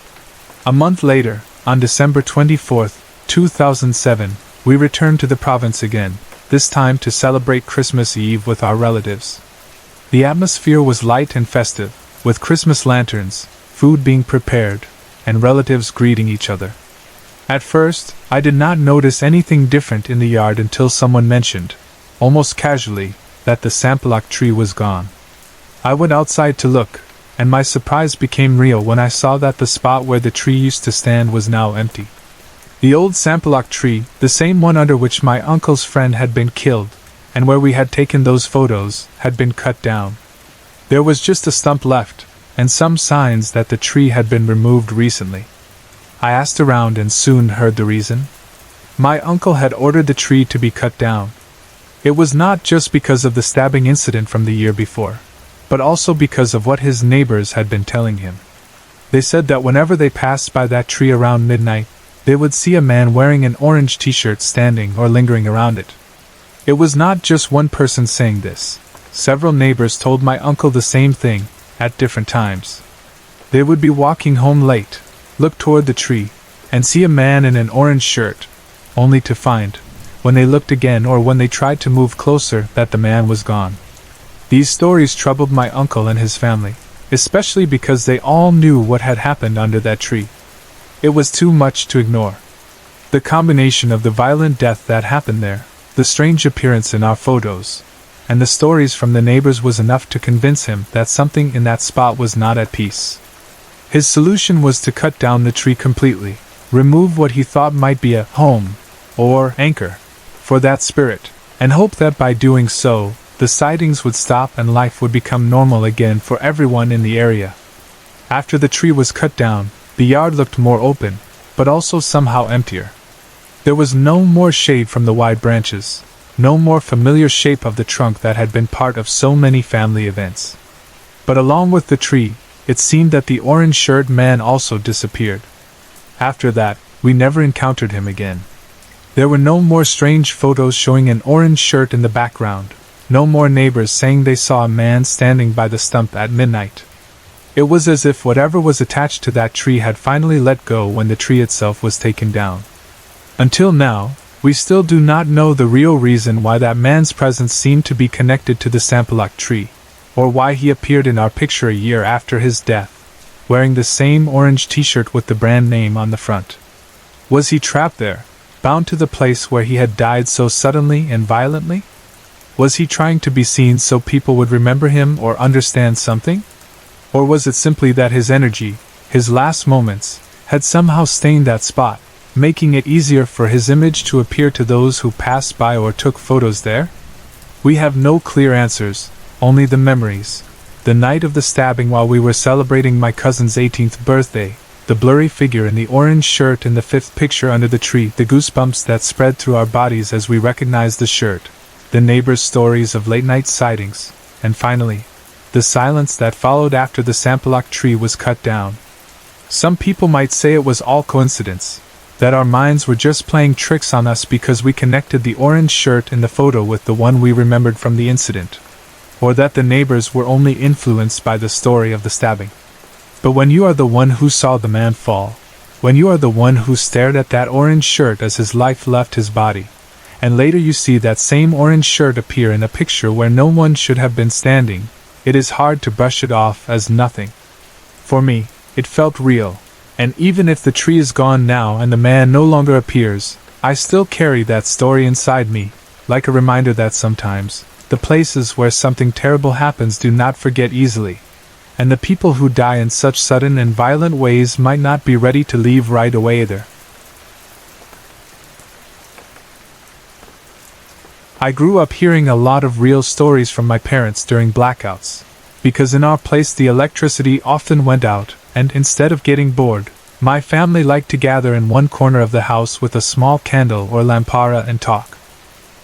A month later, on December 24th, 2007, we returned to the province again, this time to celebrate Christmas Eve with our relatives. The atmosphere was light and festive, with Christmas lanterns, food being prepared, and relatives greeting each other. At first, I did not notice anything different in the yard until someone mentioned, almost casually, that the sampalak tree was gone. I went outside to look, and my surprise became real when I saw that the spot where the tree used to stand was now empty. The old sampalak tree, the same one under which my uncle's friend had been killed, and where we had taken those photos, had been cut down. There was just a stump left, and some signs that the tree had been removed recently. I asked around and soon heard the reason. My uncle had ordered the tree to be cut down. It was not just because of the stabbing incident from the year before, but also because of what his neighbors had been telling him. They said that whenever they passed by that tree around midnight, they would see a man wearing an orange t-shirt standing or lingering around it. It was not just one person saying this. Several neighbors told my uncle the same thing, at different times. They would be walking home late, look toward the tree, and see a man in an orange shirt, only to find, when they looked again or when they tried to move closer, that the man was gone. These stories troubled my uncle and his family, especially because they all knew what had happened under that tree. It was too much to ignore. The combination of the violent death that happened there, the strange appearance in our photos, and the stories from the neighbors was enough to convince him that something in that spot was not at peace. His solution was to cut down the tree completely, remove what he thought might be a home, or anchor, for that spirit, and hope that by doing so, the sightings would stop and life would become normal again for everyone in the area. After the tree was cut down, the yard looked more open, but also somehow emptier. There was no more shade from the wide branches, no more familiar shape of the trunk that had been part of so many family events. But along with the tree, it seemed that the orange-shirted man also disappeared. After that, we never encountered him again. There were no more strange photos showing an orange shirt in the background, no more neighbors saying they saw a man standing by the stump at midnight. It was as if whatever was attached to that tree had finally let go when the tree itself was taken down. Until now, we still do not know the real reason why that man's presence seemed to be connected to the Sampalak tree, or why he appeared in our picture a year after his death, wearing the same orange t-shirt with the brand name on the front. Was he trapped there, bound to the place where he had died so suddenly and violently? Was he trying to be seen so people would remember him or understand something? Or was it simply that his energy, his last moments, had somehow stained that spot, making it easier for his image to appear to those who passed by or took photos there? We have no clear answers, only the memories. The night of the stabbing while we were celebrating my cousin's 18th birthday, the blurry figure in the orange shirt in the fifth picture under the tree, the goosebumps that spread through our bodies as we recognized the shirt, the neighbors' stories of late-night sightings, and finally, the silence that followed after the Sampalak tree was cut down. Some people might say it was all coincidence, that our minds were just playing tricks on us because we connected the orange shirt in the photo with the one we remembered from the incident, or that the neighbors were only influenced by the story of the stabbing. But when you are the one who saw the man fall, when you are the one who stared at that orange shirt as his life left his body, and later you see that same orange shirt appear in a picture where no one should have been standing, it is hard to brush it off as nothing. For me, it felt real, and even if the tree is gone now and the man no longer appears, I still carry that story inside me, like a reminder that sometimes, the places where something terrible happens do not forget easily, and the people who die in such sudden and violent ways might not be ready to leave right away either. I grew up hearing a lot of real stories from my parents during blackouts, because in our place the electricity often went out, and instead of getting bored, my family liked to gather in one corner of the house with a small candle or lampara and talk.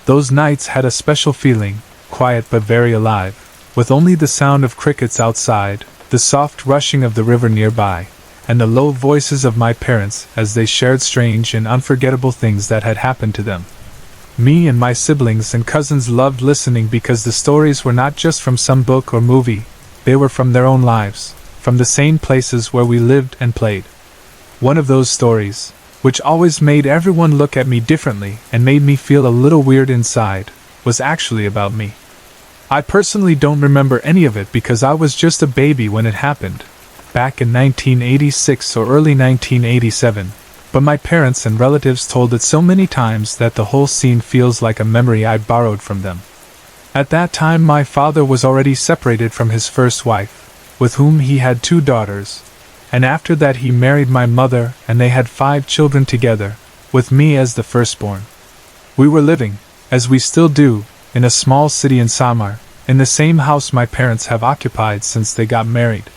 Those nights had a special feeling, quiet but very alive, with only the sound of crickets outside, the soft rushing of the river nearby, and the low voices of my parents as they shared strange and unforgettable things that had happened to them. Me and my siblings and cousins loved listening because the stories were not just from some book or movie, they were from their own lives, from the same places where we lived and played. One of those stories, which always made everyone look at me differently and made me feel a little weird inside, was actually about me. I personally don't remember any of it because I was just a baby when it happened, back in 1986 or early 1987, but my parents and relatives told it so many times that the whole scene feels like a memory I borrowed from them. At that time my father was already separated from his first wife, with whom he had 2 daughters, and after that he married my mother and they had 5 children together, with me as the firstborn. We were living, as we still do, in a small city in Samar, in the same house my parents have occupied since they got married.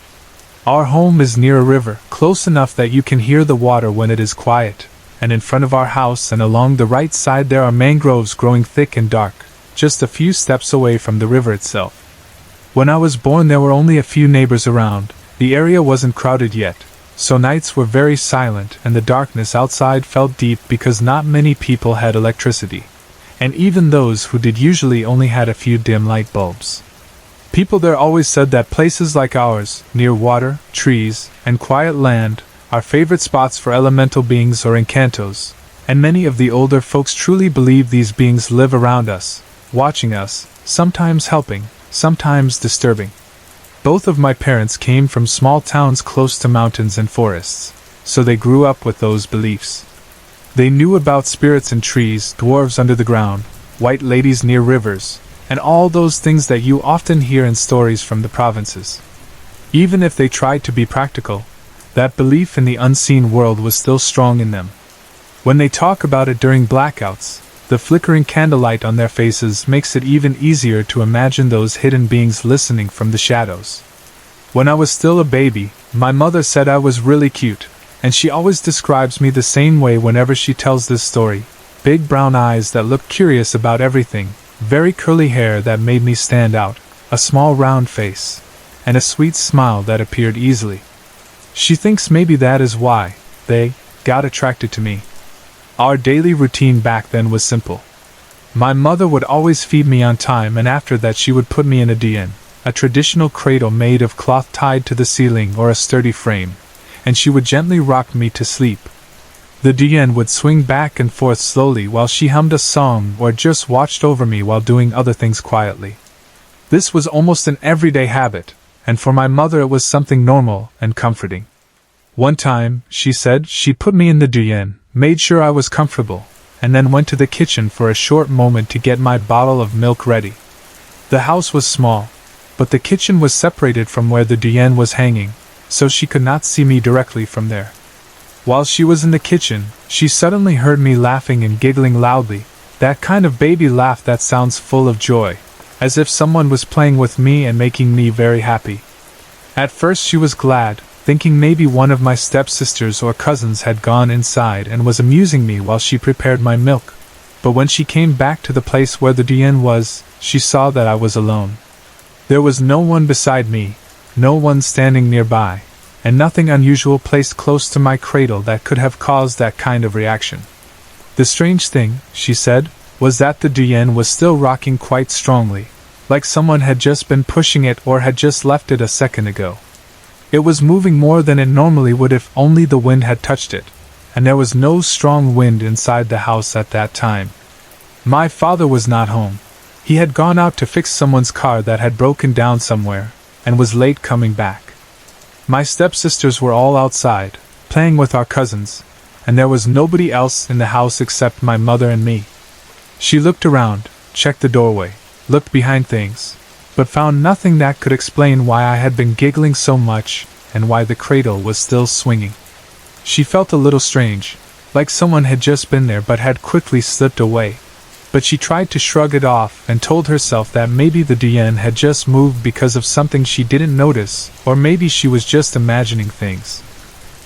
Our home is near a river, close enough that you can hear the water when it is quiet, and in front of our house and along the right side there are mangroves growing thick and dark, just a few steps away from the river itself. When I was born there were only a few neighbors around, the area wasn't crowded yet, so nights were very silent and the darkness outside felt deep because not many people had electricity, and even those who did usually only had a few dim light bulbs. People there always said that places like ours, near water, trees, and quiet land, are favorite spots for elemental beings or encantos, and many of the older folks truly believe these beings live around us, watching us, sometimes helping, sometimes disturbing. Both of my parents came from small towns close to mountains and forests, so they grew up with those beliefs. They knew about spirits in trees, dwarves under the ground, white ladies near rivers, and all those things that you often hear in stories from the provinces. Even if they tried to be practical, that belief in the unseen world was still strong in them. When they talk about it during blackouts, The flickering candlelight on their faces makes it even easier to imagine those hidden beings listening from the shadows. When I was still a baby, my mother said I was really cute, and she always describes me the same way whenever she tells this story. Big brown eyes that looked curious about everything, very curly hair that made me stand out, a small round face, and a sweet smile that appeared easily. She thinks maybe that is why they got attracted to me. Our daily routine back then was simple. My mother would always feed me on time, and after that she would put me in a dian, a traditional cradle made of cloth tied to the ceiling or a sturdy frame, and she would gently rock me to sleep. The dian would swing back and forth slowly while she hummed a song or just watched over me while doing other things quietly. This was almost an everyday habit, and for my mother it was something normal and comforting. One time, she said, she put me in the dian, made sure I was comfortable, and then went to the kitchen for a short moment to get my bottle of milk ready. The house was small, but the kitchen was separated from where the dian was hanging, so she could not see me directly from there. While she was in the kitchen, she suddenly heard me laughing and giggling loudly, that kind of baby laugh that sounds full of joy, as if someone was playing with me and making me very happy. At first she was glad, thinking maybe one of my stepsisters or cousins had gone inside and was amusing me while she prepared my milk. But when she came back to the place where the dian was, she saw that I was alone. There was no one beside me, no one standing nearby, and nothing unusual placed close to my cradle that could have caused that kind of reaction. The strange thing, she said, was that the dian was still rocking quite strongly, like someone had just been pushing it or had just left it a second ago. It was moving more than it normally would if only the wind had touched it, and there was no strong wind inside the house at that time. My father was not home. He had gone out to fix someone's car that had broken down somewhere, and was late coming back. My stepsisters were all outside, playing with our cousins, and there was nobody else in the house except my mother and me. She looked around, checked the doorway, looked behind things, but found nothing that could explain why I had been giggling so much and why the cradle was still swinging. She felt a little strange, like someone had just been there but had quickly slipped away. But she tried to shrug it off and told herself that maybe the dian had just moved because of something she didn't notice, or maybe she was just imagining things.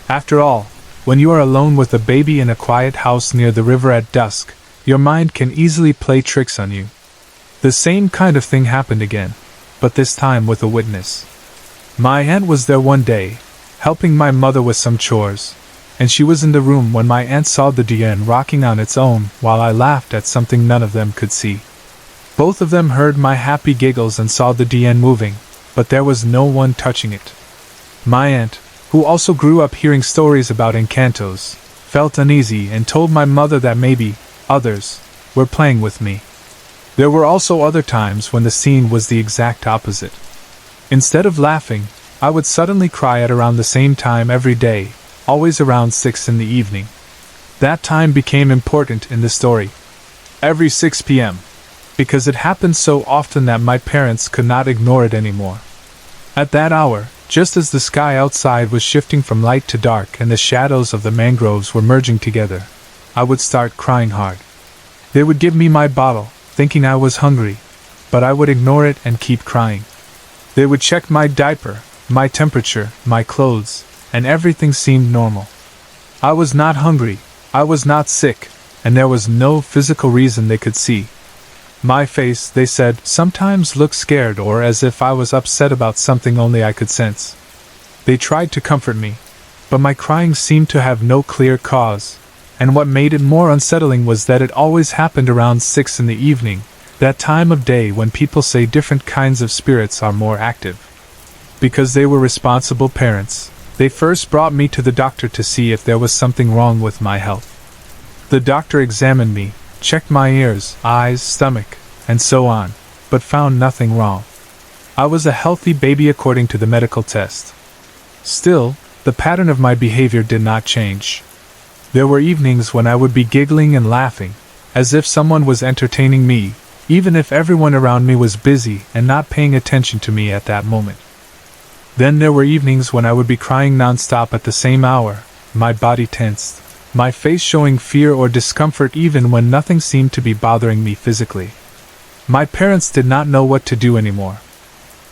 After all, when you are alone with a baby in a quiet house near the river at dusk, your mind can easily play tricks on you. The same kind of thing happened again, but this time with a witness. My aunt was there one day, helping my mother with some chores, and she was in the room when my aunt saw the dian rocking on its own while I laughed at something none of them could see. Both of them heard my happy giggles and saw the dian moving, but there was no one touching it. My aunt, who also grew up hearing stories about encantos, felt uneasy and told my mother that maybe others were playing with me. There were also other times when the scene was the exact opposite. Instead of laughing, I would suddenly cry at around the same time every day, always around 6 in the evening. That time became important in the story. Every 6 p.m. Because it happened so often that my parents could not ignore it anymore. At that hour, just as the sky outside was shifting from light to dark and the shadows of the mangroves were merging together, I would start crying hard. They would give me my bottle, thinking I was hungry, but I would ignore it and keep crying. They would check my diaper, my temperature, my clothes, and everything seemed normal. I was not hungry, I was not sick, and there was no physical reason they could see. My face, they said, sometimes looked scared or as if I was upset about something only I could sense. They tried to comfort me, but my crying seemed to have no clear cause, and what made it more unsettling was that it always happened around 6 in the evening, that time of day when people say different kinds of spirits are more active. Because they were responsible parents, they first brought me to the doctor to see if there was something wrong with my health. The doctor examined me, checked my ears, eyes, stomach, and so on, but found nothing wrong. I was a healthy baby according to the medical test. Still, the pattern of my behavior did not change. There were evenings when I would be giggling and laughing, as if someone was entertaining me, even if everyone around me was busy and not paying attention to me at that moment. Then there were evenings when I would be crying non-stop at the same hour, my body tensed, my face showing fear or discomfort even when nothing seemed to be bothering me physically. My parents did not know what to do anymore.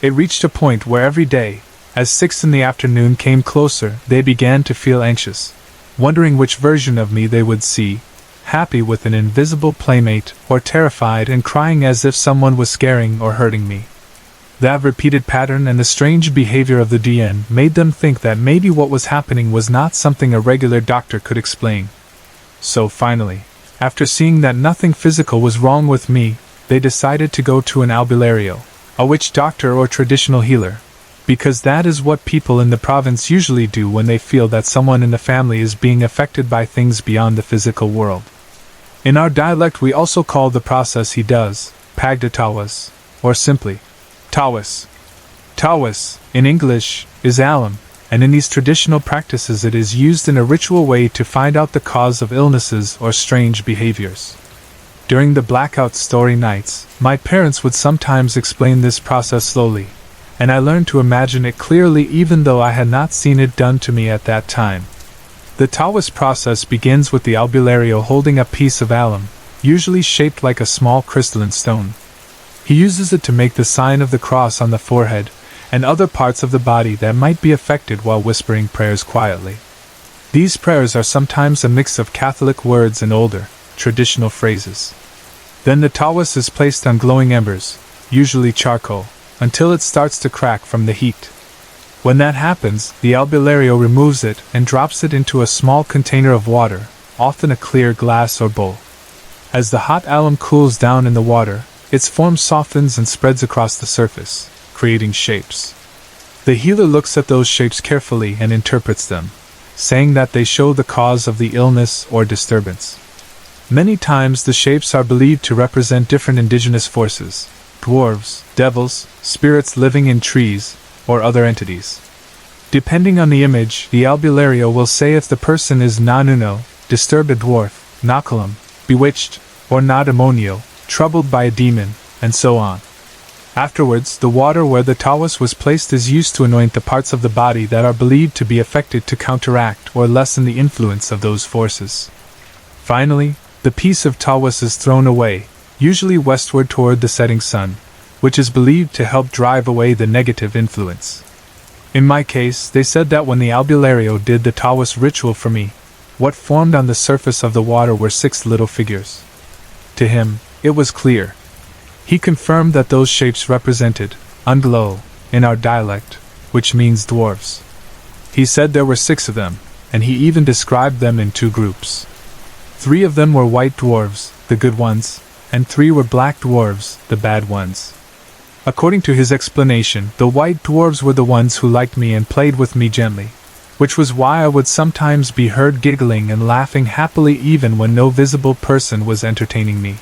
It reached a point where every day, as 6 in the afternoon came closer, they began to feel anxious, wondering which version of me they would see, happy with an invisible playmate, or terrified and crying as if someone was scaring or hurting me. That repeated pattern and the strange behavior of the DN made them think that maybe what was happening was not something a regular doctor could explain. So finally, after seeing that nothing physical was wrong with me, they decided to go to an albulario, a witch doctor or traditional healer, because that is what people in the province usually do when they feel that someone in the family is being affected by things beyond the physical world. In our dialect we also call the process he does, pagdatawas, or simply, tawas. Tawas, in English, is alum, and in these traditional practices it is used in a ritual way to find out the cause of illnesses or strange behaviors. During the blackout story nights, my parents would sometimes explain this process slowly, and I learned to imagine it clearly even though I had not seen it done to me at that time. The Taoist process begins with the albulario holding a piece of alum, usually shaped like a small crystalline stone. He uses it to make the sign of the cross on the forehead and other parts of the body that might be affected while whispering prayers quietly. These prayers are sometimes a mix of Catholic words and older, traditional phrases. Then the Taoist is placed on glowing embers, usually charcoal, until it starts to crack from the heat. When that happens, the albulario removes it and drops it into a small container of water, often a clear glass or bowl. As the hot alum cools down in the water, its form softens and spreads across the surface, creating shapes. The healer looks at those shapes carefully and interprets them, saying that they show the cause of the illness or disturbance. Many times the shapes are believed to represent different indigenous forces, dwarves, devils, spirits living in trees, or other entities. Depending on the image, the albulario will say if the person is nanuno, disturbed dwarf, nakalam, bewitched, or nademonio, troubled by a demon, and so on. Afterwards, the water where the tawas was placed is used to anoint the parts of the body that are believed to be affected to counteract or lessen the influence of those forces. Finally, the piece of tawas is thrown away, usually westward toward the setting sun, which is believed to help drive away the negative influence. In my case, they said that when the albulario did the tawas ritual for me, what formed on the surface of the water were 6 little figures. To him, it was clear. He confirmed that those shapes represented unglo in our dialect, which means dwarves. He said there were 6 of them, and he even described them in 2 groups. 3 of them were white dwarves, the good ones, and 3 were black dwarves, the bad ones. According to his explanation, the white dwarves were the ones who liked me and played with me gently, which was why I would sometimes be heard giggling and laughing happily even when no visible person was entertaining me.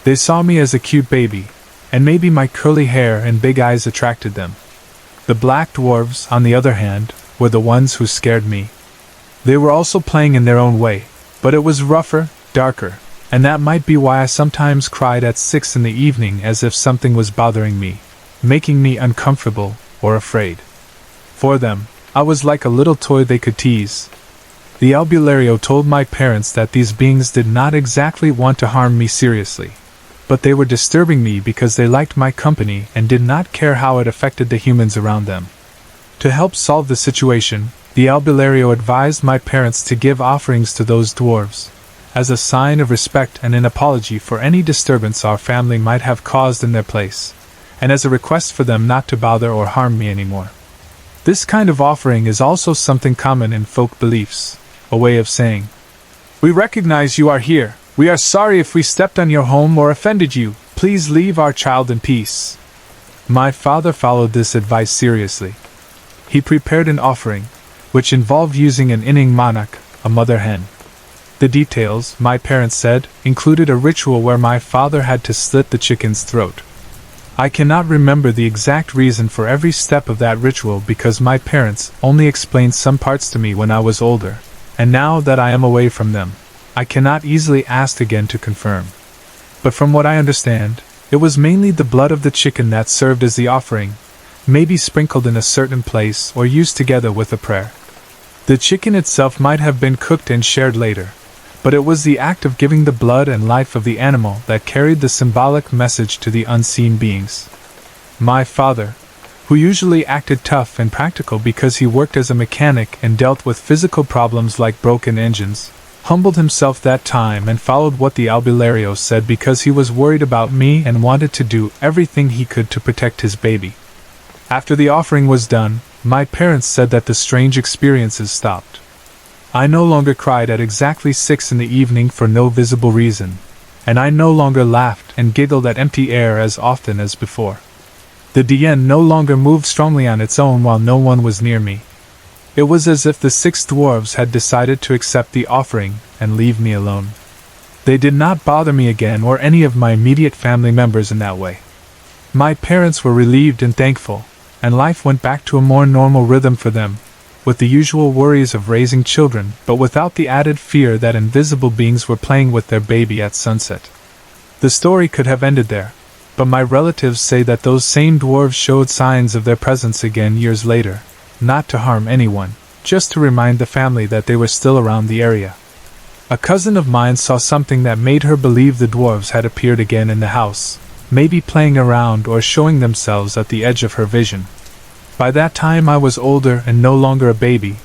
They saw me as a cute baby, and maybe my curly hair and big eyes attracted them. The black dwarves, on the other hand, were the ones who scared me. They were also playing in their own way, but it was rougher, darker, and that might be why I sometimes cried at 6 in the evening as if something was bothering me, making me uncomfortable or afraid. For them, I was like a little toy they could tease. The albulario told my parents that these beings did not exactly want to harm me seriously, but they were disturbing me because they liked my company and did not care how it affected the humans around them. To help solve the situation, the albulario advised my parents to give offerings to those dwarves, as a sign of respect and an apology for any disturbance our family might have caused in their place, and as a request for them not to bother or harm me anymore. This kind of offering is also something common in folk beliefs, a way of saying, "We recognize you are here, we are sorry if we stepped on your home or offended you, please leave our child in peace." My father followed this advice seriously. He prepared an offering, which involved using an inning manak, a mother hen. The details, my parents said, included a ritual where my father had to slit the chicken's throat. I cannot remember the exact reason for every step of that ritual because my parents only explained some parts to me when I was older, and now that I am away from them, I cannot easily ask again to confirm. But from what I understand, it was mainly the blood of the chicken that served as the offering, maybe sprinkled in a certain place or used together with a prayer. The chicken itself might have been cooked and shared later, but it was the act of giving the blood and life of the animal that carried the symbolic message to the unseen beings. My father, who usually acted tough and practical because he worked as a mechanic and dealt with physical problems like broken engines, humbled himself that time and followed what the albilario said because he was worried about me and wanted to do everything he could to protect his baby. After the offering was done, my parents said that the strange experiences stopped. I no longer cried at exactly 6 in the evening for no visible reason, and I no longer laughed and giggled at empty air as often as before. The Dien no longer moved strongly on its own while no one was near me. It was as if the 6 dwarves had decided to accept the offering and leave me alone. They did not bother me again or any of my immediate family members in that way. My parents were relieved and thankful, and life went back to a more normal rhythm for them, with the usual worries of raising children, but without the added fear that invisible beings were playing with their baby at sunset. The story could have ended there, but my relatives say that those same dwarves showed signs of their presence again years later, not to harm anyone, just to remind the family that they were still around the area. A cousin of mine saw something that made her believe the dwarves had appeared again in the house, maybe playing around or showing themselves at the edge of her vision. By that time I was older and no longer a baby,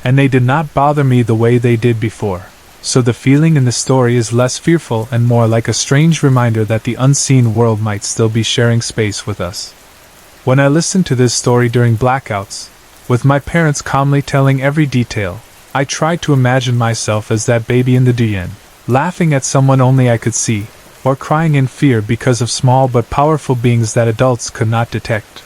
and they did not bother me the way they did before, so the feeling in the story is less fearful and more like a strange reminder that the unseen world might still be sharing space with us. When I listened to this story during blackouts, with my parents calmly telling every detail, I tried to imagine myself as that baby in the Dien, laughing at someone only I could see, or crying in fear because of small but powerful beings that adults could not detect.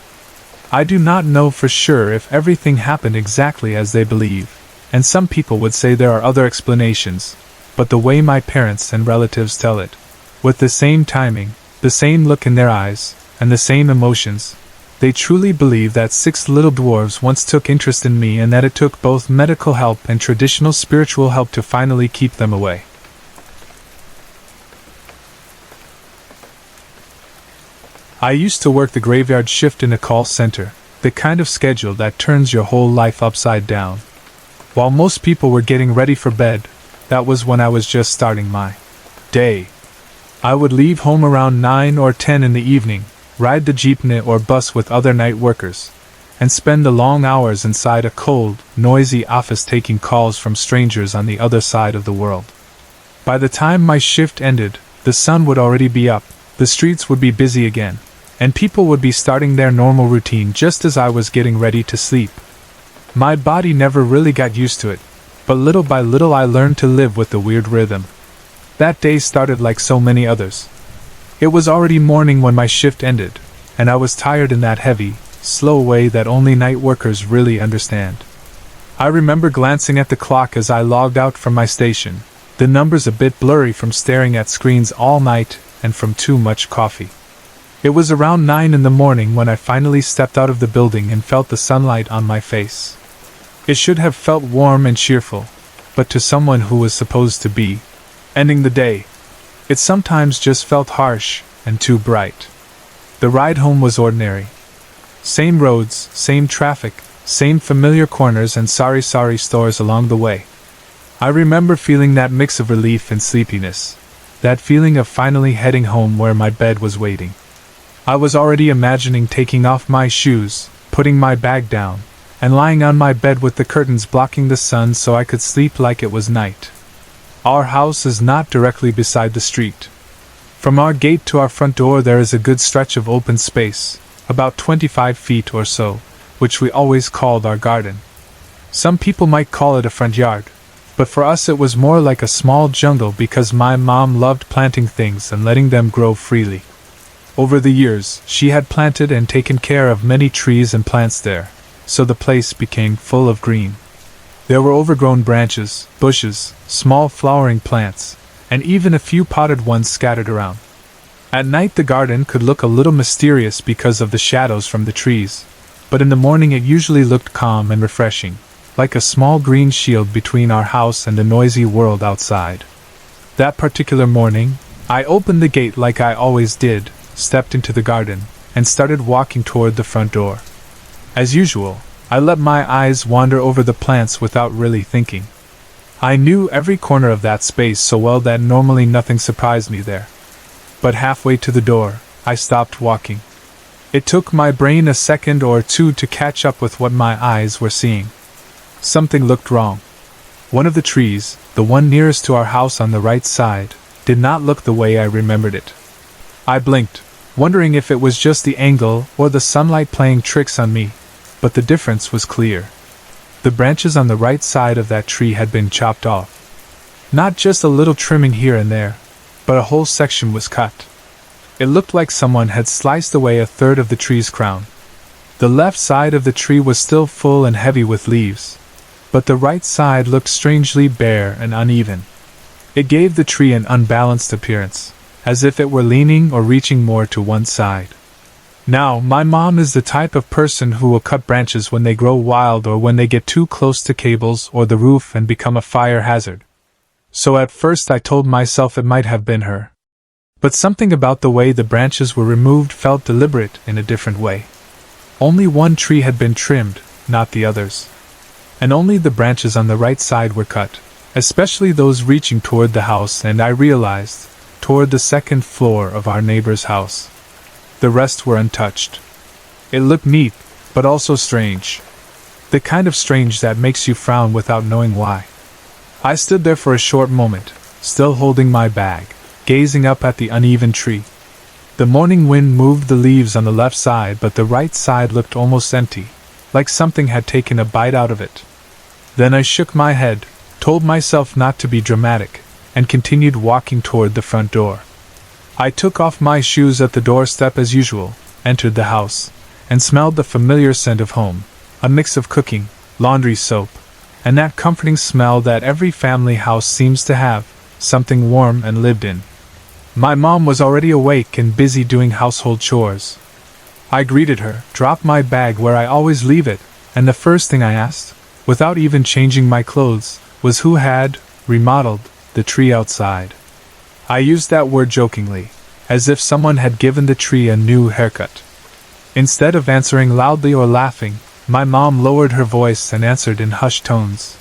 I do not know for sure if everything happened exactly as they believe, and some people would say there are other explanations, but the way my parents and relatives tell it, with the same timing, the same look in their eyes, and the same emotions, they truly believe that 6 little dwarves once took interest in me and that it took both medical help and traditional spiritual help to finally keep them away. I used to work the graveyard shift in a call center, the kind of schedule that turns your whole life upside down. While most people were getting ready for bed, that was when I was just starting my day. I would leave home around 9 or 10 in the evening, ride the jeepney or bus with other night workers, and spend the long hours inside a cold, noisy office taking calls from strangers on the other side of the world. By the time my shift ended, the sun would already be up, the streets would be busy again, and people would be starting their normal routine just as I was getting ready to sleep. My body never really got used to it, but little by little I learned to live with the weird rhythm. That day started like so many others. It was already morning when my shift ended, and I was tired in that heavy, slow way that only night workers really understand. I remember glancing at the clock as I logged out from my station, the numbers a bit blurry from staring at screens all night and from too much coffee. It was around 9 in the morning when I finally stepped out of the building and felt the sunlight on my face. It should have felt warm and cheerful, but to someone who was supposed to be ending the day, it sometimes just felt harsh and too bright. The ride home was ordinary. Same roads, same traffic, same familiar corners and sorry stores along the way. I remember feeling that mix of relief and sleepiness, that feeling of finally heading home where my bed was waiting. I was already imagining taking off my shoes, putting my bag down, and lying on my bed with the curtains blocking the sun so I could sleep like it was night. Our house is not directly beside the street. From our gate to our front door there is a good stretch of open space, about 25 feet or so, which we always called our garden. Some people might call it a front yard, but for us it was more like a small jungle because my mom loved planting things and letting them grow freely. Over the years, she had planted and taken care of many trees and plants there, so the place became full of green. There were overgrown branches, bushes, small flowering plants, and even a few potted ones scattered around. At night the garden could look a little mysterious because of the shadows from the trees, but in the morning it usually looked calm and refreshing, like a small green shield between our house and the noisy world outside. That particular morning, I opened the gate like I always did, stepped into the garden, and started walking toward the front door. As usual, I let my eyes wander over the plants without really thinking. I knew every corner of that space so well that normally nothing surprised me there. But halfway to the door, I stopped walking. It took my brain a second or two to catch up with what my eyes were seeing. Something looked wrong. One of the trees, the one nearest to our house on the right side, did not look the way I remembered it. I blinked, wondering if it was just the angle or the sunlight playing tricks on me, but the difference was clear. The branches on the right side of that tree had been chopped off. Not just a little trimming here and there, but a whole section was cut. It looked like someone had sliced away a third of the tree's crown. The left side of the tree was still full and heavy with leaves, but the right side looked strangely bare and uneven. It gave the tree an unbalanced appearance, as if it were leaning or reaching more to one side. Now, my mom is the type of person who will cut branches when they grow wild or when they get too close to cables or the roof and become a fire hazard. So at first I told myself it might have been her. But something about the way the branches were removed felt deliberate in a different way. Only one tree had been trimmed, not the others. And only the branches on the right side were cut, especially those reaching toward the house, and I realized, toward the second floor of our neighbor's house. The rest were untouched. It looked neat, but also strange. The kind of strange that makes you frown without knowing why. I stood there for a short moment, still holding my bag, gazing up at the uneven tree. The morning wind moved the leaves on the left side, but the right side looked almost empty, like something had taken a bite out of it. Then I shook my head, told myself not to be dramatic, and continued walking toward the front door. I took off my shoes at the doorstep as usual, entered the house, and smelled the familiar scent of home, a mix of cooking, laundry soap, and that comforting smell that every family house seems to have, something warm and lived in. My mom was already awake and busy doing household chores. I greeted her, dropped my bag where I always leave it, and the first thing I asked, without even changing my clothes, was who had remodeled the tree outside. I used that word jokingly, as if someone had given the tree a new haircut. Instead of answering loudly or laughing, my mom lowered her voice and answered in hushed tones.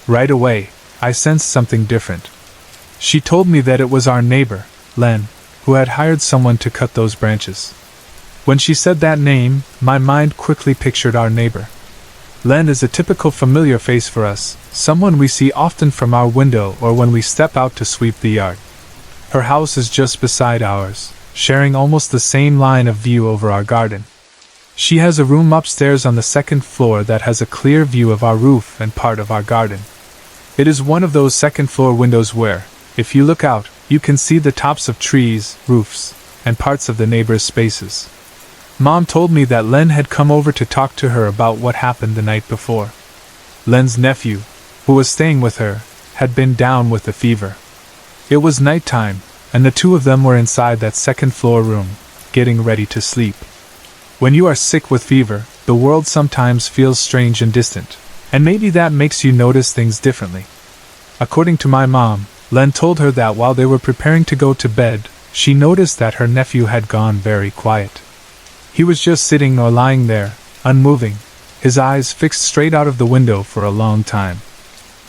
Right away, I sensed something different. She told me that it was our neighbor, Len, who had hired someone to cut those branches. When she said that name, my mind quickly pictured our neighbor. Len is a typical familiar face for us, someone we see often from our window or when we step out to sweep the yard. Her house is just beside ours, sharing almost the same line of view over our garden. She has a room upstairs on the second floor that has a clear view of our roof and part of our garden. It is one of those second-floor windows where, if you look out, you can see the tops of trees, roofs, and parts of the neighbors' spaces. Mom told me that Len had come over to talk to her about what happened the night before. Len's nephew, who was staying with her, had been down with a fever. It was nighttime, and the two of them were inside that second-floor room, getting ready to sleep. When you are sick with fever, the world sometimes feels strange and distant, and maybe that makes you notice things differently. According to my mom, Len told her that while they were preparing to go to bed, she noticed that her nephew had gone very quiet. He was just sitting or lying there, unmoving, his eyes fixed straight out of the window for a long time.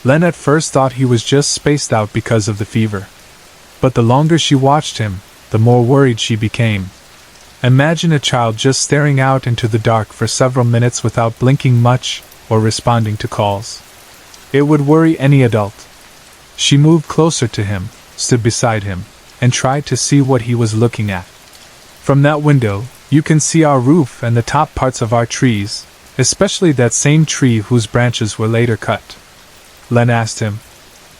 Len at first thought he was just spaced out because of the fever. But the longer she watched him, the more worried she became. Imagine a child just staring out into the dark for several minutes without blinking much or responding to calls. It would worry any adult. She moved closer to him, stood beside him, and tried to see what he was looking at. From that window, you can see our roof and the top parts of our trees, especially that same tree whose branches were later cut. Len asked him,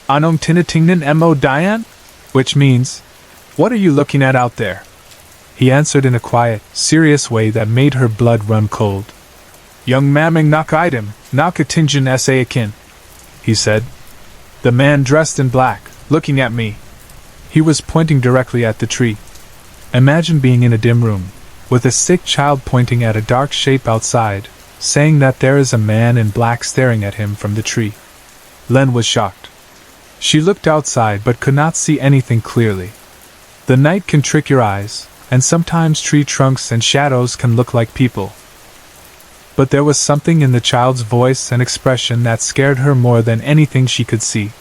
Anong tinitingnan mo Diane? Which means, what are you looking at out there? He answered in a quiet, serious way that made her blood run cold. Young maming nak item, nakatinjan sa akin, he said. The man dressed in black, looking at me. He was pointing directly at the tree. Imagine being in a dim room, with a sick child pointing at a dark shape outside, saying that there is a man in black staring at him from the tree. Len was shocked. She looked outside but could not see anything clearly. The night can trick your eyes, and sometimes tree trunks and shadows can look like people. But there was something in the child's voice and expression that scared her more than anything she could see.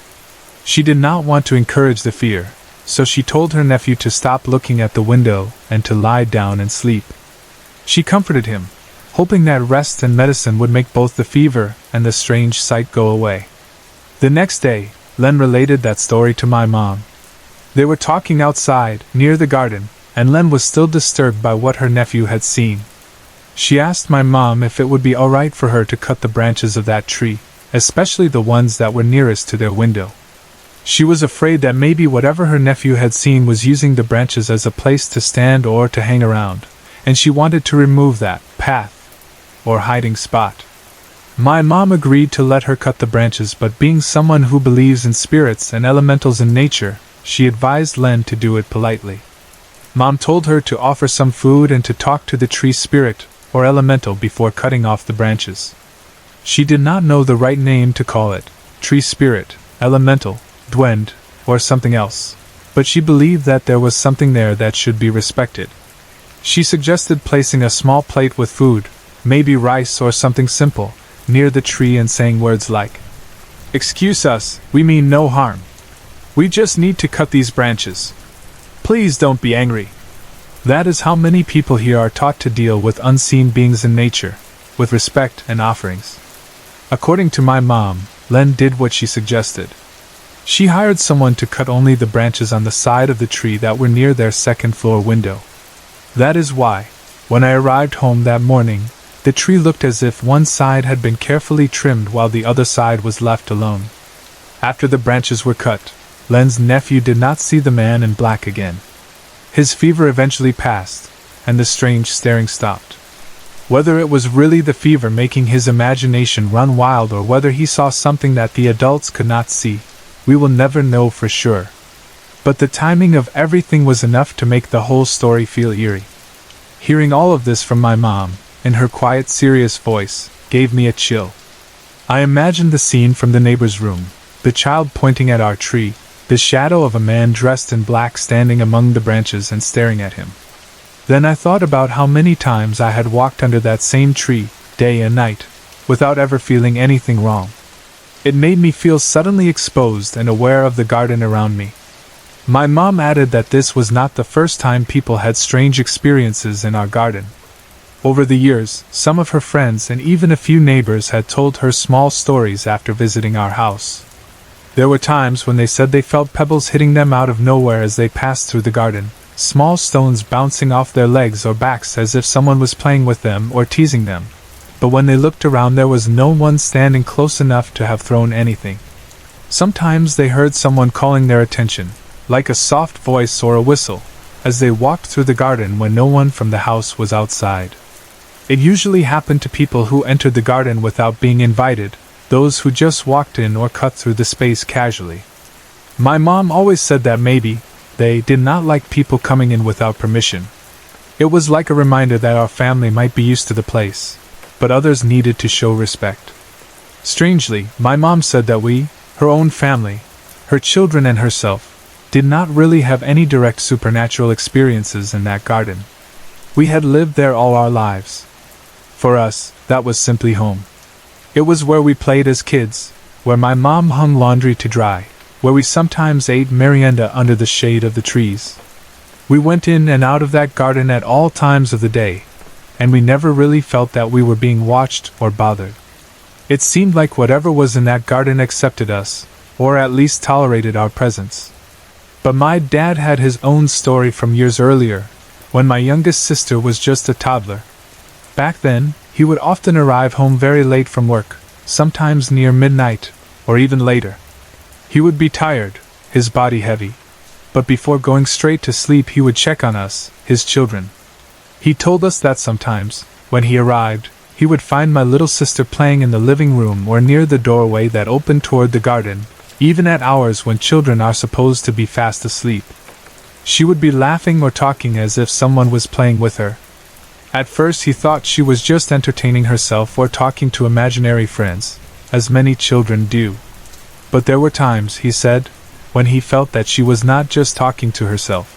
She did not want to encourage the fear, so she told her nephew to stop looking at the window and to lie down and sleep. She comforted him, hoping that rest and medicine would make both the fever and the strange sight go away. The next day, Len related that story to my mom. They were talking outside, near the garden, and Len was still disturbed by what her nephew had seen. She asked my mom if it would be alright for her to cut the branches of that tree, especially the ones that were nearest to their window. She was afraid that maybe whatever her nephew had seen was using the branches as a place to stand or to hang around, and she wanted to remove that path or hiding spot. My mom agreed to let her cut the branches, but being someone who believes in spirits and elementals in nature, she advised Len to do it politely. Mom told her to offer some food and to talk to the tree spirit or elemental before cutting off the branches. She did not know the right name to call it, tree spirit, elemental, duende, or something else, but she believed that there was something there that should be respected. She suggested placing a small plate with food, maybe rice or something simple, near the tree and saying words like, "Excuse us, we mean no harm. We just need to cut these branches. Please don't be angry." That is how many people here are taught to deal with unseen beings in nature, with respect and offerings. According to my mom, Len did what she suggested. She hired someone to cut only the branches on the side of the tree that were near their second-floor window. That is why, when I arrived home that morning, the tree looked as if one side had been carefully trimmed while the other side was left alone. After the branches were cut, Len's nephew did not see the man in black again. His fever eventually passed, and the strange staring stopped. Whether it was really the fever making his imagination run wild or whether he saw something that the adults could not see, we will never know for sure. But the timing of everything was enough to make the whole story feel eerie. Hearing all of this from my mom, in her quiet, serious voice, gave me a chill. I imagined the scene from the neighbor's room, the child pointing at our tree, the shadow of a man dressed in black standing among the branches and staring at him. Then I thought about how many times I had walked under that same tree, day and night, without ever feeling anything wrong. It made me feel suddenly exposed and aware of the garden around me. My mom added that this was not the first time people had strange experiences in our garden. Over the years, some of her friends and even a few neighbors had told her small stories after visiting our house. There were times when they said they felt pebbles hitting them out of nowhere as they passed through the garden, small stones bouncing off their legs or backs as if someone was playing with them or teasing them. But when they looked around, there was no one standing close enough to have thrown anything. Sometimes they heard someone calling their attention, like a soft voice or a whistle, as they walked through the garden when no one from the house was outside. It usually happened to people who entered the garden without being invited, those who just walked in or cut through the space casually. My mom always said that maybe they did not like people coming in without permission. It was like a reminder that our family might be used to the place, but others needed to show respect. Strangely, my mom said that we, her own family, her children and herself, did not really have any direct supernatural experiences in that garden. We had lived there all our lives. For us, that was simply home. It was where we played as kids, where my mom hung laundry to dry, where we sometimes ate merienda under the shade of the trees. We went in and out of that garden at all times of the day, and we never really felt that we were being watched or bothered. It seemed like whatever was in that garden accepted us, or at least tolerated our presence. But my dad had his own story from years earlier, when my youngest sister was just a toddler. Back then, he would often arrive home very late from work, sometimes near midnight, or even later. He would be tired, his body heavy. But before going straight to sleep, he would check on us, his children. He told us that sometimes, when he arrived, he would find my little sister playing in the living room or near the doorway that opened toward the garden, even at hours when children are supposed to be fast asleep. She would be laughing or talking as if someone was playing with her. At first he thought she was just entertaining herself or talking to imaginary friends, as many children do. But there were times, he said, when he felt that she was not just talking to herself.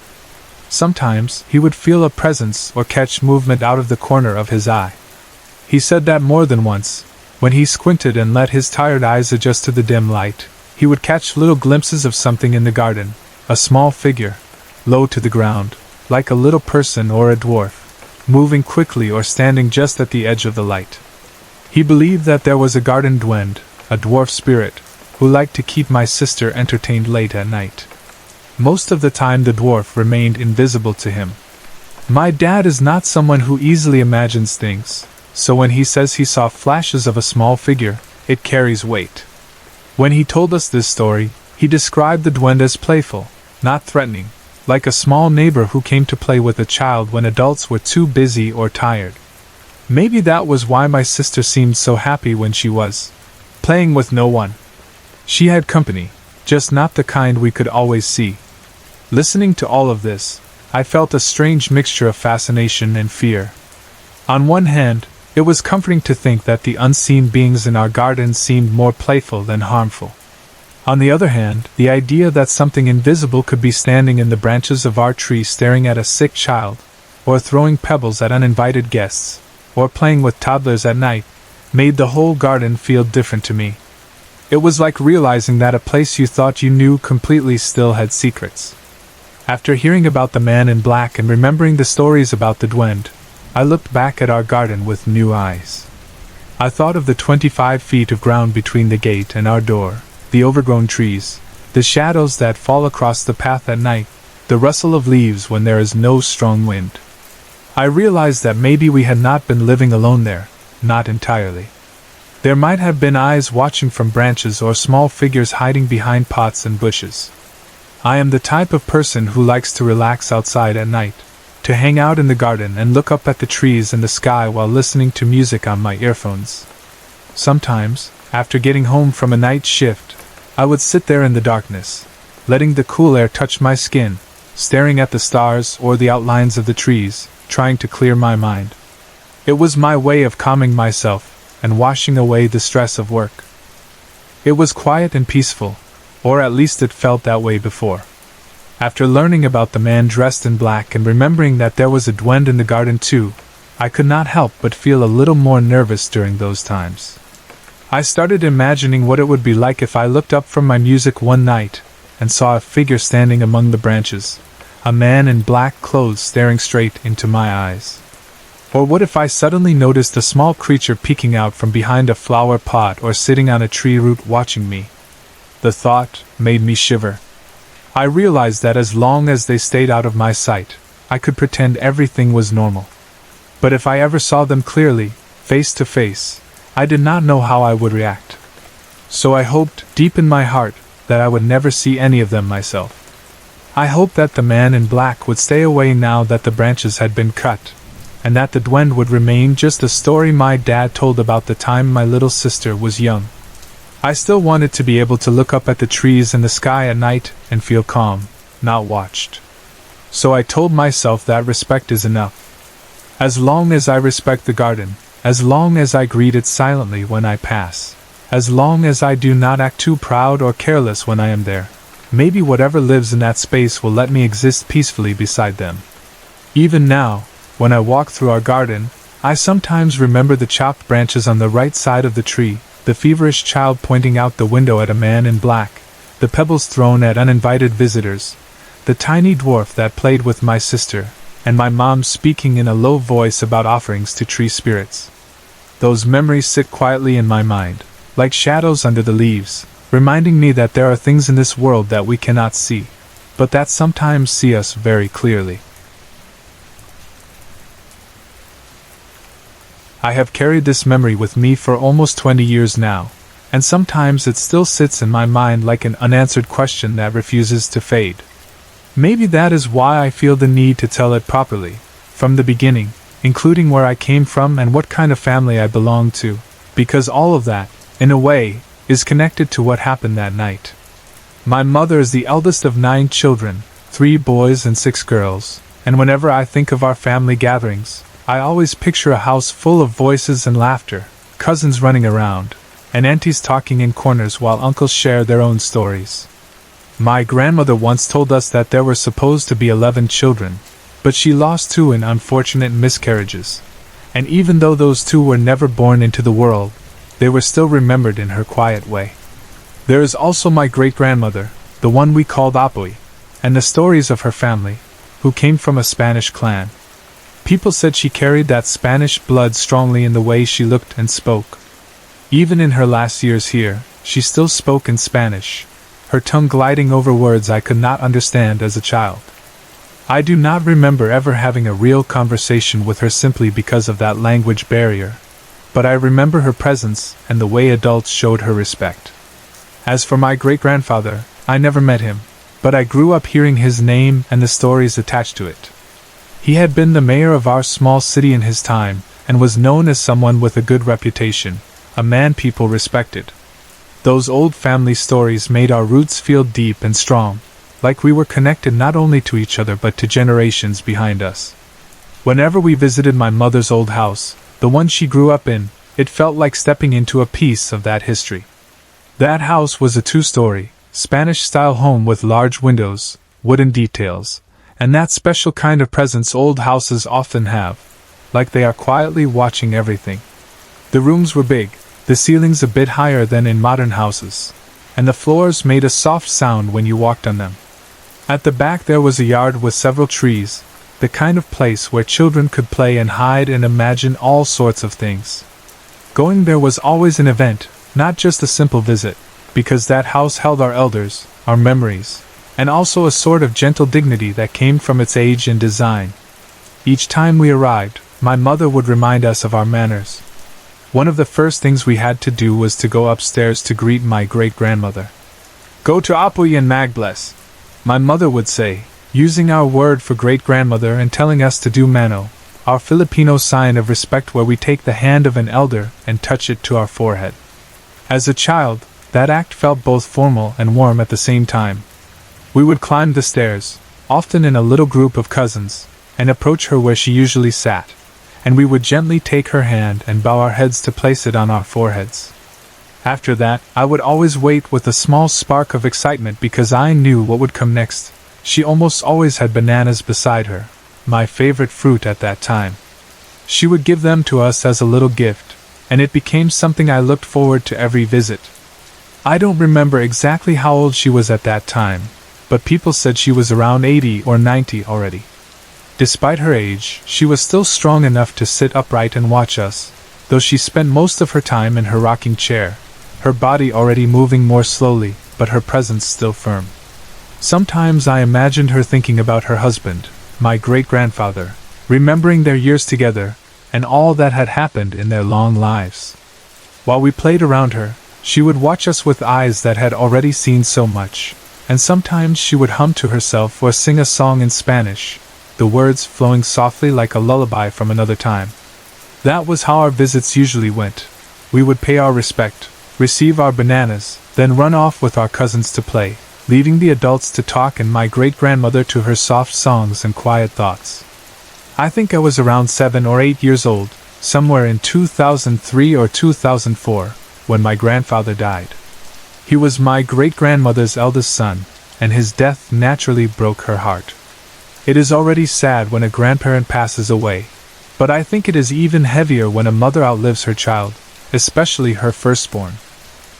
Sometimes he would feel a presence or catch movement out of the corner of his eye. He said that more than once. When he squinted and let his tired eyes adjust to the dim light, he would catch little glimpses of something in the garden, a small figure, low to the ground, like a little person or a dwarf, moving quickly or standing just at the edge of the light. He believed that there was a garden dwind, a dwarf spirit, who liked to keep my sister entertained late at night. Most of the time the dwarf remained invisible to him. My dad is not someone who easily imagines things, so when he says he saw flashes of a small figure, it carries weight. When he told us this story, he described the dwind as playful, not threatening, like a small neighbor who came to play with a child when adults were too busy or tired. Maybe that was why my sister seemed so happy when she was playing with no one. She had company, just not the kind we could always see. Listening to all of this, I felt a strange mixture of fascination and fear. On one hand, it was comforting to think that the unseen beings in our garden seemed more playful than harmful. On the other hand, the idea that something invisible could be standing in the branches of our tree staring at a sick child, or throwing pebbles at uninvited guests, or playing with toddlers at night, made the whole garden feel different to me. It was like realizing that a place you thought you knew completely still had secrets. After hearing about the man in black and remembering the stories about the dwind, I looked back at our garden with new eyes. I thought of the 25 feet of ground between the gate and our door, the overgrown trees, the shadows that fall across the path at night, the rustle of leaves when there is no strong wind. I realized that maybe we had not been living alone there, not entirely. There might have been eyes watching from branches or small figures hiding behind pots and bushes. I am the type of person who likes to relax outside at night, to hang out in the garden and look up at the trees and the sky while listening to music on my earphones. Sometimes, after getting home from a night shift, I would sit there in the darkness, letting the cool air touch my skin, staring at the stars or the outlines of the trees, trying to clear my mind. It was my way of calming myself and washing away the stress of work. It was quiet and peaceful, or at least it felt that way before. After learning about the man dressed in black and remembering that there was a dwind in the garden too, I could not help but feel a little more nervous during those times. I started imagining what it would be like if I looked up from my music one night and saw a figure standing among the branches, a man in black clothes staring straight into my eyes. Or what if I suddenly noticed a small creature peeking out from behind a flower pot or sitting on a tree root watching me? The thought made me shiver. I realized that as long as they stayed out of my sight, I could pretend everything was normal. But if I ever saw them clearly, face to face, I did not know how I would react. So I hoped, deep in my heart, that I would never see any of them myself. I hoped that the man in black would stay away now that the branches had been cut, and that the dwind would remain just a story my dad told about the time my little sister was young. I still wanted to be able to look up at the trees and the sky at night and feel calm, not watched. So I told myself that respect is enough. As long as I respect the garden, as long as I greet it silently when I pass, as long as I do not act too proud or careless when I am there, maybe whatever lives in that space will let me exist peacefully beside them. Even now, when I walk through our garden, I sometimes remember the chopped branches on the right side of the tree, the feverish child pointing out the window at a man in black, the pebbles thrown at uninvited visitors, the tiny dwarf that played with my sister, and my mom speaking in a low voice about offerings to tree spirits. Those memories sit quietly in my mind, like shadows under the leaves, reminding me that there are things in this world that we cannot see, but that sometimes see us very clearly. I have carried this memory with me for almost 20 years now, and sometimes it still sits in my mind like an unanswered question that refuses to fade. Maybe that is why I feel the need to tell it properly, from the beginning, including where I came from and what kind of family I belong to, because all of that, in a way, is connected to what happened that night. My mother is the eldest of 9 children, 3 boys and 6 girls, and whenever I think of our family gatherings, I always picture a house full of voices and laughter, cousins running around, and aunties talking in corners while uncles share their own stories. My grandmother once told us that there were supposed to be 11 children, but she lost 2 in unfortunate miscarriages, and even though those two were never born into the world, they were still remembered in her quiet way. There is also my great-grandmother, the one we called Apoy, and the stories of her family, who came from a Spanish clan. People said she carried that Spanish blood strongly in the way she looked and spoke. Even in her last years here, she still spoke in Spanish, her tongue gliding over words I could not understand as a child. I do not remember ever having a real conversation with her simply because of that language barrier, but I remember her presence and the way adults showed her respect. As for my great-grandfather, I never met him, but I grew up hearing his name and the stories attached to it. He had been the mayor of our small city in his time, and was known as someone with a good reputation, a man people respected. Those old family stories made our roots feel deep and strong, like we were connected not only to each other but to generations behind us. Whenever we visited my mother's old house, the one she grew up in, it felt like stepping into a piece of that history. That house was a two-story, Spanish-style home with large windows, wooden details, and that special kind of presence old houses often have, like they are quietly watching everything. The rooms were big, the ceilings a bit higher than in modern houses, and the floors made a soft sound when you walked on them. At the back there was a yard with several trees, the kind of place where children could play and hide and imagine all sorts of things. Going there was always an event, not just a simple visit, because that house held our elders, our memories, and also a sort of gentle dignity that came from its age and design. Each time we arrived, my mother would remind us of our manners. One of the first things we had to do was to go upstairs to greet my great-grandmother. "Go to Apoy and Magbless," my mother would say, using our word for great-grandmother and telling us to do mano, our Filipino sign of respect where we take the hand of an elder and touch it to our forehead. As a child, that act felt both formal and warm at the same time. We would climb the stairs, often in a little group of cousins, and approach her where she usually sat, and we would gently take her hand and bow our heads to place it on our foreheads. After that, I would always wait with a small spark of excitement because I knew what would come next. She almost always had bananas beside her, my favorite fruit at that time. She would give them to us as a little gift, and it became something I looked forward to every visit. I don't remember exactly how old she was at that time, but people said she was around 80 or 90 already. Despite her age, she was still strong enough to sit upright and watch us, though she spent most of her time in her rocking chair, her body already moving more slowly, but her presence still firm. Sometimes I imagined her thinking about her husband, my great-grandfather, remembering their years together, and all that had happened in their long lives. While we played around her, she would watch us with eyes that had already seen so much, and sometimes she would hum to herself or sing a song in Spanish, the words flowing softly like a lullaby from another time. That was how our visits usually went. We would pay our respect, receive our bananas, then run off with our cousins to play, leaving the adults to talk and my great-grandmother to her soft songs and quiet thoughts. I think I was around 7 or 8 years old, somewhere in 2003 or 2004, when my grandfather died. He was my great-grandmother's eldest son, and his death naturally broke her heart. It is already sad when a grandparent passes away, but I think it is even heavier when a mother outlives her child, especially her firstborn.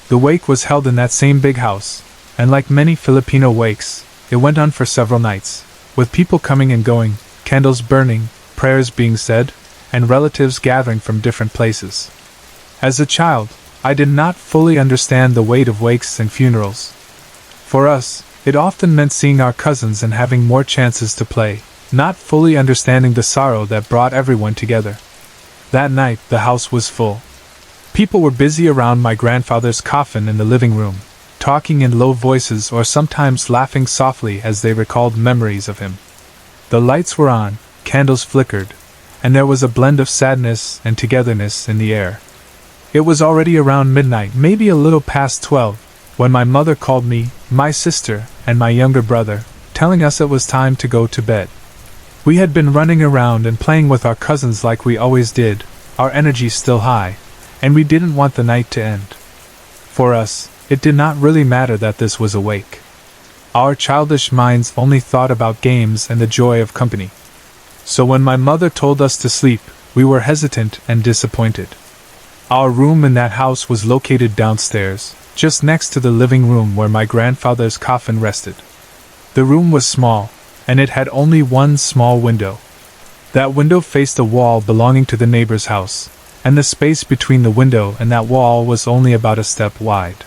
The wake was held in that same big house, and like many Filipino wakes, it went on for several nights, with people coming and going, candles burning, prayers being said, and relatives gathering from different places. As a child, I did not fully understand the weight of wakes and funerals. For us, it often meant seeing our cousins and having more chances to play, not fully understanding the sorrow that brought everyone together. That night, the house was full. People were busy around my grandfather's coffin in the living room, talking in low voices or sometimes laughing softly as they recalled memories of him. The lights were on, candles flickered, and there was a blend of sadness and togetherness in the air. It was already around midnight, maybe a little past 12, when my mother called me, my sister, and my younger brother, telling us it was time to go to bed. We had been running around and playing with our cousins like we always did, our energy still high, and we didn't want the night to end. For us, it did not really matter that this was a wake. Our childish minds only thought about games and the joy of company. So when my mother told us to sleep, we were hesitant and disappointed. Our room in that house was located downstairs, just next to the living room where my grandfather's coffin rested. The room was small, and it had only one small window. That window faced a wall belonging to the neighbor's house, and the space between the window and that wall was only about a step wide.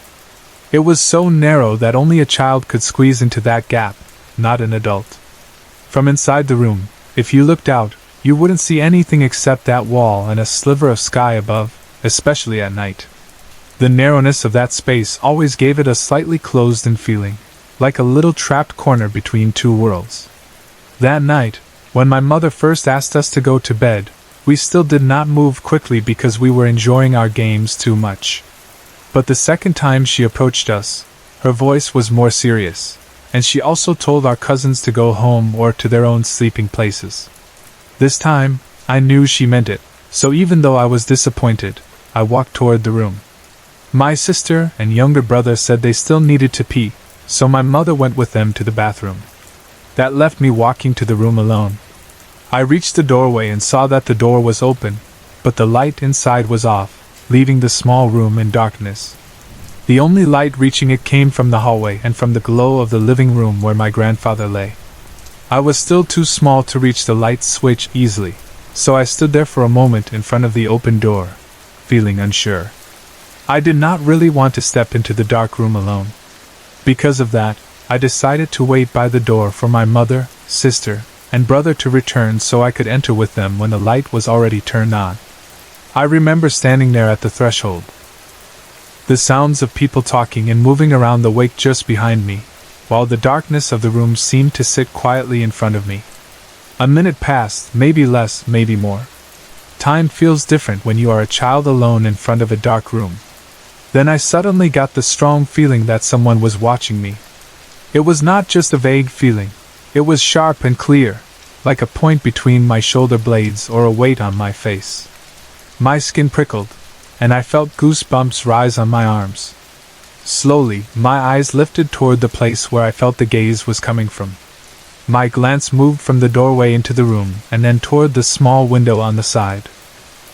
It was so narrow that only a child could squeeze into that gap, not an adult. From inside the room, if you looked out, you wouldn't see anything except that wall and a sliver of sky above, especially at night. The narrowness of that space always gave it a slightly closed-in feeling, like a little trapped corner between two worlds. That night, when my mother first asked us to go to bed, we still did not move quickly because we were enjoying our games too much. But the second time she approached us, her voice was more serious, and she also told our cousins to go home or to their own sleeping places. This time, I knew she meant it, so even though I was disappointed, I walked toward the room. My sister and younger brother said they still needed to pee, so my mother went with them to the bathroom. That left me walking to the room alone. I reached the doorway and saw that the door was open, but the light inside was off, leaving the small room in darkness. The only light reaching it came from the hallway and from the glow of the living room where my grandfather lay. I was still too small to reach the light switch easily, so I stood there for a moment in front of the open door, feeling unsure. I did not really want to step into the dark room alone. Because of that, I decided to wait by the door for my mother, sister, and brother to return so I could enter with them when the light was already turned on. I remember standing there at the threshold. The sounds of people talking and moving around the wake just behind me, while the darkness of the room seemed to sit quietly in front of me. A minute passed, maybe less, maybe more. Time feels different when you are a child alone in front of a dark room. Then I suddenly got the strong feeling that someone was watching me. It was not just a vague feeling. It was sharp and clear, like a point between my shoulder blades or a weight on my face. My skin prickled, and I felt goosebumps rise on my arms. Slowly, my eyes lifted toward the place where I felt the gaze was coming from. My glance moved from the doorway into the room and then toward the small window on the side.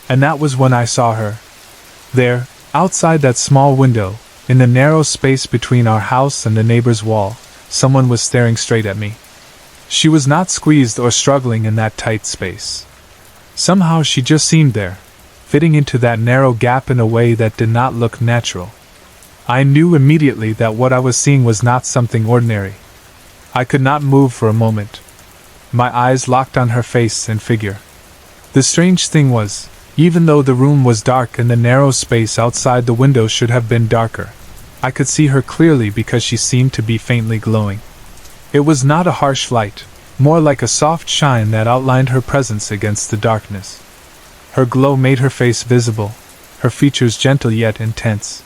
And that was when I saw her. There, outside that small window, in the narrow space between our house and the neighbor's wall, someone was staring straight at me. She was not squeezed or struggling in that tight space. Somehow she just seemed there, fitting into that narrow gap in a way that did not look natural. I knew immediately that what I was seeing was not something ordinary. I could not move for a moment. My eyes locked on her face and figure. The strange thing was, even though the room was dark and the narrow space outside the window should have been darker, I could see her clearly because she seemed to be faintly glowing. It was not a harsh light, more like a soft shine that outlined her presence against the darkness. Her glow made her face visible, her features gentle yet intense.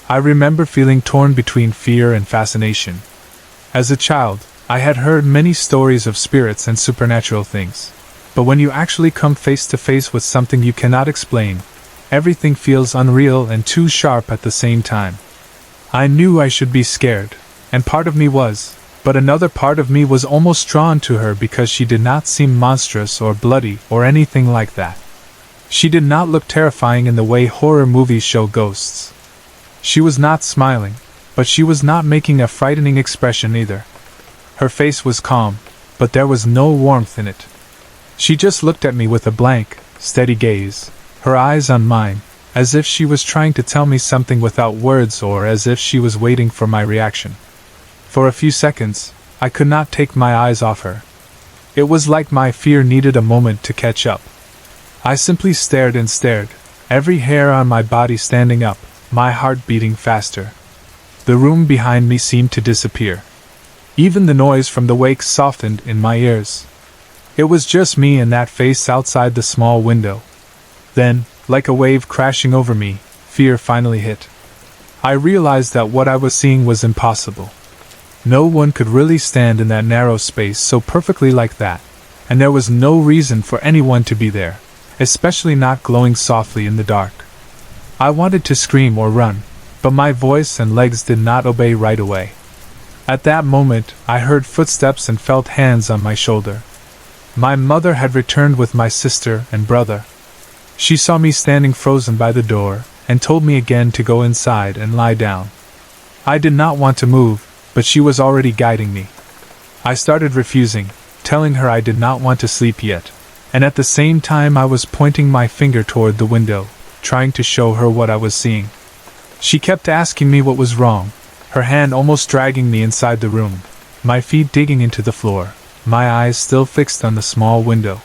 I remember feeling torn between fear and fascination. As a child, I had heard many stories of spirits and supernatural things. But when you actually come face to face with something you cannot explain, everything feels unreal and too sharp at the same time. I knew I should be scared, and part of me was, but another part of me was almost drawn to her because she did not seem monstrous or bloody or anything like that. She did not look terrifying in the way horror movies show ghosts. She was not smiling, but she was not making a frightening expression either. Her face was calm, but there was no warmth in it. She just looked at me with a blank, steady gaze, her eyes on mine, as if she was trying to tell me something without words or as if she was waiting for my reaction. For a few seconds, I could not take my eyes off her. It was like my fear needed a moment to catch up. I simply stared and stared, every hair on my body standing up, my heart beating faster. The room behind me seemed to disappear. Even the noise from the wake softened in my ears. It was just me and that face outside the small window. Then, like a wave crashing over me, fear finally hit. I realized that what I was seeing was impossible. No one could really stand in that narrow space so perfectly like that, and there was no reason for anyone to be there, especially not glowing softly in the dark. I wanted to scream or run, but my voice and legs did not obey right away. At that moment, I heard footsteps and felt hands on my shoulder. My mother had returned with my sister and brother, She saw me standing frozen by the door, and told me again to go inside and lie down. I did not want to move, but she was already guiding me. I started refusing, telling her I did not want to sleep yet, and at the same time I was pointing my finger toward the window, trying to show her what I was seeing. She kept asking me what was wrong, her hand almost dragging me inside the room, my feet digging into the floor, my eyes still fixed on the small window.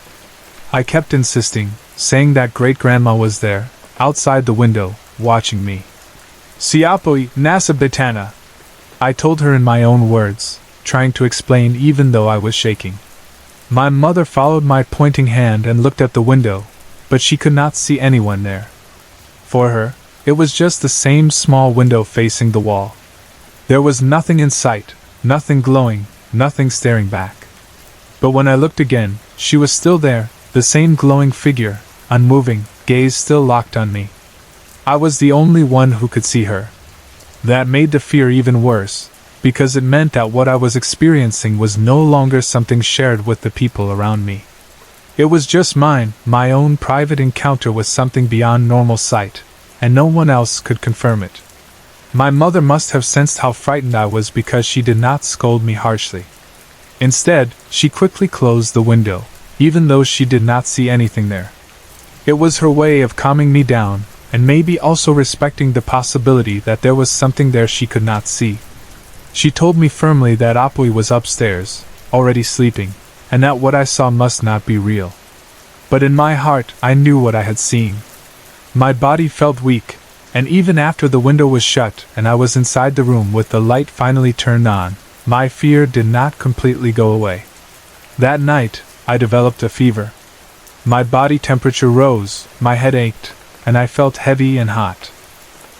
I kept insisting, saying that great-grandma was there, outside the window, watching me. Siapoi, nasa betana, I told her in my own words, trying to explain even though I was shaking. My mother followed my pointing hand and looked at the window, but she could not see anyone there. For her, it was just the same small window facing the wall. There was nothing in sight, nothing glowing, nothing staring back. But when I looked again, she was still there, the same glowing figure, unmoving, gaze still locked on me. I was the only one who could see her. That made the fear even worse, because it meant that what I was experiencing was no longer something shared with the people around me. It was just mine, my own private encounter with something beyond normal sight, and no one else could confirm it. My mother must have sensed how frightened I was because she did not scold me harshly. Instead, she quickly closed the window, even though she did not see anything there. It was her way of calming me down, and maybe also respecting the possibility that there was something there she could not see. She told me firmly that Apui was upstairs, already sleeping, and that what I saw must not be real. But in my heart, I knew what I had seen. My body felt weak, and even after the window was shut and I was inside the room with the light finally turned on, my fear did not completely go away. That night, I developed a fever. My body temperature rose, my head ached, and I felt heavy and hot.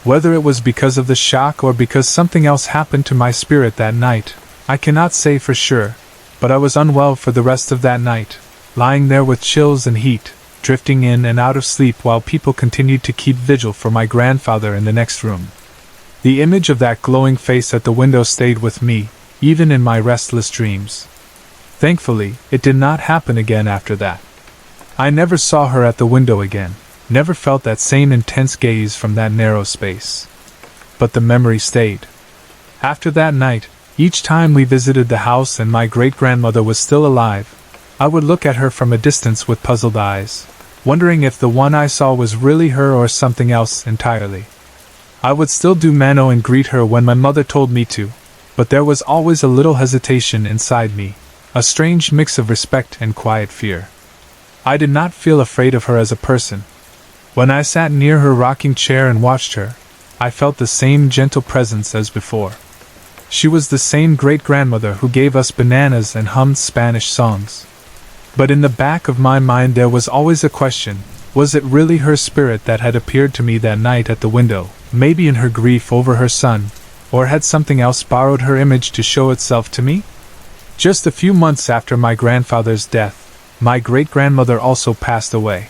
Whether it was because of the shock or because something else happened to my spirit that night, I cannot say for sure, but I was unwell for the rest of that night, lying there with chills and heat, drifting in and out of sleep while people continued to keep vigil for my grandfather in the next room. The image of that glowing face at the window stayed with me, even in my restless dreams. Thankfully, it did not happen again after that. I never saw her at the window again, never felt that same intense gaze from that narrow space. But the memory stayed. After that night, each time we visited the house and my great-grandmother was still alive, I would look at her from a distance with puzzled eyes, wondering if the one I saw was really her or something else entirely. I would still do mano and greet her when my mother told me to, but there was always a little hesitation inside me, a strange mix of respect and quiet fear. I did not feel afraid of her as a person. When I sat near her rocking chair and watched her, I felt the same gentle presence as before. She was the same great-grandmother who gave us bananas and hummed Spanish songs. But in the back of my mind there was always a question, was it really her spirit that had appeared to me that night at the window, maybe in her grief over her son, or had something else borrowed her image to show itself to me? Just a few months after my grandfather's death, my great-grandmother also passed away.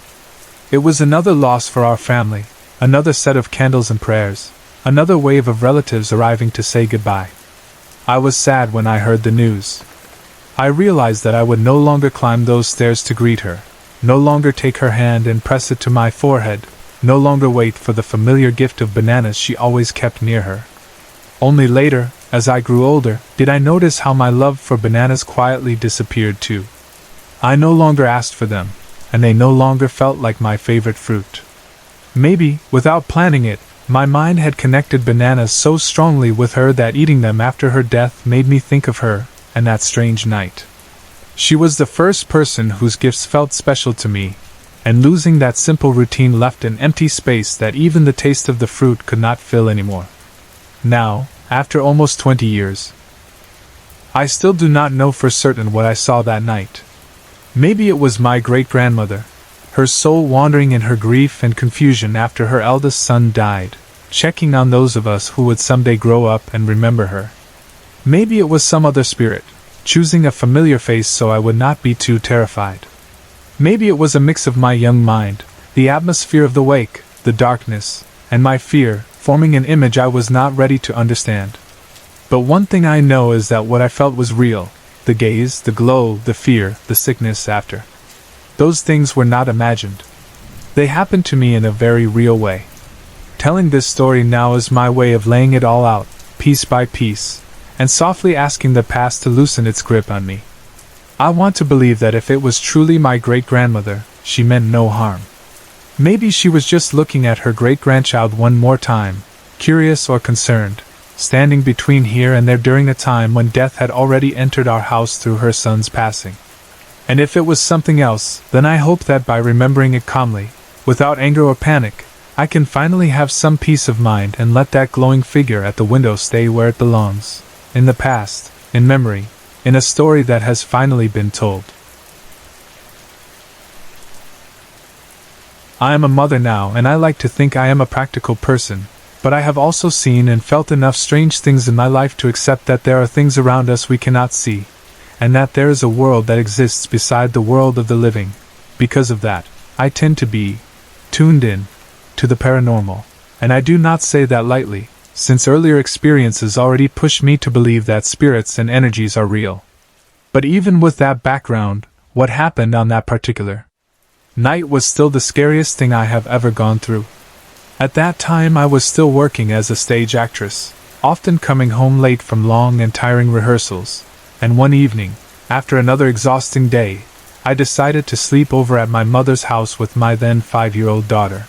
It was another loss for our family, another set of candles and prayers, another wave of relatives arriving to say goodbye. I was sad when I heard the news. I realized that I would no longer climb those stairs to greet her, no longer take her hand and press it to my forehead, no longer wait for the familiar gift of bananas she always kept near her. Only later, as I grew older, did I notice how my love for bananas quietly disappeared too. I no longer asked for them, and they no longer felt like my favorite fruit. Maybe, without planning it, my mind had connected bananas so strongly with her that eating them after her death made me think of her, and that strange night. She was the first person whose gifts felt special to me, and losing that simple routine left an empty space that even the taste of the fruit could not fill anymore. Now, after almost 20 years, I still do not know for certain what I saw that night. Maybe it was my great-grandmother, her soul wandering in her grief and confusion after her eldest son died, checking on those of us who would someday grow up and remember her. Maybe it was some other spirit, choosing a familiar face so I would not be too terrified. Maybe it was a mix of my young mind, the atmosphere of the wake, the darkness, and my fear, forming an image I was not ready to understand. But one thing I know is that what I felt was real. The gaze, the glow, the fear, the sickness after. Those things were not imagined. They happened to me in a very real way. Telling this story now is my way of laying it all out, piece by piece, and softly asking the past to loosen its grip on me. I want to believe that if it was truly my great-grandmother, she meant no harm. Maybe she was just looking at her great-grandchild one more time, curious or concerned, standing between here and there during a time when death had already entered our house through her son's passing. And if it was something else, then I hope that by remembering it calmly, without anger or panic, I can finally have some peace of mind and let that glowing figure at the window stay where it belongs, in the past, in memory, in a story that has finally been told. I am a mother now, and I like to think I am a practical person, but I have also seen and felt enough strange things in my life to accept that there are things around us we cannot see, and that there is a world that exists beside the world of the living. Because of that, I tend to be tuned in to the paranormal, and I do not say that lightly, since earlier experiences already pushed me to believe that spirits and energies are real. But even with that background, what happened on that particular night was still the scariest thing I have ever gone through. At that time I was still working as a stage actress, often coming home late from long and tiring rehearsals, and one evening, after another exhausting day, I decided to sleep over at my mother's house with my then 5-year-old daughter.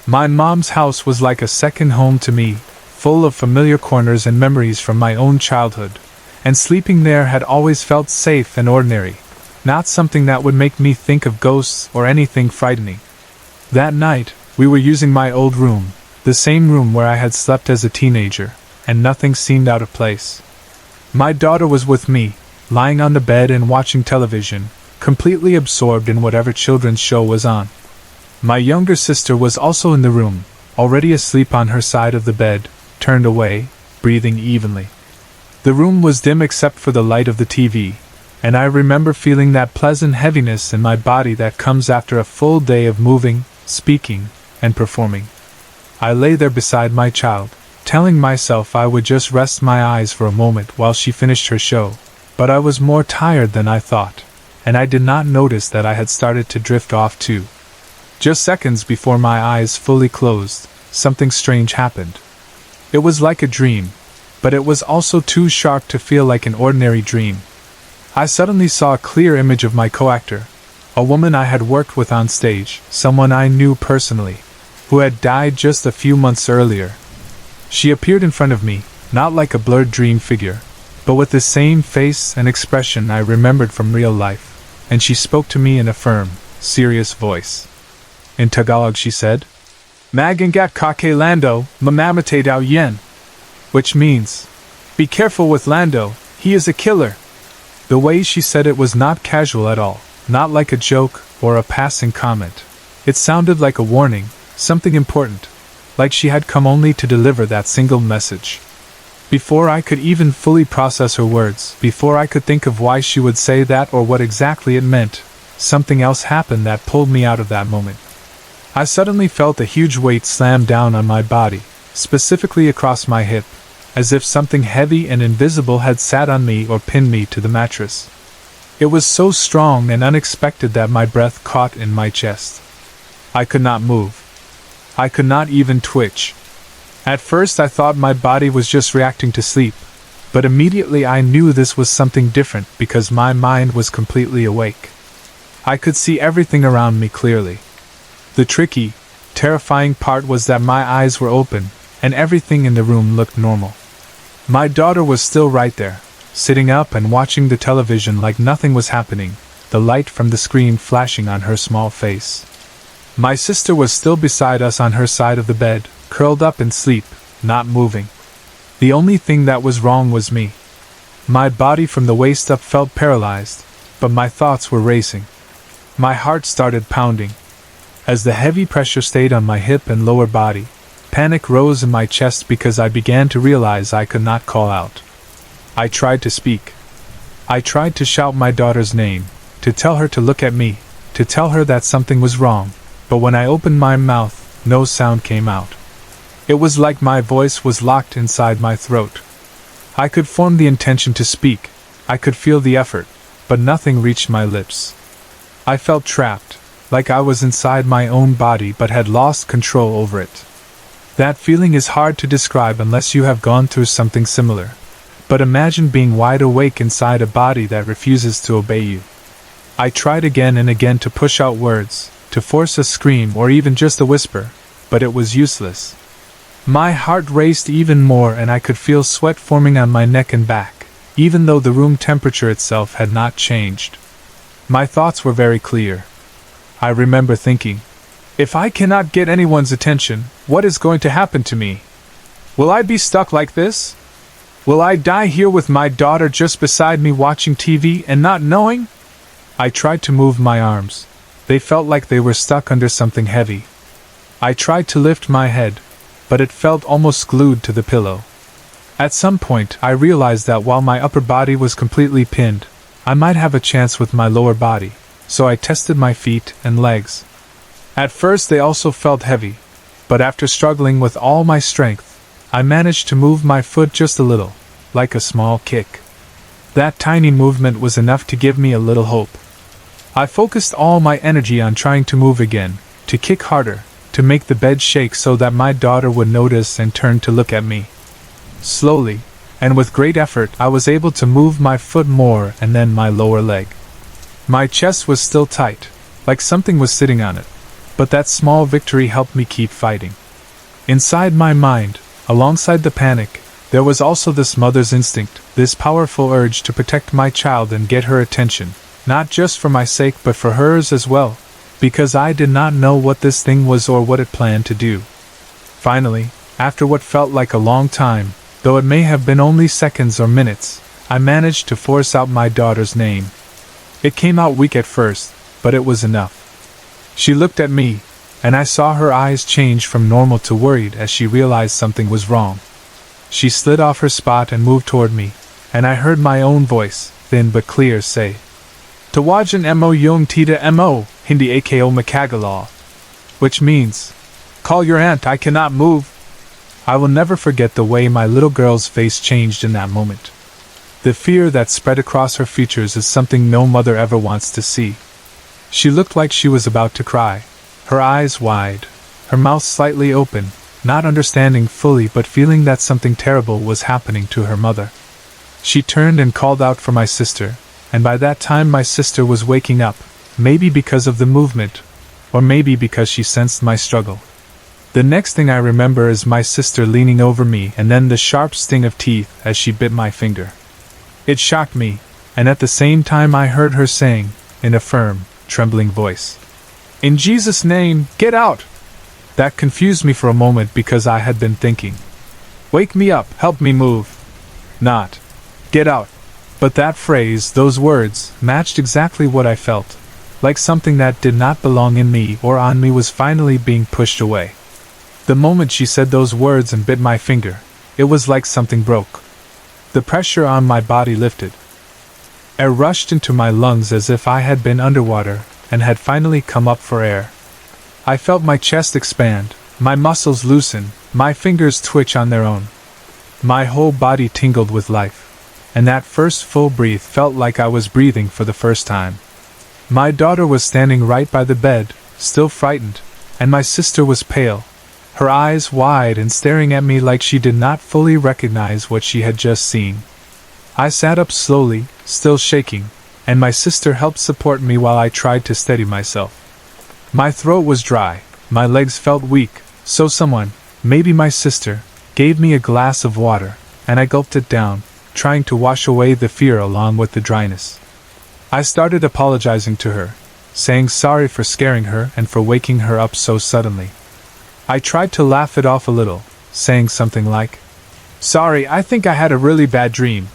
My mom's house was like a second home to me, full of familiar corners and memories from my own childhood, and sleeping there had always felt safe and ordinary, not something that would make me think of ghosts or anything frightening. That night, we were using my old room, the same room where I had slept as a teenager, and nothing seemed out of place. My daughter was with me, lying on the bed and watching television, completely absorbed in whatever children's show was on. My younger sister was also in the room, already asleep on her side of the bed, turned away, breathing evenly. The room was dim except for the light of the TV, and I remember feeling that pleasant heaviness in my body that comes after a full day of moving, speaking, and performing. I lay there beside my child, telling myself I would just rest my eyes for a moment while she finished her show, but I was more tired than I thought, and I did not notice that I had started to drift off too. Just seconds before my eyes fully closed, something strange happened. It was like a dream, but it was also too sharp to feel like an ordinary dream. I suddenly saw a clear image of my co-actor, a woman I had worked with on stage, someone I knew personally, who had died just a few months earlier. She appeared in front of me, not like a blurred dream figure, but with the same face and expression I remembered from real life, and she spoke to me in a firm, serious voice. In Tagalog she said, "Magangat kake Lando, mamamate dao yen," which means, "Be careful with Lando, he is a killer." The way she said it was not casual at all, not like a joke or a passing comment. It sounded like a warning, something important, like she had come only to deliver that single message. Before I could even fully process her words, before I could think of why she would say that or what exactly it meant, something else happened that pulled me out of that moment. I suddenly felt a huge weight slam down on my body, specifically across my hip, as if something heavy and invisible had sat on me or pinned me to the mattress. It was so strong and unexpected that my breath caught in my chest. I could not move. I could not even twitch. At first I thought my body was just reacting to sleep, but immediately I knew this was something different because my mind was completely awake. I could see everything around me clearly. The tricky, terrifying part was that my eyes were open, and everything in the room looked normal. My daughter was still right there, sitting up and watching the television like nothing was happening, the light from the screen flashing on her small face. My sister was still beside us on her side of the bed, curled up in sleep, not moving. The only thing that was wrong was me. My body from the waist up felt paralyzed, but my thoughts were racing. My heart started pounding. As the heavy pressure stayed on my hip and lower body, panic rose in my chest because I began to realize I could not call out. I tried to speak. I tried to shout my daughter's name, to tell her to look at me, to tell her that something was wrong, but when I opened my mouth, no sound came out. It was like my voice was locked inside my throat. I could form the intention to speak, I could feel the effort, but nothing reached my lips. I felt trapped, like I was inside my own body but had lost control over it. That feeling is hard to describe unless you have gone through something similar. But imagine being wide awake inside a body that refuses to obey you. I tried again and again to push out words, to force a scream or even just a whisper, but it was useless. My heart raced even more and I could feel sweat forming on my neck and back, even though the room temperature itself had not changed. My thoughts were very clear. I remember thinking, if I cannot get anyone's attention, what is going to happen to me? Will I be stuck like this? Will I die here with my daughter just beside me watching TV and not knowing? I tried to move my arms. They felt like they were stuck under something heavy. I tried to lift my head, but it felt almost glued to the pillow. At some point, I realized that while my upper body was completely pinned, I might have a chance with my lower body, so I tested my feet and legs. At first they also felt heavy, but after struggling with all my strength, I managed to move my foot just a little, like a small kick. That tiny movement was enough to give me a little hope. I focused all my energy on trying to move again, to kick harder, to make the bed shake so that my daughter would notice and turn to look at me. Slowly, and with great effort, I was able to move my foot more and then my lower leg. My chest was still tight, like something was sitting on it, but that small victory helped me keep fighting. Inside my mind, alongside the panic, there was also this mother's instinct, this powerful urge to protect my child and get her attention, not just for my sake but for hers as well, because I did not know what this thing was or what it planned to do. Finally, after what felt like a long time, though it may have been only seconds or minutes, I managed to force out my daughter's name. It came out weak at first, but it was enough. She looked at me, and I saw her eyes change from normal to worried as she realized something was wrong. She slid off her spot and moved toward me, and I heard my own voice, thin but clear, say, Tawajan mo yung tita mo, hindi ako makagalaw. Which means, call your aunt, I cannot move. I will never forget the way my little girl's face changed in that moment. The fear that spread across her features is something no mother ever wants to see. She looked like she was about to cry, her eyes wide, her mouth slightly open, not understanding fully but feeling that something terrible was happening to her mother. She turned and called out for my sister, and by that time my sister was waking up, maybe because of the movement, or maybe because she sensed my struggle. The next thing I remember is my sister leaning over me and then the sharp sting of teeth as she bit my finger. It shocked me, and at the same time I heard her saying, in a firm, trembling voice, In Jesus' name, get out! That confused me for a moment because I had been thinking, Wake me up, help me move. Not, get out. But that phrase, those words, matched exactly what I felt, like something that did not belong in me or on me was finally being pushed away. The moment she said those words and bit my finger, it was like something broke. The pressure on my body lifted. Air rushed into my lungs as if I had been underwater and had finally come up for air. I felt my chest expand, my muscles loosen, my fingers twitch on their own. My whole body tingled with life, and that first full breath felt like I was breathing for the first time. My daughter was standing right by the bed, still frightened, and my sister was pale, her eyes wide and staring at me like she did not fully recognize what she had just seen. I sat up slowly, still shaking, and my sister helped support me while I tried to steady myself. My throat was dry, my legs felt weak, so someone, maybe my sister, gave me a glass of water, and I gulped it down, trying to wash away the fear along with the dryness. I started apologizing to her, saying sorry for scaring her and for waking her up so suddenly. I tried to laugh it off a little, saying something like, Sorry, I think I had a really bad dream.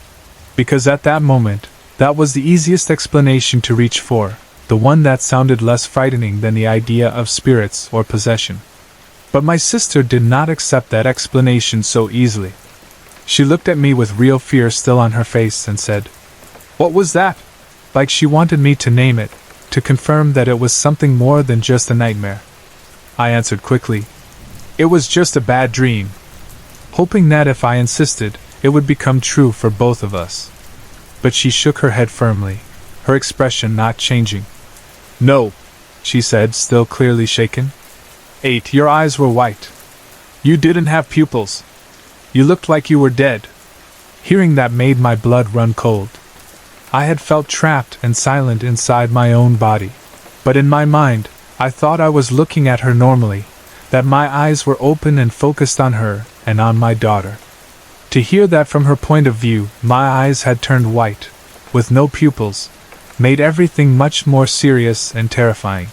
Because at that moment, that was the easiest explanation to reach for, the one that sounded less frightening than the idea of spirits or possession. But my sister did not accept that explanation so easily. She looked at me with real fear still on her face and said, What was that? Like she wanted me to name it, to confirm that it was something more than just a nightmare. I answered quickly, It was just a bad dream, hoping that if I insisted, it would become true for both of us. But she shook her head firmly, her expression not changing. No, she said, still clearly shaken. 8. Your eyes were white. You didn't have pupils. You looked like you were dead. Hearing that made my blood run cold. I had felt trapped and silent inside my own body. But in my mind, I thought I was looking at her normally, that my eyes were open and focused on her and on my daughter. To hear that from her point of view, my eyes had turned white, with no pupils, made everything much more serious and terrifying.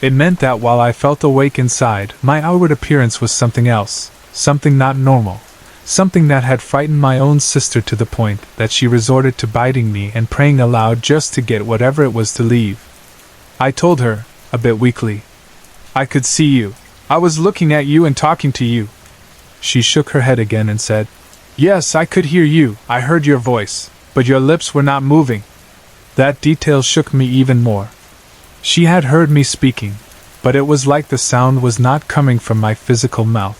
It meant that while I felt awake inside, my outward appearance was something else, something not normal, something that had frightened my own sister to the point that she resorted to biting me and praying aloud just to get whatever it was to leave. I told her, a bit weakly, I could see you. I was looking at you and talking to you. She shook her head again and said, Yes, I could hear you, I heard your voice, but your lips were not moving. That detail shook me even more. She had heard me speaking, but it was like the sound was not coming from my physical mouth.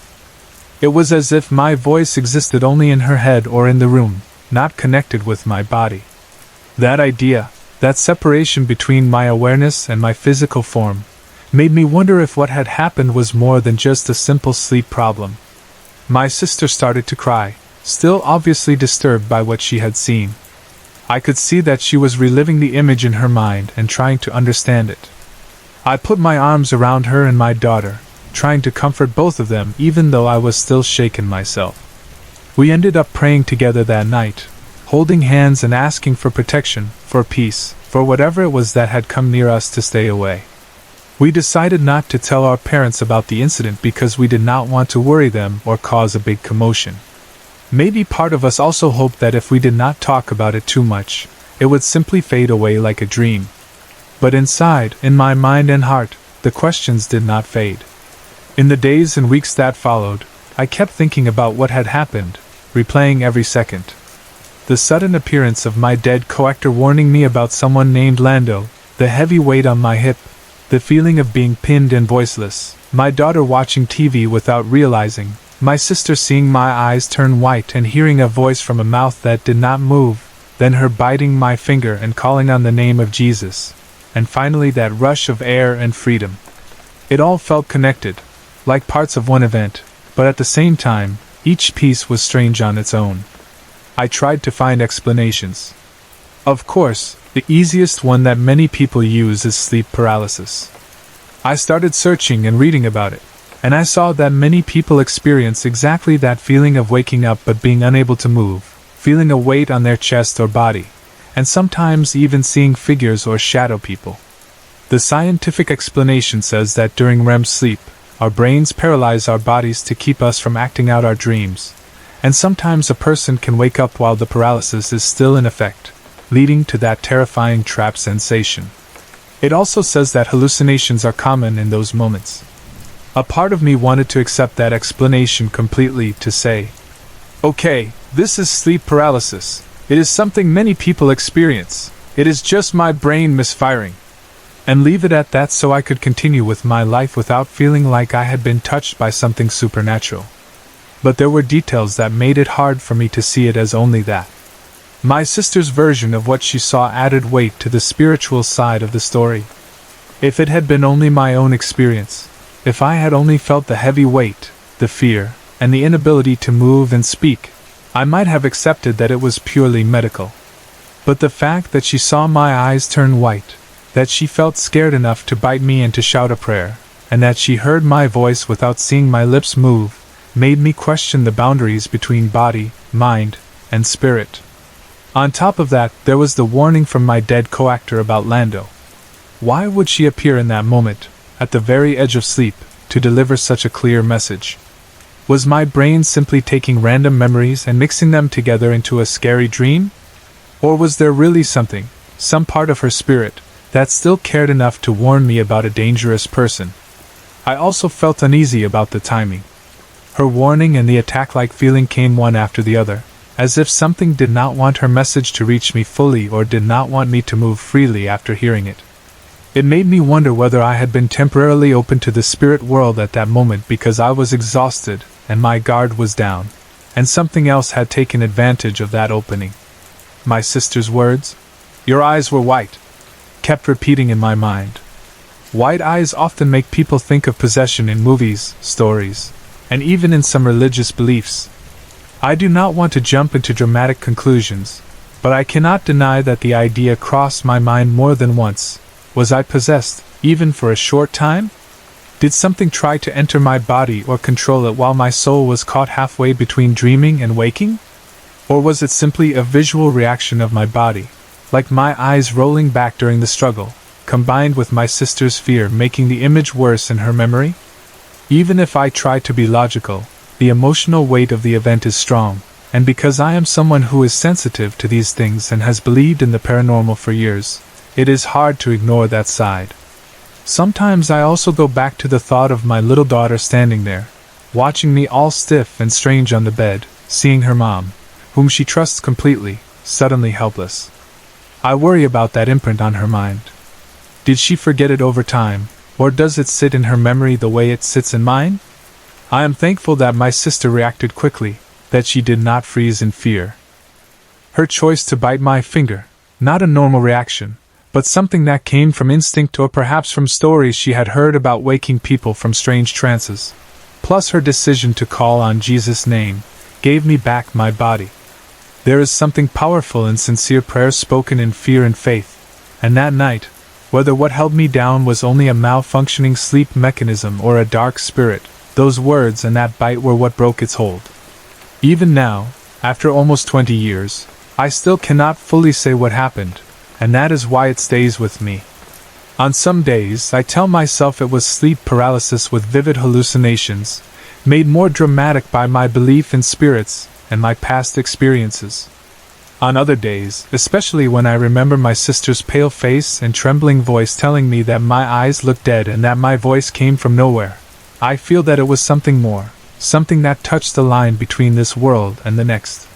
It was as if my voice existed only in her head or in the room, not connected with my body. That idea, that separation between my awareness and my physical form, made me wonder if what had happened was more than just a simple sleep problem. My sister started to cry, still obviously disturbed by what she had seen. I could see that she was reliving the image in her mind and trying to understand it. I put my arms around her and my daughter, trying to comfort both of them even though I was still shaken myself. We ended up praying together that night, holding hands and asking for protection, for peace, for whatever it was that had come near us to stay away. We decided not to tell our parents about the incident because we did not want to worry them or cause a big commotion. Maybe part of us also hoped that if we did not talk about it too much, it would simply fade away like a dream. But inside, in my mind and heart, the questions did not fade. In the days and weeks that followed, I kept thinking about what had happened, replaying every second. The sudden appearance of my dead co-actor warning me about someone named Lando, the heavy weight on my hip, the feeling of being pinned and voiceless, my daughter watching TV without realizing, my sister seeing my eyes turn white and hearing a voice from a mouth that did not move, then her biting my finger and calling on the name of Jesus, and finally that rush of air and freedom. It all felt connected, like parts of one event, but at the same time, each piece was strange on its own. I tried to find explanations. Of course, the easiest one that many people use is sleep paralysis. I started searching and reading about it, and I saw that many people experience exactly that feeling of waking up but being unable to move, feeling a weight on their chest or body, and sometimes even seeing figures or shadow people. The scientific explanation says that during REM sleep, our brains paralyze our bodies to keep us from acting out our dreams, and sometimes a person can wake up while the paralysis is still in effect, leading to that terrifying trap sensation. It also says that hallucinations are common in those moments. A part of me wanted to accept that explanation completely, to say, okay, this is sleep paralysis. It is something many people experience. It is just my brain misfiring. And leave it at that so I could continue with my life without feeling like I had been touched by something supernatural. But there were details that made it hard for me to see it as only that. My sister's version of what she saw added weight to the spiritual side of the story. If it had been only my own experience, if I had only felt the heavy weight, the fear, and the inability to move and speak, I might have accepted that it was purely medical. But the fact that she saw my eyes turn white, that she felt scared enough to bite me and to shout a prayer, and that she heard my voice without seeing my lips move, made me question the boundaries between body, mind, and spirit. On top of that, there was the warning from my dead co-actor about Lando. Why would she appear in that moment, at the very edge of sleep, to deliver such a clear message? Was my brain simply taking random memories and mixing them together into a scary dream? Or was there really something, some part of her spirit, that still cared enough to warn me about a dangerous person? I also felt uneasy about the timing. Her warning and the attack-like feeling came one after the other, as if something did not want her message to reach me fully or did not want me to move freely after hearing it. It made me wonder whether I had been temporarily open to the spirit world at that moment because I was exhausted and my guard was down, and something else had taken advantage of that opening. My sister's words, "Your eyes were white," kept repeating in my mind. White eyes often make people think of possession in movies, stories, and even in some religious beliefs. I do not want to jump into dramatic conclusions, but I cannot deny that the idea crossed my mind more than once. Was I possessed, even for a short time? Did something try to enter my body or control it while my soul was caught halfway between dreaming and waking? Or was it simply a visual reaction of my body, like my eyes rolling back during the struggle, combined with my sister's fear making the image worse in her memory? Even if I try to be logical, the emotional weight of the event is strong, and because I am someone who is sensitive to these things and has believed in the paranormal for years, it is hard to ignore that side. Sometimes I also go back to the thought of my little daughter standing there, watching me all stiff and strange on the bed, seeing her mom, whom she trusts completely, suddenly helpless. I worry about that imprint on her mind. Did she forget it over time, or does it sit in her memory the way it sits in mine? I am thankful that my sister reacted quickly, that she did not freeze in fear. Her choice to bite my finger, not a normal reaction, but something that came from instinct or perhaps from stories she had heard about waking people from strange trances, plus her decision to call on Jesus' name, gave me back my body. There is something powerful in sincere prayers spoken in fear and faith, and that night, whether what held me down was only a malfunctioning sleep mechanism or a dark spirit, those words and that bite were what broke its hold. Even now, after almost 20 years, I still cannot fully say what happened, and that is why it stays with me. On some days, I tell myself it was sleep paralysis with vivid hallucinations, made more dramatic by my belief in spirits and my past experiences. On other days, especially when I remember my sister's pale face and trembling voice telling me that my eyes looked dead and that my voice came from nowhere, I feel that it was something more, something that touched the line between this world and the next.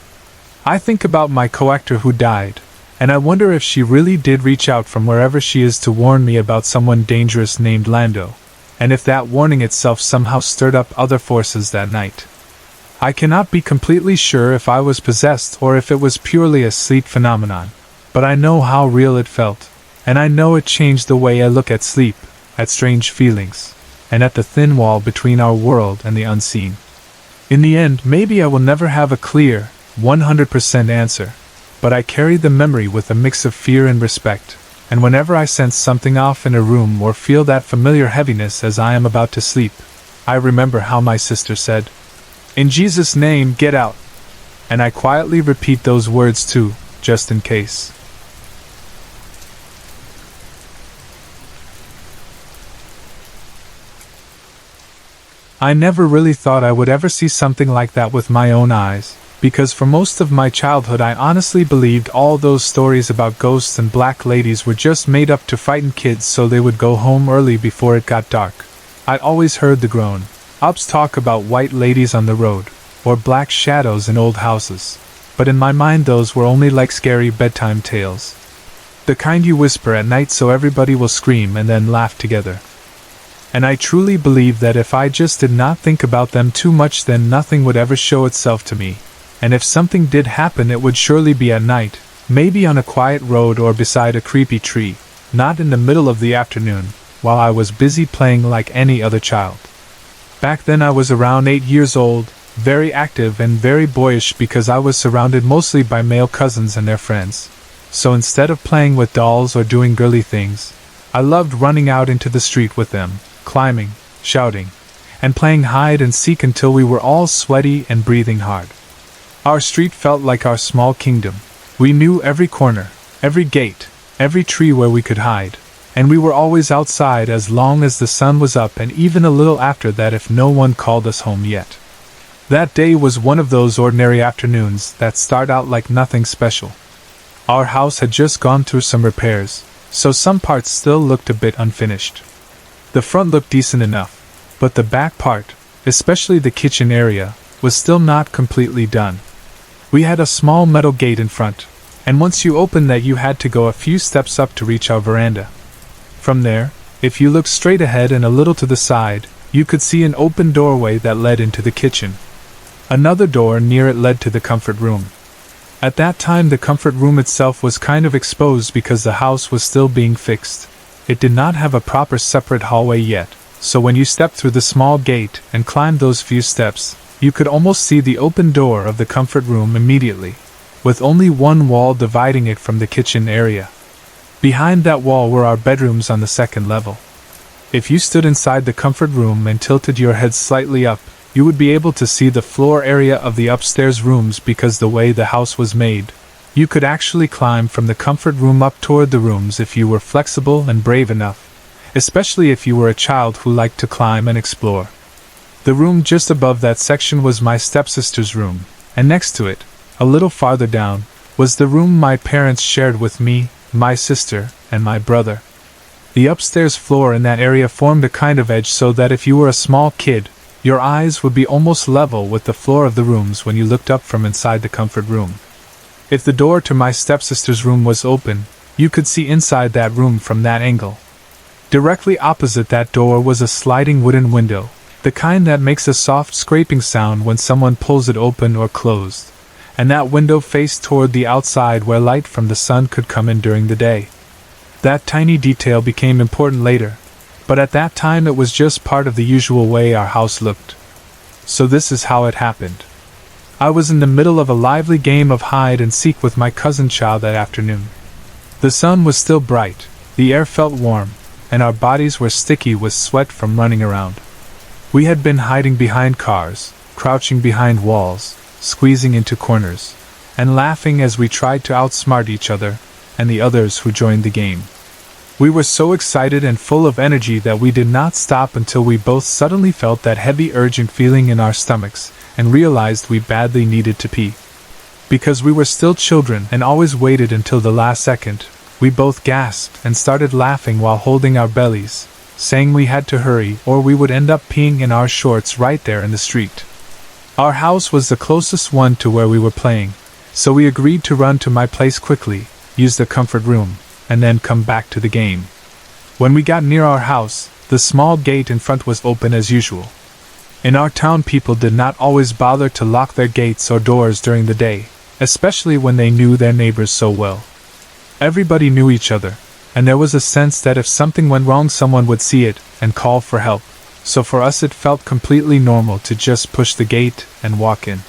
I think about my co-actor who died, and I wonder if she really did reach out from wherever she is to warn me about someone dangerous named Lando, and if that warning itself somehow stirred up other forces that night. I cannot be completely sure if I was possessed or if it was purely a sleep phenomenon, but I know how real it felt, and I know it changed the way I look at sleep, at strange feelings, and at the thin wall between our world and the unseen. In the end, maybe I will never have a clear, 100% answer, but I carry the memory with a mix of fear and respect, and whenever I sense something off in a room or feel that familiar heaviness as I am about to sleep, I remember how my sister said, "In Jesus' name, get out!" And I quietly repeat those words too, just in case. I never really thought I would ever see something like that with my own eyes, because for most of my childhood I honestly believed all those stories about ghosts and black ladies were just made up to frighten kids so they would go home early before it got dark. I'd always heard the grown-ups talk about white ladies on the road, or black shadows in old houses, but in my mind those were only like scary bedtime tales. The kind you whisper at night so everybody will scream and then laugh together. And I truly believe that if I just did not think about them too much then nothing would ever show itself to me. And if something did happen it would surely be at night, maybe on a quiet road or beside a creepy tree, not in the middle of the afternoon, while I was busy playing like any other child. Back then I was around 8 years old, very active and very boyish because I was surrounded mostly by male cousins and their friends. So instead of playing with dolls or doing girly things, I loved running out into the street with them, climbing, shouting, and playing hide and seek until we were all sweaty and breathing hard. Our street felt like our small kingdom. We knew every corner, every gate, every tree where we could hide, and we were always outside as long as the sun was up and even a little after that if no one called us home yet. That day was one of those ordinary afternoons that start out like nothing special. Our house had just gone through some repairs, so some parts still looked a bit unfinished. The front looked decent enough, but the back part, especially the kitchen area, was still not completely done. We had a small metal gate in front, and once you opened that you had to go a few steps up to reach our veranda. From there, if you looked straight ahead and a little to the side, you could see an open doorway that led into the kitchen. Another door near it led to the comfort room. At that time the comfort room itself was kind of exposed because the house was still being fixed. it did not have a proper separate hallway yet, so when you stepped through the small gate and climbed those few steps, you could almost see the open door of the comfort room immediately, with only one wall dividing it from the kitchen area. Behind that wall were our bedrooms on the second level. If you stood inside the comfort room and tilted your head slightly up, you would be able to see the floor area of the upstairs rooms because the way the house was made. You could actually climb from the comfort room up toward the rooms if you were flexible and brave enough, especially if you were a child who liked to climb and explore. The room just above that section was my stepsister's room, and next to it, a little farther down, was the room my parents shared with me, my sister, and my brother. The upstairs floor in that area formed a kind of edge so that if you were a small kid, your eyes would be almost level with the floor of the rooms when you looked up from inside the comfort room. If the door to my stepsister's room was open, you could see inside that room from that angle. Directly opposite that door was a sliding wooden window, the kind that makes a soft scraping sound when someone pulls it open or closed, and that window faced toward the outside where light from the sun could come in during the day. That tiny detail became important later, but at that time it was just part of the usual way our house looked. So this is how it happened. I was in the middle of a lively game of hide and seek with my cousin Cha that afternoon. The sun was still bright, the air felt warm, and our bodies were sticky with sweat from running around. We had been hiding behind cars, crouching behind walls, squeezing into corners, and laughing as we tried to outsmart each other and the others who joined the game. We were so excited and full of energy that we did not stop until we both suddenly felt that heavy urgent feeling in our stomachs and realized we badly needed to pee. Because we were still children and always waited until the last second, we both gasped and started laughing while holding our bellies, saying we had to hurry or we would end up peeing in our shorts right there in the street. Our house was the closest one to where we were playing, so we agreed to run to my place quickly, use the comfort room, and then come back to the game. When we got near our house, the small gate in front was open as usual. In our town, people did not always bother to lock their gates or doors during the day, especially when they knew their neighbors so well. Everybody knew each other, and there was a sense that if something went wrong someone would see it and call for help, so for us it felt completely normal to just push the gate and walk in.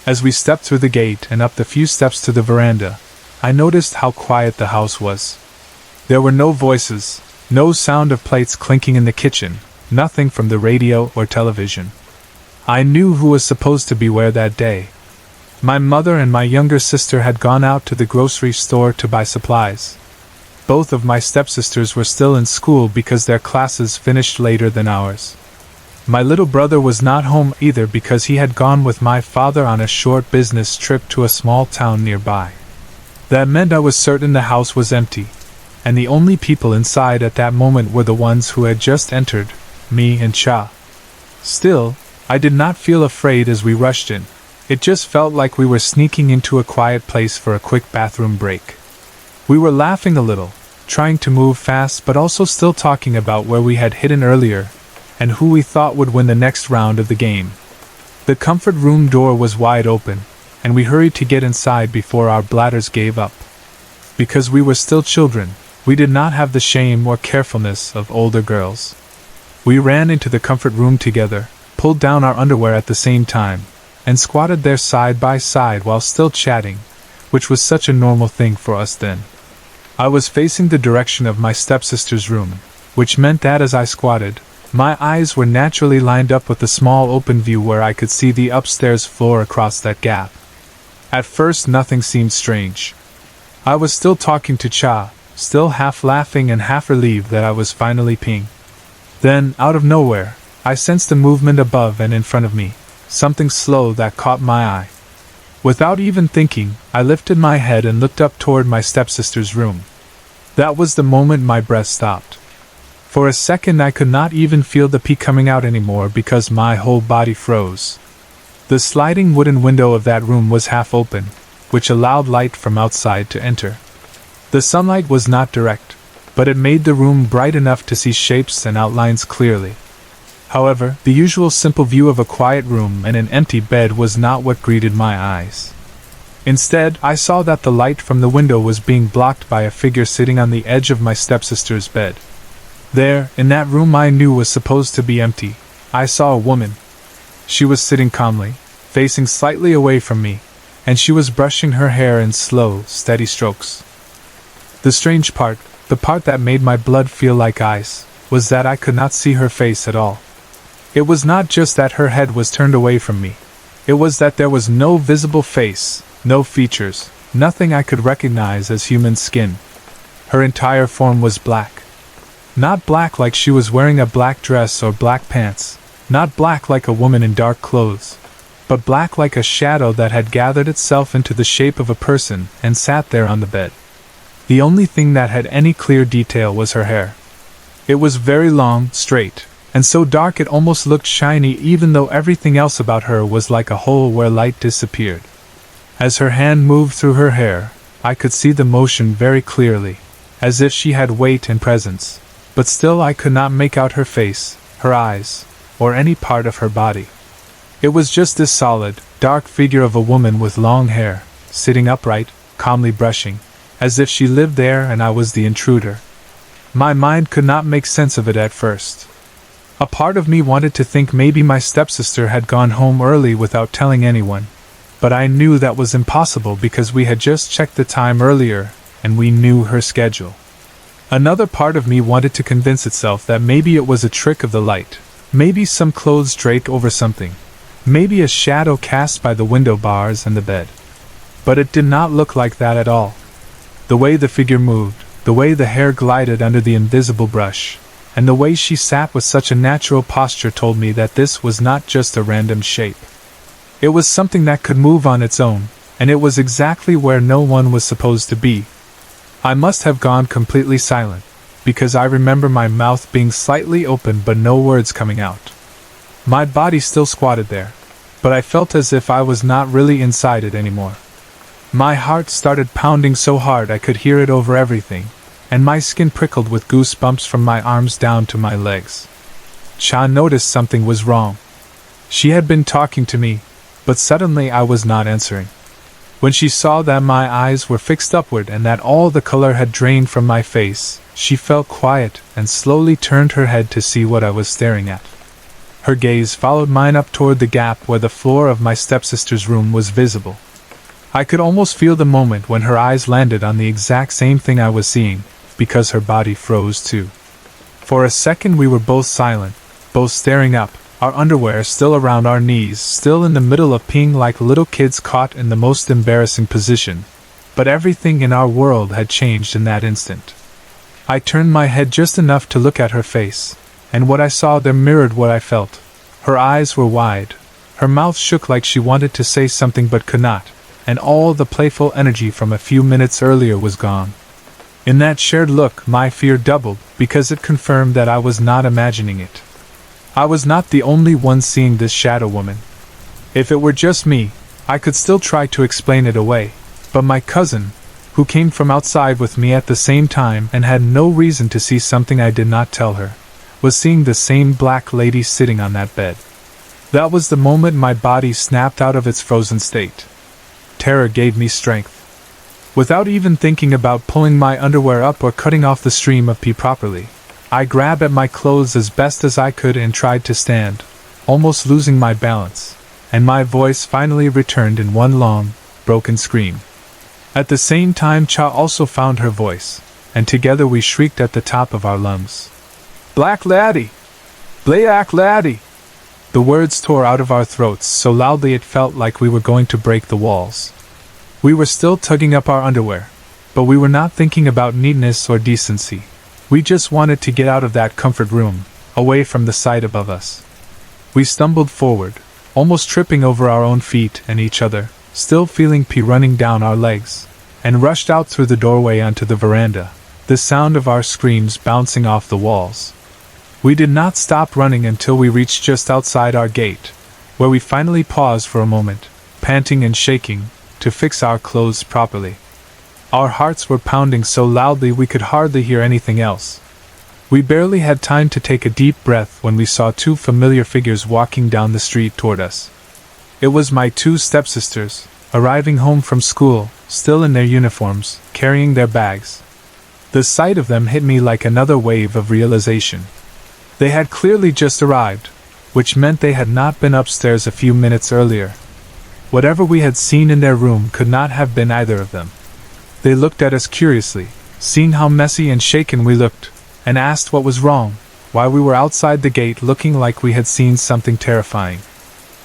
As we stepped through the gate and up the few steps to the veranda, I noticed how quiet the house was. There were no voices, no sound of plates clinking in the kitchen, nothing from the radio or television. I knew who was supposed to be where that day. My mother and my younger sister had gone out to the grocery store to buy supplies. Both of my stepsisters were still in school because their classes finished later than ours. My little brother was not home either because he had gone with my father on a short business trip to a small town nearby. That meant I was certain the house was empty, and the only people inside at that moment were the ones who had just entered, me and Cha. Still, I did not feel afraid as we rushed in. It just felt like we were sneaking into a quiet place for a quick bathroom break. We were laughing a little, trying to move fast but also still talking about where we had hidden earlier, and who we thought would win the next round of the game. The comfort room door was wide open, and we hurried to get inside before our bladders gave up. Because we were still children, we did not have the shame or carefulness of older girls. We ran into the comfort room together, pulled down our underwear at the same time, and squatted there side by side while still chatting, which was such a normal thing for us then. I was facing the direction of my stepsister's room, which meant that as I squatted, my eyes were naturally lined up with the small open view where I could see the upstairs floor across that gap. At first nothing seemed strange. I was still talking to Cha, still half laughing and half relieved that I was finally peeing. Then, out of nowhere, I sensed a movement above and in front of me, something slow that caught my eye. Without even thinking, I lifted my head and looked up toward my stepsister's room. That was the moment my breath stopped. For a second I could not even feel the pee coming out anymore because my whole body froze. The sliding wooden window of that room was half open, which allowed light from outside to enter. The sunlight was not direct, but it made the room bright enough to see shapes and outlines clearly. However, the usual simple view of a quiet room and an empty bed was not what greeted my eyes. Instead, I saw that the light from the window was being blocked by a figure sitting on the edge of my stepsister's bed. There, in that room I knew was supposed to be empty, I saw a woman. She was sitting calmly, facing slightly away from me, and she was brushing her hair in slow, steady strokes. The strange part, the part that made my blood feel like ice, was that I could not see her face at all. It was not just that her head was turned away from me. It was that there was no visible face, no features, nothing I could recognize as human skin. Her entire form was black. Not black like she was wearing a black dress or black pants, not black like a woman in dark clothes, but black like a shadow that had gathered itself into the shape of a person and sat there on the bed. The only thing that had any clear detail was her hair. It was very long, straight, and so dark it almost looked shiny, even though everything else about her was like a hole where light disappeared. As her hand moved through her hair, I could see the motion very clearly, as if she had weight and presence, but still I could not make out her face, her eyes, or any part of her body. It was just this solid, dark figure of a woman with long hair, sitting upright, calmly brushing, as if she lived there and I was the intruder. My mind could not make sense of it at first. A part of me wanted to think maybe my stepsister had gone home early without telling anyone, but I knew that was impossible because we had just checked the time earlier, and we knew her schedule. Another part of me wanted to convince itself that maybe it was a trick of the light, maybe some clothes draped over something, maybe a shadow cast by the window bars and the bed. But it did not look like that at all. The way the figure moved, the way the hair glided under the invisible brush, and the way she sat with such a natural posture told me that this was not just a random shape. It was something that could move on its own, and it was exactly where no one was supposed to be. I must have gone completely silent, because I remember my mouth being slightly open but no words coming out. My body still squatted there, but I felt as if I was not really inside it anymore. My heart started pounding so hard I could hear it over everything, and my skin prickled with goosebumps from my arms down to my legs. Cha noticed something was wrong. She had been talking to me, but suddenly I was not answering. When she saw that my eyes were fixed upward and that all the color had drained from my face, she felt quiet and slowly turned her head to see what I was staring at. Her gaze followed mine up toward the gap where the floor of my stepsister's room was visible. I could almost feel the moment when her eyes landed on the exact same thing I was seeing, because her body froze too. For a second we were both silent, both staring up, our underwear still around our knees, still in the middle of peeing like little kids caught in the most embarrassing position. But everything in our world had changed in that instant. I turned my head just enough to look at her face, and what I saw there mirrored what I felt. Her eyes were wide, her mouth shook like she wanted to say something but could not, and all the playful energy from a few minutes earlier was gone. In that shared look, my fear doubled, because it confirmed that I was not imagining it. I was not the only one seeing this shadow woman. If it were just me, I could still try to explain it away, but my cousin, who came from outside with me at the same time and had no reason to see something I did not tell her, was seeing the same black lady sitting on that bed. That was the moment my body snapped out of its frozen state. Terror gave me strength. Without even thinking about pulling my underwear up or cutting off the stream of pee properly, I grabbed at my clothes as best as I could and tried to stand, almost losing my balance, and my voice finally returned in one long, broken scream. At the same time Cha also found her voice, and together we shrieked at the top of our lungs. "Black laddie! Black laddie!" The words tore out of our throats so loudly it felt like we were going to break the walls. We were still tugging up our underwear, but we were not thinking about neatness or decency. We just wanted to get out of that comfort room, away from the sight above us. We stumbled forward, almost tripping over our own feet and each other, still feeling pee running down our legs, and rushed out through the doorway onto the veranda, the sound of our screams bouncing off the walls. We did not stop running until we reached just outside our gate, where we finally paused for a moment, panting and shaking, to fix our clothes properly. Our hearts were pounding so loudly we could hardly hear anything else. We barely had time to take a deep breath when we saw two familiar figures walking down the street toward us. It was my two stepsisters, arriving home from school, still in their uniforms, carrying their bags. The sight of them hit me like another wave of realization. They had clearly just arrived, which meant they had not been upstairs a few minutes earlier. Whatever we had seen in their room could not have been either of them. They looked at us curiously, seeing how messy and shaken we looked, and asked what was wrong, while we were outside the gate looking like we had seen something terrifying.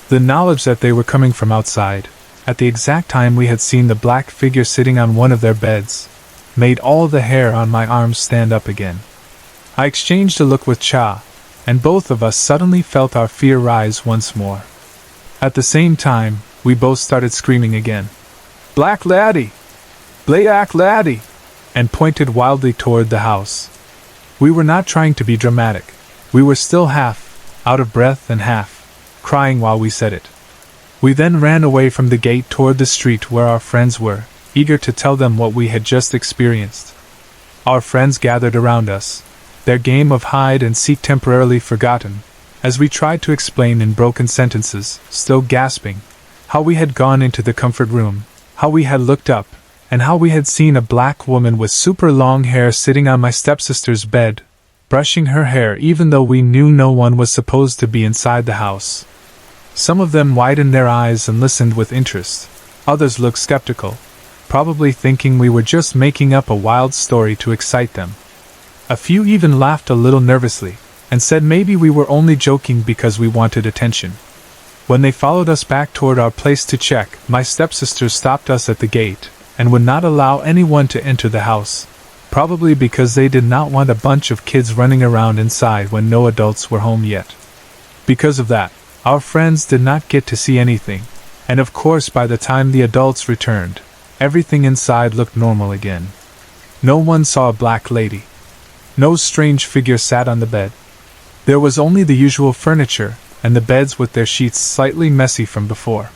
The knowledge that they were coming from outside, at the exact time we had seen the black figure sitting on one of their beds, made all the hair on my arms stand up again. I exchanged a look with Cha, and both of us suddenly felt our fear rise once more. At the same time, we both started screaming again. "Black laddie! Black laddie!" and pointed wildly toward the house. We were not trying to be dramatic. We were still half out of breath and half crying while we said it. We then ran away from the gate toward the street where our friends were, eager to tell them what we had just experienced. Our friends gathered around us, their game of hide and seek temporarily forgotten, as we tried to explain in broken sentences, still gasping, how we had gone into the comfort room, how we had looked up, and how we had seen a black woman with super long hair sitting on my stepsister's bed, brushing her hair even though we knew no one was supposed to be inside the house. Some of them widened their eyes and listened with interest. Others looked skeptical, probably thinking we were just making up a wild story to excite them. A few even laughed a little nervously, and said maybe we were only joking because we wanted attention. When they followed us back toward our place to check, my stepsisters stopped us at the gate, and would not allow anyone to enter the house, probably because they did not want a bunch of kids running around inside when no adults were home yet. Because of that, our friends did not get to see anything, and of course by the time the adults returned, everything inside looked normal again. No one saw a black lady. No strange figure sat on the bed. There was only the usual furniture, and the beds with their sheets slightly messy from before.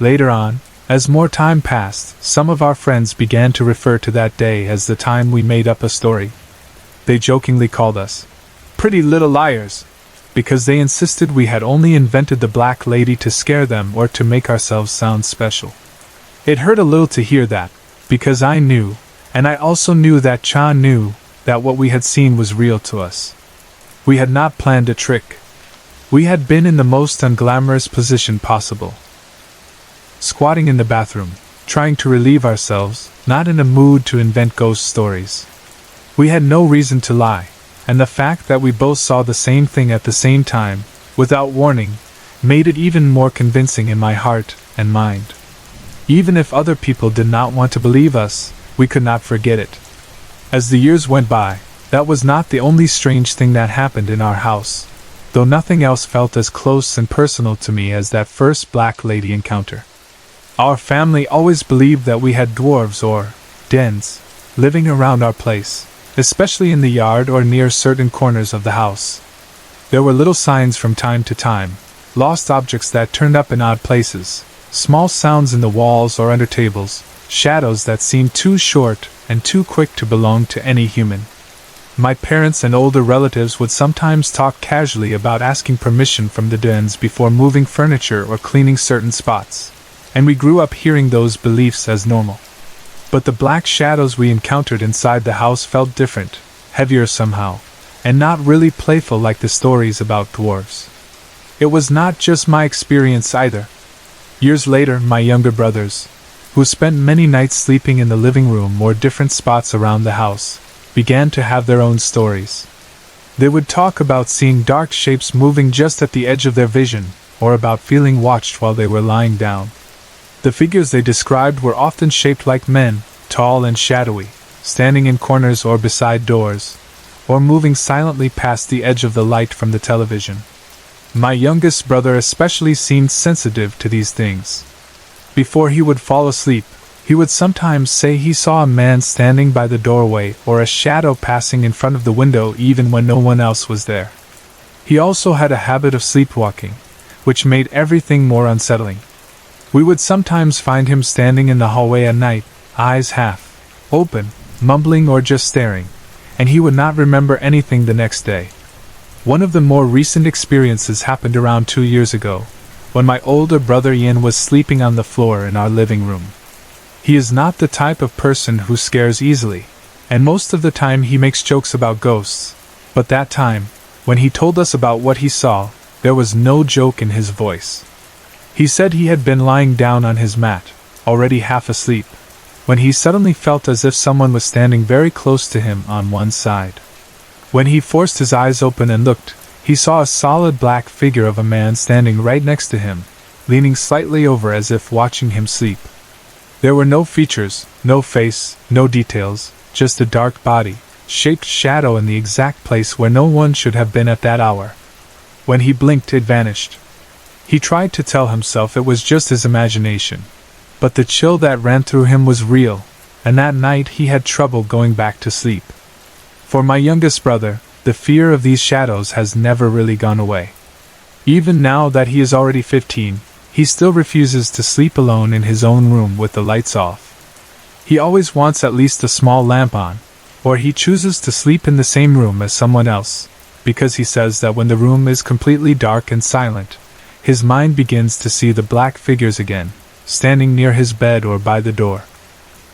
Later on, as more time passed, some of our friends began to refer to that day as the time we made up a story. They jokingly called us pretty little liars, because they insisted we had only invented the black lady to scare them or to make ourselves sound special. It hurt a little to hear that, because I knew, and I also knew that Cha knew, that what we had seen was real to us. We had not planned a trick. We had been in the most unglamorous position possible. Squatting in the bathroom, trying to relieve ourselves, not in a mood to invent ghost stories. We had no reason to lie, and the fact that we both saw the same thing at the same time, without warning, made it even more convincing in my heart and mind. Even if other people did not want to believe us, we could not forget it. As the years went by, that was not the only strange thing that happened in our house, though nothing else felt as close and personal to me as that first black lady encounter. Our family always believed that we had dwarves or dens living around our place, especially in the yard or near certain corners of the house. There were little signs from time to time, lost objects that turned up in odd places, small sounds in the walls or under tables, shadows that seemed too short and too quick to belong to any human. My parents and older relatives would sometimes talk casually about asking permission from the dens before moving furniture or cleaning certain spots, and we grew up hearing those beliefs as normal. But the black shadows we encountered inside the house felt different, heavier somehow, and not really playful like the stories about dwarves. It was not just my experience either. Years later, my younger brothers, who spent many nights sleeping in the living room or different spots around the house, began to have their own stories. They would talk about seeing dark shapes moving just at the edge of their vision, or about feeling watched while they were lying down. The figures they described were often shaped like men, tall and shadowy, standing in corners or beside doors, or moving silently past the edge of the light from the television. My youngest brother especially seemed sensitive to these things. Before he would fall asleep, he would sometimes say he saw a man standing by the doorway or a shadow passing in front of the window even when no one else was there. He also had a habit of sleepwalking, which made everything more unsettling. We would sometimes find him standing in the hallway at night, eyes half open, mumbling or just staring, and he would not remember anything the next day. One of the more recent experiences happened around 2 years ago, when my older brother Ian was sleeping on the floor in our living room. He is not the type of person who scares easily, and most of the time he makes jokes about ghosts, but that time, when he told us about what he saw, there was no joke in his voice. He said he had been lying down on his mat, already half asleep, when he suddenly felt as if someone was standing very close to him on one side. When he forced his eyes open and looked, he saw a solid black figure of a man standing right next to him, leaning slightly over as if watching him sleep. There were no features, no face, no details, just a dark body, shaped shadow in the exact place where no one should have been at that hour. When he blinked, it vanished. He tried to tell himself it was just his imagination, but the chill that ran through him was real, and that night he had trouble going back to sleep. For my youngest brother, the fear of these shadows has never really gone away. Even now that he is already 15, he still refuses to sleep alone in his own room with the lights off. He always wants at least a small lamp on, or he chooses to sleep in the same room as someone else, because he says that when the room is completely dark and silent, his mind begins to see the black figures again, standing near his bed or by the door.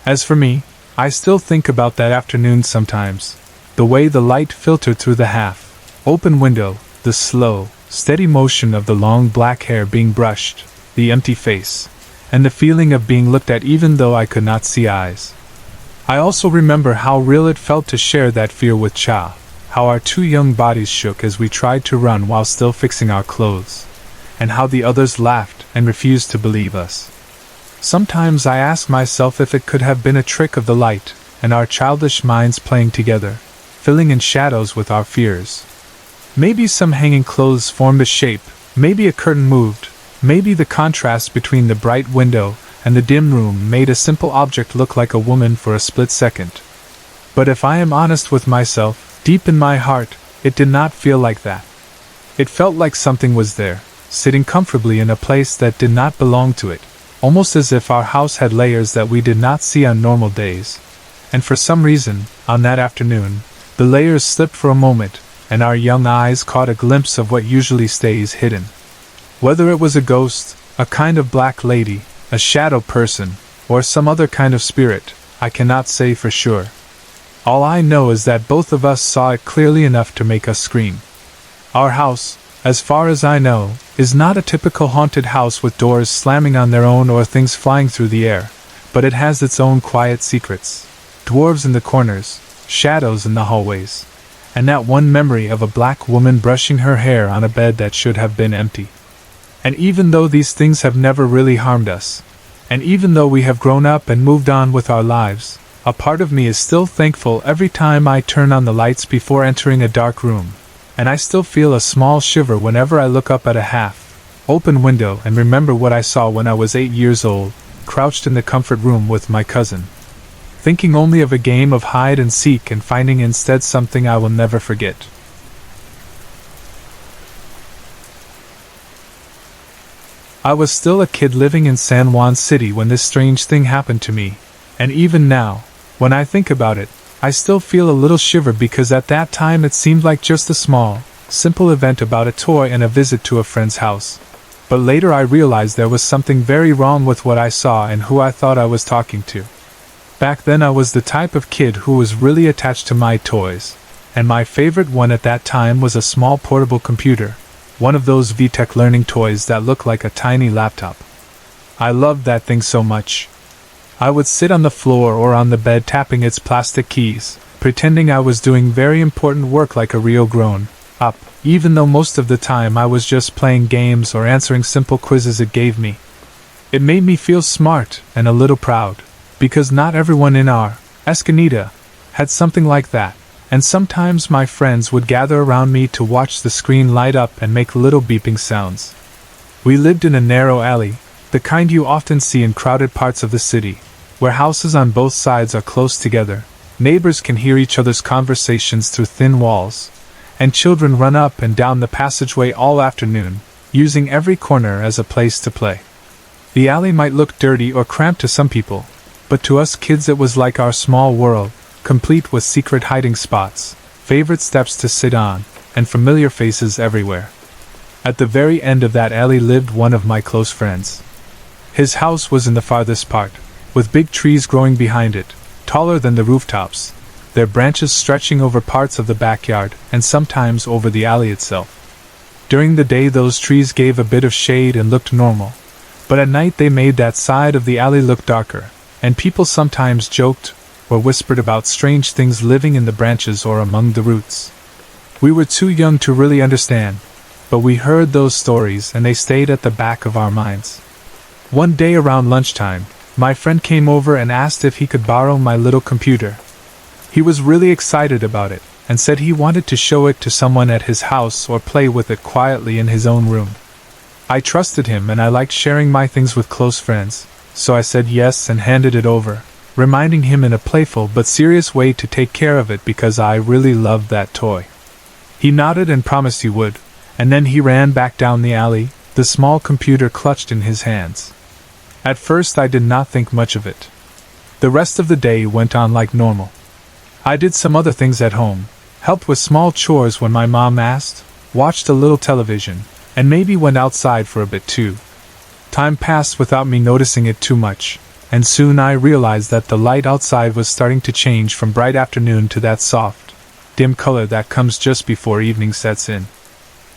As for me, I still think about that afternoon sometimes, the way the light filtered through the half-open window, the slow, steady motion of the long black hair being brushed, the empty face, and the feeling of being looked at even though I could not see eyes. I also remember how real it felt to share that fear with Cha, how our two young bodies shook as we tried to run while still fixing our clothes, and how the others laughed and refused to believe us. Sometimes I ask myself if it could have been a trick of the light, and our childish minds playing together, filling in shadows with our fears. Maybe some hanging clothes formed a shape, maybe a curtain moved, maybe the contrast between the bright window and the dim room made a simple object look like a woman for a split second. But if I am honest with myself, deep in my heart, it did not feel like that. It felt like something was there, sitting comfortably in a place that did not belong to it, almost as if our house had layers that we did not see on normal days. And for some reason, on that afternoon, the layers slipped for a moment, and our young eyes caught a glimpse of what usually stays hidden. Whether it was a ghost, a kind of black lady, a shadow person, or some other kind of spirit, I cannot say for sure. All I know is that both of us saw it clearly enough to make us scream. Our house, as far as I know, is not a typical haunted house with doors slamming on their own or things flying through the air, but it has its own quiet secrets. Dwarves in the corners, shadows in the hallways, and that one memory of a black woman brushing her hair on a bed that should have been empty. And even though these things have never really harmed us, and even though we have grown up and moved on with our lives, a part of me is still thankful every time I turn on the lights before entering a dark room, and I still feel a small shiver whenever I look up at a half-open window and remember what I saw when I was 8 years old, crouched in the comfort room with my cousin, thinking only of a game of hide and seek and finding instead something I will never forget. I was still a kid living in San Juan City when this strange thing happened to me, and even now, when I think about it, I still feel a little shiver because at that time it seemed like just a small, simple event about a toy and a visit to a friend's house. But later I realized there was something very wrong with what I saw and who I thought I was talking to. Back then I was the type of kid who was really attached to my toys, and my favorite one at that time was a small portable computer, one of those VTech learning toys that look like a tiny laptop. I loved that thing so much. I would sit on the floor or on the bed tapping its plastic keys, pretending I was doing very important work like a real grown-up, even though most of the time I was just playing games or answering simple quizzes it gave me. It made me feel smart and a little proud, because not everyone in our Escanita had something like that, and sometimes my friends would gather around me to watch the screen light up and make little beeping sounds. We lived in a narrow alley, the kind you often see in crowded parts of the city, where houses on both sides are close together, neighbors can hear each other's conversations through thin walls, and children run up and down the passageway all afternoon, using every corner as a place to play. The alley might look dirty or cramped to some people, but to us kids it was like our small world, complete with secret hiding spots, favorite steps to sit on, and familiar faces everywhere. At the very end of that alley lived one of my close friends. His house was in the farthest part, with big trees growing behind it, taller than the rooftops, their branches stretching over parts of the backyard and sometimes over the alley itself. During the day those trees gave a bit of shade and looked normal, but at night they made that side of the alley look darker, and people sometimes joked or whispered about strange things living in the branches or among the roots. We were too young to really understand, but we heard those stories and they stayed at the back of our minds. One day around lunchtime, my friend came over and asked if he could borrow my little computer. He was really excited about it, and said he wanted to show it to someone at his house or play with it quietly in his own room. I trusted him and I liked sharing my things with close friends, so I said yes and handed it over, reminding him in a playful but serious way to take care of it because I really loved that toy. He nodded and promised he would, and then he ran back down the alley, the small computer clutched in his hands. At first I did not think much of it. The rest of the day went on like normal. I did some other things at home, helped with small chores when my mom asked, watched a little television, and maybe went outside for a bit too. Time passed without me noticing it too much, and soon I realized that the light outside was starting to change from bright afternoon to that soft, dim color that comes just before evening sets in.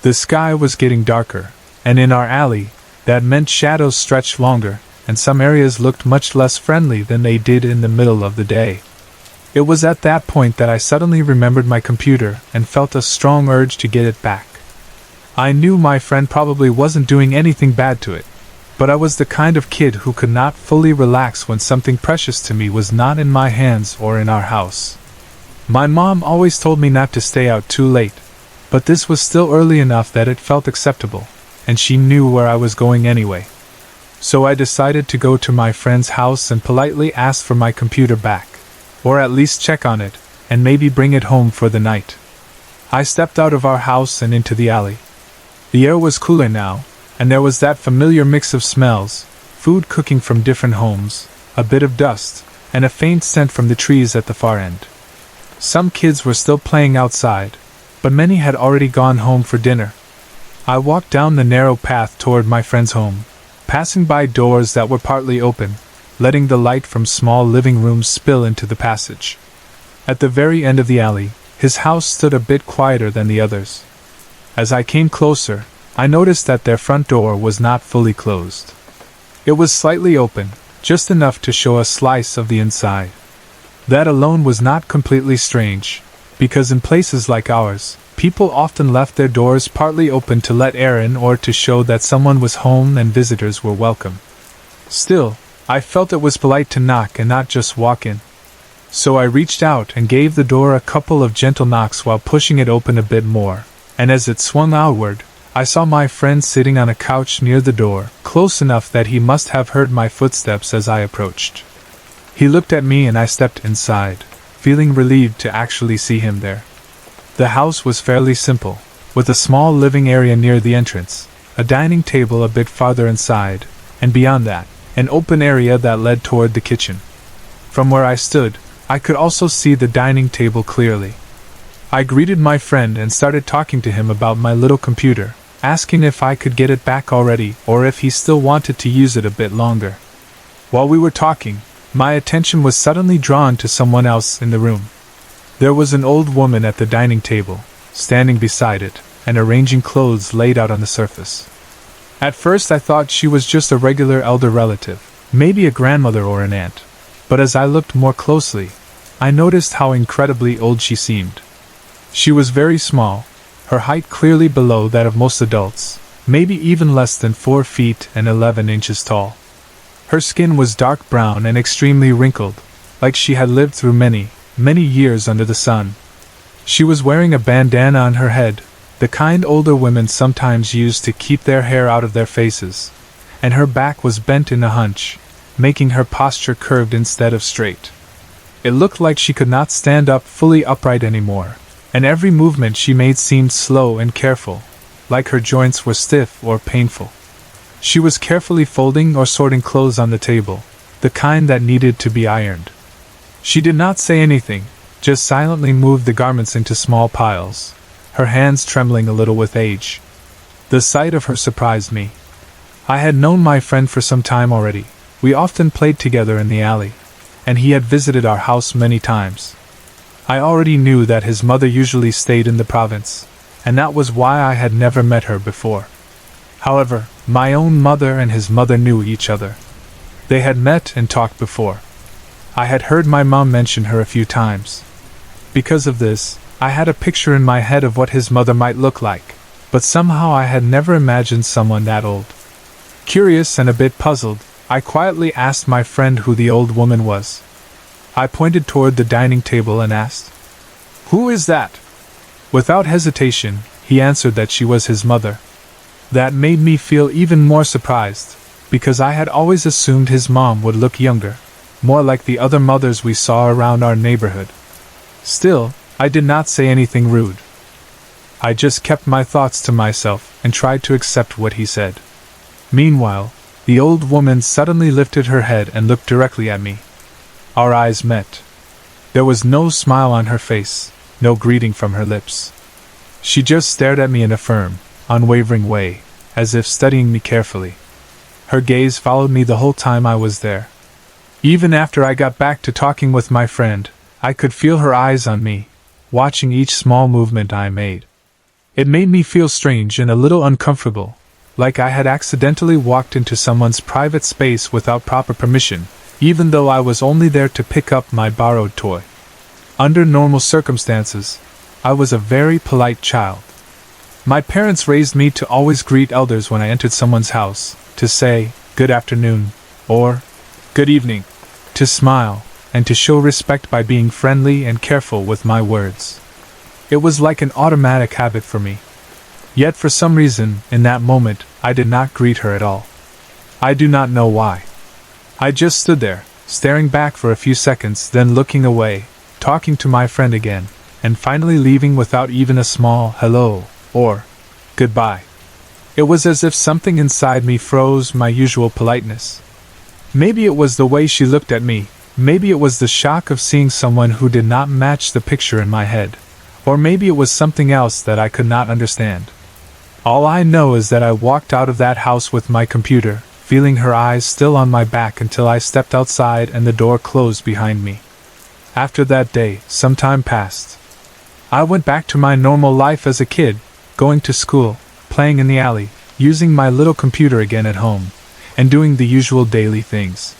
The sky was getting darker, and in our alley, that meant shadows stretched longer, and some areas looked much less friendly than they did in the middle of the day. It was at that point that I suddenly remembered my computer and felt a strong urge to get it back. I knew my friend probably wasn't doing anything bad to it, but I was the kind of kid who could not fully relax when something precious to me was not in my hands or in our house. My mom always told me not to stay out too late, but this was still early enough that it felt acceptable, and she knew where I was going anyway. So I decided to go to my friend's house and politely ask for my computer back, or at least check on it, and maybe bring it home for the night. I stepped out of our house and into the alley. The air was cooler now, and there was that familiar mix of smells, food cooking from different homes, a bit of dust, and a faint scent from the trees at the far end. Some kids were still playing outside, but many had already gone home for dinner. I walked down the narrow path toward my friend's home, passing by doors that were partly open, letting the light from small living rooms spill into the passage. At the very end of the alley, his house stood a bit quieter than the others. As I came closer, I noticed that their front door was not fully closed. It was slightly open, just enough to show a slice of the inside. That alone was not completely strange, because in places like ours, people often left their doors partly open to let air in or to show that someone was home and visitors were welcome. Still, I felt it was polite to knock and not just walk in. So I reached out and gave the door a couple of gentle knocks while pushing it open a bit more, and as it swung outward, I saw my friend sitting on a couch near the door, close enough that he must have heard my footsteps as I approached. He looked at me and I stepped inside, feeling relieved to actually see him there. The house was fairly simple, with a small living area near the entrance, a dining table a bit farther inside, and beyond that, an open area that led toward the kitchen. From where I stood, I could also see the dining table clearly. I greeted my friend and started talking to him about my little computer, asking if I could get it back already or if he still wanted to use it a bit longer. While we were talking, my attention was suddenly drawn to someone else in the room. There was an old woman at the dining table, standing beside it, and arranging clothes laid out on the surface. At first I thought she was just a regular elder relative, maybe a grandmother or an aunt, but as I looked more closely, I noticed how incredibly old she seemed. She was very small, her height clearly below that of most adults, maybe even less than 4 feet and 11 inches tall. Her skin was dark brown and extremely wrinkled, like she had lived through many, many years under the sun. She was wearing a bandana on her head, the kind older women sometimes used to keep their hair out of their faces, and her back was bent in a hunch, making her posture curved instead of straight. It looked like she could not stand up fully upright anymore, and every movement she made seemed slow and careful, like her joints were stiff or painful. She was carefully folding or sorting clothes on the table, the kind that needed to be ironed. She did not say anything, just silently moved the garments into small piles, her hands trembling a little with age. The sight of her surprised me. I had known my friend for some time already. We often played together in the alley, and he had visited our house many times. I already knew that his mother usually stayed in the province, and that was why I had never met her before. However, my own mother and his mother knew each other. They had met and talked before. I had heard my mom mention her a few times. Because of this, I had a picture in my head of what his mother might look like, but somehow I had never imagined someone that old. Curious and a bit puzzled, I quietly asked my friend who the old woman was. I pointed toward the dining table and asked, "Who is that?" Without hesitation, he answered that she was his mother. That made me feel even more surprised, because I had always assumed his mom would look younger, more like the other mothers we saw around our neighborhood. Still, I did not say anything rude. I just kept my thoughts to myself and tried to accept what he said. Meanwhile, the old woman suddenly lifted her head and looked directly at me. Our eyes met. There was no smile on her face, no greeting from her lips. She just stared at me in a firm, unwavering way, as if studying me carefully. Her gaze followed me the whole time I was there. Even after I got back to talking with my friend, I could feel her eyes on me, watching each small movement I made. It made me feel strange and a little uncomfortable, like I had accidentally walked into someone's private space without proper permission, even though I was only there to pick up my borrowed toy. Under normal circumstances, I was a very polite child. My parents raised me to always greet elders when I entered someone's house, to say, "Good afternoon," or "Good evening," to smile, and to show respect by being friendly and careful with my words. It was like an automatic habit for me. Yet for some reason, in that moment, I did not greet her at all. I do not know why. I just stood there, staring back for a few seconds, then looking away, talking to my friend again, and finally leaving without even a small hello or goodbye. It was as if something inside me froze my usual politeness. Maybe it was the way she looked at me, maybe it was the shock of seeing someone who did not match the picture in my head, or maybe it was something else that I could not understand. All I know is that I walked out of that house with my computer, feeling her eyes still on my back until I stepped outside and the door closed behind me. After that day, some time passed. I went back to my normal life as a kid, going to school, playing in the alley, using my little computer again at home, and doing the usual daily things.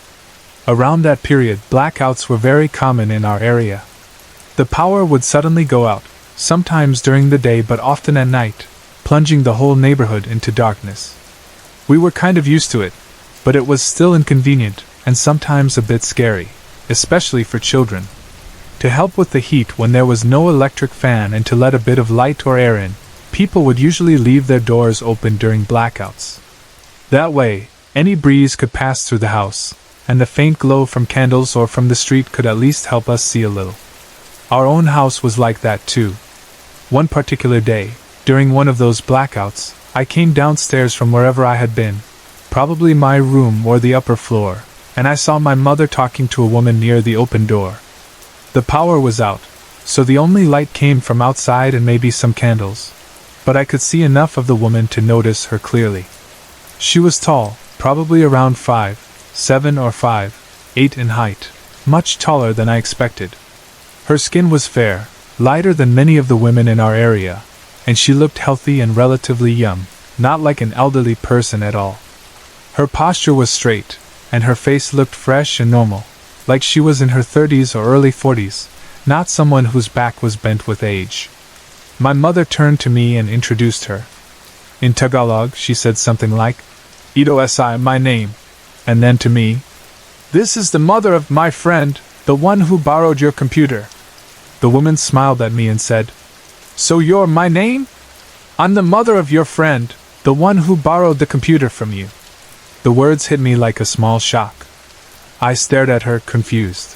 Around that period, blackouts were very common in our area. The power would suddenly go out, sometimes during the day but often at night, plunging the whole neighborhood into darkness. We were kind of used to it, but it was still inconvenient and sometimes a bit scary, especially for children. To help with the heat when there was no electric fan and to let a bit of light or air in, people would usually leave their doors open during blackouts. That way, any breeze could pass through the house, and the faint glow from candles or from the street could at least help us see a little. Our own house was like that too. One particular day, during one of those blackouts, I came downstairs from wherever I had been, probably my room or the upper floor, and I saw my mother talking to a woman near the open door. The power was out, so the only light came from outside and maybe some candles, but I could see enough of the woman to notice her clearly. She was tall, probably around 5'7" or 5'8" in height, much taller than I expected. Her skin was fair, lighter than many of the women in our area, and she looked healthy and relatively young, not like an elderly person at all. Her posture was straight, and her face looked fresh and normal, like she was in her 30s or early 40s, not someone whose back was bent with age. My mother turned to me and introduced her. In Tagalog, she said something like, "Ito si my name," and then to me, "This is the mother of my friend, the one who borrowed your computer." The woman smiled at me and said, "So you're my name? I'm the mother of your friend, the one who borrowed the computer from you." The words hit me like a small shock. I stared at her, confused.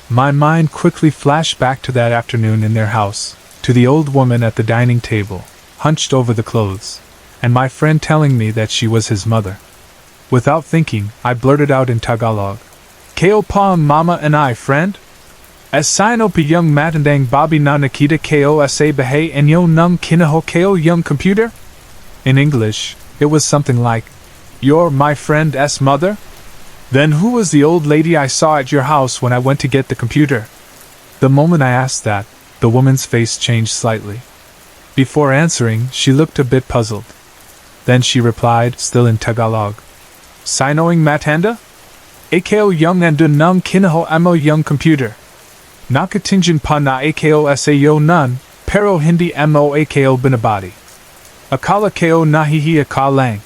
My mind quickly flashed back to that afternoon in their house, to the old woman at the dining table, hunched over the clothes, and my friend telling me that she was his mother. Without thinking, I blurted out in Tagalog, "Ko pa mama and I, friend? As sino pa yung matandang babi na nakita ko sa bahay enyo nung kinaho ko yung computer?" In English, it was something like, "You're my friend's mother? Then who was the old lady I saw at your house when I went to get the computer?" The moment I asked that, the woman's face changed slightly. Before answering, she looked a bit puzzled. Then she replied, still in Tagalog, "Sinoing matanda? Ako yung nandun ng kinaho amo yung computer. Nakatingin pa na ako sayo nun, pero hindi amo ako binabati. Akala ko nahihiya ka lang.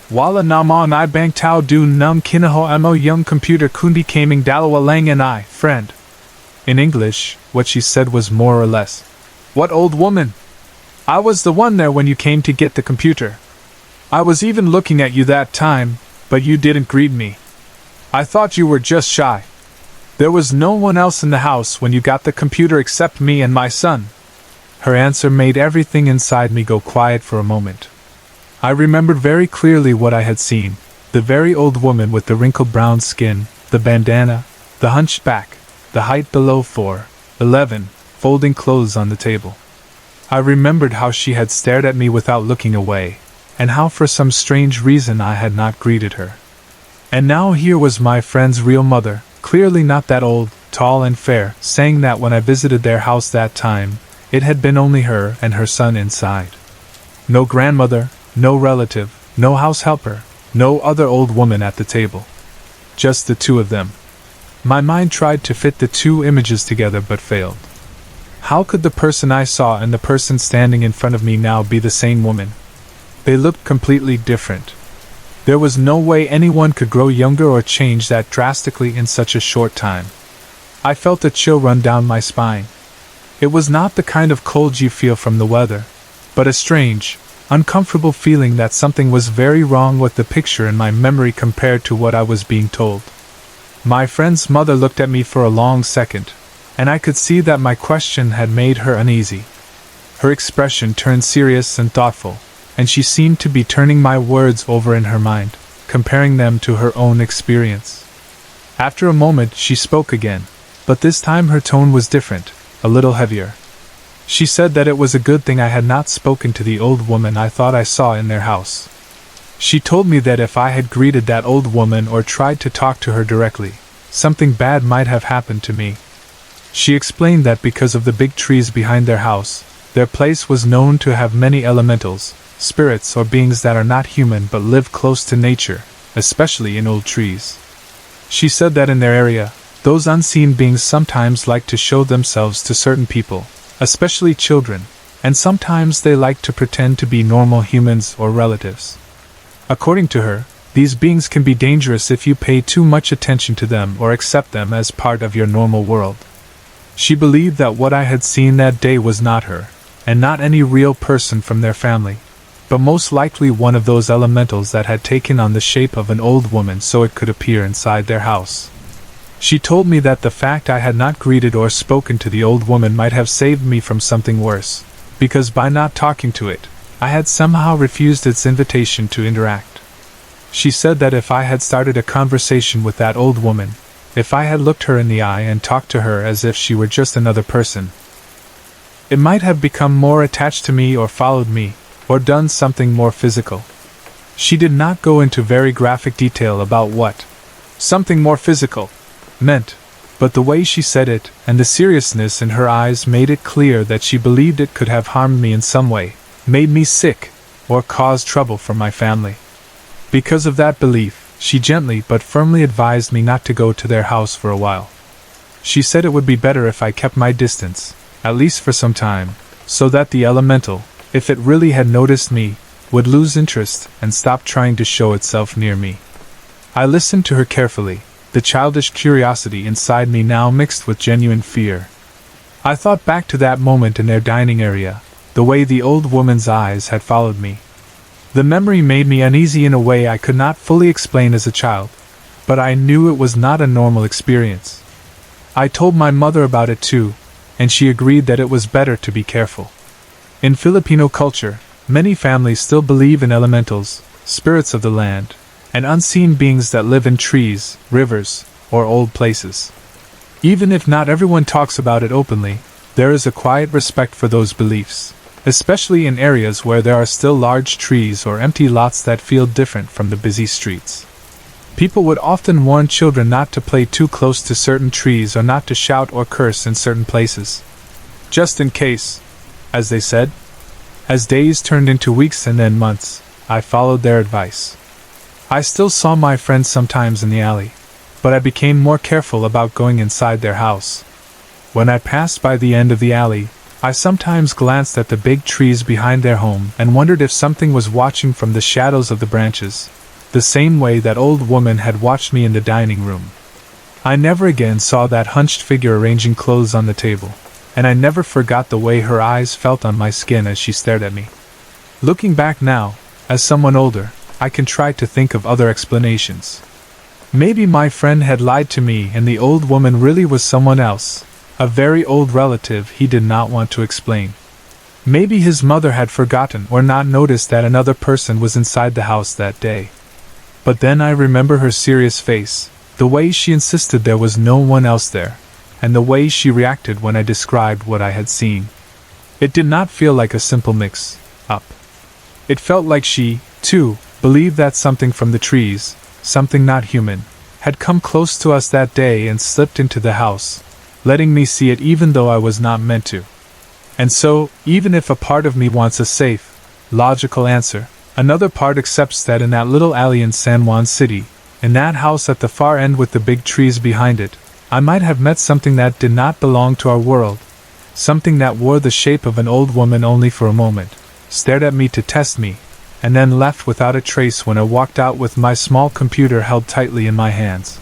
Wala naman ibang tao dun ng kinaho amo yung computer kundi kaming dalawa lang and I, friend." In English, what she said was more or less, "What old woman? I was the one there when you came to get the computer. I was even looking at you that time, but you didn't greet me. I thought you were just shy. There was no one else in the house when you got the computer except me and my son." Her answer made everything inside me go quiet for a moment. I remembered very clearly what I had seen, the very old woman with the wrinkled brown skin, the bandana, the hunched back, the height below 4'11", folding clothes on the table. I remembered how she had stared at me without looking away, and how for some strange reason I had not greeted her. And now here was my friend's real mother, clearly not that old, tall and fair, saying that when I visited their house that time, it had been only her and her son inside. No grandmother, no relative, no house helper, no other old woman at the table. Just the two of them. My mind tried to fit the two images together but failed. How could the person I saw and the person standing in front of me now be the same woman? They looked completely different. There was no way anyone could grow younger or change that drastically in such a short time. I felt a chill run down my spine. It was not the kind of cold you feel from the weather, but a strange, uncomfortable feeling that something was very wrong with the picture in my memory compared to what I was being told. My friend's mother looked at me for a long second, and I could see that my question had made her uneasy. Her expression turned serious and thoughtful, and she seemed to be turning my words over in her mind, comparing them to her own experience. After a moment she spoke again, but this time her tone was different, a little heavier. She said that it was a good thing I had not spoken to the old woman I thought I saw in their house. She told me that if I had greeted that old woman or tried to talk to her directly, something bad might have happened to me. She explained that because of the big trees behind their house, their place was known to have many elementals, spirits or beings that are not human but live close to nature, especially in old trees. She said that in their area, those unseen beings sometimes like to show themselves to certain people, especially children, and sometimes they like to pretend to be normal humans or relatives. According to her, these beings can be dangerous if you pay too much attention to them or accept them as part of your normal world. She believed that what I had seen that day was not her, and not any real person from their family, but most likely one of those elementals that had taken on the shape of an old woman so it could appear inside their house. She told me that the fact I had not greeted or spoken to the old woman might have saved me from something worse, because by not talking to it, I had somehow refused its invitation to interact. She said that if I had started a conversation with that old woman, if I had looked her in the eye and talked to her as if she were just another person, it might have become more attached to me or followed me, or done something more physical. She did not go into very graphic detail about what something more physical meant, but the way she said it and the seriousness in her eyes made it clear that she believed it could have harmed me in some way, made me sick, or caused trouble for my family. Because of that belief, she gently but firmly advised me not to go to their house for a while. She said it would be better if I kept my distance, at least for some time, so that the elemental, if it really had noticed me, would lose interest and stop trying to show itself near me. I listened to her carefully, the childish curiosity inside me now mixed with genuine fear. I thought back to that moment in their dining area, the way the old woman's eyes had followed me. The memory made me uneasy in a way I could not fully explain as a child, but I knew it was not a normal experience. I told my mother about it too, and she agreed that it was better to be careful. In Filipino culture, many families still believe in elementals, spirits of the land, and unseen beings that live in trees, rivers, or old places. Even if not everyone talks about it openly, there is a quiet respect for those beliefs. especially in areas where there are still large trees or empty lots that feel different from the busy streets. People would often warn children not to play too close to certain trees or not to shout or curse in certain places. Just in case, as they said. As days turned into weeks and then months, I followed their advice. I still saw my friends sometimes in the alley, but I became more careful about going inside their house. When I passed by the end of the alley, I sometimes glanced at the big trees behind their home and wondered if something was watching from the shadows of the branches, the same way that old woman had watched me in the dining room. I never again saw that hunched figure arranging clothes on the table, and I never forgot the way her eyes felt on my skin as she stared at me. Looking back now, as someone older, I can try to think of other explanations. Maybe my friend had lied to me and the old woman really was someone else, a very old relative he did not want to explain. Maybe his mother had forgotten or not noticed that another person was inside the house that day. But then I remember her serious face, the way she insisted there was no one else there, and the way she reacted when I described what I had seen. It did not feel like a simple mix-up. It felt like she, too, believed that something from the trees, something not human, had come close to us that day and slipped into the house, letting me see it even though I was not meant to. And so, even if a part of me wants a safe, logical answer, another part accepts that in that little alley in San Juan City, in that house at the far end with the big trees behind it, I might have met something that did not belong to our world, something that wore the shape of an old woman only for a moment, stared at me to test me, and then left without a trace when I walked out with my small computer held tightly in my hands.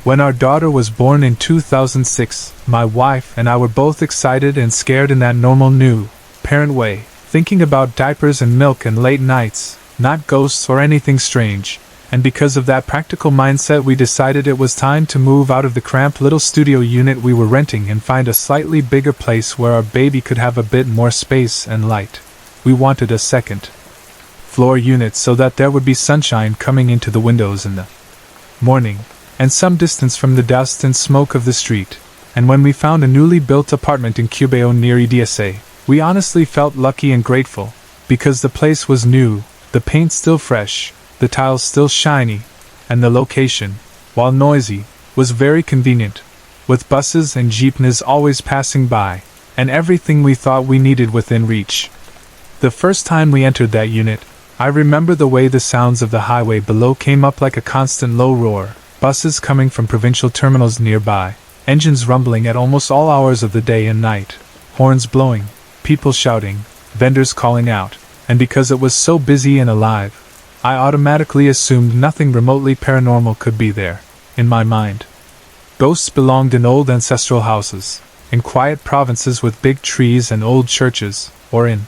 When our daughter was born in 2006, my wife and I were both excited and scared in that normal new parent way, thinking about diapers and milk and late nights, not ghosts or anything strange, and because of that practical mindset we decided it was time to move out of the cramped little studio unit we were renting and find a slightly bigger place where our baby could have a bit more space and light. We wanted a second-floor unit so that there would be sunshine coming into the windows in the morning, and some distance from the dust and smoke of the street, and when we found a newly built apartment in Cubeo near EDSA, we honestly felt lucky and grateful, because the place was new, the paint still fresh, the tiles still shiny, and the location, while noisy, was very convenient, with buses and jeepneys always passing by, and everything we thought we needed within reach. The first time we entered that unit, I remember the way the sounds of the highway below came up like a constant low roar, buses coming from provincial terminals nearby, engines rumbling at almost all hours of the day and night, horns blowing, people shouting, vendors calling out, and because it was so busy and alive, I automatically assumed nothing remotely paranormal could be there, in my mind. Ghosts belonged in old ancestral houses, in quiet provinces with big trees and old churches, or in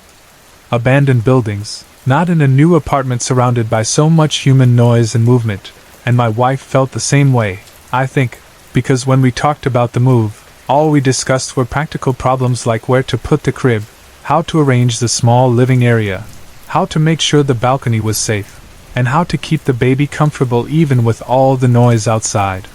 abandoned buildings, not in a new apartment surrounded by so much human noise and movement. And my wife felt the same way, I think, because when we talked about the move, all we discussed were practical problems like where to put the crib, how to arrange the small living area, how to make sure the balcony was safe, and how to keep the baby comfortable even with all the noise outside.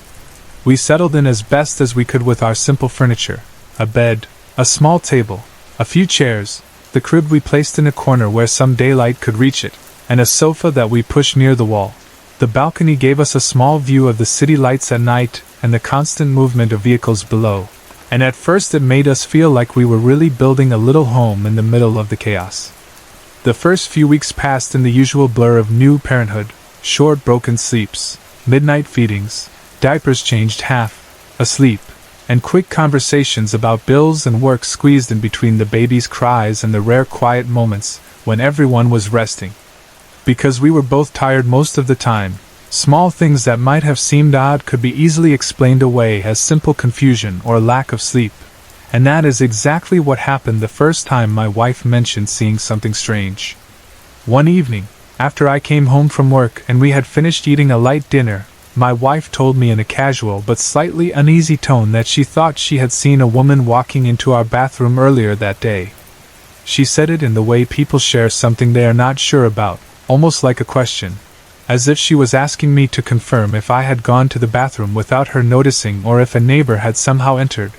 We settled in as best as we could with our simple furniture, a bed, a small table, a few chairs, the crib we placed in a corner where some daylight could reach it, and a sofa that we pushed near the wall. The balcony gave us a small view of the city lights at night and the constant movement of vehicles below, and at first it made us feel like we were really building a little home in the middle of the chaos. The first few weeks passed in the usual blur of new parenthood, short broken sleeps, midnight feedings, diapers changed half asleep, and quick conversations about bills and work squeezed in between the baby's cries and the rare quiet moments when everyone was resting. Because we were both tired most of the time, small things that might have seemed odd could be easily explained away as simple confusion or lack of sleep. And that is exactly what happened the first time my wife mentioned seeing something strange. One evening, after I came home from work and we had finished eating a light dinner, my wife told me in a casual but slightly uneasy tone that she thought she had seen a woman walking into our bathroom earlier that day. She said it in the way people share something they are not sure about, almost like a question, as if she was asking me to confirm if I had gone to the bathroom without her noticing or if a neighbor had somehow entered,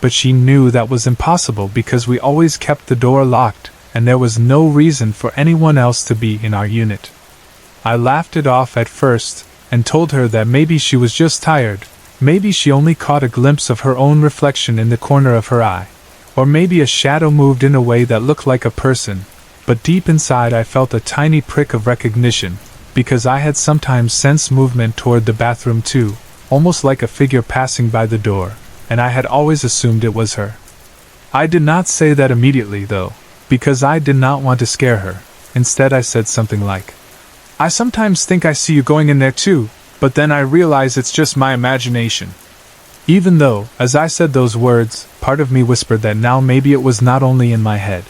but she knew that was impossible because we always kept the door locked, and there was no reason for anyone else to be in our unit. I laughed it off at first, and told her that maybe she was just tired, maybe she only caught a glimpse of her own reflection in the corner of her eye, or maybe a shadow moved in a way that looked like a person, but deep inside I felt a tiny prick of recognition, because I had sometimes sensed movement toward the bathroom too, almost like a figure passing by the door, and I had always assumed it was her. I did not say that immediately, though, because I did not want to scare her. Instead I said something like, "I sometimes think I see you going in there too, but then I realize it's just my imagination." Even though, as I said those words, part of me whispered that now maybe it was not only in my head.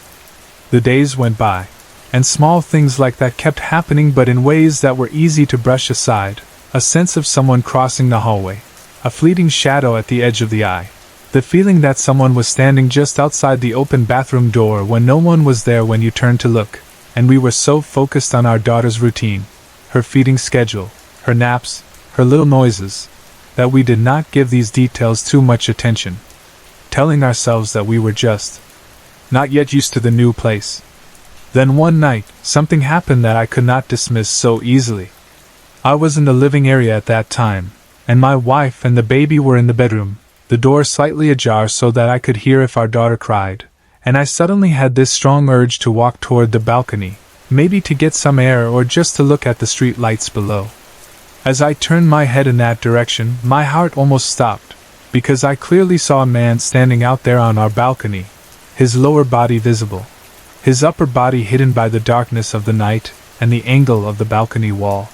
The days went by, and small things like that kept happening, but in ways that were easy to brush aside. A sense of someone crossing the hallway, a fleeting shadow at the edge of the eye, the feeling that someone was standing just outside the open bathroom door when no one was there when you turned to look, and we were so focused on our daughter's routine, her feeding schedule, her naps, her little noises, that we did not give these details too much attention, telling ourselves that we were just not yet used to the new place. Then one night, something happened that I could not dismiss so easily. I was in the living area at that time, and my wife and the baby were in the bedroom, the door slightly ajar so that I could hear if our daughter cried, and I suddenly had this strong urge to walk toward the balcony, maybe to get some air or just to look at the street lights below. As I turned my head in that direction, my heart almost stopped, because I clearly saw a man standing out there on our balcony, his lower body visible, his upper body hidden by the darkness of the night and the angle of the balcony wall.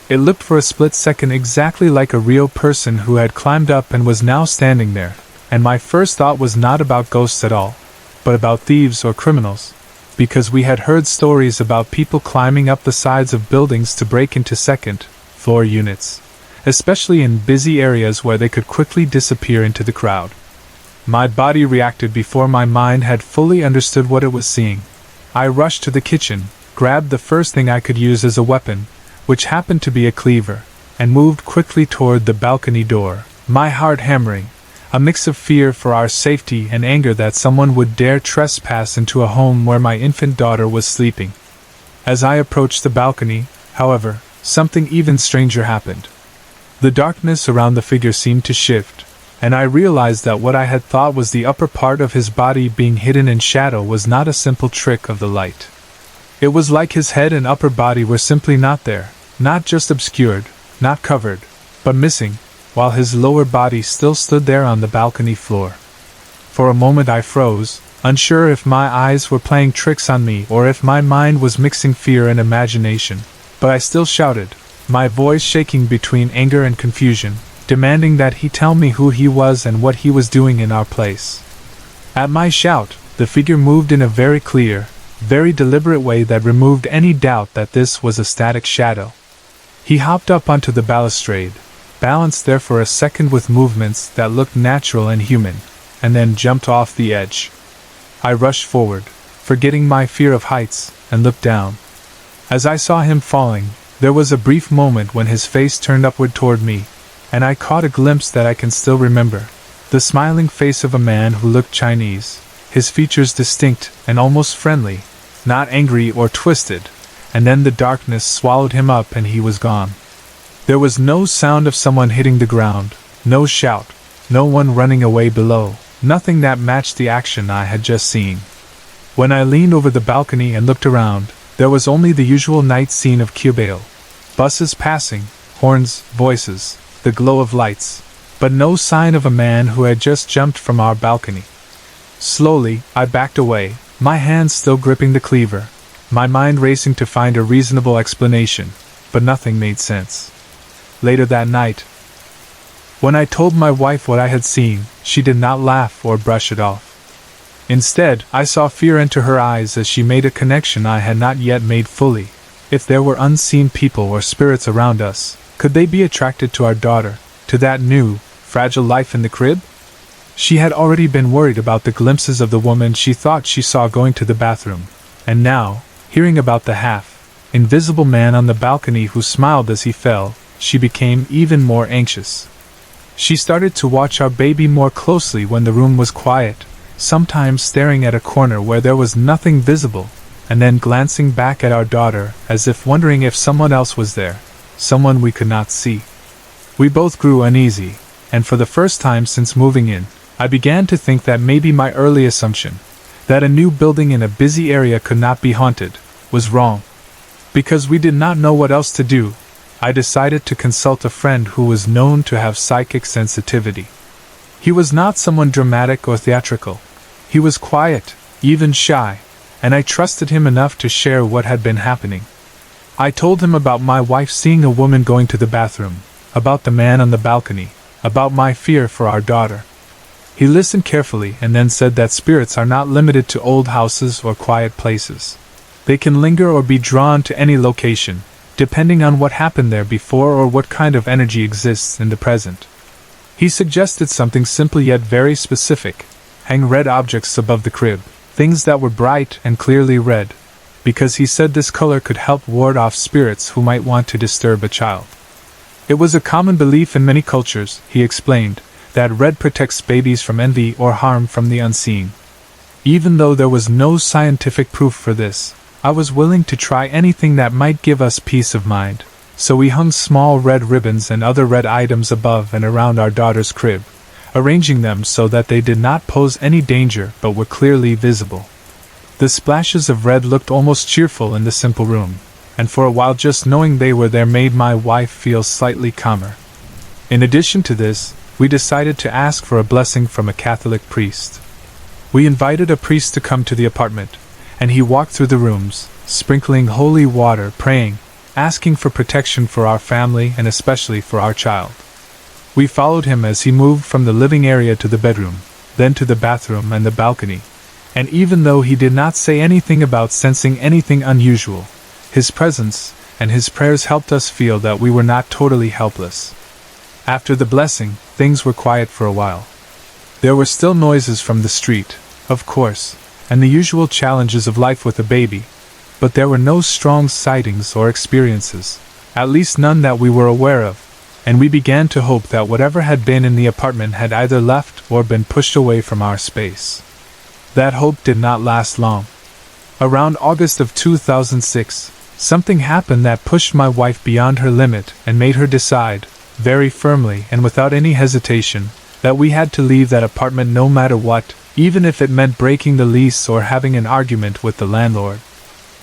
It looked for a split second exactly like a real person who had climbed up and was now standing there, and my first thought was not about ghosts at all, but about thieves or criminals, because we had heard stories about people climbing up the sides of buildings to break into second-floor units, especially in busy areas where they could quickly disappear into the crowd. My body reacted before my mind had fully understood what it was seeing. I rushed to the kitchen, grabbed the first thing I could use as a weapon, which happened to be a cleaver, and moved quickly toward the balcony door, my heart hammering, a mix of fear for our safety and anger that someone would dare trespass into a home where my infant daughter was sleeping. As I approached the balcony, however, something even stranger happened. The darkness around the figure seemed to shift, and I realized that what I had thought was the upper part of his body being hidden in shadow was not a simple trick of the light. It was like his head and upper body were simply not there, not just obscured, not covered, but missing, while his lower body still stood there on the balcony floor. For a moment I froze, unsure if my eyes were playing tricks on me or if my mind was mixing fear and imagination, but I still shouted, my voice shaking between anger and confusion, demanding that he tell me who he was and what he was doing in our place. At my shout, the figure moved in a very clear, very deliberate way that removed any doubt that this was a static shadow. He hopped up onto the balustrade, balanced there for a second with movements that looked natural and human, and then jumped off the edge. I rushed forward, forgetting my fear of heights, and looked down. As I saw him falling, there was a brief moment when his face turned upward toward me, and I caught a glimpse that I can still remember, the smiling face of a man who looked Chinese, his features distinct and almost friendly, not angry or twisted, and then the darkness swallowed him up and he was gone. There was no sound of someone hitting the ground, no shout, no one running away below, nothing that matched the action I had just seen. When I leaned over the balcony and looked around, there was only the usual night scene of Cubale, buses passing, horns, voices, the glow of lights, but no sign of a man who had just jumped from our balcony. Slowly, I backed away, my hands still gripping the cleaver, my mind racing to find a reasonable explanation, but nothing made sense. Later that night, when I told my wife what I had seen, she did not laugh or brush it off. Instead, I saw fear enter her eyes as she made a connection I had not yet made fully. If there were unseen people or spirits around us, could they be attracted to our daughter, to that new, fragile life in the crib? She had already been worried about the glimpses of the woman she thought she saw going to the bathroom, and now, hearing about the invisible man on the balcony who smiled as he fell, she became even more anxious. She started to watch our baby more closely when the room was quiet, sometimes staring at a corner where there was nothing visible, and then glancing back at our daughter as if wondering if someone else was there, someone we could not see. We both grew uneasy, and for the first time since moving in, I began to think that maybe my early assumption, that a new building in a busy area could not be haunted, was wrong. Because we did not know what else to do, I decided to consult a friend who was known to have psychic sensitivity. He was not someone dramatic or theatrical. He was quiet, even shy, and I trusted him enough to share what had been happening. I told him about my wife seeing a woman going to the bathroom, about the man on the balcony, about my fear for our daughter. He listened carefully and then said that spirits are not limited to old houses or quiet places. They can linger or be drawn to any location, depending on what happened there before or what kind of energy exists in the present. He suggested something simple yet very specific: hang red objects above the crib, things that were bright and clearly red, because he said this color could help ward off spirits who might want to disturb a child. It was a common belief in many cultures, he explained, that red protects babies from envy or harm from the unseen. Even though there was no scientific proof for this, I was willing to try anything that might give us peace of mind, so we hung small red ribbons and other red items above and around our daughter's crib, arranging them so that they did not pose any danger but were clearly visible. The splashes of red looked almost cheerful in the simple room, and for a while just knowing they were there made my wife feel slightly calmer. In addition to this, we decided to ask for a blessing from a Catholic priest. We invited a priest to come to the apartment, and he walked through the rooms, sprinkling holy water, praying, asking for protection for our family and especially for our child. We followed him as he moved from the living area to the bedroom, then to the bathroom and the balcony, and even though he did not say anything about sensing anything unusual, his presence and his prayers helped us feel that we were not totally helpless. After the blessing, things were quiet for a while. There were still noises from the street, of course, and the usual challenges of life with a baby, but there were no strong sightings or experiences, at least none that we were aware of, and we began to hope that whatever had been in the apartment had either left or been pushed away from our space. That hope did not last long. Around August of 2006, something happened that pushed my wife beyond her limit and made her decide, very firmly and without any hesitation, that we had to leave that apartment no matter what, even if it meant breaking the lease or having an argument with the landlord.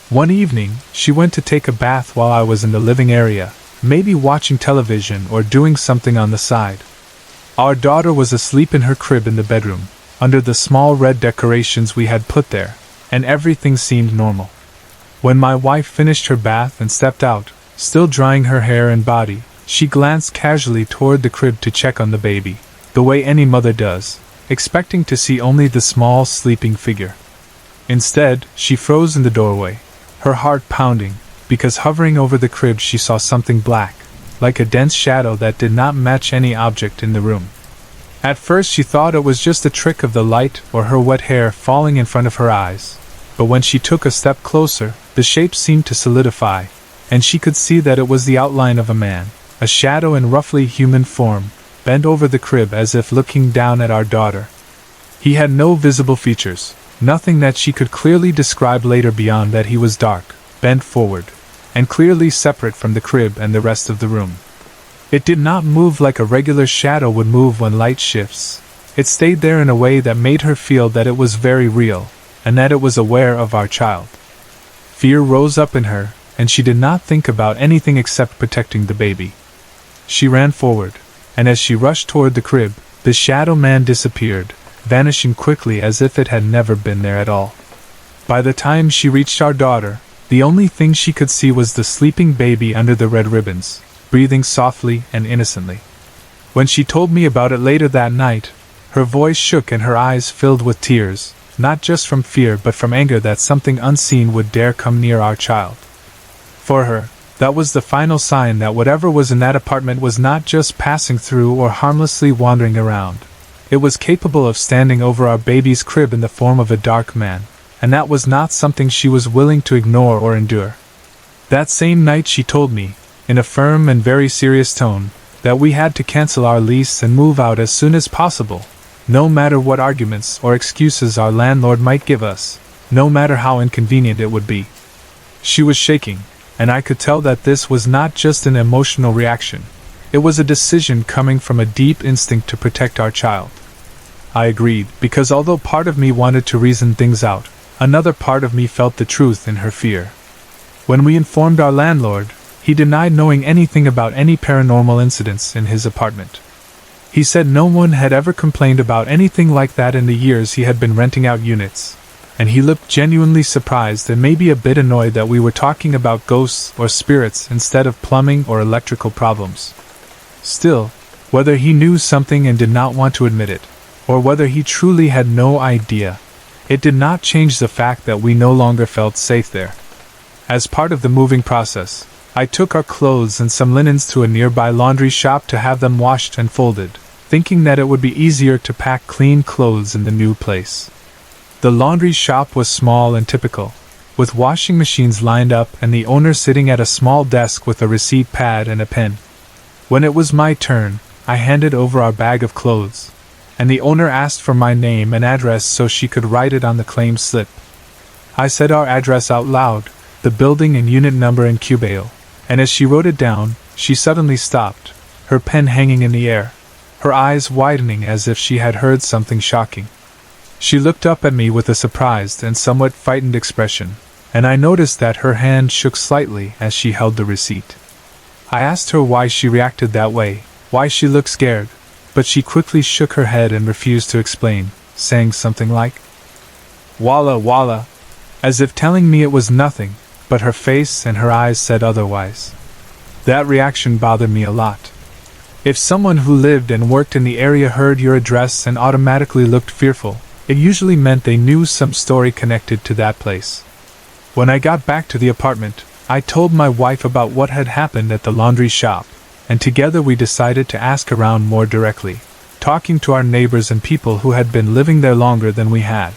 One evening, she went to take a bath while I was in the living area, maybe watching television or doing something on the side. Our daughter was asleep in her crib in the bedroom, under the small red decorations we had put there, and everything seemed normal. When my wife finished her bath and stepped out, still drying her hair and body, she glanced casually toward the crib to check on the baby, the way any mother does, expecting to see only the small sleeping figure. Instead, she froze in the doorway, her heart pounding, because hovering over the crib she saw something black, like a dense shadow that did not match any object in the room. At first she thought it was just a trick of the light or her wet hair falling in front of her eyes, but when she took a step closer, the shape seemed to solidify, and she could see that it was the outline of a man, a shadow in roughly human form, bent over the crib as if looking down at our daughter. He had no visible features, nothing that she could clearly describe later beyond that he was dark, bent forward, and clearly separate from the crib and the rest of the room. It did not move like a regular shadow would move when light shifts. It stayed there in a way that made her feel that it was very real, and that it was aware of our child. Fear rose up in her, and she did not think about anything except protecting the baby. She ran forward, and as she rushed toward the crib, the shadow man disappeared, vanishing quickly as if it had never been there at all. By the time she reached our daughter, the only thing she could see was the sleeping baby under the red ribbons, breathing softly and innocently. When she told me about it later that night, her voice shook and her eyes filled with tears, not just from fear but from anger that something unseen would dare come near our child. For her, that was the final sign that whatever was in that apartment was not just passing through or harmlessly wandering around. It was capable of standing over our baby's crib in the form of a dark man, and that was not something she was willing to ignore or endure. That same night she told me, in a firm and very serious tone, that we had to cancel our lease and move out as soon as possible, no matter what arguments or excuses our landlord might give us, no matter how inconvenient it would be. She was shaking, and I could tell that this was not just an emotional reaction. It was a decision coming from a deep instinct to protect our child. I agreed, because although part of me wanted to reason things out, another part of me felt the truth in her fear. When we informed our landlord, he denied knowing anything about any paranormal incidents in his apartment. He said no one had ever complained about anything like that in the years he had been renting out units, and he looked genuinely surprised and maybe a bit annoyed that we were talking about ghosts or spirits instead of plumbing or electrical problems. Still, whether he knew something and did not want to admit it, or whether he truly had no idea, it did not change the fact that we no longer felt safe there. As part of the moving process, I took our clothes and some linens to a nearby laundry shop to have them washed and folded, thinking that it would be easier to pack clean clothes in the new place. The laundry shop was small and typical, with washing machines lined up and the owner sitting at a small desk with a receipt pad and a pen. When it was my turn, I handed over our bag of clothes, and the owner asked for my name and address so she could write it on the claim slip. I said our address out loud, the building and unit number in Cubale, and as she wrote it down, she suddenly stopped, her pen hanging in the air, her eyes widening as if she had heard something shocking. She looked up at me with a surprised and somewhat frightened expression, and I noticed that her hand shook slightly as she held the receipt. I asked her why she reacted that way, why she looked scared, but she quickly shook her head and refused to explain, saying something like, "Walla walla," as if telling me it was nothing, but her face and her eyes said otherwise. That reaction bothered me a lot. If someone who lived and worked in the area heard your address and automatically looked fearful, it usually meant they knew some story connected to that place. When I got back to the apartment, I told my wife about what had happened at the laundry shop, and together we decided to ask around more directly, talking to our neighbors and people who had been living there longer than we had.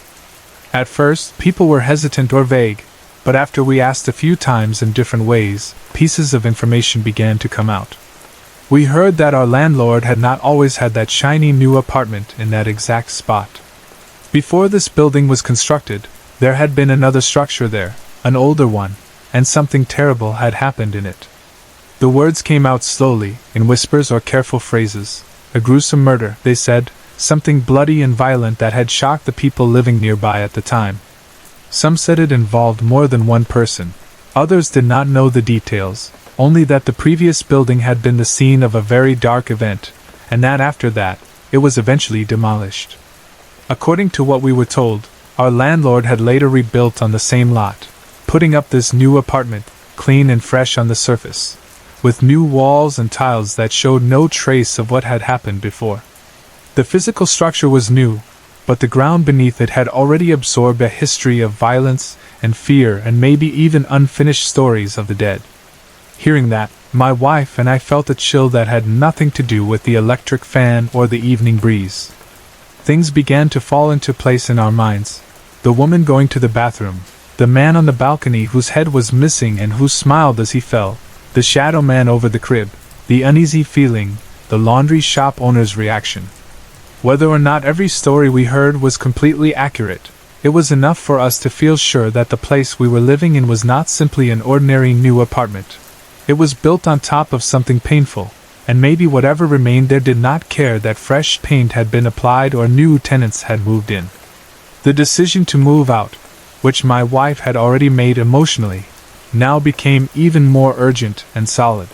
At first, people were hesitant or vague, but after we asked a few times in different ways, pieces of information began to come out. We heard that our landlord had not always had that shiny new apartment in that exact spot. Before this building was constructed, there had been another structure there, an older one, and something terrible had happened in it. The words came out slowly, in whispers or careful phrases. A gruesome murder, they said, something bloody and violent that had shocked the people living nearby at the time. Some said it involved more than one person. Others did not know the details, only that the previous building had been the scene of a very dark event, and that after that, it was eventually demolished. According to what we were told, our landlord had later rebuilt on the same lot, putting up this new apartment, clean and fresh on the surface, with new walls and tiles that showed no trace of what had happened before. The physical structure was new, but the ground beneath it had already absorbed a history of violence and fear and maybe even unfinished stories of the dead. Hearing that, my wife and I felt a chill that had nothing to do with the electric fan or the evening breeze. Things began to fall into place in our minds. The woman going to the bathroom, the man on the balcony whose head was missing and who smiled as he fell, the shadow man over the crib, the uneasy feeling, the laundry shop owner's reaction. Whether or not every story we heard was completely accurate, it was enough for us to feel sure that the place we were living in was not simply an ordinary new apartment. It was built on top of something painful, and maybe whatever remained there did not care that fresh paint had been applied or new tenants had moved in. The decision to move out, which my wife had already made emotionally, now became even more urgent and solid.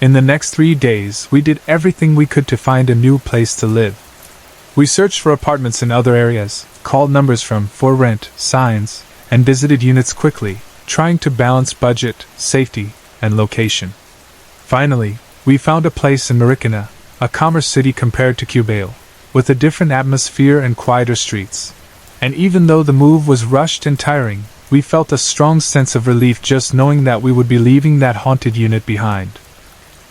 In the next 3 days, we did everything we could to find a new place to live. We searched for apartments in other areas, called numbers from for rent signs, and visited units quickly, trying to balance budget, safety, and location. Finally, we found a place in Marikina, a commerce city compared to Cubale, with a different atmosphere and quieter streets. And even though the move was rushed and tiring, we felt a strong sense of relief just knowing that we would be leaving that haunted unit behind.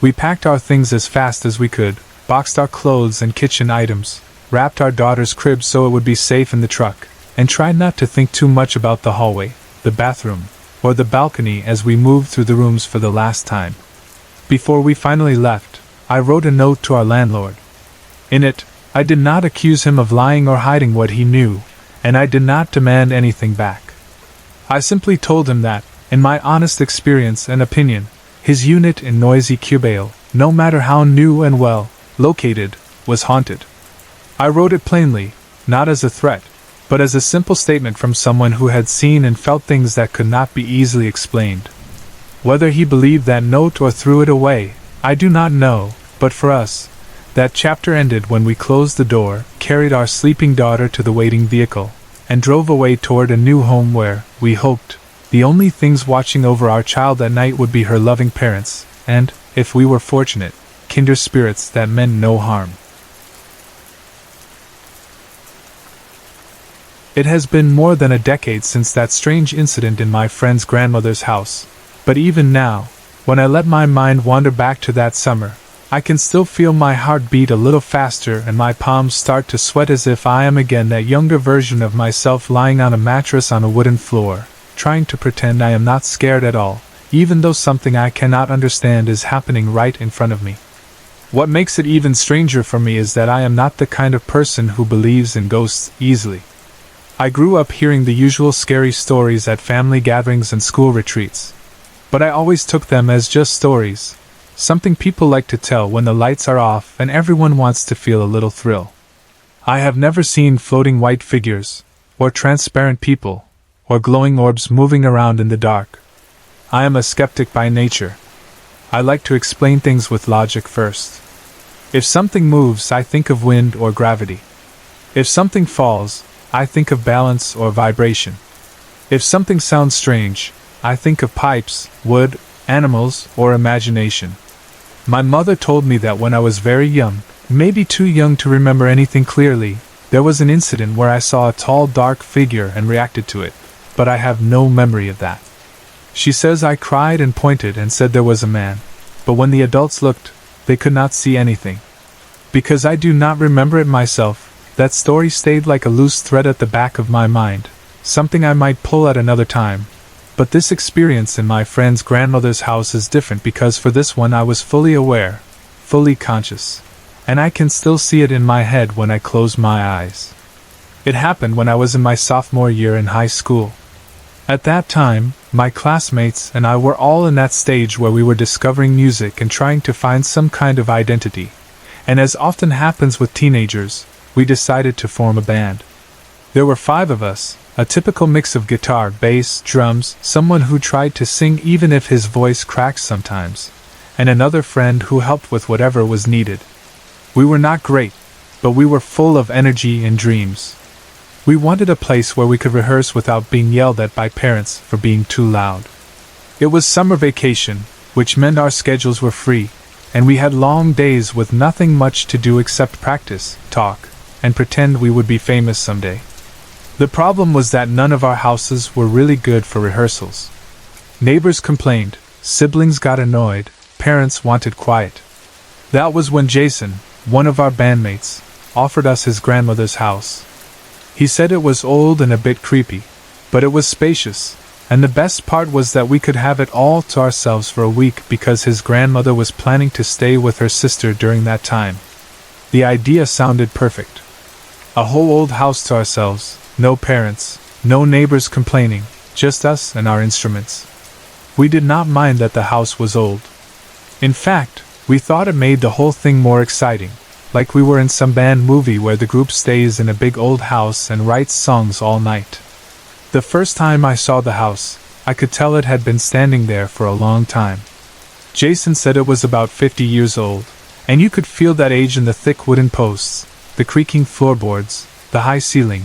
We packed our things as fast as we could, boxed our clothes and kitchen items, wrapped our daughter's crib so it would be safe in the truck, and tried not to think too much about the hallway, the bathroom, or the balcony as we moved through the rooms for the last time. Before we finally left, I wrote a note to our landlord. In it, I did not accuse him of lying or hiding what he knew, and I did not demand anything back. I simply told him that, in my honest experience and opinion, his unit in noisy Cubale, no matter how new and well located, was haunted. I wrote it plainly, not as a threat, but as a simple statement from someone who had seen and felt things that could not be easily explained. Whether he believed that note or threw it away, I do not know, but for us, that chapter ended when we closed the door, carried our sleeping daughter to the waiting vehicle, and drove away toward a new home where, we hoped, the only things watching over our child at night would be her loving parents, and, if we were fortunate, kinder spirits that meant no harm. It has been more than a decade since that strange incident in my friend's grandmother's house, but even now, when I let my mind wander back to that summer, I can still feel my heart beat a little faster and my palms start to sweat as if I am again that younger version of myself lying on a mattress on a wooden floor, trying to pretend I am not scared at all, even though something I cannot understand is happening right in front of me. What makes it even stranger for me is that I am not the kind of person who believes in ghosts easily. I grew up hearing the usual scary stories at family gatherings and school retreats. But I always took them as just stories, something people like to tell when the lights are off and everyone wants to feel a little thrill. I have never seen floating white figures, or transparent people, or glowing orbs moving around in the dark. I am a skeptic by nature. I like to explain things with logic first. If something moves, I think of wind or gravity. If something falls, I think of balance or vibration. If something sounds strange, I think of pipes, wood, animals, or imagination. My mother told me that when I was very young, maybe too young to remember anything clearly, there was an incident where I saw a tall dark figure and reacted to it, but I have no memory of that. She says I cried and pointed and said there was a man, but when the adults looked, they could not see anything. Because I do not remember it myself, that story stayed like a loose thread at the back of my mind, something I might pull at another time. But this experience in my friend's grandmother's house is different because for this one I was fully aware, fully conscious, and I can still see it in my head when I close my eyes. It happened when I was in my sophomore year in high school. At that time, my classmates and I were all in that stage where we were discovering music and trying to find some kind of identity, and as often happens with teenagers, we decided to form a band. There were 5 of us, a typical mix of guitar, bass, drums, someone who tried to sing even if his voice cracked sometimes, and another friend who helped with whatever was needed. We were not great, but we were full of energy and dreams. We wanted a place where we could rehearse without being yelled at by parents for being too loud. It was summer vacation, which meant our schedules were free, and we had long days with nothing much to do except practice, talk, and pretend we would be famous someday. The problem was that none of our houses were really good for rehearsals. Neighbors complained, siblings got annoyed, parents wanted quiet. That was when Jason, one of our bandmates, offered us his grandmother's house. He said it was old and a bit creepy, but it was spacious, and the best part was that we could have it all to ourselves for a week because his grandmother was planning to stay with her sister during that time. The idea sounded perfect. A whole old house to ourselves, no parents, no neighbors complaining, just us and our instruments. We did not mind that the house was old. In fact, we thought it made the whole thing more exciting, like we were in some band movie where the group stays in a big old house and writes songs all night. The first time I saw the house, I could tell it had been standing there for a long time. Jason said it was about 50 years old, and you could feel that age in the thick wooden posts, the creaking floorboards, the high ceiling,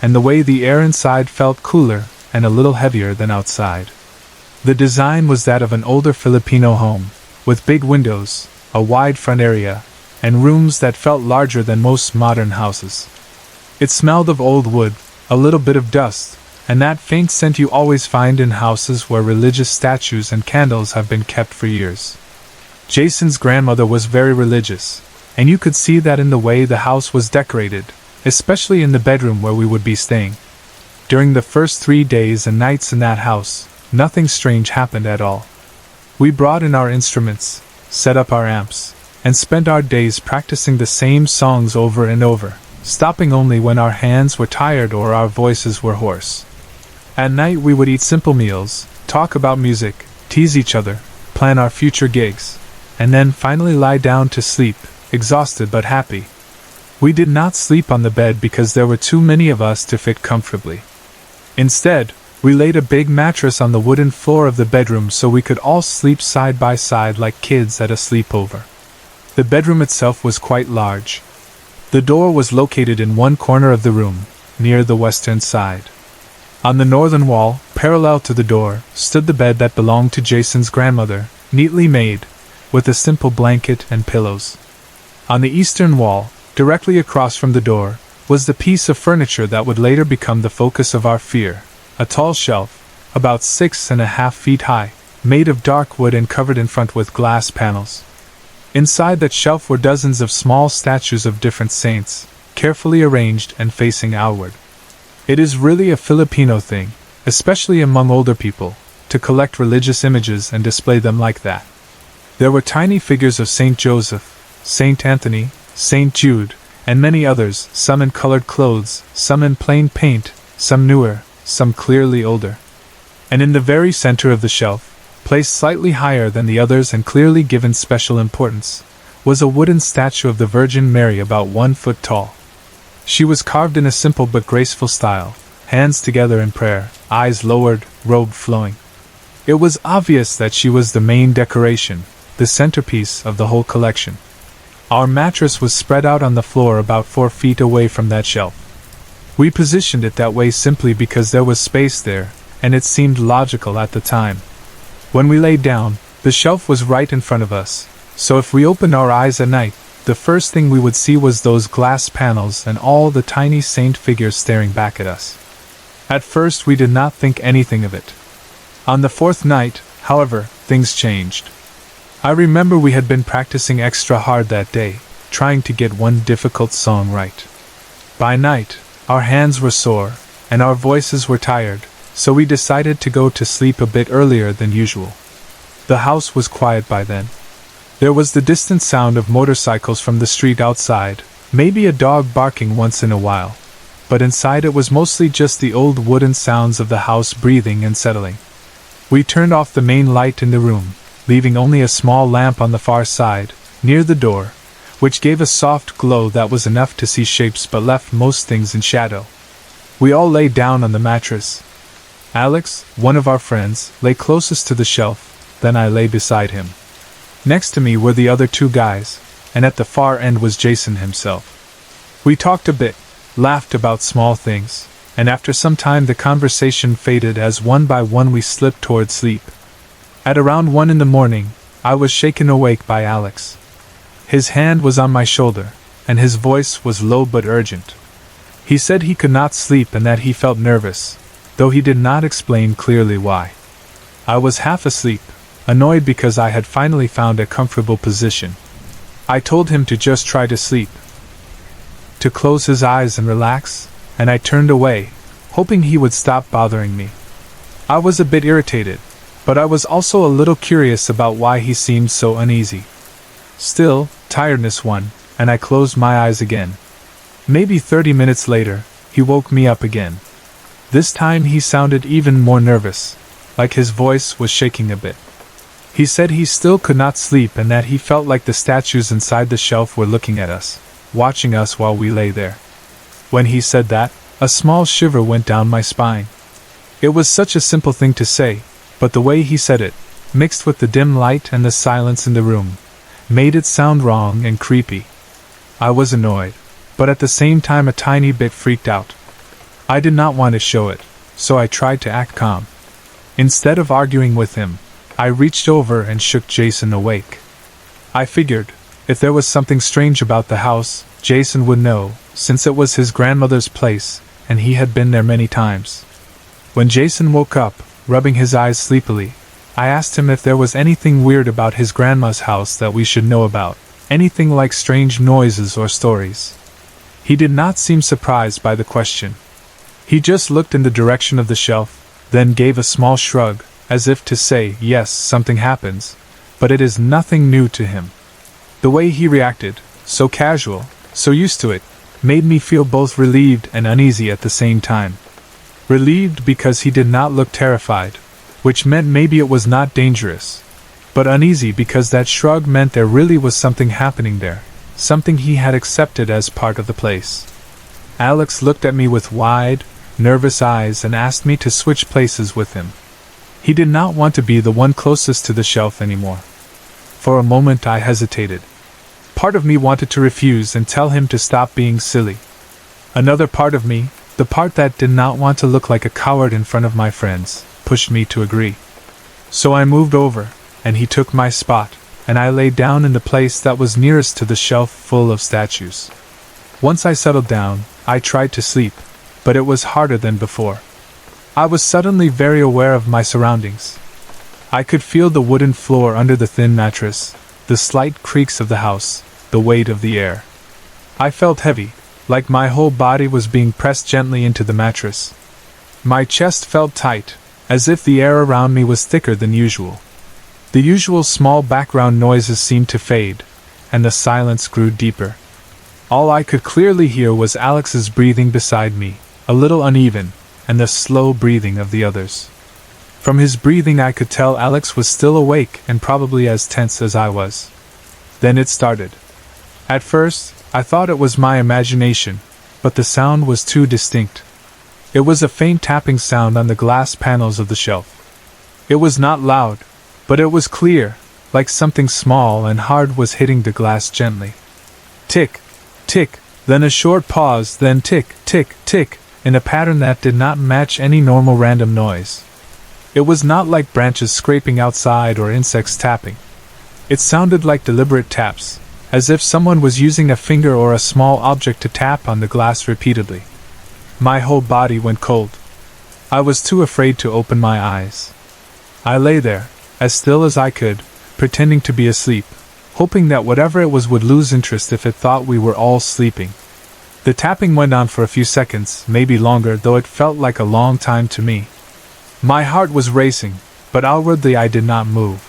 and the way the air inside felt cooler and a little heavier than outside. The design was that of an older Filipino home, with big windows, a wide front area, and rooms that felt larger than most modern houses. It smelled of old wood, a little bit of dust, and that faint scent you always find in houses where religious statues and candles have been kept for years. Jason's grandmother was very religious, and you could see that in the way the house was decorated, especially in the bedroom where we would be staying. During the first 3 days and nights in that house, nothing strange happened at all. We brought in our instruments, set up our amps, and spent our days practicing the same songs over and over, stopping only when our hands were tired or our voices were hoarse. At night we would eat simple meals, talk about music, tease each other, plan our future gigs, and then finally lie down to sleep, exhausted but happy. We did not sleep on the bed because there were too many of us to fit comfortably. Instead, we laid a big mattress on the wooden floor of the bedroom so we could all sleep side by side like kids at a sleepover. The bedroom itself was quite large. The door was located in one corner of the room, near the western side. On the northern wall, parallel to the door, stood the bed that belonged to Jason's grandmother, neatly made, with a simple blanket and pillows. On the eastern wall, directly across from the door, was the piece of furniture that would later become the focus of our fear, a tall shelf, about 6.5 feet high, made of dark wood and covered in front with glass panels. Inside that shelf were dozens of small statues of different saints, carefully arranged and facing outward. It is really a Filipino thing, especially among older people, to collect religious images and display them like that. There were tiny figures of Saint Joseph, Saint Anthony, Saint Jude, and many others, some in colored clothes, some in plain paint, some newer, some clearly older. And in the very center of the shelf, placed slightly higher than the others and clearly given special importance, was a wooden statue of the Virgin Mary about 1 foot tall. She was carved in a simple but graceful style, hands together in prayer, eyes lowered, robe flowing. It was obvious that she was the main decoration, the centerpiece of the whole collection. Our mattress was spread out on the floor about 4 feet away from that shelf. We positioned it that way simply because there was space there, and it seemed logical at the time. When we lay down, the shelf was right in front of us, so if we opened our eyes at night, the first thing we would see was those glass panels and all the tiny saint figures staring back at us. At first we did not think anything of it. On the fourth night, however, things changed. I remember we had been practicing extra hard that day, trying to get one difficult song right. By night, our hands were sore, and our voices were tired, so we decided to go to sleep a bit earlier than usual. The house was quiet by then. There was the distant sound of motorcycles from the street outside, maybe a dog barking once in a while, but inside it was mostly just the old wooden sounds of the house breathing and settling. We turned off the main light in the room, leaving only a small lamp on the far side, near the door, which gave a soft glow that was enough to see shapes but left most things in shadow. We all lay down on the mattress. Alex, one of our friends, lay closest to the shelf, then I lay beside him. Next to me were the other two guys, and at the far end was Jason himself. We talked a bit, laughed about small things, and after some time the conversation faded as one by one we slipped toward sleep. At around 1 in the morning, I was shaken awake by Alex. His hand was on my shoulder, and his voice was low but urgent. He said he could not sleep and that he felt nervous, though he did not explain clearly why. I was half asleep, annoyed because I had finally found a comfortable position. I told him to just try to sleep, to close his eyes and relax, and I turned away, hoping he would stop bothering me. I was a bit irritated, but I was also a little curious about why he seemed so uneasy. Still, tiredness won, and I closed my eyes again. Maybe 30 minutes later, he woke me up again. This time he sounded even more nervous, like his voice was shaking a bit. He said he still could not sleep and that he felt like the statues inside the shelf were looking at us, watching us while we lay there. When he said that, a small shiver went down my spine. It was such a simple thing to say, but the way he said it, mixed with the dim light and the silence in the room, made it sound wrong and creepy. I was annoyed, but at the same time a tiny bit freaked out. I did not want to show it, so I tried to act calm. Instead of arguing with him, I reached over and shook Jason awake. I figured, if there was something strange about the house, Jason would know, since it was his grandmother's place, and he had been there many times. When Jason woke up, rubbing his eyes sleepily, I asked him if there was anything weird about his grandma's house that we should know about, anything like strange noises or stories. He did not seem surprised by the question. He just looked in the direction of the shelf, then gave a small shrug, as if to say, yes, something happens, but it is nothing new to him. The way he reacted, so casual, so used to it, made me feel both relieved and uneasy at the same time. Relieved because he did not look terrified, which meant maybe it was not dangerous, but uneasy because that shrug meant there really was something happening there, something he had accepted as part of the place. Alex looked at me with wide, nervous eyes and asked me to switch places with him. He did not want to be the one closest to the shelf anymore. For a moment I hesitated. Part of me wanted to refuse and tell him to stop being silly. Another part of me, the part that did not want to look like a coward in front of my friends, pushed me to agree. So I moved over, and he took my spot, and I lay down in the place that was nearest to the shelf full of statues. Once I settled down, I tried to sleep, but it was harder than before. I was suddenly very aware of my surroundings. I could feel the wooden floor under the thin mattress, the slight creaks of the house, the weight of the air. I felt heavy, like my whole body was being pressed gently into the mattress. My chest felt tight, as if the air around me was thicker than usual. The usual small background noises seemed to fade, and the silence grew deeper. All I could clearly hear was Alex's breathing beside me, a little uneven, and the slow breathing of the others. From his breathing I could tell Alex was still awake and probably as tense as I was. Then it started. At first, I thought it was my imagination, but the sound was too distinct. It was a faint tapping sound on the glass panels of the shelf. It was not loud, but it was clear, like something small and hard was hitting the glass gently. Tick, tick, then a short pause, then tick, tick, tick, in a pattern that did not match any normal random noise. It was not like branches scraping outside or insects tapping. It sounded like deliberate taps, as if someone was using a finger or a small object to tap on the glass repeatedly. My whole body went cold. I was too afraid to open my eyes. I lay there, as still as I could, pretending to be asleep, hoping that whatever it was would lose interest if it thought we were all sleeping. The tapping went on for a few seconds, maybe longer, though it felt like a long time to me. My heart was racing, but outwardly I did not move.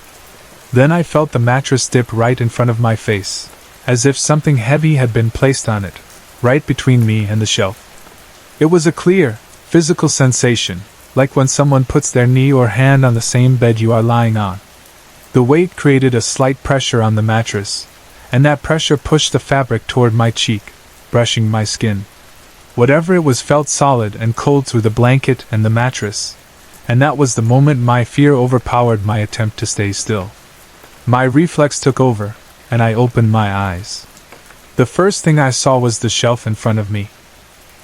Then I felt the mattress dip right in front of my face, as if something heavy had been placed on it, right between me and the shelf. It was a clear, physical sensation, like when someone puts their knee or hand on the same bed you are lying on. The weight created a slight pressure on the mattress, and that pressure pushed the fabric toward my cheek, brushing my skin. Whatever it was felt solid and cold through the blanket and the mattress, and that was the moment my fear overpowered my attempt to stay still. My reflex took over, and I opened my eyes. The first thing I saw was the shelf in front of me.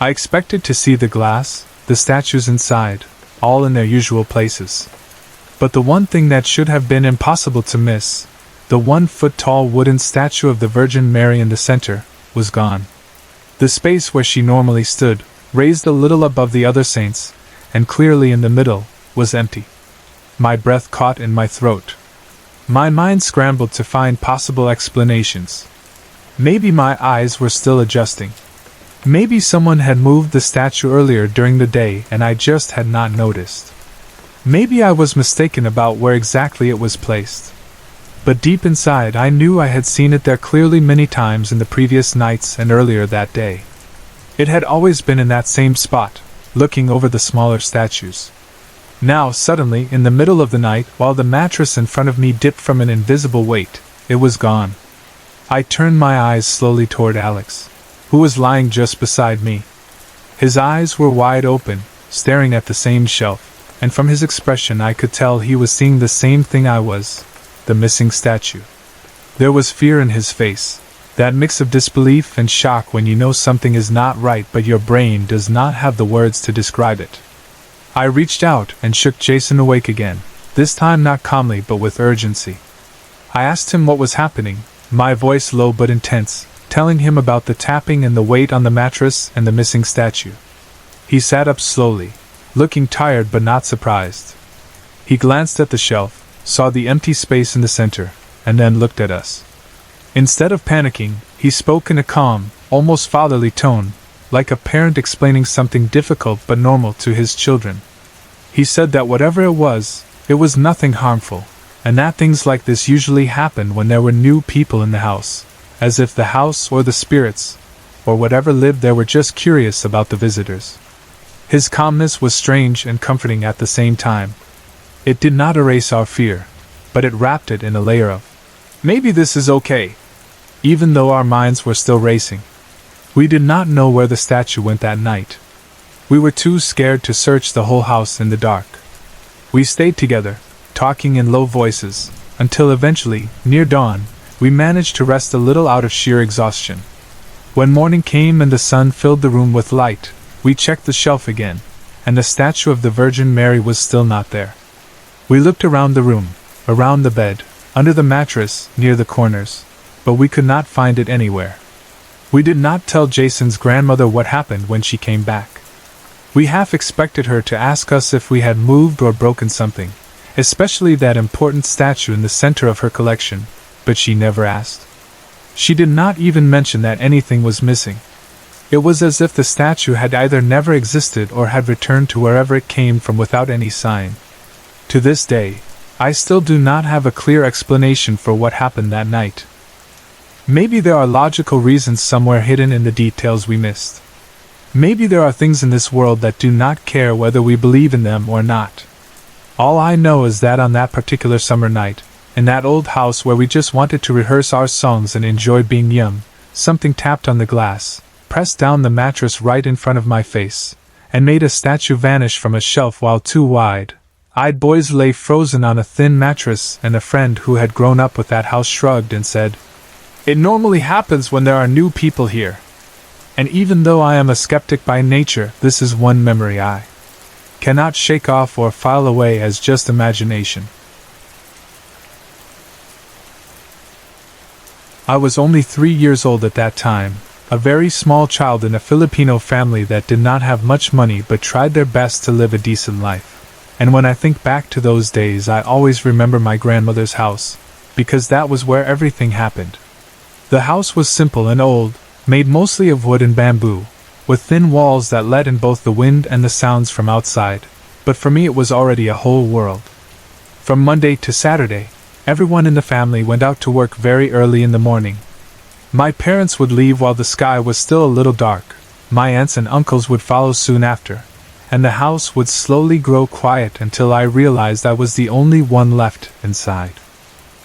I expected to see the glass, the statues inside, all in their usual places. But the one thing that should have been impossible to miss, the 1-foot-tall wooden statue of the Virgin Mary in the center, was gone. The space where she normally stood, raised a little above the other saints, and clearly in the middle, was empty. My breath caught in my throat. My mind scrambled to find possible explanations. Maybe my eyes were still adjusting. Maybe someone had moved the statue earlier during the day and I just had not noticed. Maybe I was mistaken about where exactly it was placed. But deep inside I knew I had seen it there clearly many times in the previous nights and earlier that day. It had always been in that same spot, looking over the smaller statues. Now, suddenly, in the middle of the night, while the mattress in front of me dipped from an invisible weight, it was gone. I turned my eyes slowly toward Alex, who was lying just beside me. His eyes were wide open, staring at the same shelf, and from his expression I could tell he was seeing the same thing I was, the missing statue. There was fear in his face, that mix of disbelief and shock when you know something is not right but your brain does not have the words to describe it. I reached out and shook Jason awake again, this time not calmly but with urgency. I asked him what was happening, my voice low but intense, telling him about the tapping and the weight on the mattress and the missing statue. He sat up slowly, looking tired but not surprised. He glanced at the shelf, saw the empty space in the center, and then looked at us. Instead of panicking, he spoke in a calm, almost fatherly tone, like a parent explaining something difficult but normal to his children. He said that whatever it was nothing harmful, and that things like this usually happened when there were new people in the house, as if the house or the spirits, or whatever lived there were just curious about the visitors. His calmness was strange and comforting at the same time. It did not erase our fear, but it wrapped it in a layer of, maybe this is okay, even though our minds were still racing. We did not know where the statue went that night. We were too scared to search the whole house in the dark. We stayed together, talking in low voices, until eventually, near dawn, we managed to rest a little out of sheer exhaustion. When morning came and the sun filled the room with light, we checked the shelf again, and the statue of the Virgin Mary was still not there. We looked around the room, around the bed, under the mattress, near the corners, but we could not find it anywhere. We did not tell Jason's grandmother what happened when she came back. We half expected her to ask us if we had moved or broken something, especially that important statue in the center of her collection, but she never asked. She did not even mention that anything was missing. It was as if the statue had either never existed or had returned to wherever it came from without any sign. To this day, I still do not have a clear explanation for what happened that night. Maybe there are logical reasons somewhere hidden in the details we missed. Maybe there are things in this world that do not care whether we believe in them or not. All I know is that on that particular summer night, in that old house where we just wanted to rehearse our songs and enjoy being young, something tapped on the glass, pressed down the mattress right in front of my face, and made a statue vanish from a shelf while two wide-eyed boys lay frozen on a thin mattress, and a friend who had grown up with that house shrugged and said, "It normally happens when there are new people here." And even though I am a skeptic by nature, this is one memory I cannot shake off or file away as just imagination. I was only 3 years old at that time, a very small child in a Filipino family that did not have much money but tried their best to live a decent life. And when I think back to those days, I always remember my grandmother's house, because that was where everything happened. The house was simple and old, made mostly of wood and bamboo, with thin walls that let in both the wind and the sounds from outside, but for me it was already a whole world. From Monday to Saturday, everyone in the family went out to work very early in the morning. My parents would leave while the sky was still a little dark, my aunts and uncles would follow soon after, and the house would slowly grow quiet until I realized I was the only one left inside.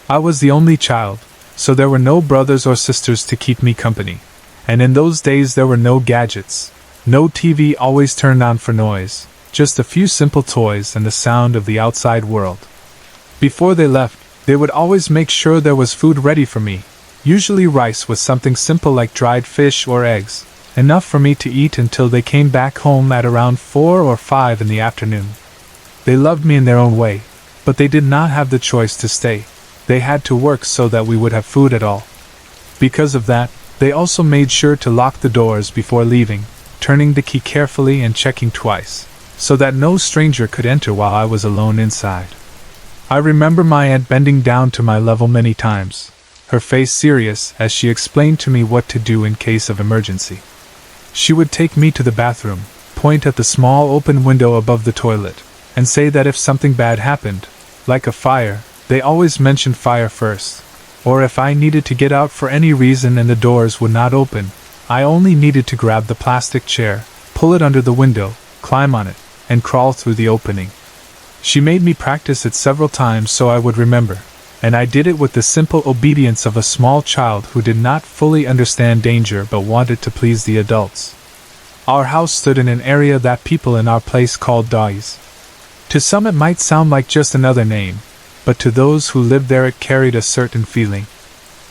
I was the only child, so there were no brothers or sisters to keep me company. And in those days there were no gadgets, no TV always turned on for noise, just a few simple toys and the sound of the outside world. Before they left, they would always make sure there was food ready for me, usually rice with something simple like dried fish or eggs, enough for me to eat until they came back home at around 4 or 5 in the afternoon. They loved me in their own way, but they did not have the choice to stay. They had to work so that we would have food at all. Because of that, they also made sure to lock the doors before leaving, turning the key carefully and checking twice, so that no stranger could enter while I was alone inside. I remember my aunt bending down to my level many times, her face serious as she explained to me what to do in case of emergency. She would take me to the bathroom, point at the small open window above the toilet, and say that if something bad happened, like a fire, they always mentioned fire first. Or if I needed to get out for any reason and the doors would not open, I only needed to grab the plastic chair, pull it under the window, climb on it, and crawl through the opening. She made me practice it several times so I would remember, and I did it with the simple obedience of a small child who did not fully understand danger but wanted to please the adults. Our house stood in an area that people in our place called Dawes. To some it might sound like just another name, but to those who lived there it carried a certain feeling.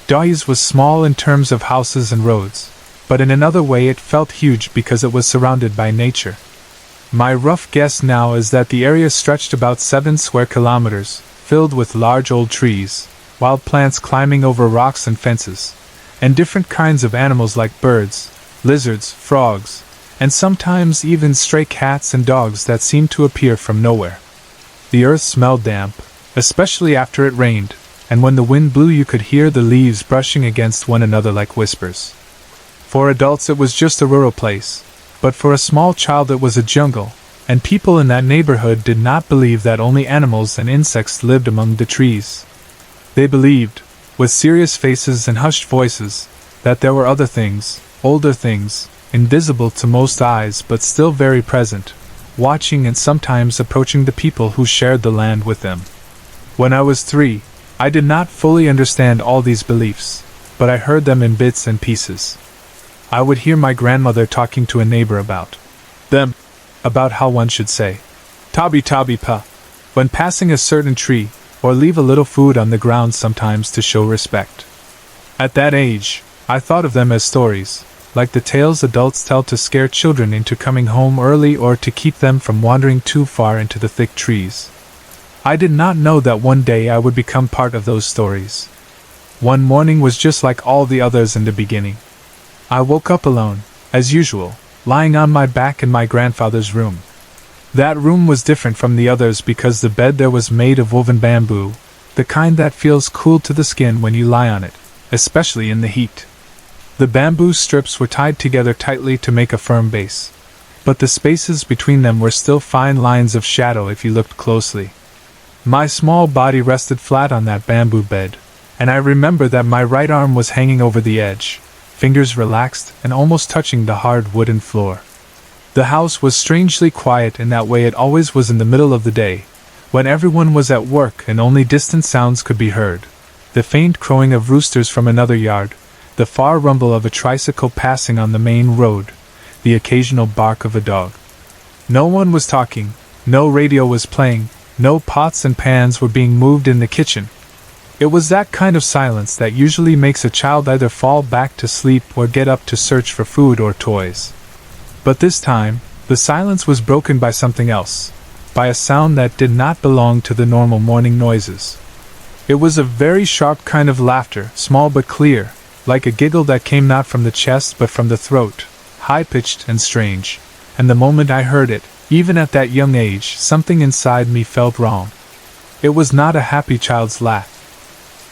Dawes was small in terms of houses and roads, but in another way it felt huge because it was surrounded by nature. My rough guess now is that the area stretched about 7 square kilometers, filled with large old trees, wild plants climbing over rocks and fences, and different kinds of animals like birds, lizards, frogs, and sometimes even stray cats and dogs that seemed to appear from nowhere. The earth smelled damp, especially after it rained, and when the wind blew you could hear the leaves brushing against one another like whispers. For adults it was just a rural place, but for a small child it was a jungle, and people in that neighborhood did not believe that only animals and insects lived among the trees. They believed, with serious faces and hushed voices, that there were other things, older things, invisible to most eyes but still very present, watching and sometimes approaching the people who shared the land with them. When I was 3, I did not fully understand all these beliefs, but I heard them in bits and pieces. I would hear my grandmother talking to a neighbor about them, about how one should say, "Tabi tabi pa," when passing a certain tree, or leave a little food on the ground sometimes to show respect. At that age, I thought of them as stories, like the tales adults tell to scare children into coming home early or to keep them from wandering too far into the thick trees. I did not know that one day I would become part of those stories. One morning was just like all the others in the beginning. I woke up alone, as usual, lying on my back in my grandfather's room. That room was different from the others because the bed there was made of woven bamboo, the kind that feels cool to the skin when you lie on it, especially in the heat. The bamboo strips were tied together tightly to make a firm base, but the spaces between them were still fine lines of shadow if you looked closely. My small body rested flat on that bamboo bed, and I remember that my right arm was hanging over the edge, fingers relaxed and almost touching the hard wooden floor. The house was strangely quiet in that way it always was in the middle of the day, when everyone was at work and only distant sounds could be heard. The faint crowing of roosters from another yard, the far rumble of a tricycle passing on the main road, the occasional bark of a dog. No one was talking, no radio was playing, no pots and pans were being moved in the kitchen. It was that kind of silence that usually makes a child either fall back to sleep or get up to search for food or toys. But this time, the silence was broken by something else, by a sound that did not belong to the normal morning noises. It was a very sharp kind of laughter, small but clear, like a giggle that came not from the chest but from the throat, high-pitched and strange, and the moment I heard it, even at that young age, something inside me felt wrong. It was not a happy child's laugh.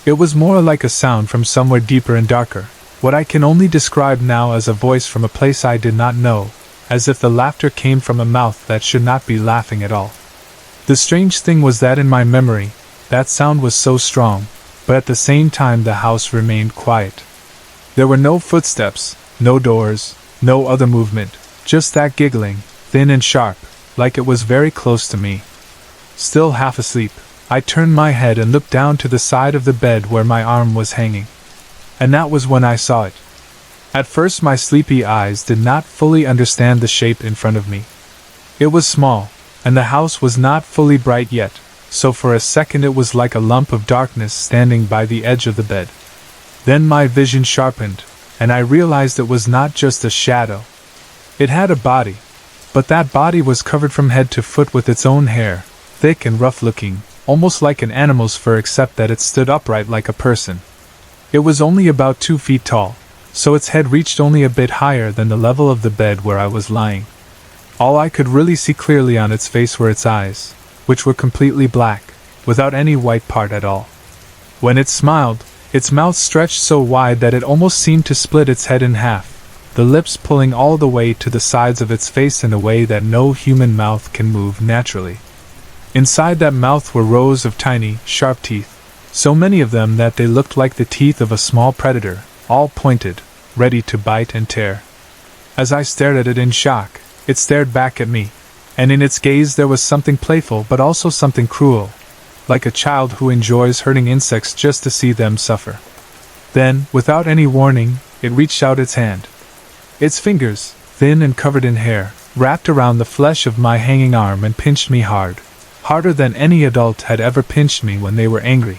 It was more like a sound from somewhere deeper and darker, what I can only describe now as a voice from a place I did not know, as if the laughter came from a mouth that should not be laughing at all. The strange thing was that in my memory, that sound was so strong, but at the same time the house remained quiet. There were no footsteps, no doors, no other movement, just that giggling, thin and sharp, like it was very close to me. Still half asleep, I turned my head and looked down to the side of the bed where my arm was hanging. And that was when I saw it. At first my sleepy eyes did not fully understand the shape in front of me. It was small, and the house was not fully bright yet, so for a second it was like a lump of darkness standing by the edge of the bed. Then my vision sharpened, and I realized it was not just a shadow. It had a body, but that body was covered from head to foot with its own hair, thick and rough-looking, almost like an animal's fur except that it stood upright like a person. It was only about 2 feet tall, so its head reached only a bit higher than the level of the bed where I was lying. All I could really see clearly on its face were its eyes, which were completely black, without any white part at all. When it smiled, its mouth stretched so wide that it almost seemed to split its head in half, the lips pulling all the way to the sides of its face in a way that no human mouth can move naturally. Inside that mouth were rows of tiny, sharp teeth, so many of them that they looked like the teeth of a small predator, all pointed, ready to bite and tear. As I stared at it in shock, it stared back at me, and in its gaze there was something playful but also something cruel, like a child who enjoys hurting insects just to see them suffer. Then, without any warning, it reached out its hand. Its fingers, thin and covered in hair, wrapped around the flesh of my hanging arm and pinched me hard, harder than any adult had ever pinched me when they were angry.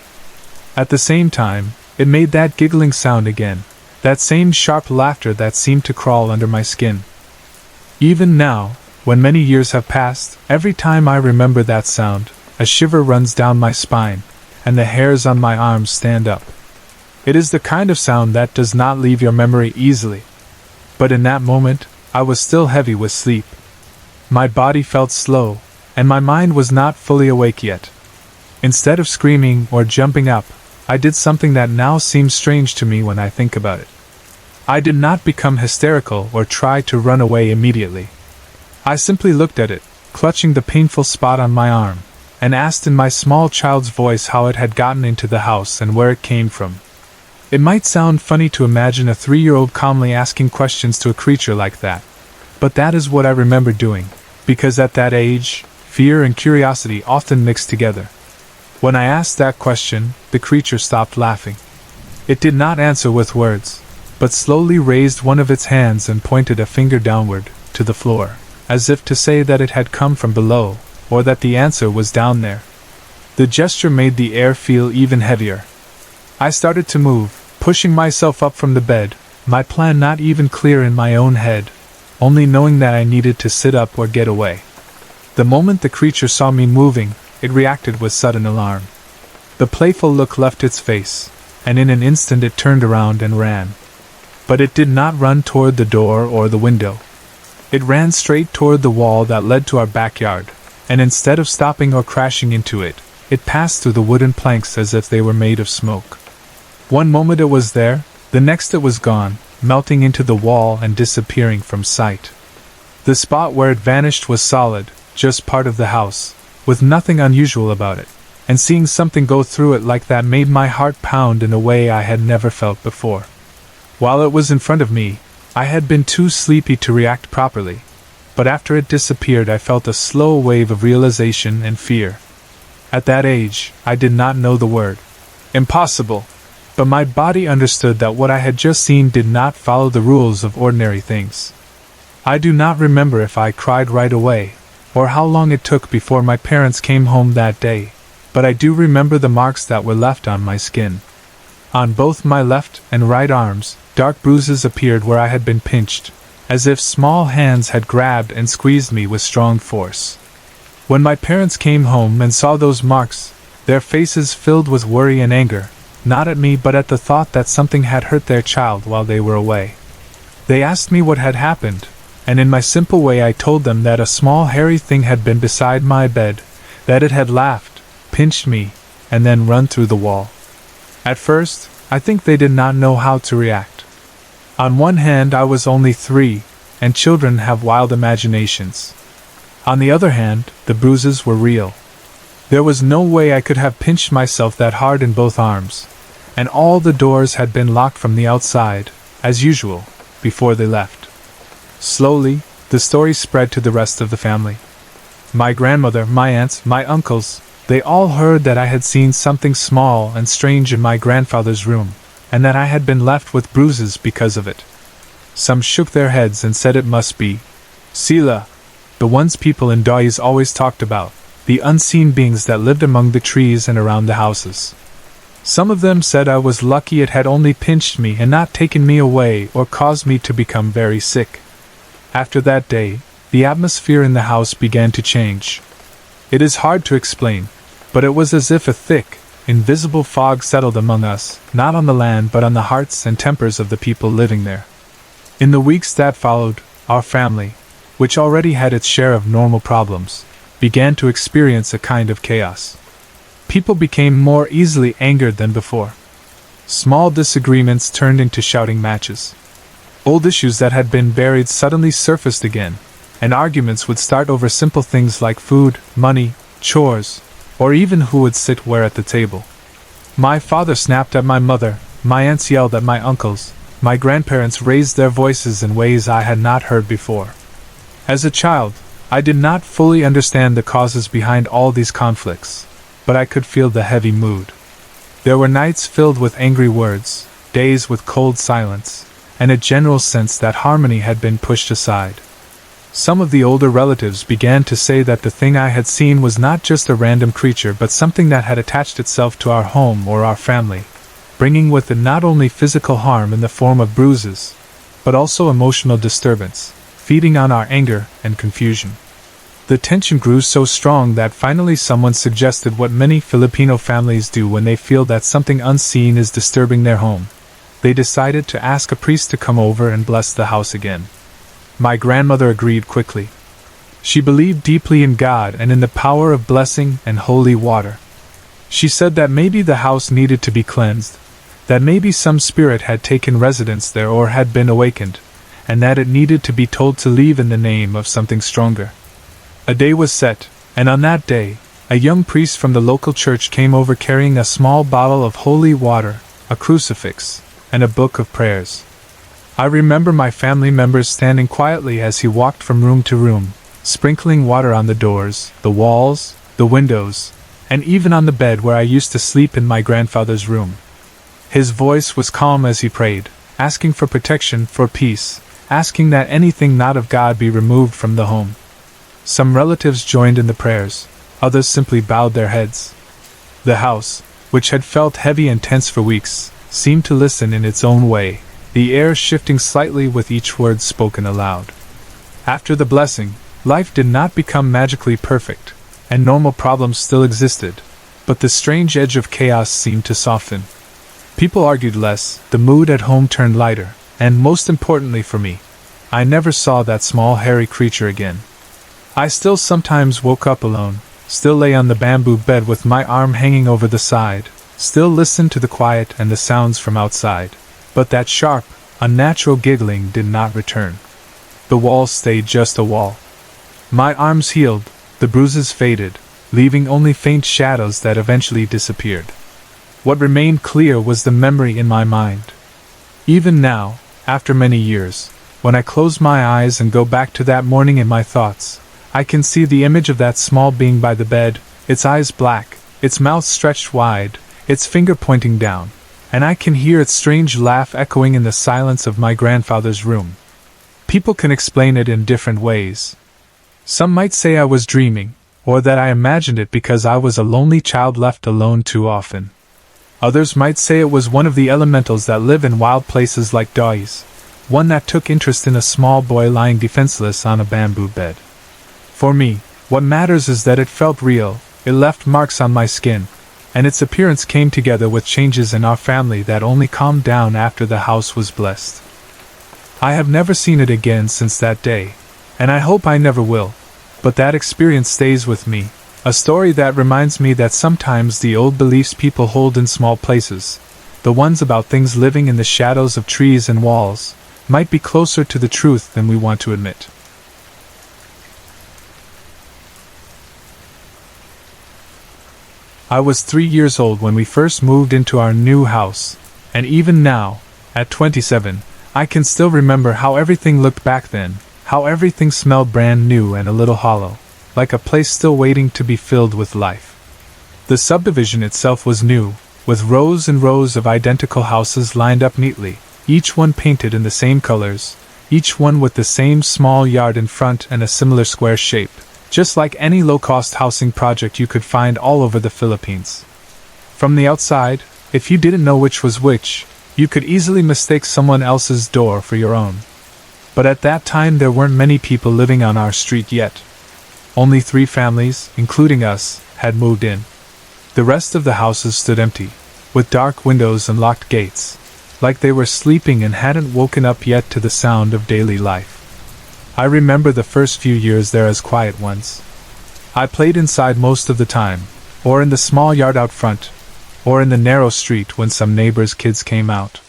At the same time, it made that giggling sound again, that same sharp laughter that seemed to crawl under my skin. Even now, when many years have passed, every time I remember that sound, a shiver runs down my spine, and the hairs on my arms stand up. It is the kind of sound that does not leave your memory easily. But in that moment, I was still heavy with sleep. My body felt slow, and my mind was not fully awake yet. Instead of screaming or jumping up, I did something that now seems strange to me when I think about it. I did not become hysterical or try to run away immediately. I simply looked at it, clutching the painful spot on my arm, and asked in my small child's voice how it had gotten into the house and where it came from. It might sound funny to imagine a 3-year-old calmly asking questions to a creature like that, but that is what I remember doing, because at that age, fear and curiosity often mix together. When I asked that question, the creature stopped laughing. It did not answer with words, but slowly raised one of its hands and pointed a finger downward, to the floor, as if to say that it had come from below, or that the answer was down there. The gesture made the air feel even heavier. I started to move, pushing myself up from the bed, my plan not even clear in my own head, only knowing that I needed to sit up or get away. The moment the creature saw me moving, it reacted with sudden alarm. The playful look left its face, and in an instant it turned around and ran. But it did not run toward the door or the window. It ran straight toward the wall that led to our backyard, and instead of stopping or crashing into it, it passed through the wooden planks as if they were made of smoke. One moment it was there, the next it was gone, melting into the wall and disappearing from sight. The spot where it vanished was solid, just part of the house, with nothing unusual about it, and seeing something go through it like that made my heart pound in a way I had never felt before. While it was in front of me, I had been too sleepy to react properly, but after it disappeared I felt a slow wave of realization and fear. At that age, I did not know the word impossible, but my body understood that what I had just seen did not follow the rules of ordinary things. I do not remember if I cried right away, or how long it took before my parents came home that day, but I do remember the marks that were left on my skin. On both my left and right arms, dark bruises appeared where I had been pinched, as if small hands had grabbed and squeezed me with strong force. When my parents came home and saw those marks, their faces filled with worry and anger, not at me but at the thought that something had hurt their child while they were away. They asked me what had happened, and in my simple way I told them that a small hairy thing had been beside my bed, that it had laughed, pinched me, and then run through the wall. At first, I think they did not know how to react. On one hand, I was only 3, and children have wild imaginations. On the other hand, the bruises were real. There was no way I could have pinched myself that hard in both arms, and all the doors had been locked from the outside, as usual, before they left. Slowly, the story spread to the rest of the family. My grandmother, my aunts, my uncles, they all heard that I had seen something small and strange in my grandfather's room, and that I had been left with bruises because of it. Some shook their heads and said it must be Sila, the ones people in Dawes always talked about, the unseen beings that lived among the trees and around the houses. Some of them said I was lucky it had only pinched me and not taken me away or caused me to become very sick. After that day, the atmosphere in the house began to change. It is hard to explain, but it was as if a thick, invisible fog settled among us, not on the land but on the hearts and tempers of the people living there. In the weeks that followed, our family, which already had its share of normal problems, began to experience a kind of chaos. People became more easily angered than before. Small disagreements turned into shouting matches. Old issues that had been buried suddenly surfaced again, and arguments would start over simple things like food, money, chores, or even who would sit where at the table. My father snapped at my mother, my aunts yelled at my uncles, my grandparents raised their voices in ways I had not heard before. As a child, I did not fully understand the causes behind all these conflicts, but I could feel the heavy mood. There were nights filled with angry words, days with cold silence, and a general sense that harmony had been pushed aside. Some of the older relatives began to say that the thing I had seen was not just a random creature but something that had attached itself to our home or our family, bringing with it not only physical harm in the form of bruises, but also emotional disturbance, feeding on our anger and confusion. The tension grew so strong that finally someone suggested what many Filipino families do when they feel that something unseen is disturbing their home. They decided to ask a priest to come over and bless the house again. My grandmother agreed quickly. She believed deeply in God and in the power of blessing and holy water. She said that maybe the house needed to be cleansed, that maybe some spirit had taken residence there or had been awakened, and that it needed to be told to leave in the name of something stronger. A day was set, and on that day, a young priest from the local church came over carrying a small bottle of holy water, a crucifix, and a book of prayers. I remember my family members standing quietly as he walked from room to room, sprinkling water on the doors, the walls, the windows, and even on the bed where I used to sleep in my grandfather's room. His voice was calm as he prayed, asking for protection, for peace, asking that anything not of God be removed from the home. Some relatives joined in the prayers, others simply bowed their heads. The house, which had felt heavy and tense for weeks, seemed to listen in its own way, the air shifting slightly with each word spoken aloud. After the blessing, life did not become magically perfect, and normal problems still existed, but the strange edge of chaos seemed to soften. People argued less, the mood at home turned lighter, and most importantly for me, I never saw that small hairy creature again. I still sometimes woke up alone, still lay on the bamboo bed with my arm hanging over the side, still listened to the quiet and the sounds from outside, but that sharp, unnatural giggling did not return. The wall stayed just a wall. My arms healed, the bruises faded, leaving only faint shadows that eventually disappeared. What remained clear was the memory in my mind. Even now, after many years, when I close my eyes and go back to that morning in my thoughts, I can see the image of that small being by the bed, its eyes black, its mouth stretched wide, its finger pointing down, and I can hear its strange laugh echoing in the silence of my grandfather's room. People can explain it in different ways. Some might say I was dreaming, or that I imagined it because I was a lonely child left alone too often. Others might say it was one of the elementals that live in wild places like doggies, one that took interest in a small boy lying defenseless on a bamboo bed. For me, what matters is that it felt real, it left marks on my skin, and its appearance came together with changes in our family that only calmed down after the house was blessed. I have never seen it again since that day, and I hope I never will, but that experience stays with me, a story that reminds me that sometimes the old beliefs people hold in small places, the ones about things living in the shadows of trees and walls, might be closer to the truth than we want to admit. I was 3 years old when we first moved into our new house, and even now, at 27, I can still remember how everything looked back then, how everything smelled brand new and a little hollow, like a place still waiting to be filled with life. The subdivision itself was new, with rows and rows of identical houses lined up neatly, each one painted in the same colors, each one with the same small yard in front and a similar square shape, just like any low-cost housing project you could find all over the Philippines. From the outside, if you didn't know which was which, you could easily mistake someone else's door for your own. But at that time there weren't many people living on our street yet. Only 3 families, including us, had moved in. The rest of the houses stood empty, with dark windows and locked gates, like they were sleeping and hadn't woken up yet to the sound of daily life. I remember the first few years there as quiet ones. I played inside most of the time, or in the small yard out front, or in the narrow street when some neighbors' kids came out.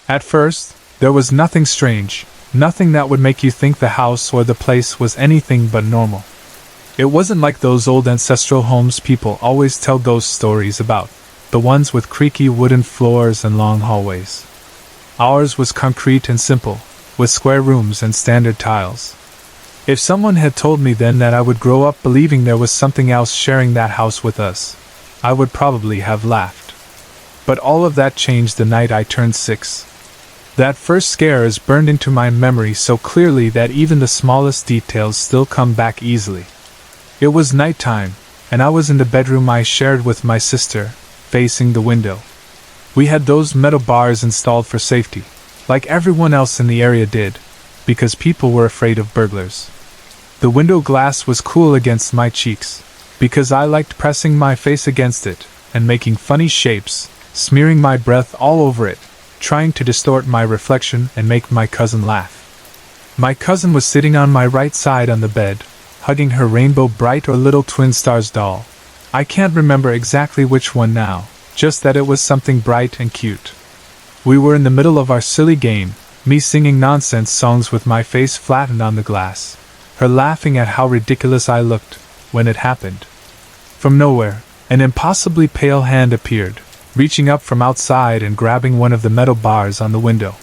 At first, there was nothing strange, nothing that would make you think the house or the place was anything but normal. It wasn't like those old ancestral homes people always tell ghost stories about, the ones with creaky wooden floors and long hallways. Ours was concrete and simple, with square rooms and standard tiles. If someone had told me then that I would grow up believing there was something else sharing that house with us, I would probably have laughed. But all of that changed the night I turned 6. That first scare is burned into my memory so clearly that even the smallest details still come back easily. It was nighttime, and I was in the bedroom I shared with my sister, facing the window. We had those metal bars installed for safety, like everyone else in the area did, because people were afraid of burglars. The window glass was cool against my cheeks, because I liked pressing my face against it, and making funny shapes, smearing my breath all over it, trying to distort my reflection and make my cousin laugh. My cousin was sitting on my right side on the bed, hugging her Rainbow Bright or Little Twin Stars doll. I can't remember exactly which one now, just that it was something bright and cute. We were in the middle of our silly game, me singing nonsense songs with my face flattened on the glass, her laughing at how ridiculous I looked when it happened. From nowhere, an impossibly pale hand appeared, reaching up from outside and grabbing one of the metal bars on the window.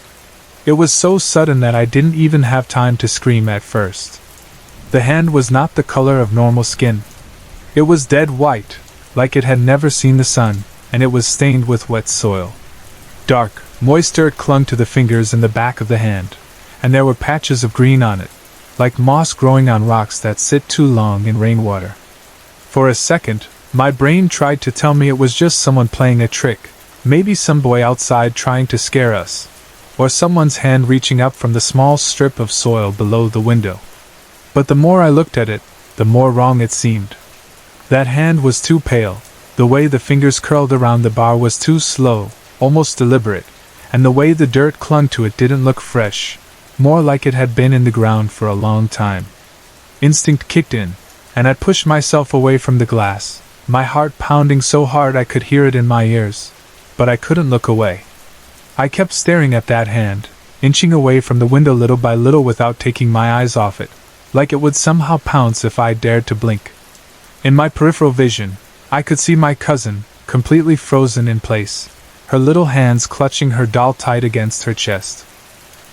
It was so sudden that I didn't even have time to scream at first. The hand was not the color of normal skin. It was dead white, like it had never seen the sun, and it was stained with wet soil. Dark, moist dirt clung to the fingers in the back of the hand, and there were patches of green on it, like moss growing on rocks that sit too long in rainwater. For a second, my brain tried to tell me it was just someone playing a trick, maybe some boy outside trying to scare us, or someone's hand reaching up from the small strip of soil below the window. But the more I looked at it, the more wrong it seemed. That hand was too pale, the way the fingers curled around the bar was too slow, almost deliberate, and the way the dirt clung to it didn't look fresh, more like it had been in the ground for a long time. Instinct kicked in, and I pushed myself away from the glass, my heart pounding so hard I could hear it in my ears, but I couldn't look away. I kept staring at that hand, inching away from the window little by little without taking my eyes off it, like it would somehow pounce if I dared to blink. In my peripheral vision, I could see my cousin, completely frozen in place, her little hands clutching her doll tight against her chest.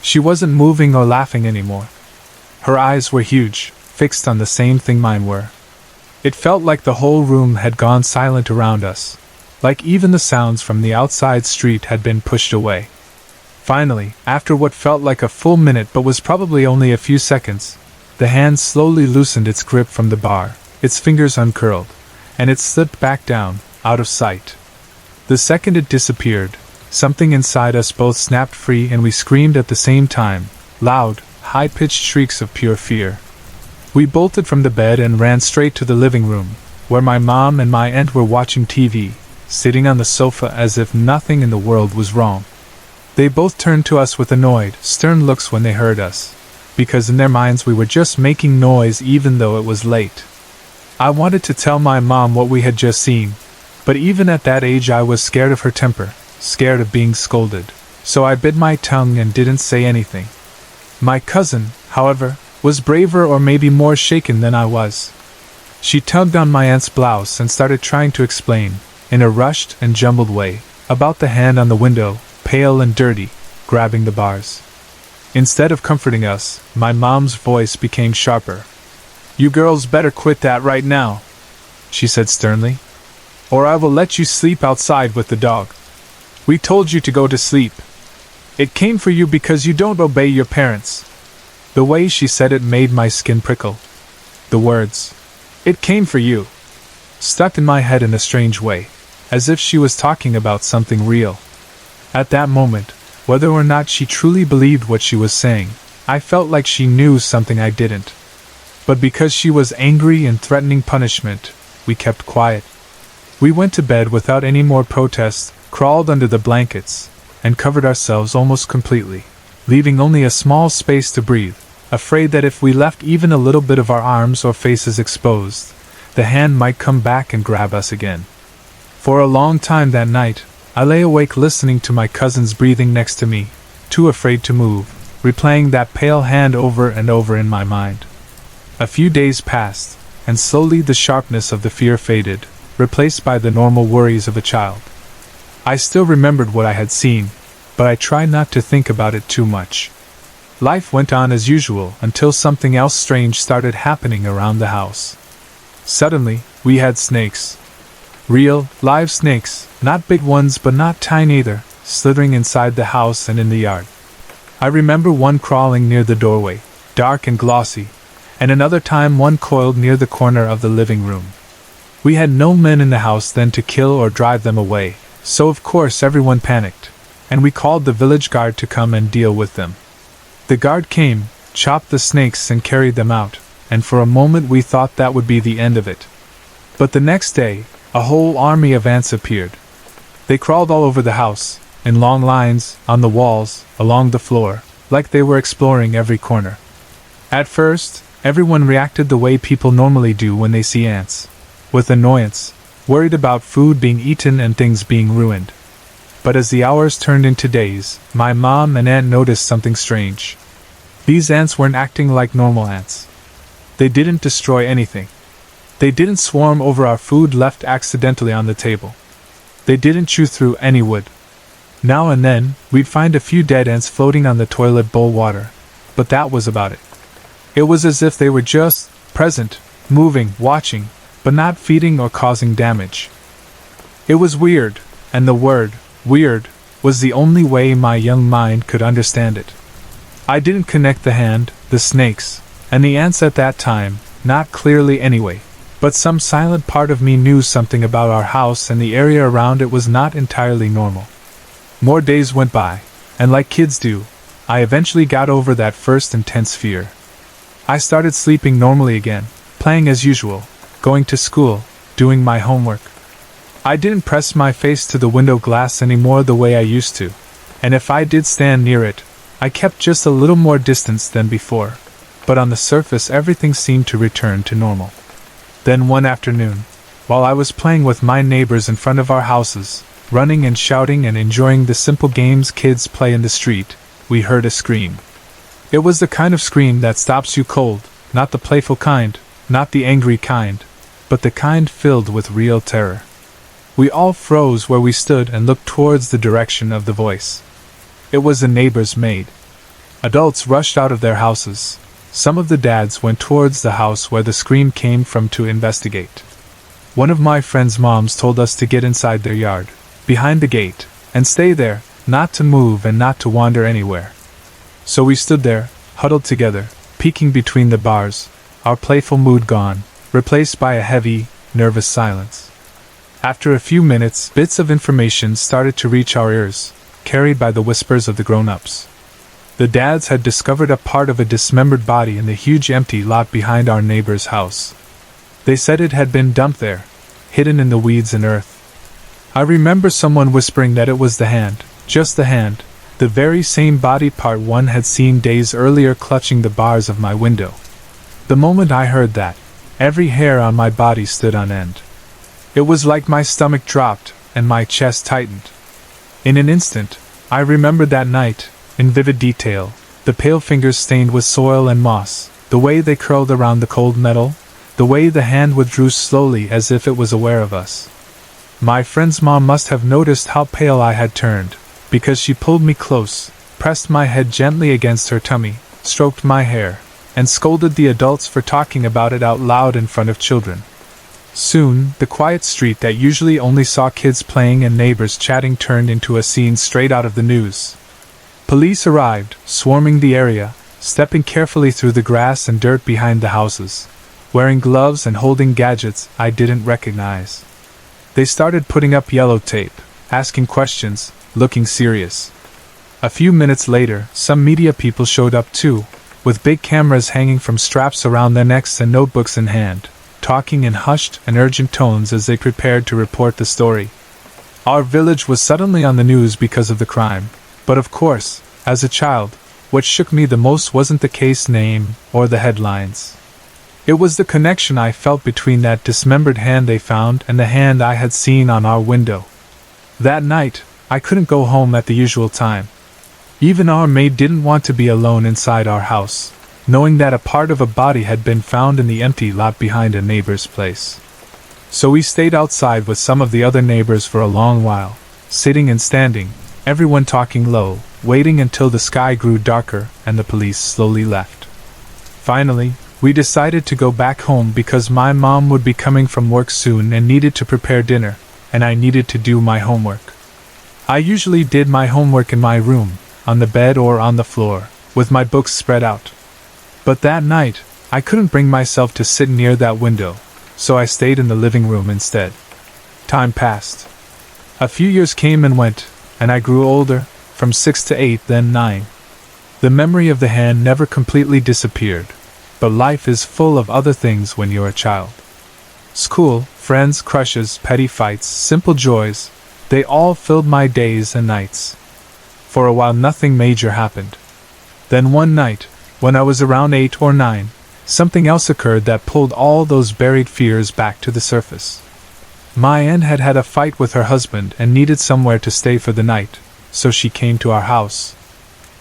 She wasn't moving or laughing anymore. Her eyes were huge, fixed on the same thing mine were. It felt like the whole room had gone silent around us, like even the sounds from the outside street had been pushed away. Finally, after what felt like a full minute but was probably only a few seconds, the hand slowly loosened its grip from the bar, its fingers uncurled, and it slipped back down, out of sight. The second it disappeared, something inside us both snapped free and we screamed at the same time, loud, high-pitched shrieks of pure fear. We bolted from the bed and ran straight to the living room, where my mom and my aunt were watching TV, sitting on the sofa as if nothing in the world was wrong. They both turned to us with annoyed, stern looks when they heard us, because in their minds we were just making noise even though it was late. I wanted to tell my mom what we had just seen, but even at that age I was scared of her temper, scared of being scolded, so I bit my tongue and didn't say anything. My cousin, however, was braver or maybe more shaken than I was. She tugged on my aunt's blouse and started trying to explain, in a rushed and jumbled way, about the hand on the window, pale and dirty, grabbing the bars. Instead of comforting us, my mom's voice became sharper. "You girls better quit that right now," she said sternly, "or I will let you sleep outside with the dog. We told you to go to sleep. It came for you because you don't obey your parents." The way she said it made my skin prickle. The words, "It came for you," stuck in my head in a strange way, as if she was talking about something real. At that moment, whether or not she truly believed what she was saying, I felt like she knew something I didn't. But because she was angry and threatening punishment, we kept quiet. We went to bed without any more protests, crawled under the blankets, and covered ourselves almost completely, leaving only a small space to breathe, afraid that if we left even a little bit of our arms or faces exposed, the hand might come back and grab us again. For a long time that night, I lay awake listening to my cousin's breathing next to me, too afraid to move, replaying that pale hand over and over in my mind. A few days passed, and slowly the sharpness of the fear faded, replaced by the normal worries of a child. I still remembered what I had seen, but I tried not to think about it too much. Life went on as usual until something else strange started happening around the house. Suddenly, we had snakes. Real, live snakes, not big ones but not tiny either, slithering inside the house and in the yard. I remember one crawling near the doorway, dark and glossy, and another time one coiled near the corner of the living room. We had no men in the house then to kill or drive them away, so of course everyone panicked, and we called the village guard to come and deal with them. The guard came, chopped the snakes and carried them out, and for a moment we thought that would be the end of it. But the next day, a whole army of ants appeared. They crawled all over the house, in long lines, on the walls, along the floor, like they were exploring every corner. At first, everyone reacted the way people normally do when they see ants, with annoyance, worried about food being eaten and things being ruined. But as the hours turned into days, my mom and aunt noticed something strange. These ants weren't acting like normal ants. They didn't destroy anything. They didn't swarm over our food left accidentally on the table. They didn't chew through any wood. Now and then, we'd find a few dead ants floating on the toilet bowl water, but that was about it. It was as if they were just present, moving, watching, but not feeding or causing damage. It was weird, and the word, weird, was the only way my young mind could understand it. I didn't connect the hand, the snakes, and the ants at that time, not clearly anyway, but some silent part of me knew something about our house and the area around it was not entirely normal. More days went by, and like kids do, I eventually got over that first intense fear. I started sleeping normally again, playing as usual, going to school, doing my homework. I didn't press my face to the window glass anymore the way I used to, and if I did stand near it, I kept just a little more distance than before, but on the surface everything seemed to return to normal. Then one afternoon, while I was playing with my neighbors in front of our houses, running and shouting and enjoying the simple games kids play in the street, we heard a scream. It was the kind of scream that stops you cold, not the playful kind, not the angry kind, but the kind filled with real terror. We all froze where we stood and looked towards the direction of the voice. It was the neighbor's maid. Adults rushed out of their houses. Some of the dads went towards the house where the scream came from to investigate. One of my friend's moms told us to get inside their yard, behind the gate, and stay there, not to move and not to wander anywhere. So we stood there, huddled together, peeking between the bars, our playful mood gone, replaced by a heavy, nervous silence. After a few minutes, bits of information started to reach our ears, carried by the whispers of the grown-ups. The dads had discovered a part of a dismembered body in the huge empty lot behind our neighbor's house. They said it had been dumped there, hidden in the weeds and earth. I remember someone whispering that it was the hand, just the hand, the very same body part one had seen days earlier clutching the bars of my window. The moment I heard that, every hair on my body stood on end. It was like my stomach dropped and my chest tightened. In an instant, I remembered that night, in vivid detail, the pale fingers stained with soil and moss, the way they curled around the cold metal, the way the hand withdrew slowly as if it was aware of us. My friend's mom must have noticed how pale I had turned, because she pulled me close, pressed my head gently against her tummy, stroked my hair, and scolded the adults for talking about it out loud in front of children. Soon, the quiet street that usually only saw kids playing and neighbors chatting turned into a scene straight out of the news. Police arrived, swarming the area, stepping carefully through the grass and dirt behind the houses, wearing gloves and holding gadgets I didn't recognize. They started putting up yellow tape, asking questions, looking serious. A few minutes later, some media people showed up too, with big cameras hanging from straps around their necks and notebooks in hand, talking in hushed and urgent tones as they prepared to report the story. Our village was suddenly on the news because of the crime, but of course, as a child, what shook me the most wasn't the case name or the headlines. It was the connection I felt between that dismembered hand they found and the hand I had seen on our window. That night, I couldn't go home at the usual time. Even our maid didn't want to be alone inside our house, knowing that a part of a body had been found in the empty lot behind a neighbor's place. So we stayed outside with some of the other neighbors for a long while, sitting and standing, everyone talking low, waiting until the sky grew darker and the police slowly left. Finally, we decided to go back home because my mom would be coming from work soon and needed to prepare dinner, and I needed to do my homework. I usually did my homework in my room, on the bed or on the floor, with my books spread out. But that night, I couldn't bring myself to sit near that window, so I stayed in the living room instead. Time passed. A few years came and went, and I grew older, from 6 to 8, then 9. The memory of the hand never completely disappeared, but life is full of other things when you're a child. School, friends, crushes, petty fights, simple joys, they all filled my days and nights. For a while nothing major happened. Then one night, when I was around 8 or 9, something else occurred that pulled all those buried fears back to the surface. My aunt had had a fight with her husband and needed somewhere to stay for the night, so she came to our house.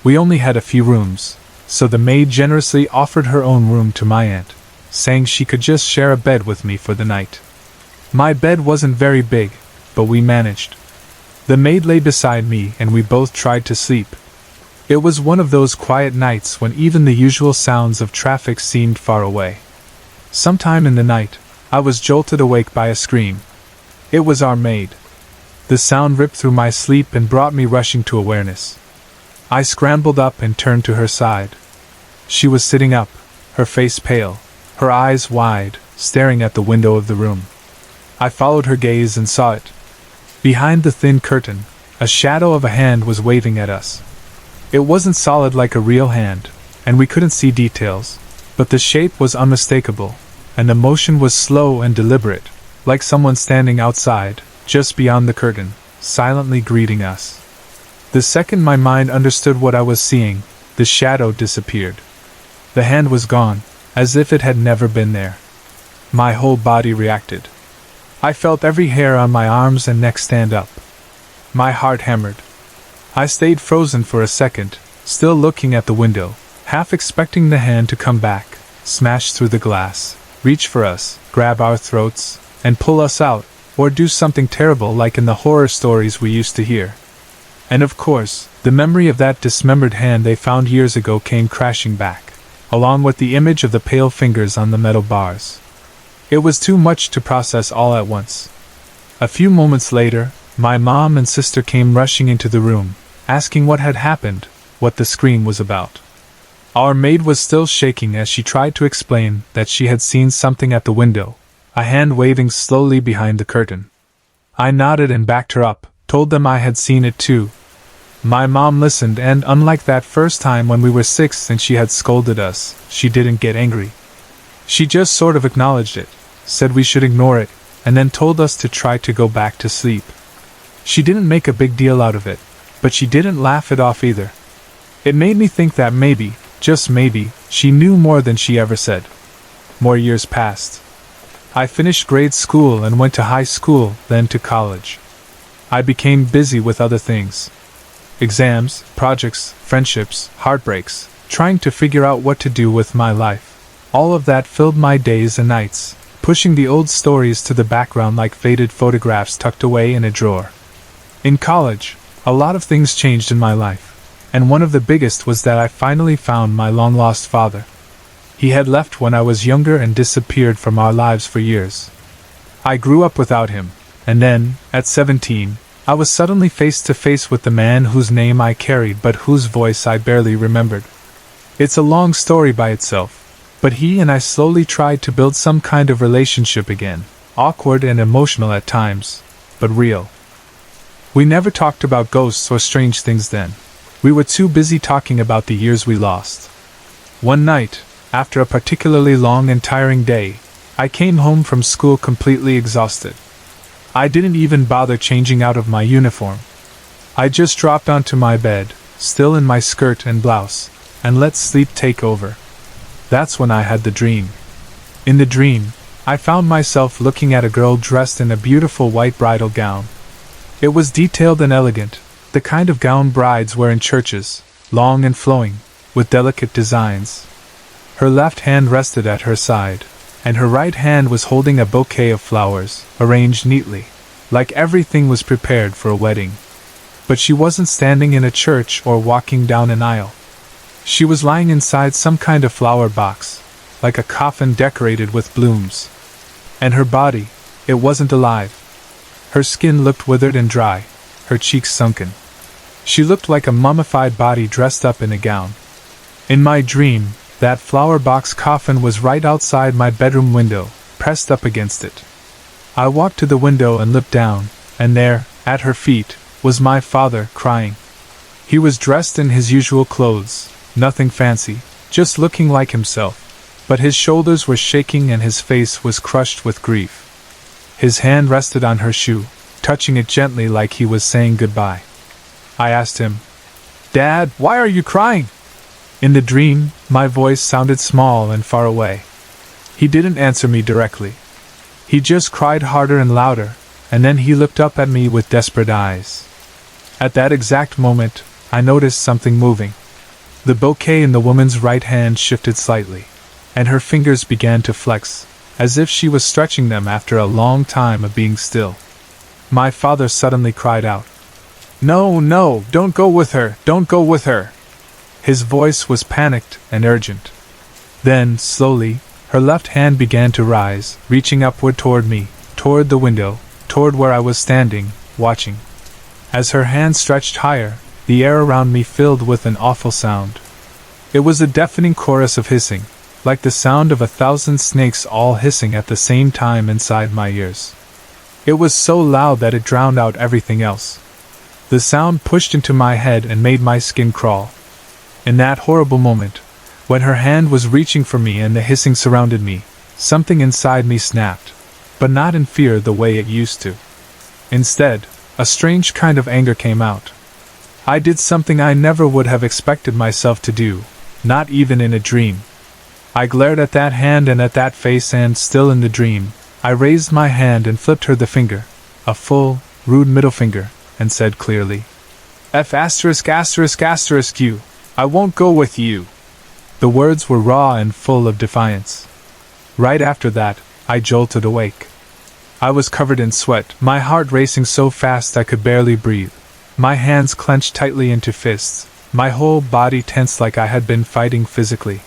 We only had a few rooms, so the maid generously offered her own room to my aunt. saying she could just share a bed with me for the night. My bed wasn't very big, but we managed. The maid lay beside me and we both tried to sleep. It was one of those quiet nights when even the usual sounds of traffic seemed far away. Sometime in the night, I was jolted awake by a scream. It was our maid. The sound ripped through my sleep and brought me rushing to awareness. I scrambled up and turned to her side. She was sitting up, her face pale, her eyes wide, staring at the window of the room. I followed her gaze and saw it. Behind the thin curtain, a shadow of a hand was waving at us. It wasn't solid like a real hand, and we couldn't see details, but the shape was unmistakable, and the motion was slow and deliberate, like someone standing outside, just beyond the curtain, silently greeting us. The second my mind understood what I was seeing, the shadow disappeared. The hand was gone, as if it had never been there. My whole body reacted. I felt every hair on my arms and neck stand up. My heart hammered. I stayed frozen for a second, still looking at the window, half expecting the hand to come back, smash through the glass, reach for us, grab our throats, and pull us out, or do something terrible like in the horror stories we used to hear. And of course, the memory of that dismembered hand they found years ago came crashing back, along with the image of the pale fingers on the metal bars. It was too much to process all at once. A few moments later, my mom and sister came rushing into the room, asking what had happened, what the scream was about. Our maid was still shaking as she tried to explain that she had seen something at the window, a hand waving slowly behind the curtain. I nodded and backed her up, told them I had seen it too. My mom listened, and unlike that first time when we were 6 and she had scolded us, she didn't get angry. She just sort of acknowledged it, said we should ignore it, and then told us to try to go back to sleep. She didn't make a big deal out of it, but she didn't laugh it off either. It made me think that maybe, just maybe, she knew more than she ever said. More years passed. I finished grade school and went to high school, then to college. I became busy with other things. Exams, projects, friendships, heartbreaks, trying to figure out what to do with my life. All of that filled my days and nights, pushing the old stories to the background like faded photographs tucked away in a drawer. In college, a lot of things changed in my life, and one of the biggest was that I finally found my long-lost father. He had left when I was younger and disappeared from our lives for years. I grew up without him, and then, at 17, I was suddenly face to face with the man whose name I carried but whose voice I barely remembered. It's a long story by itself, but he and I slowly tried to build some kind of relationship again, awkward and emotional at times, but real. We never talked about ghosts or strange things then. We were too busy talking about the years we lost. One night, after a particularly long and tiring day, I came home from school completely exhausted. I didn't even bother changing out of my uniform. I just dropped onto my bed, still in my skirt and blouse, and let sleep take over. That's when I had the dream. In the dream, I found myself looking at a girl dressed in a beautiful white bridal gown. It was detailed and elegant, the kind of gown brides wear in churches, long and flowing, with delicate designs. Her left hand rested at her side, and her right hand was holding a bouquet of flowers, arranged neatly, like everything was prepared for a wedding. But she wasn't standing in a church or walking down an aisle. She was lying inside some kind of flower box, like a coffin decorated with blooms. And her body, it wasn't alive. Her skin looked withered and dry, her cheeks sunken. She looked like a mummified body dressed up in a gown. In my dream, that flower box coffin was right outside my bedroom window, pressed up against it. I walked to the window and looked down, and there, at her feet, was my father, crying. He was dressed in his usual clothes, nothing fancy, just looking like himself, but his shoulders were shaking and his face was crushed with grief. His hand rested on her shoe, touching it gently like he was saying goodbye. I asked him, "Dad, why are you crying?" In the dream, my voice sounded small and far away. He didn't answer me directly. He just cried harder and louder, and then he looked up at me with desperate eyes. At that exact moment, I noticed something moving. The bouquet in the woman's right hand shifted slightly, and her fingers began to flex, as if she was stretching them after a long time of being still. My father suddenly cried out, "No, no, don't go with her, don't go with her!" His voice was panicked and urgent. Then, slowly, her left hand began to rise, reaching upward toward me, toward the window, toward where I was standing, watching. As her hand stretched higher, the air around me filled with an awful sound. It was a deafening chorus of hissing, like the sound of 1,000 snakes all hissing at the same time inside my ears. It was so loud that it drowned out everything else. The sound pushed into my head and made my skin crawl. In that horrible moment, when her hand was reaching for me and the hissing surrounded me, something inside me snapped, but not in fear the way it used to. Instead, a strange kind of anger came out. I did something I never would have expected myself to do, not even in a dream. I glared at that hand and at that face, and still in the dream, I raised my hand and flipped her the finger, a full, rude middle finger, and said clearly, "F*** you, I won't go with you." The words were raw and full of defiance. Right after that, I jolted awake. I was covered in sweat, my heart racing so fast I could barely breathe. My hands clenched tightly into fists, my whole body tense like I had been fighting physically.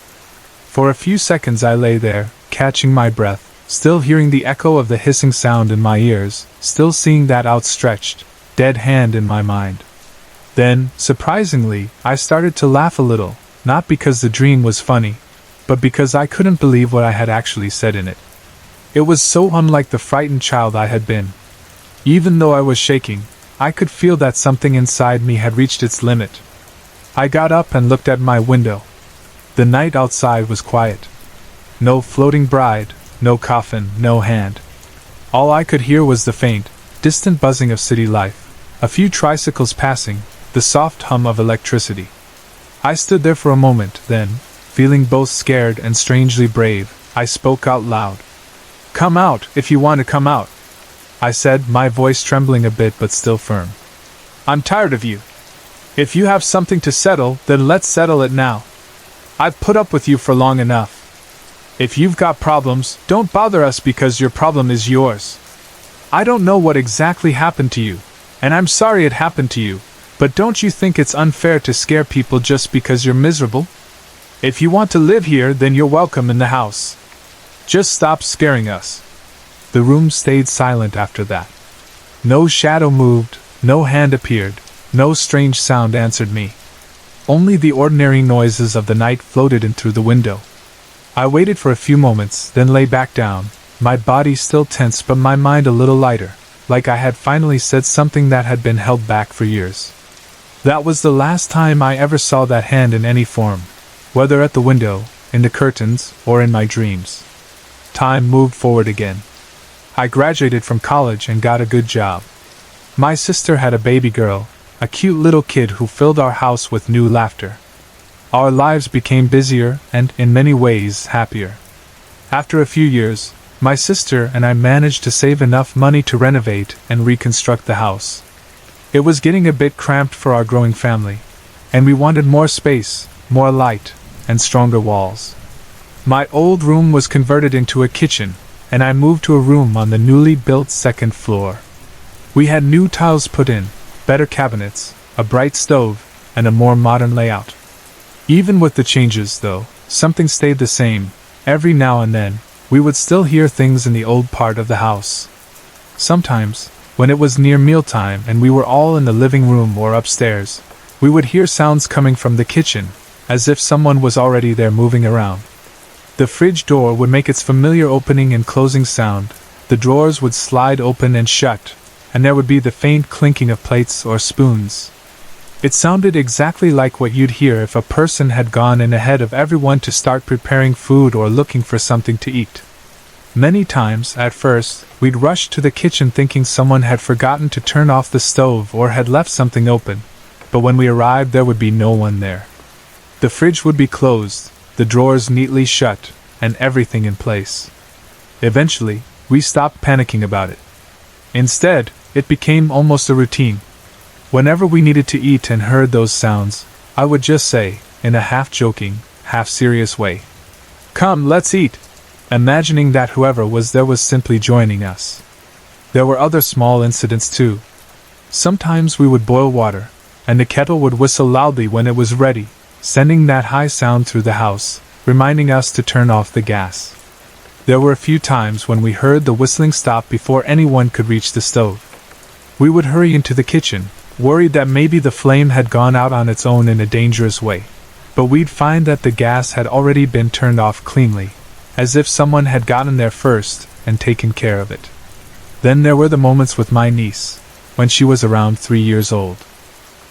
For a few seconds I lay there, catching my breath, still hearing the echo of the hissing sound in my ears, still seeing that outstretched, dead hand in my mind. Then, surprisingly, I started to laugh a little, not because the dream was funny, but because I couldn't believe what I had actually said in it. It was so unlike the frightened child I had been. Even though I was shaking, I could feel that something inside me had reached its limit. I got up and looked at my window. The night outside was quiet. No floating bride, no coffin, no hand. All I could hear was the faint, distant buzzing of city life, a few tricycles passing, the soft hum of electricity. I stood there for a moment, then, feeling both scared and strangely brave, I spoke out loud. "Come out, if you want to come out," I said, my voice trembling a bit but still firm. "I'm tired of you. If you have something to settle, then let's settle it now. I've put up with you for long enough. If you've got problems, don't bother us because your problem is yours. I don't know what exactly happened to you, and I'm sorry it happened to you, but don't you think it's unfair to scare people just because you're miserable? If you want to live here, then you're welcome in the house. Just stop scaring us." The room stayed silent after that. No shadow moved, no hand appeared, no strange sound answered me. Only the ordinary noises of the night floated in through the window. I waited for a few moments, then lay back down, my body still tense but my mind a little lighter, like I had finally said something that had been held back for years. That was the last time I ever saw that hand in any form, whether at the window, in the curtains, or in my dreams. Time moved forward again. I graduated from college and got a good job. My sister had a baby girl, a cute little kid who filled our house with new laughter. Our lives became busier and, in many ways, happier. After a few years, my sister and I managed to save enough money to renovate and reconstruct the house. It was getting a bit cramped for our growing family, and we wanted more space, more light, and stronger walls. My old room was converted into a kitchen, and I moved to a room on the newly built second floor. We had new tiles put in, better cabinets, a bright stove, and a more modern layout. Even with the changes, though, something stayed the same. Every now and then, we would still hear things in the old part of the house. Sometimes, when it was near mealtime and we were all in the living room or upstairs, we would hear sounds coming from the kitchen, as if someone was already there moving around. The fridge door would make its familiar opening and closing sound, the drawers would slide open and shut, and there would be the faint clinking of plates or spoons. It sounded exactly like what you'd hear if a person had gone in ahead of everyone to start preparing food or looking for something to eat. Many times, at first, we'd rush to the kitchen thinking someone had forgotten to turn off the stove or had left something open, but when we arrived there would be no one there. The fridge would be closed, the drawers neatly shut, and everything in place. Eventually, we stopped panicking about it. Instead, it became almost a routine. Whenever we needed to eat and heard those sounds, I would just say, in a half-joking, half-serious way, "Come, let's eat," imagining that whoever was there was simply joining us. There were other small incidents too. Sometimes we would boil water, and the kettle would whistle loudly when it was ready, sending that high sound through the house, reminding us to turn off the gas. There were a few times when we heard the whistling stop before anyone could reach the stove. We would hurry into the kitchen, worried that maybe the flame had gone out on its own in a dangerous way, but we'd find that the gas had already been turned off cleanly, as if someone had gotten there first and taken care of it. Then there were the moments with my niece, when she was around 3 years old.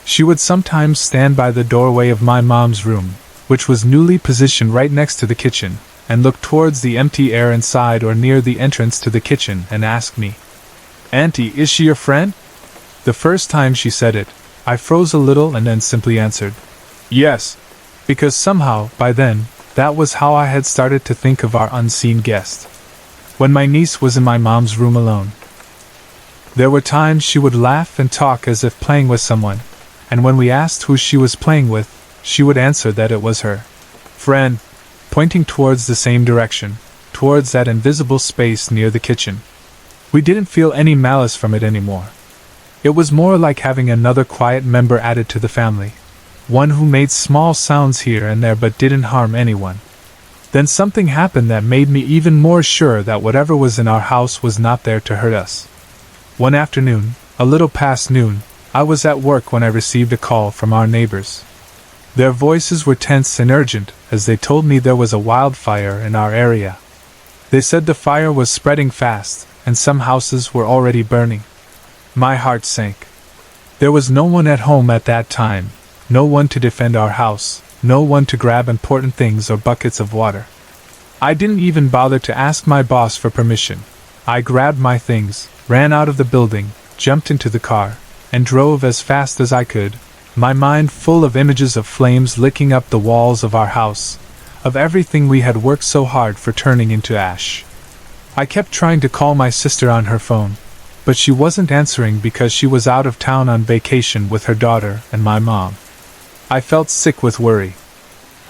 She would sometimes stand by the doorway of my mom's room, which was newly positioned right next to the kitchen, and look towards the empty air inside or near the entrance to the kitchen and ask me, "Auntie, is she your friend?" The first time she said it, I froze a little and then simply answered, "Yes," because somehow, by then, that was how I had started to think of our unseen guest. When my niece was in my mom's room alone, there were times she would laugh and talk as if playing with someone, and when we asked who she was playing with, she would answer that it was her friend, pointing towards the same direction, towards that invisible space near the kitchen. We didn't feel any malice from it anymore. It was more like having another quiet member added to the family, one who made small sounds here and there but didn't harm anyone. Then something happened that made me even more sure that whatever was in our house was not there to hurt us. One afternoon, a little past noon, I was at work when I received a call from our neighbors. Their voices were tense and urgent as they told me there was a wildfire in our area. They said the fire was spreading fast and some houses were already burning. My heart sank. There was no one at home at that time, no one to defend our house, no one to grab important things or buckets of water. I didn't even bother to ask my boss for permission. I grabbed my things, ran out of the building, jumped into the car, and drove as fast as I could, my mind full of images of flames licking up the walls of our house, of everything we had worked so hard for turning into ash. I kept trying to call my sister on her phone, but she wasn't answering because she was out of town on vacation with her daughter and my mom. I felt sick with worry.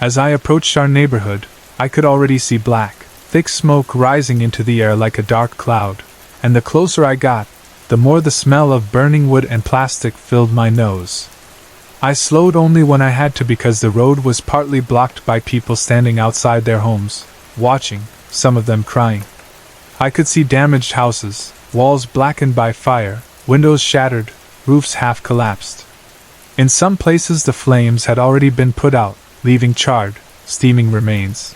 As I approached our neighborhood, I could already see black, thick smoke rising into the air like a dark cloud, and the closer I got, the more the smell of burning wood and plastic filled my nose. I slowed only when I had to because the road was partly blocked by people standing outside their homes, watching, some of them crying. I could see damaged houses, walls blackened by fire, windows shattered, roofs half collapsed. In some places the flames had already been put out, leaving charred, steaming remains.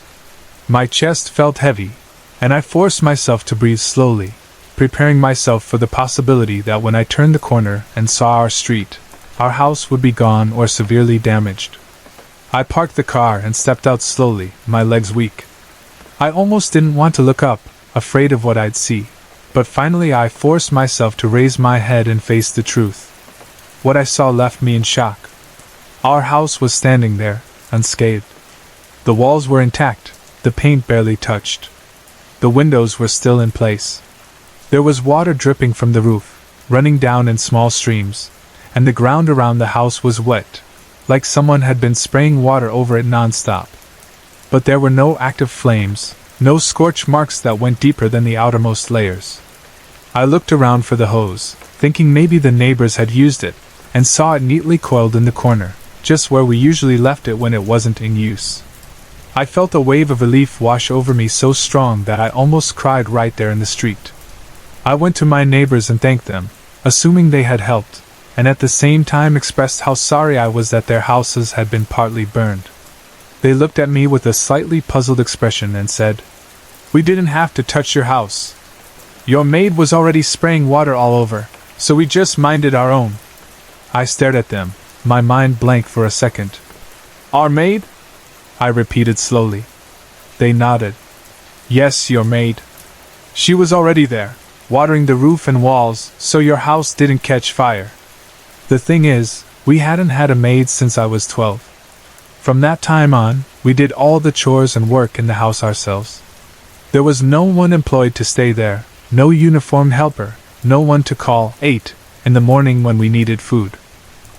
My chest felt heavy, and I forced myself to breathe slowly, preparing myself for the possibility that when I turned the corner and saw our street, our house would be gone or severely damaged. I parked the car and stepped out slowly, my legs weak. I almost didn't want to look up, afraid of what I'd see, but finally I forced myself to raise my head and face the truth. What I saw left me in shock. Our house was standing there, unscathed. The walls were intact, the paint barely touched. The windows were still in place. There was water dripping from the roof, running down in small streams, and the ground around the house was wet, like someone had been spraying water over it non-stop. But there were no active flames, no scorch marks that went deeper than the outermost layers. I looked around for the hose, thinking maybe the neighbors had used it, and saw it neatly coiled in the corner, just where we usually left it when it wasn't in use. I felt a wave of relief wash over me so strong that I almost cried right there in the street. I went to my neighbors and thanked them, assuming they had helped, and at the same time expressed how sorry I was that their houses had been partly burned. They looked at me with a slightly puzzled expression and said, "We didn't have to touch your house. Your maid was already spraying water all over, so we just minded our own." I stared at them, my mind blank for a second. "Our maid?" I repeated slowly. They nodded. "Yes, your maid. She was already there, watering the roof and walls so your house didn't catch fire. The thing is, we hadn't had a maid since I was 12. From that time on, we did all the chores and work in the house ourselves. There was no one employed to stay there, no uniformed helper, no one to call 8 in the morning when we needed food.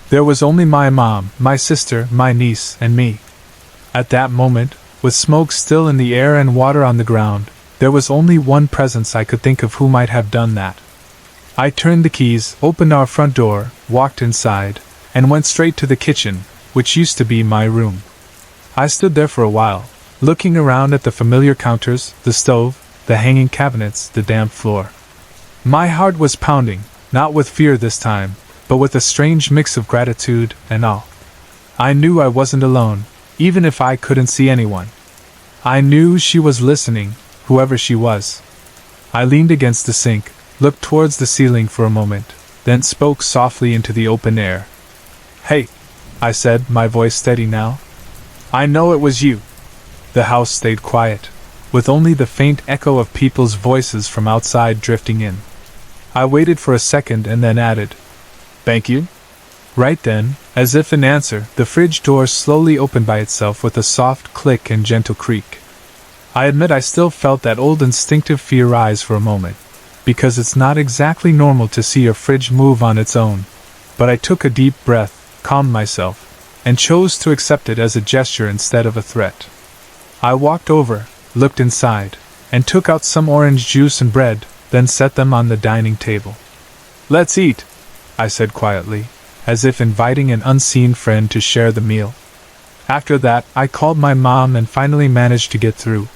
There was only my mom, my sister, my niece, and me. At that moment, with smoke still in the air and water on the ground. There was only one presence I could think of who might have done that. I turned the keys, opened our front door, walked inside, and went straight to the kitchen, which used to be my room. I stood there for a while, looking around at the familiar counters, the stove, the hanging cabinets, the damp floor. My heart was pounding, not with fear this time, but with a strange mix of gratitude and awe. I knew I wasn't alone, even if I couldn't see anyone. I knew she was listening, whoever she was. I leaned against the sink, looked towards the ceiling for a moment, then spoke softly into the open air. "Hey," I said, my voice steady now. "I know it was you." The house stayed quiet, with only the faint echo of people's voices from outside drifting in. I waited for a second and then added, "Thank you?" Right then, as if in answer, the fridge door slowly opened by itself with a soft click and gentle creak. I admit I still felt that old instinctive fear rise for a moment, because it's not exactly normal to see a fridge move on its own. But I took a deep breath, calmed myself, and chose to accept it as a gesture instead of a threat. I walked over, looked inside, and took out some orange juice and bread, then set them on the dining table. "Let's eat," I said quietly, as if inviting an unseen friend to share the meal. After that, I called my mom and finally managed to get through.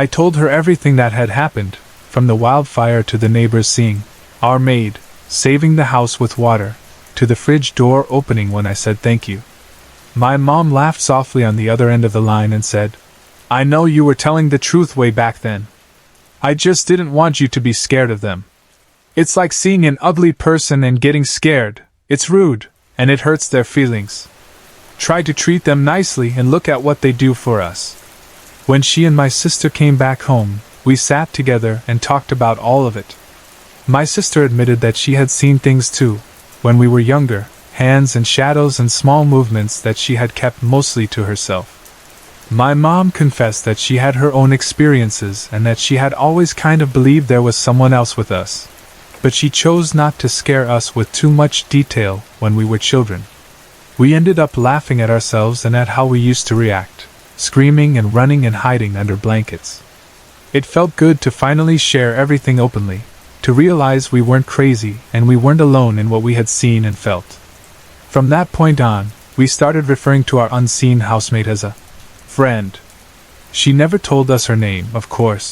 I told her everything that had happened, from the wildfire to the neighbors seeing our maid saving the house with water, to the fridge door opening when I said thank you. My mom laughed softly on the other end of the line and said, "I know you were telling the truth way back then. I just didn't want you to be scared of them. It's like seeing an ugly person and getting scared. It's rude, and it hurts their feelings. Try to treat them nicely and look at what they do for us." When she and my sister came back home, we sat together and talked about all of it. My sister admitted that she had seen things too, when we were younger, hands and shadows and small movements that she had kept mostly to herself. My mom confessed that she had her own experiences and that she had always kind of believed there was someone else with us. But she chose not to scare us with too much detail when we were children. We ended up laughing at ourselves and at how we used to react, screaming and running and hiding under blankets. It felt good to finally share everything openly, to realize we weren't crazy and we weren't alone in what we had seen and felt. From that point on, we started referring to our unseen housemate as a friend. She never told us her name, of course,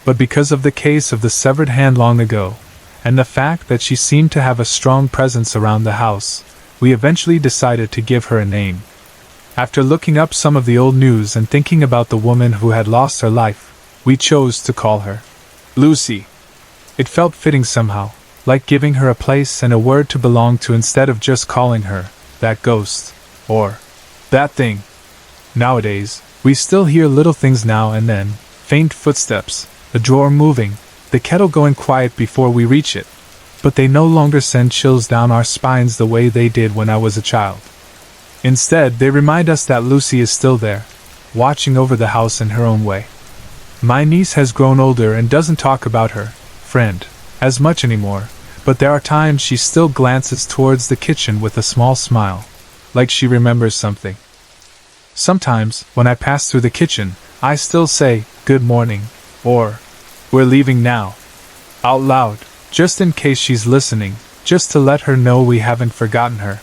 but because of the case of the severed hand long ago, and the fact that she seemed to have a strong presence around the house, we eventually decided to give her a name. After looking up some of the old news and thinking about the woman who had lost her life, we chose to call her Lucy. It felt fitting somehow, like giving her a place and a word to belong to instead of just calling her that ghost, or that thing. Nowadays, we still hear little things now and then, faint footsteps, a drawer moving, the kettle going quiet before we reach it, but they no longer send chills down our spines the way they did when I was a child. Instead, they remind us that Lucy is still there, watching over the house in her own way. My niece has grown older and doesn't talk about her friend as much anymore, but there are times she still glances towards the kitchen with a small smile, like she remembers something. Sometimes, when I pass through the kitchen, I still say, "Good morning," or "We're leaving now," out loud, just in case she's listening, just to let her know we haven't forgotten her.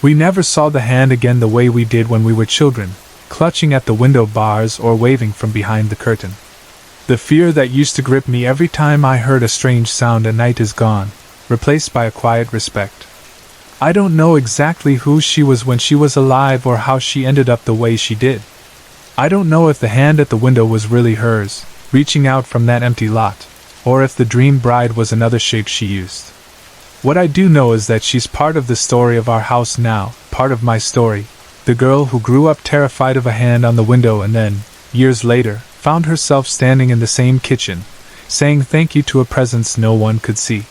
We never saw the hand again the way we did when we were children, clutching at the window bars or waving from behind the curtain. The fear that used to grip me every time I heard a strange sound at night is gone, replaced by a quiet respect. I don't know exactly who she was when she was alive or how she ended up the way she did. I don't know if the hand at the window was really hers, reaching out from that empty lot, or if the dream bride was another shape she used. What I do know is that she's part of the story of our house now, part of my story, the girl who grew up terrified of a hand on the window and then, years later, found herself standing in the same kitchen, saying thank you to a presence no one could see.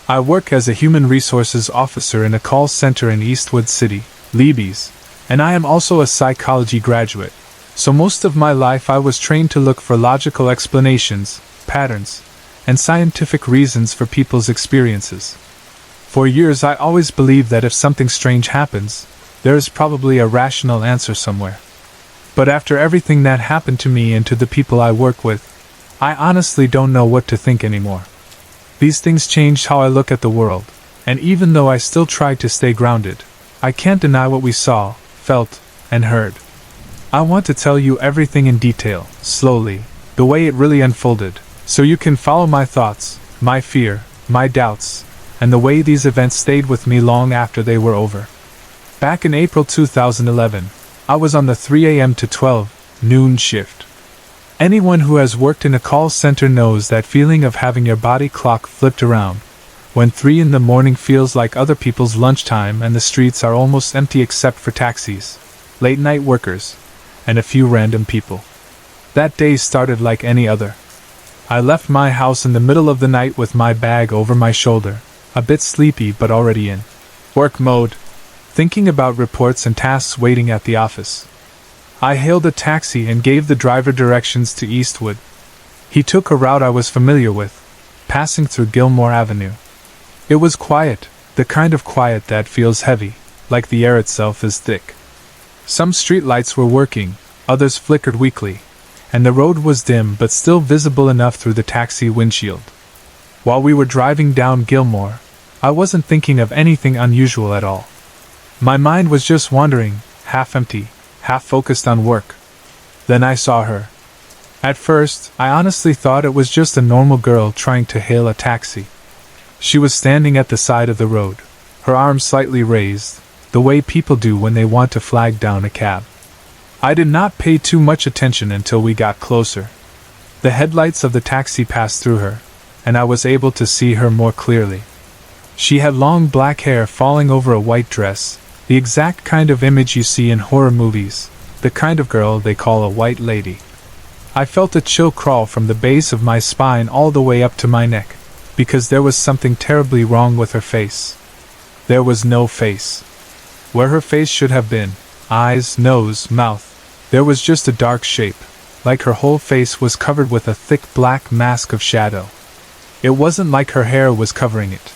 I work as a human resources officer in a call center in Eastwood City, Libby's, and I am also a psychology graduate, so most of my life I was trained to look for logical explanations, patterns, and scientific reasons for people's experiences. For years I always believed that if something strange happens, there is probably a rational answer somewhere. But after everything that happened to me and to the people I work with, I honestly don't know what to think anymore. These things changed how I look at the world, and even though I still try to stay grounded, I can't deny what we saw, felt, and heard. I want to tell you everything in detail, slowly, the way it really unfolded, so you can follow my thoughts, my fear, my doubts, and the way these events stayed with me long after they were over. Back in April 2011, I was on the 3 a.m. to 12 noon shift. Anyone who has worked in a call center knows that feeling of having your body clock flipped around, when 3 in the morning feels like other people's lunchtime and the streets are almost empty except for taxis, late-night workers, and a few random people. That day started like any other. I left my house in the middle of the night with my bag over my shoulder, a bit sleepy but already in work mode, thinking about reports and tasks waiting at the office. I hailed a taxi and gave the driver directions to Eastwood. He took a route I was familiar with, passing through Gilmore Avenue. It was quiet, the kind of quiet that feels heavy, like the air itself is thick. Some streetlights were working, others flickered weakly, and the road was dim but still visible enough through the taxi windshield. While we were driving down Gilmore, I wasn't thinking of anything unusual at all. My mind was just wandering, half empty, half focused on work. Then I saw her. At first, I honestly thought it was just a normal girl trying to hail a taxi. She was standing at the side of the road, her arms slightly raised, the way people do when they want to flag down a cab. I did not pay too much attention until we got closer. The headlights of the taxi passed through her, and I was able to see her more clearly. She had long black hair falling over a white dress, the exact kind of image you see in horror movies, the kind of girl they call a white lady. I felt a chill crawl from the base of my spine all the way up to my neck, because there was something terribly wrong with her face. There was no face. Where her face should have been, eyes, nose, mouth, there was just a dark shape, like her whole face was covered with a thick black mask of shadow. It wasn't like her hair was covering it.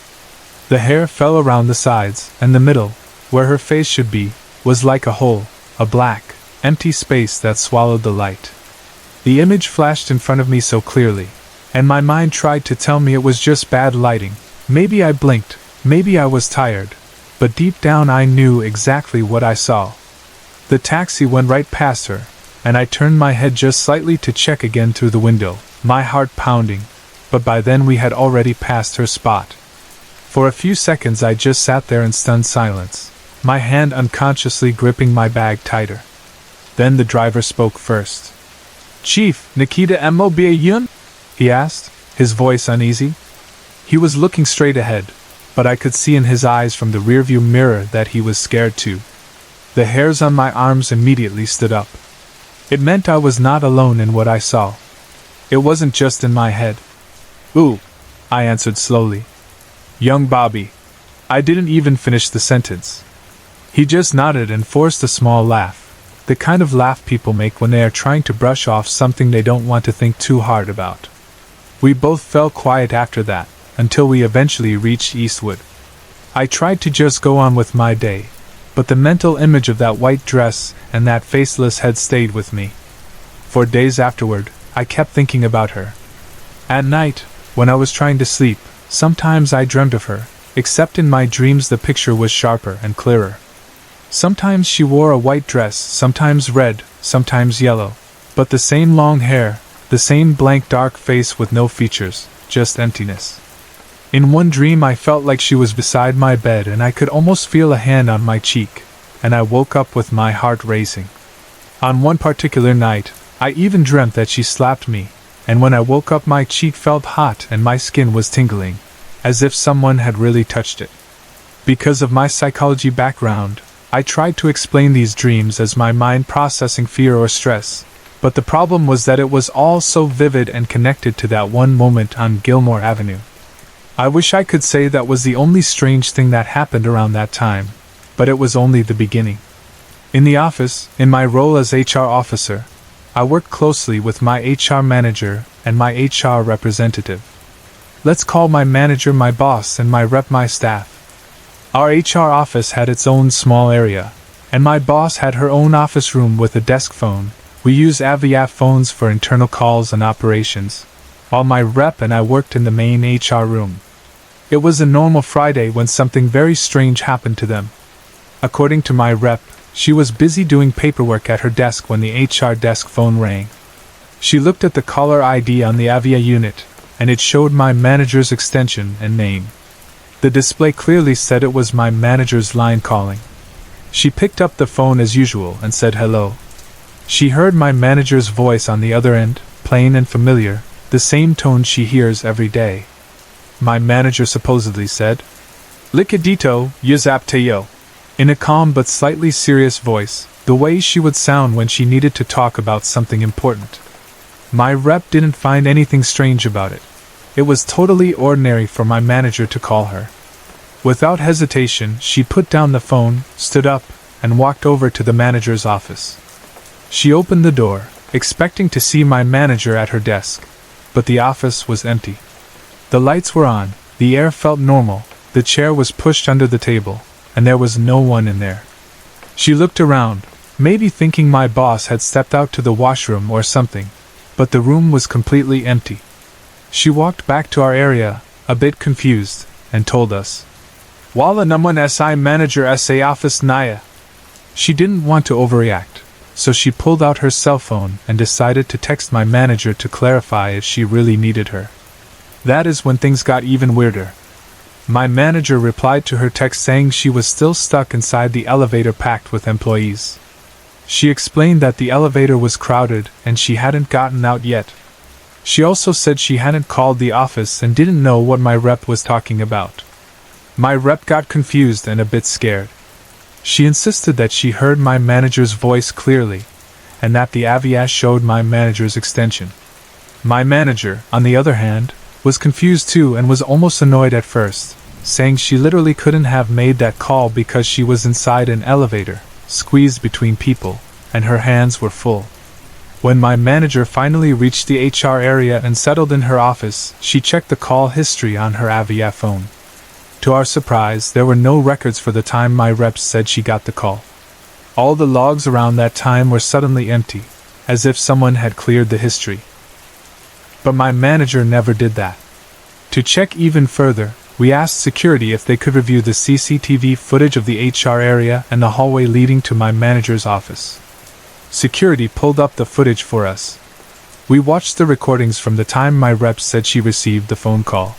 The hair fell around the sides, and the middle, where her face should be, was like a hole, a black, empty space that swallowed the light. The image flashed in front of me so clearly, and my mind tried to tell me it was just bad lighting. Maybe I blinked, maybe I was tired, but deep down I knew exactly what I saw. The taxi went right past her, and I turned my head just slightly to check again through the window, my heart pounding, but by then we had already passed her spot. For a few seconds I just sat there in stunned silence, my hand unconsciously gripping my bag tighter. Then the driver spoke first. "Chief, Nikita Mobayun?" he asked, his voice uneasy. He was looking straight ahead, but I could see in his eyes from the rearview mirror that he was scared too. The hairs on my arms immediately stood up. It meant I was not alone in what I saw. It wasn't just in my head. "Ooh," I answered slowly. "Young Bobby." I didn't even finish the sentence. He just nodded and forced a small laugh, the kind of laugh people make when they are trying to brush off something they don't want to think too hard about. We both fell quiet after that, until we eventually reached Eastwood. I tried to just go on with my day, but the mental image of that white dress and that faceless head stayed with me. For days afterward, I kept thinking about her. At night, when I was trying to sleep, sometimes I dreamed of her, except in my dreams the picture was sharper and clearer. Sometimes she wore a white dress, sometimes red, sometimes yellow, but the same long hair, the same blank dark face with no features, just emptiness. In one dream I felt like she was beside my bed and I could almost feel a hand on my cheek, and I woke up with my heart racing. On one particular night, I even dreamt that she slapped me, and when I woke up my cheek felt hot and my skin was tingling, as if someone had really touched it. Because of my psychology background, I tried to explain these dreams as my mind processing fear or stress, but the problem was that it was all so vivid and connected to that one moment on Gilmore Avenue. I wish I could say that was the only strange thing that happened around that time, but it was only the beginning. In the office, in my role as HR officer, I worked closely with my HR manager and my HR representative. Let's call my manager my boss and my rep my staff, Our HR office had its own small area, and my boss had her own office room with a desk phone. We used AVIA phones for internal calls and operations, while my rep and I worked in the main HR room. It was a normal Friday when something very strange happened to them. According to my rep, she was busy doing paperwork at her desk when the HR desk phone rang. She looked at the caller ID on the AVIA unit, and it showed my manager's extension and name. The display clearly said it was my manager's line calling. She picked up the phone as usual and said hello. She heard my manager's voice on the other end, plain and familiar, the same tone she hears every day. My manager supposedly said, "Liquidito, Yuzapteyo," in a calm but slightly serious voice, the way she would sound when she needed to talk about something important. My rep didn't find anything strange about it. It was totally ordinary for my manager to call her. Without hesitation, she put down the phone, stood up, and walked over to the manager's office. She opened the door, expecting to see my manager at her desk, but the office was empty. The lights were on, the air felt normal, the chair was pushed under the table, and there was no one in there. She looked around, maybe thinking my boss had stepped out to the washroom or something, but the room was completely empty. She walked back to our area, a bit confused, and told us, "Wala naman si manager sa office naya." She didn't want to overreact, so she pulled out her cell phone and decided to text my manager to clarify if she really needed her. That is when things got even weirder. My manager replied to her text saying she was still stuck inside the elevator packed with employees. She explained that the elevator was crowded and she hadn't gotten out yet. She also said she hadn't called the office and didn't know what my rep was talking about. My rep got confused and a bit scared. She insisted that she heard my manager's voice clearly, and that the AVIA showed my manager's extension. My manager, on the other hand, was confused too and was almost annoyed at first, saying she literally couldn't have made that call because she was inside an elevator, squeezed between people, and her hands were full. When my manager finally reached the HR area and settled in her office, she checked the call history on her AVIA phone. To our surprise, there were no records for the time my rep said she got the call. All the logs around that time were suddenly empty, as if someone had cleared the history. But my manager never did that. To check even further, we asked security if they could review the CCTV footage of the HR area and the hallway leading to my manager's office. Security pulled up the footage for us. We watched the recordings from the time my rep said she received the phone call.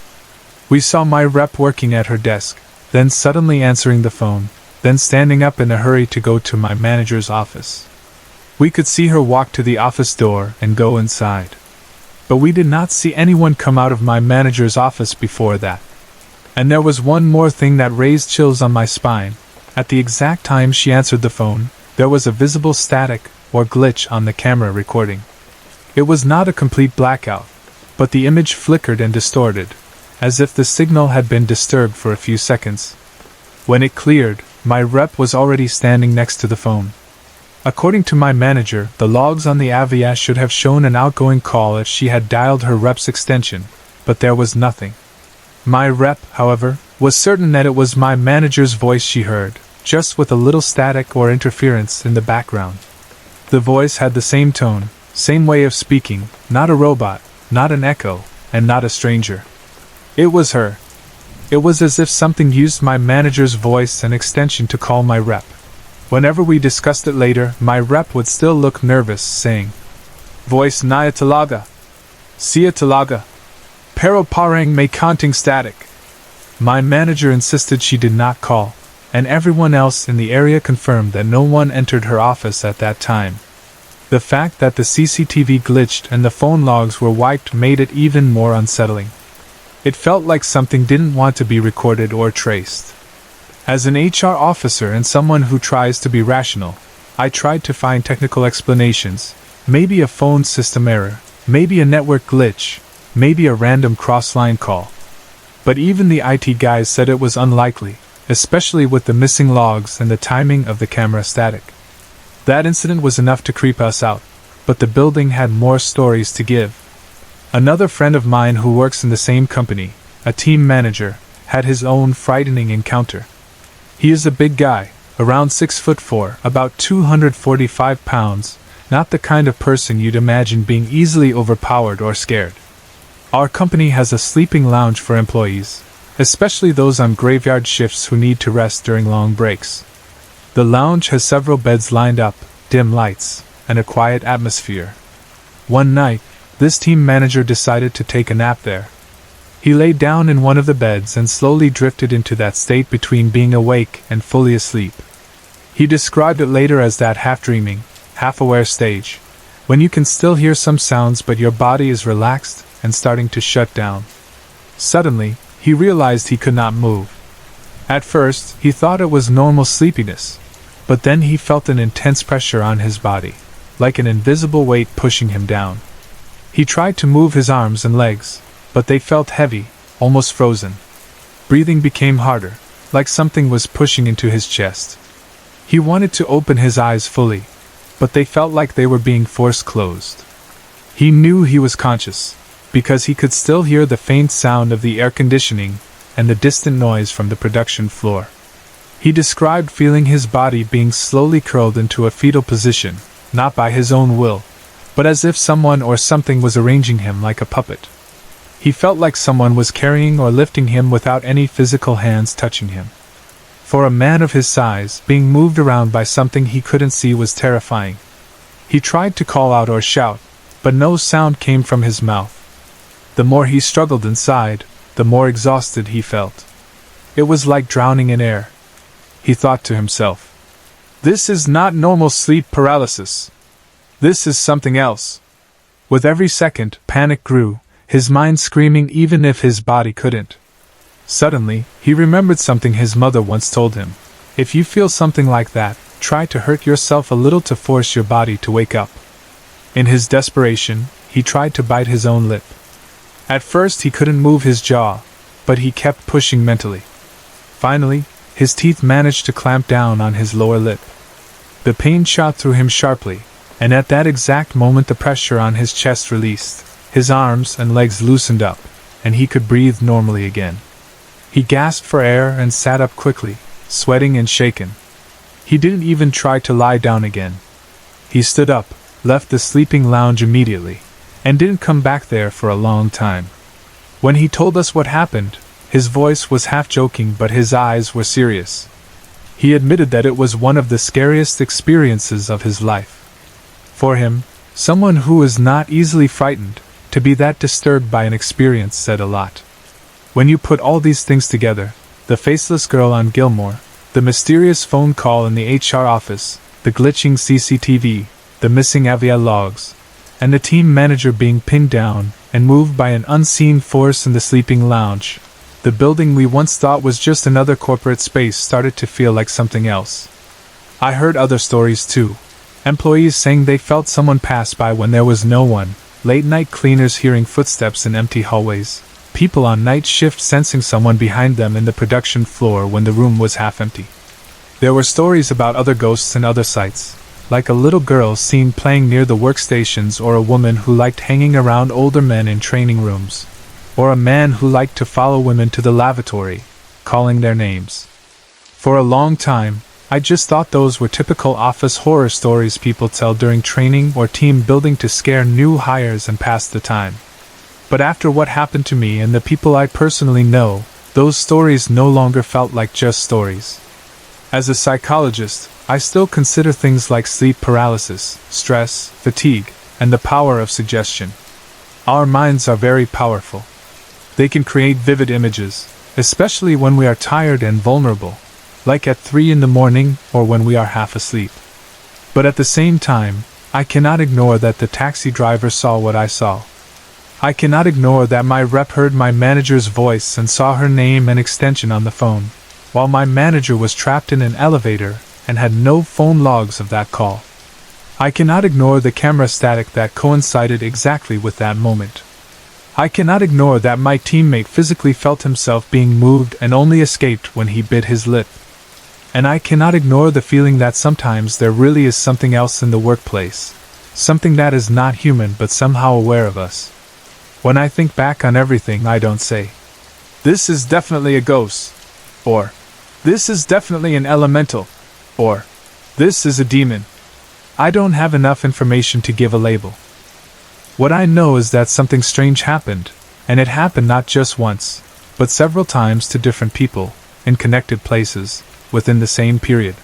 We saw my rep working at her desk, then suddenly answering the phone, then standing up in a hurry to go to my manager's office. We could see her walk to the office door and go inside. But we did not see anyone come out of my manager's office before that. And there was one more thing that raised chills on my spine. At the exact time she answered the phone, there was a visible static or glitch on the camera recording. It was not a complete blackout, but the image flickered and distorted, as if the signal had been disturbed for a few seconds. When it cleared, my rep was already standing next to the phone. According to my manager, the logs on the AVIA should have shown an outgoing call if she had dialed her rep's extension, but there was nothing. My rep, however, was certain that it was my manager's voice she heard, just with a little static or interference in the background. The voice had the same tone, same way of speaking, not a robot, not an echo, and not a stranger. It was her. It was as if something used my manager's voice and extension to call my rep. Whenever we discussed it later, my rep would still look nervous, saying, "Voice naya talaga. Sia talaga. Pero parang may counting static." My manager insisted she did not call, and everyone else in the area confirmed that no one entered her office at that time. The fact that the CCTV glitched and the phone logs were wiped made it even more unsettling. It felt like something didn't want to be recorded or traced. As an HR officer and someone who tries to be rational, I tried to find technical explanations, maybe a phone system error, maybe a network glitch, maybe a random cross-line call. But even the IT guys said it was unlikely, especially with the missing logs and the timing of the camera static. That incident was enough to creep us out, but the building had more stories to give. Another friend of mine who works in the same company, a team manager, had his own frightening encounter. He is a big guy, around 6'4", about 245 pounds, not the kind of person you'd imagine being easily overpowered or scared. Our company has a sleeping lounge for employees, especially those on graveyard shifts who need to rest during long breaks. The lounge has several beds lined up, dim lights, and a quiet atmosphere. One night, this team manager decided to take a nap there. He lay down in one of the beds and slowly drifted into that state between being awake and fully asleep. He described it later as that half-dreaming, half-aware stage, when you can still hear some sounds but your body is relaxed and starting to shut down. Suddenly, he realized he could not move. At first, he thought it was normal sleepiness, but then he felt an intense pressure on his body, like an invisible weight pushing him down. He tried to move his arms and legs, but they felt heavy, almost frozen. Breathing became harder, like something was pushing into his chest. He wanted to open his eyes fully, but they felt like they were being forced closed. He knew he was conscious, because he could still hear the faint sound of the air conditioning and the distant noise from the production floor. He described feeling his body being slowly curled into a fetal position, not by his own will, but as if someone or something was arranging him like a puppet. He felt like someone was carrying or lifting him without any physical hands touching him. For a man of his size, being moved around by something he couldn't see was terrifying. He tried to call out or shout, but no sound came from his mouth. The more he struggled inside, the more exhausted he felt. It was like drowning in air. He thought to himself, "This is not normal sleep paralysis. This is something else." With every second, panic grew, his mind screaming even if his body couldn't. Suddenly, he remembered something his mother once told him. If you feel something like that, try to hurt yourself a little to force your body to wake up. In his desperation, he tried to bite his own lip. At first he couldn't move his jaw, but he kept pushing mentally. Finally, his teeth managed to clamp down on his lower lip. The pain shot through him sharply, and at that exact moment the pressure on his chest released, his arms and legs loosened up, and he could breathe normally again. He gasped for air and sat up quickly, sweating and shaken. He didn't even try to lie down again. He stood up, left the sleeping lounge immediately, and didn't come back there for a long time. When he told us what happened, his voice was half joking but his eyes were serious. He admitted that it was one of the scariest experiences of his life. For him, someone who is not easily frightened, to be that disturbed by an experience said a lot. When you put all these things together, the faceless girl on Gilmore, the mysterious phone call in the HR office, the glitching CCTV, the missing Avia logs, and the team manager being pinned down and moved by an unseen force in the sleeping lounge, the building we once thought was just another corporate space started to feel like something else. I heard other stories too. Employees saying they felt someone pass by when there was no one, late-night cleaners hearing footsteps in empty hallways, people on night shift sensing someone behind them in the production floor when the room was half empty. There were stories about other ghosts and other sights, like a little girl seen playing near the workstations or a woman who liked hanging around older men in training rooms, or a man who liked to follow women to the lavatory, calling their names. For a long time, I just thought those were typical office horror stories people tell during training or team building to scare new hires and pass the time. But after what happened to me and the people I personally know, those stories no longer felt like just stories. As a psychologist, I still consider things like sleep paralysis, stress, fatigue, and the power of suggestion. Our minds are very powerful. They can create vivid images, especially when we are tired and vulnerable, like at 3 in the morning or when we are half asleep. But at the same time, I cannot ignore that the taxi driver saw what I saw. I cannot ignore that my rep heard my manager's voice and saw her name and extension on the phone, while my manager was trapped in an elevator and had no phone logs of that call. I cannot ignore the camera static that coincided exactly with that moment. I cannot ignore that my teammate physically felt himself being moved and only escaped when he bit his lip. And I cannot ignore the feeling that sometimes there really is something else in the workplace, something that is not human but somehow aware of us. When I think back on everything, I don't say, "This is definitely a ghost," or "This is definitely an elemental," or "This is a demon." I don't have enough information to give a label. What I know is that something strange happened, and it happened not just once, but several times to different people, in connected places, within the same period.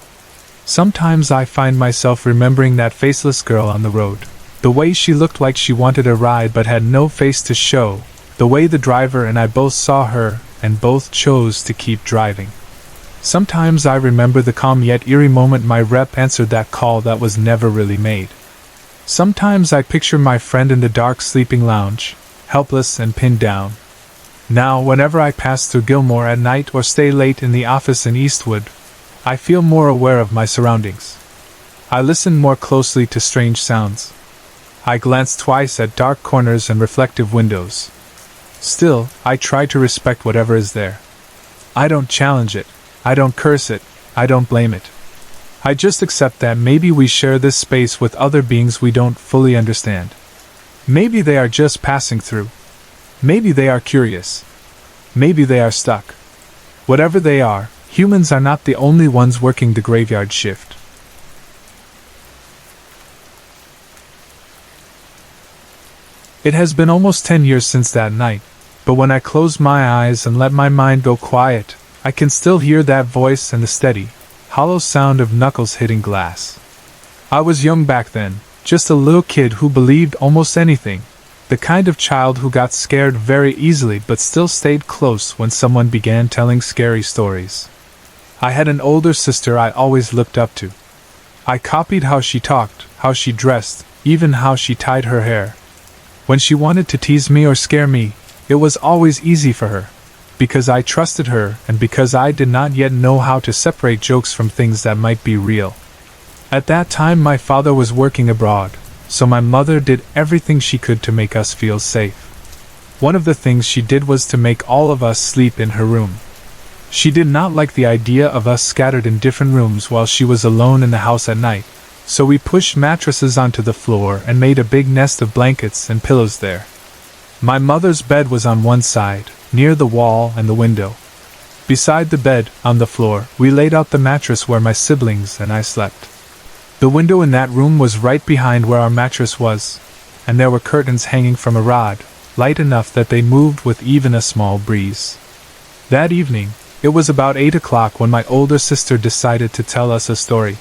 Sometimes I find myself remembering that faceless girl on the road, the way she looked like she wanted a ride but had no face to show, the way the driver and I both saw her and both chose to keep driving. Sometimes I remember the calm yet eerie moment my rep answered that call that was never really made. Sometimes I picture my friend in the dark sleeping lounge, helpless and pinned down. Now, whenever I pass through Gilmore at night or stay late in the office in Eastwood, I feel more aware of my surroundings. I listen more closely to strange sounds. I glance twice at dark corners and reflective windows. Still, I try to respect whatever is there. I don't challenge it. I don't curse it, I don't blame it. I just accept that maybe we share this space with other beings we don't fully understand. Maybe they are just passing through. Maybe they are curious. Maybe they are stuck. Whatever they are, humans are not the only ones working the graveyard shift. It has been almost 10 years since that night, but when I close my eyes and let my mind go quiet, I can still hear that voice and the steady, hollow sound of knuckles hitting glass. I was young back then, just a little kid who believed almost anything, the kind of child who got scared very easily but still stayed close when someone began telling scary stories. I had an older sister I always looked up to. I copied how she talked, how she dressed, even how she tied her hair. When she wanted to tease me or scare me, it was always easy for her, because I trusted her and because I did not yet know how to separate jokes from things that might be real. At that time my father was working abroad, so my mother did everything she could to make us feel safe. One of the things she did was to make all of us sleep in her room. She did not like the idea of us scattered in different rooms while she was alone in the house at night, so we pushed mattresses onto the floor and made a big nest of blankets and pillows there. My mother's bed was on one side, near the wall and the window. Beside the bed, on the floor, we laid out the mattress where my siblings and I slept. The window in that room was right behind where our mattress was, and there were curtains hanging from a rod, light enough that they moved with even a small breeze. That evening, it was about 8 o'clock when my older sister decided to tell us a story.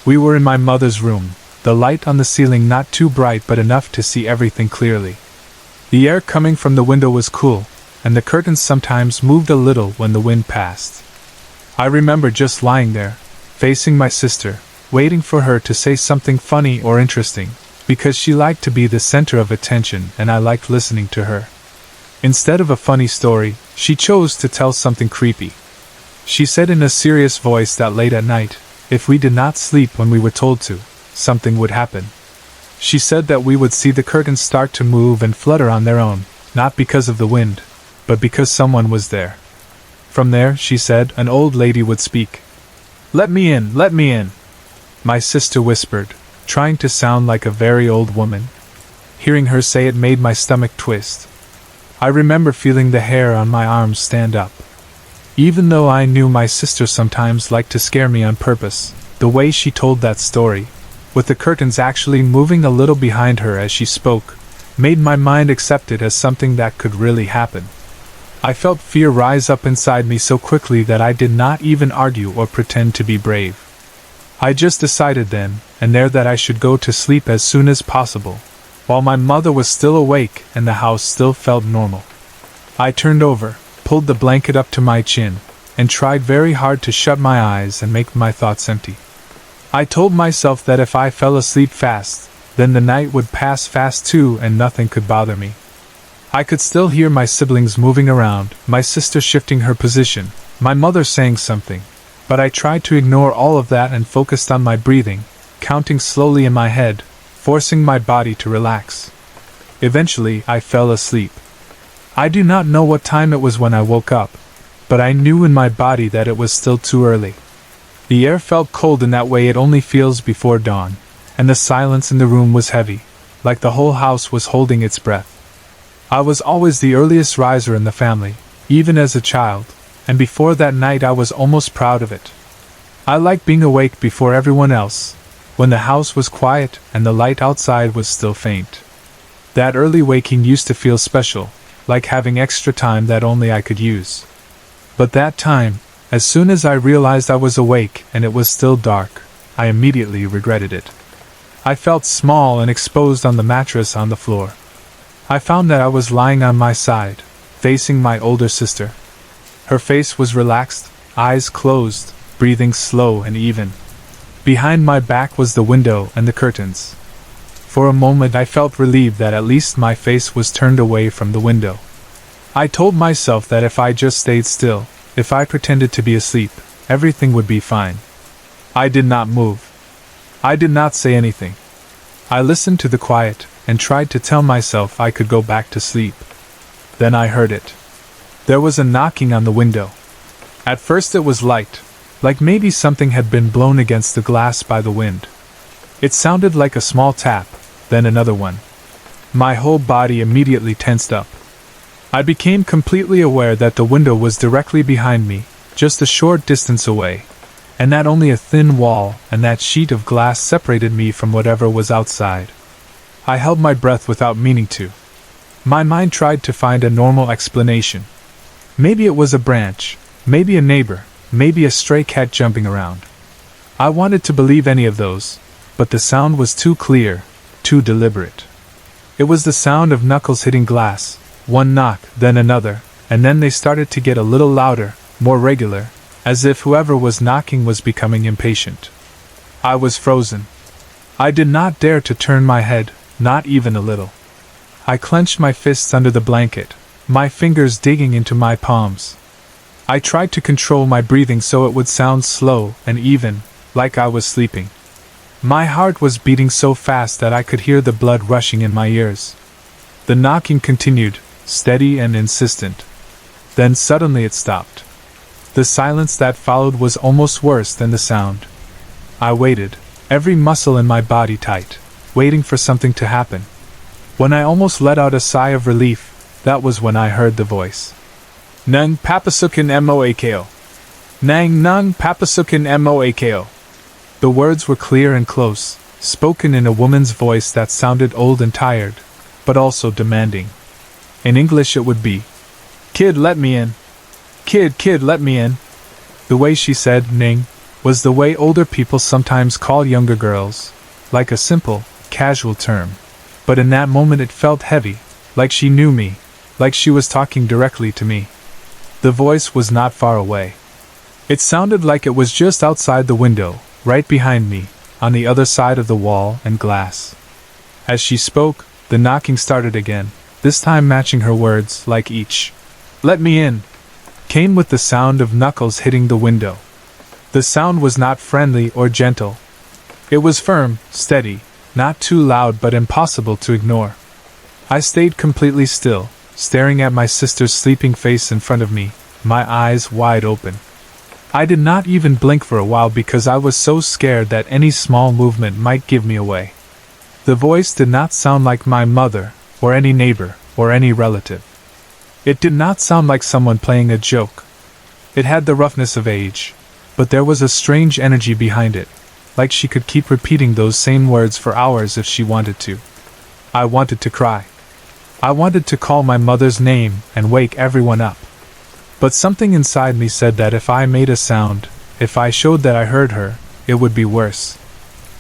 We were in my mother's room, the light on the ceiling not too bright but enough to see everything clearly. The air coming from the window was cool, and the curtains sometimes moved a little when the wind passed. I remember just lying there, facing my sister, waiting for her to say something funny or interesting, because she liked to be the center of attention and I liked listening to her. Instead of a funny story, she chose to tell something creepy. She said in a serious voice that late at night, if we did not sleep when we were told to, something would happen. She said that we would see the curtains start to move and flutter on their own, not because of the wind, but because someone was there. From there, she said, an old lady would speak. "Let me in, let me in," my sister whispered, trying to sound like a very old woman. Hearing her say it made my stomach twist. I remember feeling the hair on my arms stand up. Even though I knew my sister sometimes liked to scare me on purpose, the way she told that story, with the curtains actually moving a little behind her as she spoke, made my mind accept it as something that could really happen. I felt fear rise up inside me so quickly that I did not even argue or pretend to be brave. I just decided then and there that I should go to sleep as soon as possible, while my mother was still awake and the house still felt normal. I turned over, pulled the blanket up to my chin, and tried very hard to shut my eyes and make my thoughts empty. I told myself that if I fell asleep fast, then the night would pass fast too and nothing could bother me. I could still hear my siblings moving around, my sister shifting her position, my mother saying something, but I tried to ignore all of that and focused on my breathing, counting slowly in my head, forcing my body to relax. Eventually, I fell asleep. I do not know what time it was when I woke up, but I knew in my body that it was still too early. The air felt cold in that way it only feels before dawn, and the silence in the room was heavy, like the whole house was holding its breath. I was always the earliest riser in the family, even as a child, and before that night I was almost proud of it. I liked being awake before everyone else, when the house was quiet and the light outside was still faint. That early waking used to feel special, like having extra time that only I could use. But that time, as soon as I realized I was awake and it was still dark, I immediately regretted it. I felt small and exposed on the mattress on the floor. I found that I was lying on my side, facing my older sister. Her face was relaxed, eyes closed, breathing slow and even. Behind my back was the window and the curtains. For a moment I felt relieved that at least my face was turned away from the window. I told myself that if I just stayed still, if I pretended to be asleep, everything would be fine. I did not move. I did not say anything. I listened to the quiet and tried to tell myself I could go back to sleep. Then I heard it. There was a knocking on the window. At first it was light, like maybe something had been blown against the glass by the wind. It sounded like a small tap, then another one. My whole body immediately tensed up. I became completely aware that the window was directly behind me, just a short distance away, and that only a thin wall and that sheet of glass separated me from whatever was outside. I held my breath without meaning to. My mind tried to find a normal explanation. Maybe it was a branch, maybe a neighbor, maybe a stray cat jumping around. I wanted to believe any of those, but the sound was too clear, too deliberate. It was the sound of knuckles hitting glass, one knock, then another, and then they started to get a little louder, more regular, as if whoever was knocking was becoming impatient. I was frozen. I did not dare to turn my head, not even a little. I clenched my fists under the blanket, my fingers digging into my palms. I tried to control my breathing so it would sound slow and even, like I was sleeping. My heart was beating so fast that I could hear the blood rushing in my ears. The knocking continued, steady and insistent. Then suddenly it stopped. The silence that followed was almost worse than the sound. I waited, every muscle in my body tight, waiting for something to happen. When I almost let out a sigh of relief, that was when I heard the voice. Nung papasukin moako. Nang nung papasukin moako. The words were clear and close, spoken in a woman's voice that sounded old and tired, but also demanding. In English it would be, "Kid, let me in. Kid, let me in." The way she said "ning" was the way older people sometimes call younger girls, like a simple, casual term. But in that moment it felt heavy, like she knew me, like she was talking directly to me. The voice was not far away. It sounded like it was just outside the window, right behind me, on the other side of the wall and glass. As she spoke, the knocking started again, this time matching her words, like each "let me in" came with the sound of knuckles hitting the window. The sound was not friendly or gentle. It was firm, steady, not too loud but impossible to ignore. I stayed completely still, staring at my sister's sleeping face in front of me, my eyes wide open. I did not even blink for a while because I was so scared that any small movement might give me away. The voice did not sound like my mother, or any neighbor, or any relative. It did not sound like someone playing a joke. It had the roughness of age, but there was a strange energy behind it, like she could keep repeating those same words for hours if she wanted to. I wanted to cry. I wanted to call my mother's name and wake everyone up. But something inside me said that if I made a sound, if I showed that I heard her, it would be worse.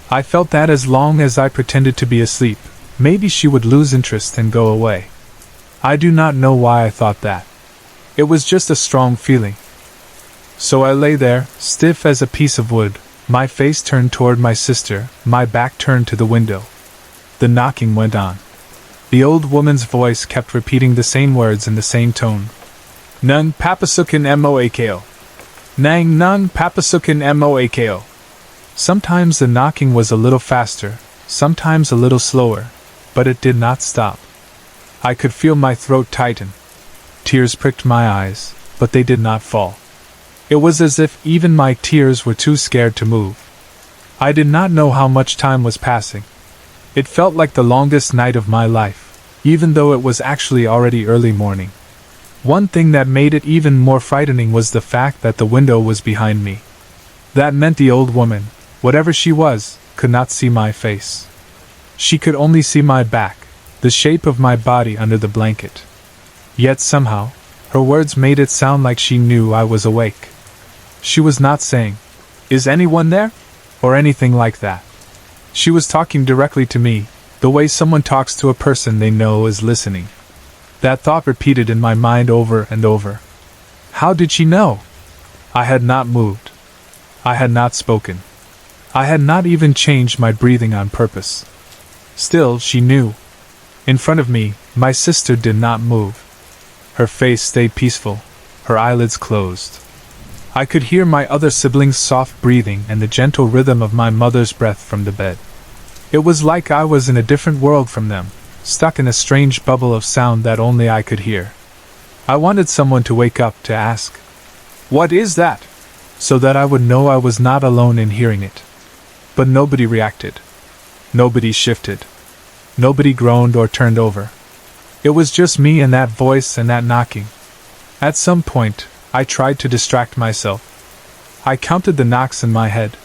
I felt that as long as I pretended to be asleep, maybe she would lose interest and go away. I do not know why I thought that. It was just a strong feeling. So I lay there, stiff as a piece of wood, my face turned toward my sister, my back turned to the window. The knocking went on. The old woman's voice kept repeating the same words in the same tone. Nung papasukin moako. Nang nung papasukin moako. Sometimes the knocking was a little faster, sometimes a little slower, but it did not stop. I could feel my throat tighten. Tears pricked my eyes, but they did not fall. It was as if even my tears were too scared to move. I did not know how much time was passing. It felt like the longest night of my life, even though it was actually already early morning. One thing that made it even more frightening was the fact that the window was behind me. That meant the old woman, whatever she was, could not see my face. She could only see my back, the shape of my body under the blanket. Yet somehow, her words made it sound like she knew I was awake. She was not saying, "Is anyone there?" or anything like that. She was talking directly to me, the way someone talks to a person they know is listening. That thought repeated in my mind over and over. How did she know? I had not moved. I had not spoken. I had not even changed my breathing on purpose. Still, she knew. In front of me, my sister did not move. Her face stayed peaceful, her eyelids closed. I could hear my other siblings' soft breathing and the gentle rhythm of my mother's breath from the bed. It was like I was in a different world from them, stuck in a strange bubble of sound that only I could hear. I wanted someone to wake up to ask, "What is that?" so that I would know I was not alone in hearing it. But nobody reacted. Nobody shifted. Nobody groaned or turned over. It was just me and that voice and that knocking. At some point, I tried to distract myself. I counted the knocks in my head.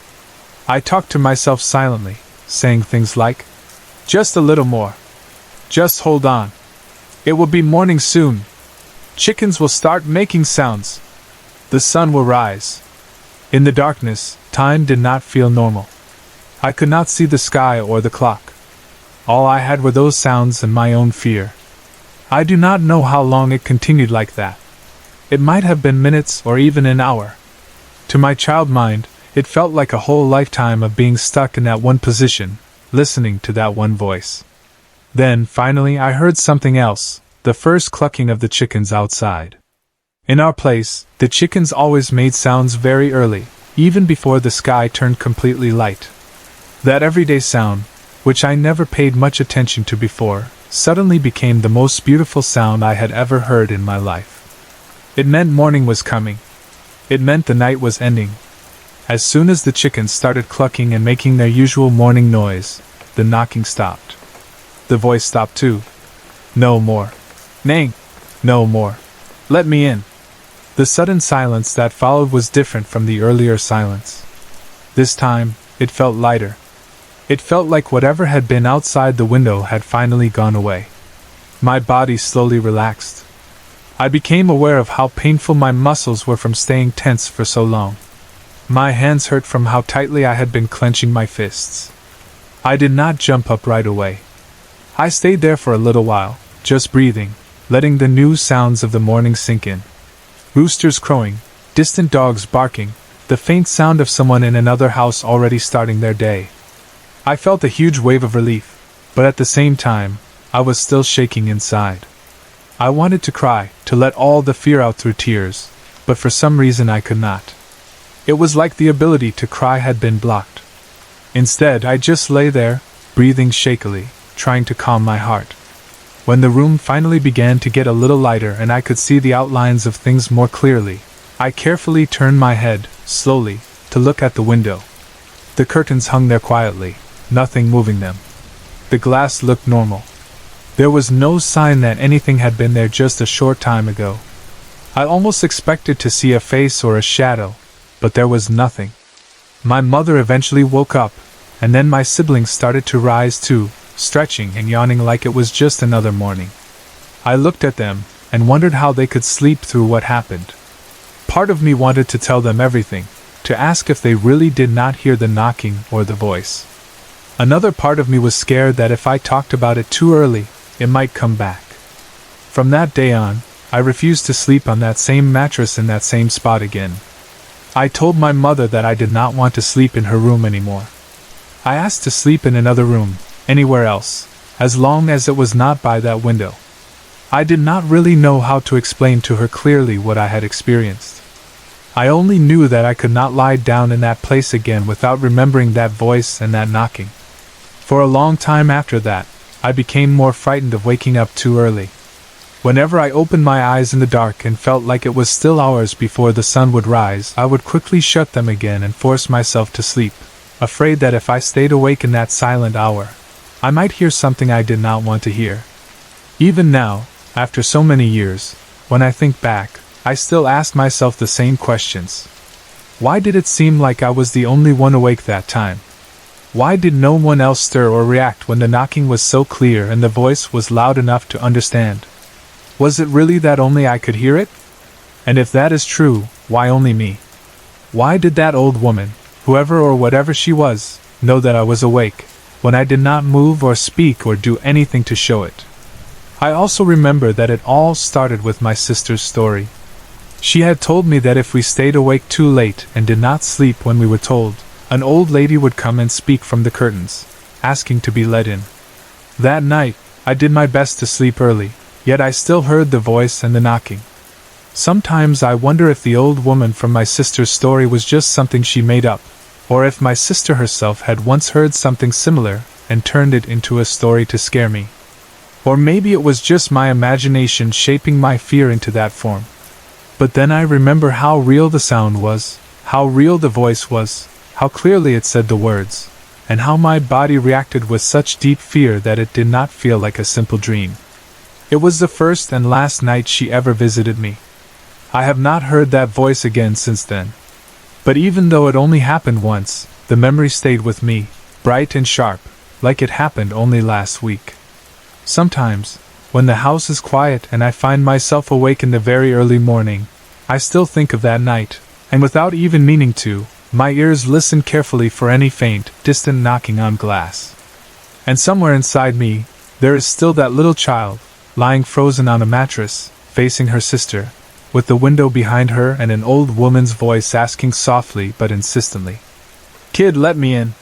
I talked to myself silently, saying things like, "Just a little more. Just hold on. It will be morning soon. Chickens will start making sounds. The sun will rise." In the darkness, time did not feel normal. I could not see the sky or the clock. All I had were those sounds and my own fear. I do not know how long it continued like that. It might have been minutes or even an hour. To my child mind, it felt like a whole lifetime of being stuck in that one position, listening to that one voice. Then, finally, I heard something else, the first clucking of the chickens outside. In our place, the chickens always made sounds very early, even before the sky turned completely light. That everyday sound, which I never paid much attention to before, suddenly became the most beautiful sound I had ever heard in my life. It meant morning was coming. It meant the night was ending. As soon as the chickens started clucking and making their usual morning noise, the knocking stopped. The voice stopped too. "No more. Nang. No more. Let me in." The sudden silence that followed was different from the earlier silence. This time, it felt lighter. It felt like whatever had been outside the window had finally gone away. My body slowly relaxed. I became aware of how painful my muscles were from staying tense for so long. My hands hurt from how tightly I had been clenching my fists. I did not jump up right away. I stayed there for a little while, just breathing, letting the new sounds of the morning sink in. Roosters crowing, distant dogs barking, the faint sound of someone in another house already starting their day. I felt a huge wave of relief, but at the same time, I was still shaking inside. I wanted to cry, to let all the fear out through tears, but for some reason I could not. It was like the ability to cry had been blocked. Instead, I just lay there, breathing shakily, trying to calm my heart. When the room finally began to get a little lighter and I could see the outlines of things more clearly, I carefully turned my head, slowly, to look at the window. The curtains hung there quietly, nothing moving them. The glass looked normal. There was no sign that anything had been there just a short time ago. I almost expected to see a face or a shadow, but there was nothing. My mother eventually woke up, and then my siblings started to rise too, stretching and yawning like it was just another morning. I looked at them, and wondered how they could sleep through what happened. Part of me wanted to tell them everything, to ask if they really did not hear the knocking or the voice. Another part of me was scared that if I talked about it too early, it might come back. From that day on, I refused to sleep on that same mattress in that same spot again. I told my mother that I did not want to sleep in her room anymore. I asked to sleep in another room, anywhere else, as long as it was not by that window. I did not really know how to explain to her clearly what I had experienced. I only knew that I could not lie down in that place again without remembering that voice and that knocking. For a long time after that, I became more frightened of waking up too early. Whenever I opened my eyes in the dark and felt like it was still hours before the sun would rise, I would quickly shut them again and force myself to sleep, afraid that if I stayed awake in that silent hour, I might hear something I did not want to hear. Even now, after so many years, when I think back, I still ask myself the same questions. Why did it seem like I was the only one awake that time? Why did no one else stir or react when the knocking was so clear and the voice was loud enough to understand? Was it really that only I could hear it? And if that is true, why only me? Why did that old woman, whoever or whatever she was, know that I was awake, when I did not move or speak or do anything to show it? I also remember that it all started with my sister's story. She had told me that if we stayed awake too late and did not sleep when we were told, an old lady would come and speak from the curtains, asking to be let in. That night, I did my best to sleep early, yet I still heard the voice and the knocking. Sometimes I wonder if the old woman from my sister's story was just something she made up, or if my sister herself had once heard something similar and turned it into a story to scare me. Or maybe it was just my imagination shaping my fear into that form. But then I remember how real the sound was, how real the voice was, how clearly it said the words, and how my body reacted with such deep fear that it did not feel like a simple dream. It was the first and last night she ever visited me. I have not heard that voice again since then. But even though it only happened once, the memory stayed with me, bright and sharp, like it happened only last week. Sometimes, when the house is quiet and I find myself awake in the very early morning, I still think of that night, and without even meaning to, my ears listen carefully for any faint, distant knocking on glass. And somewhere inside me, there is still that little child, lying frozen on a mattress, facing her sister, with the window behind her and an old woman's voice asking softly but insistently, "Kid, let me in."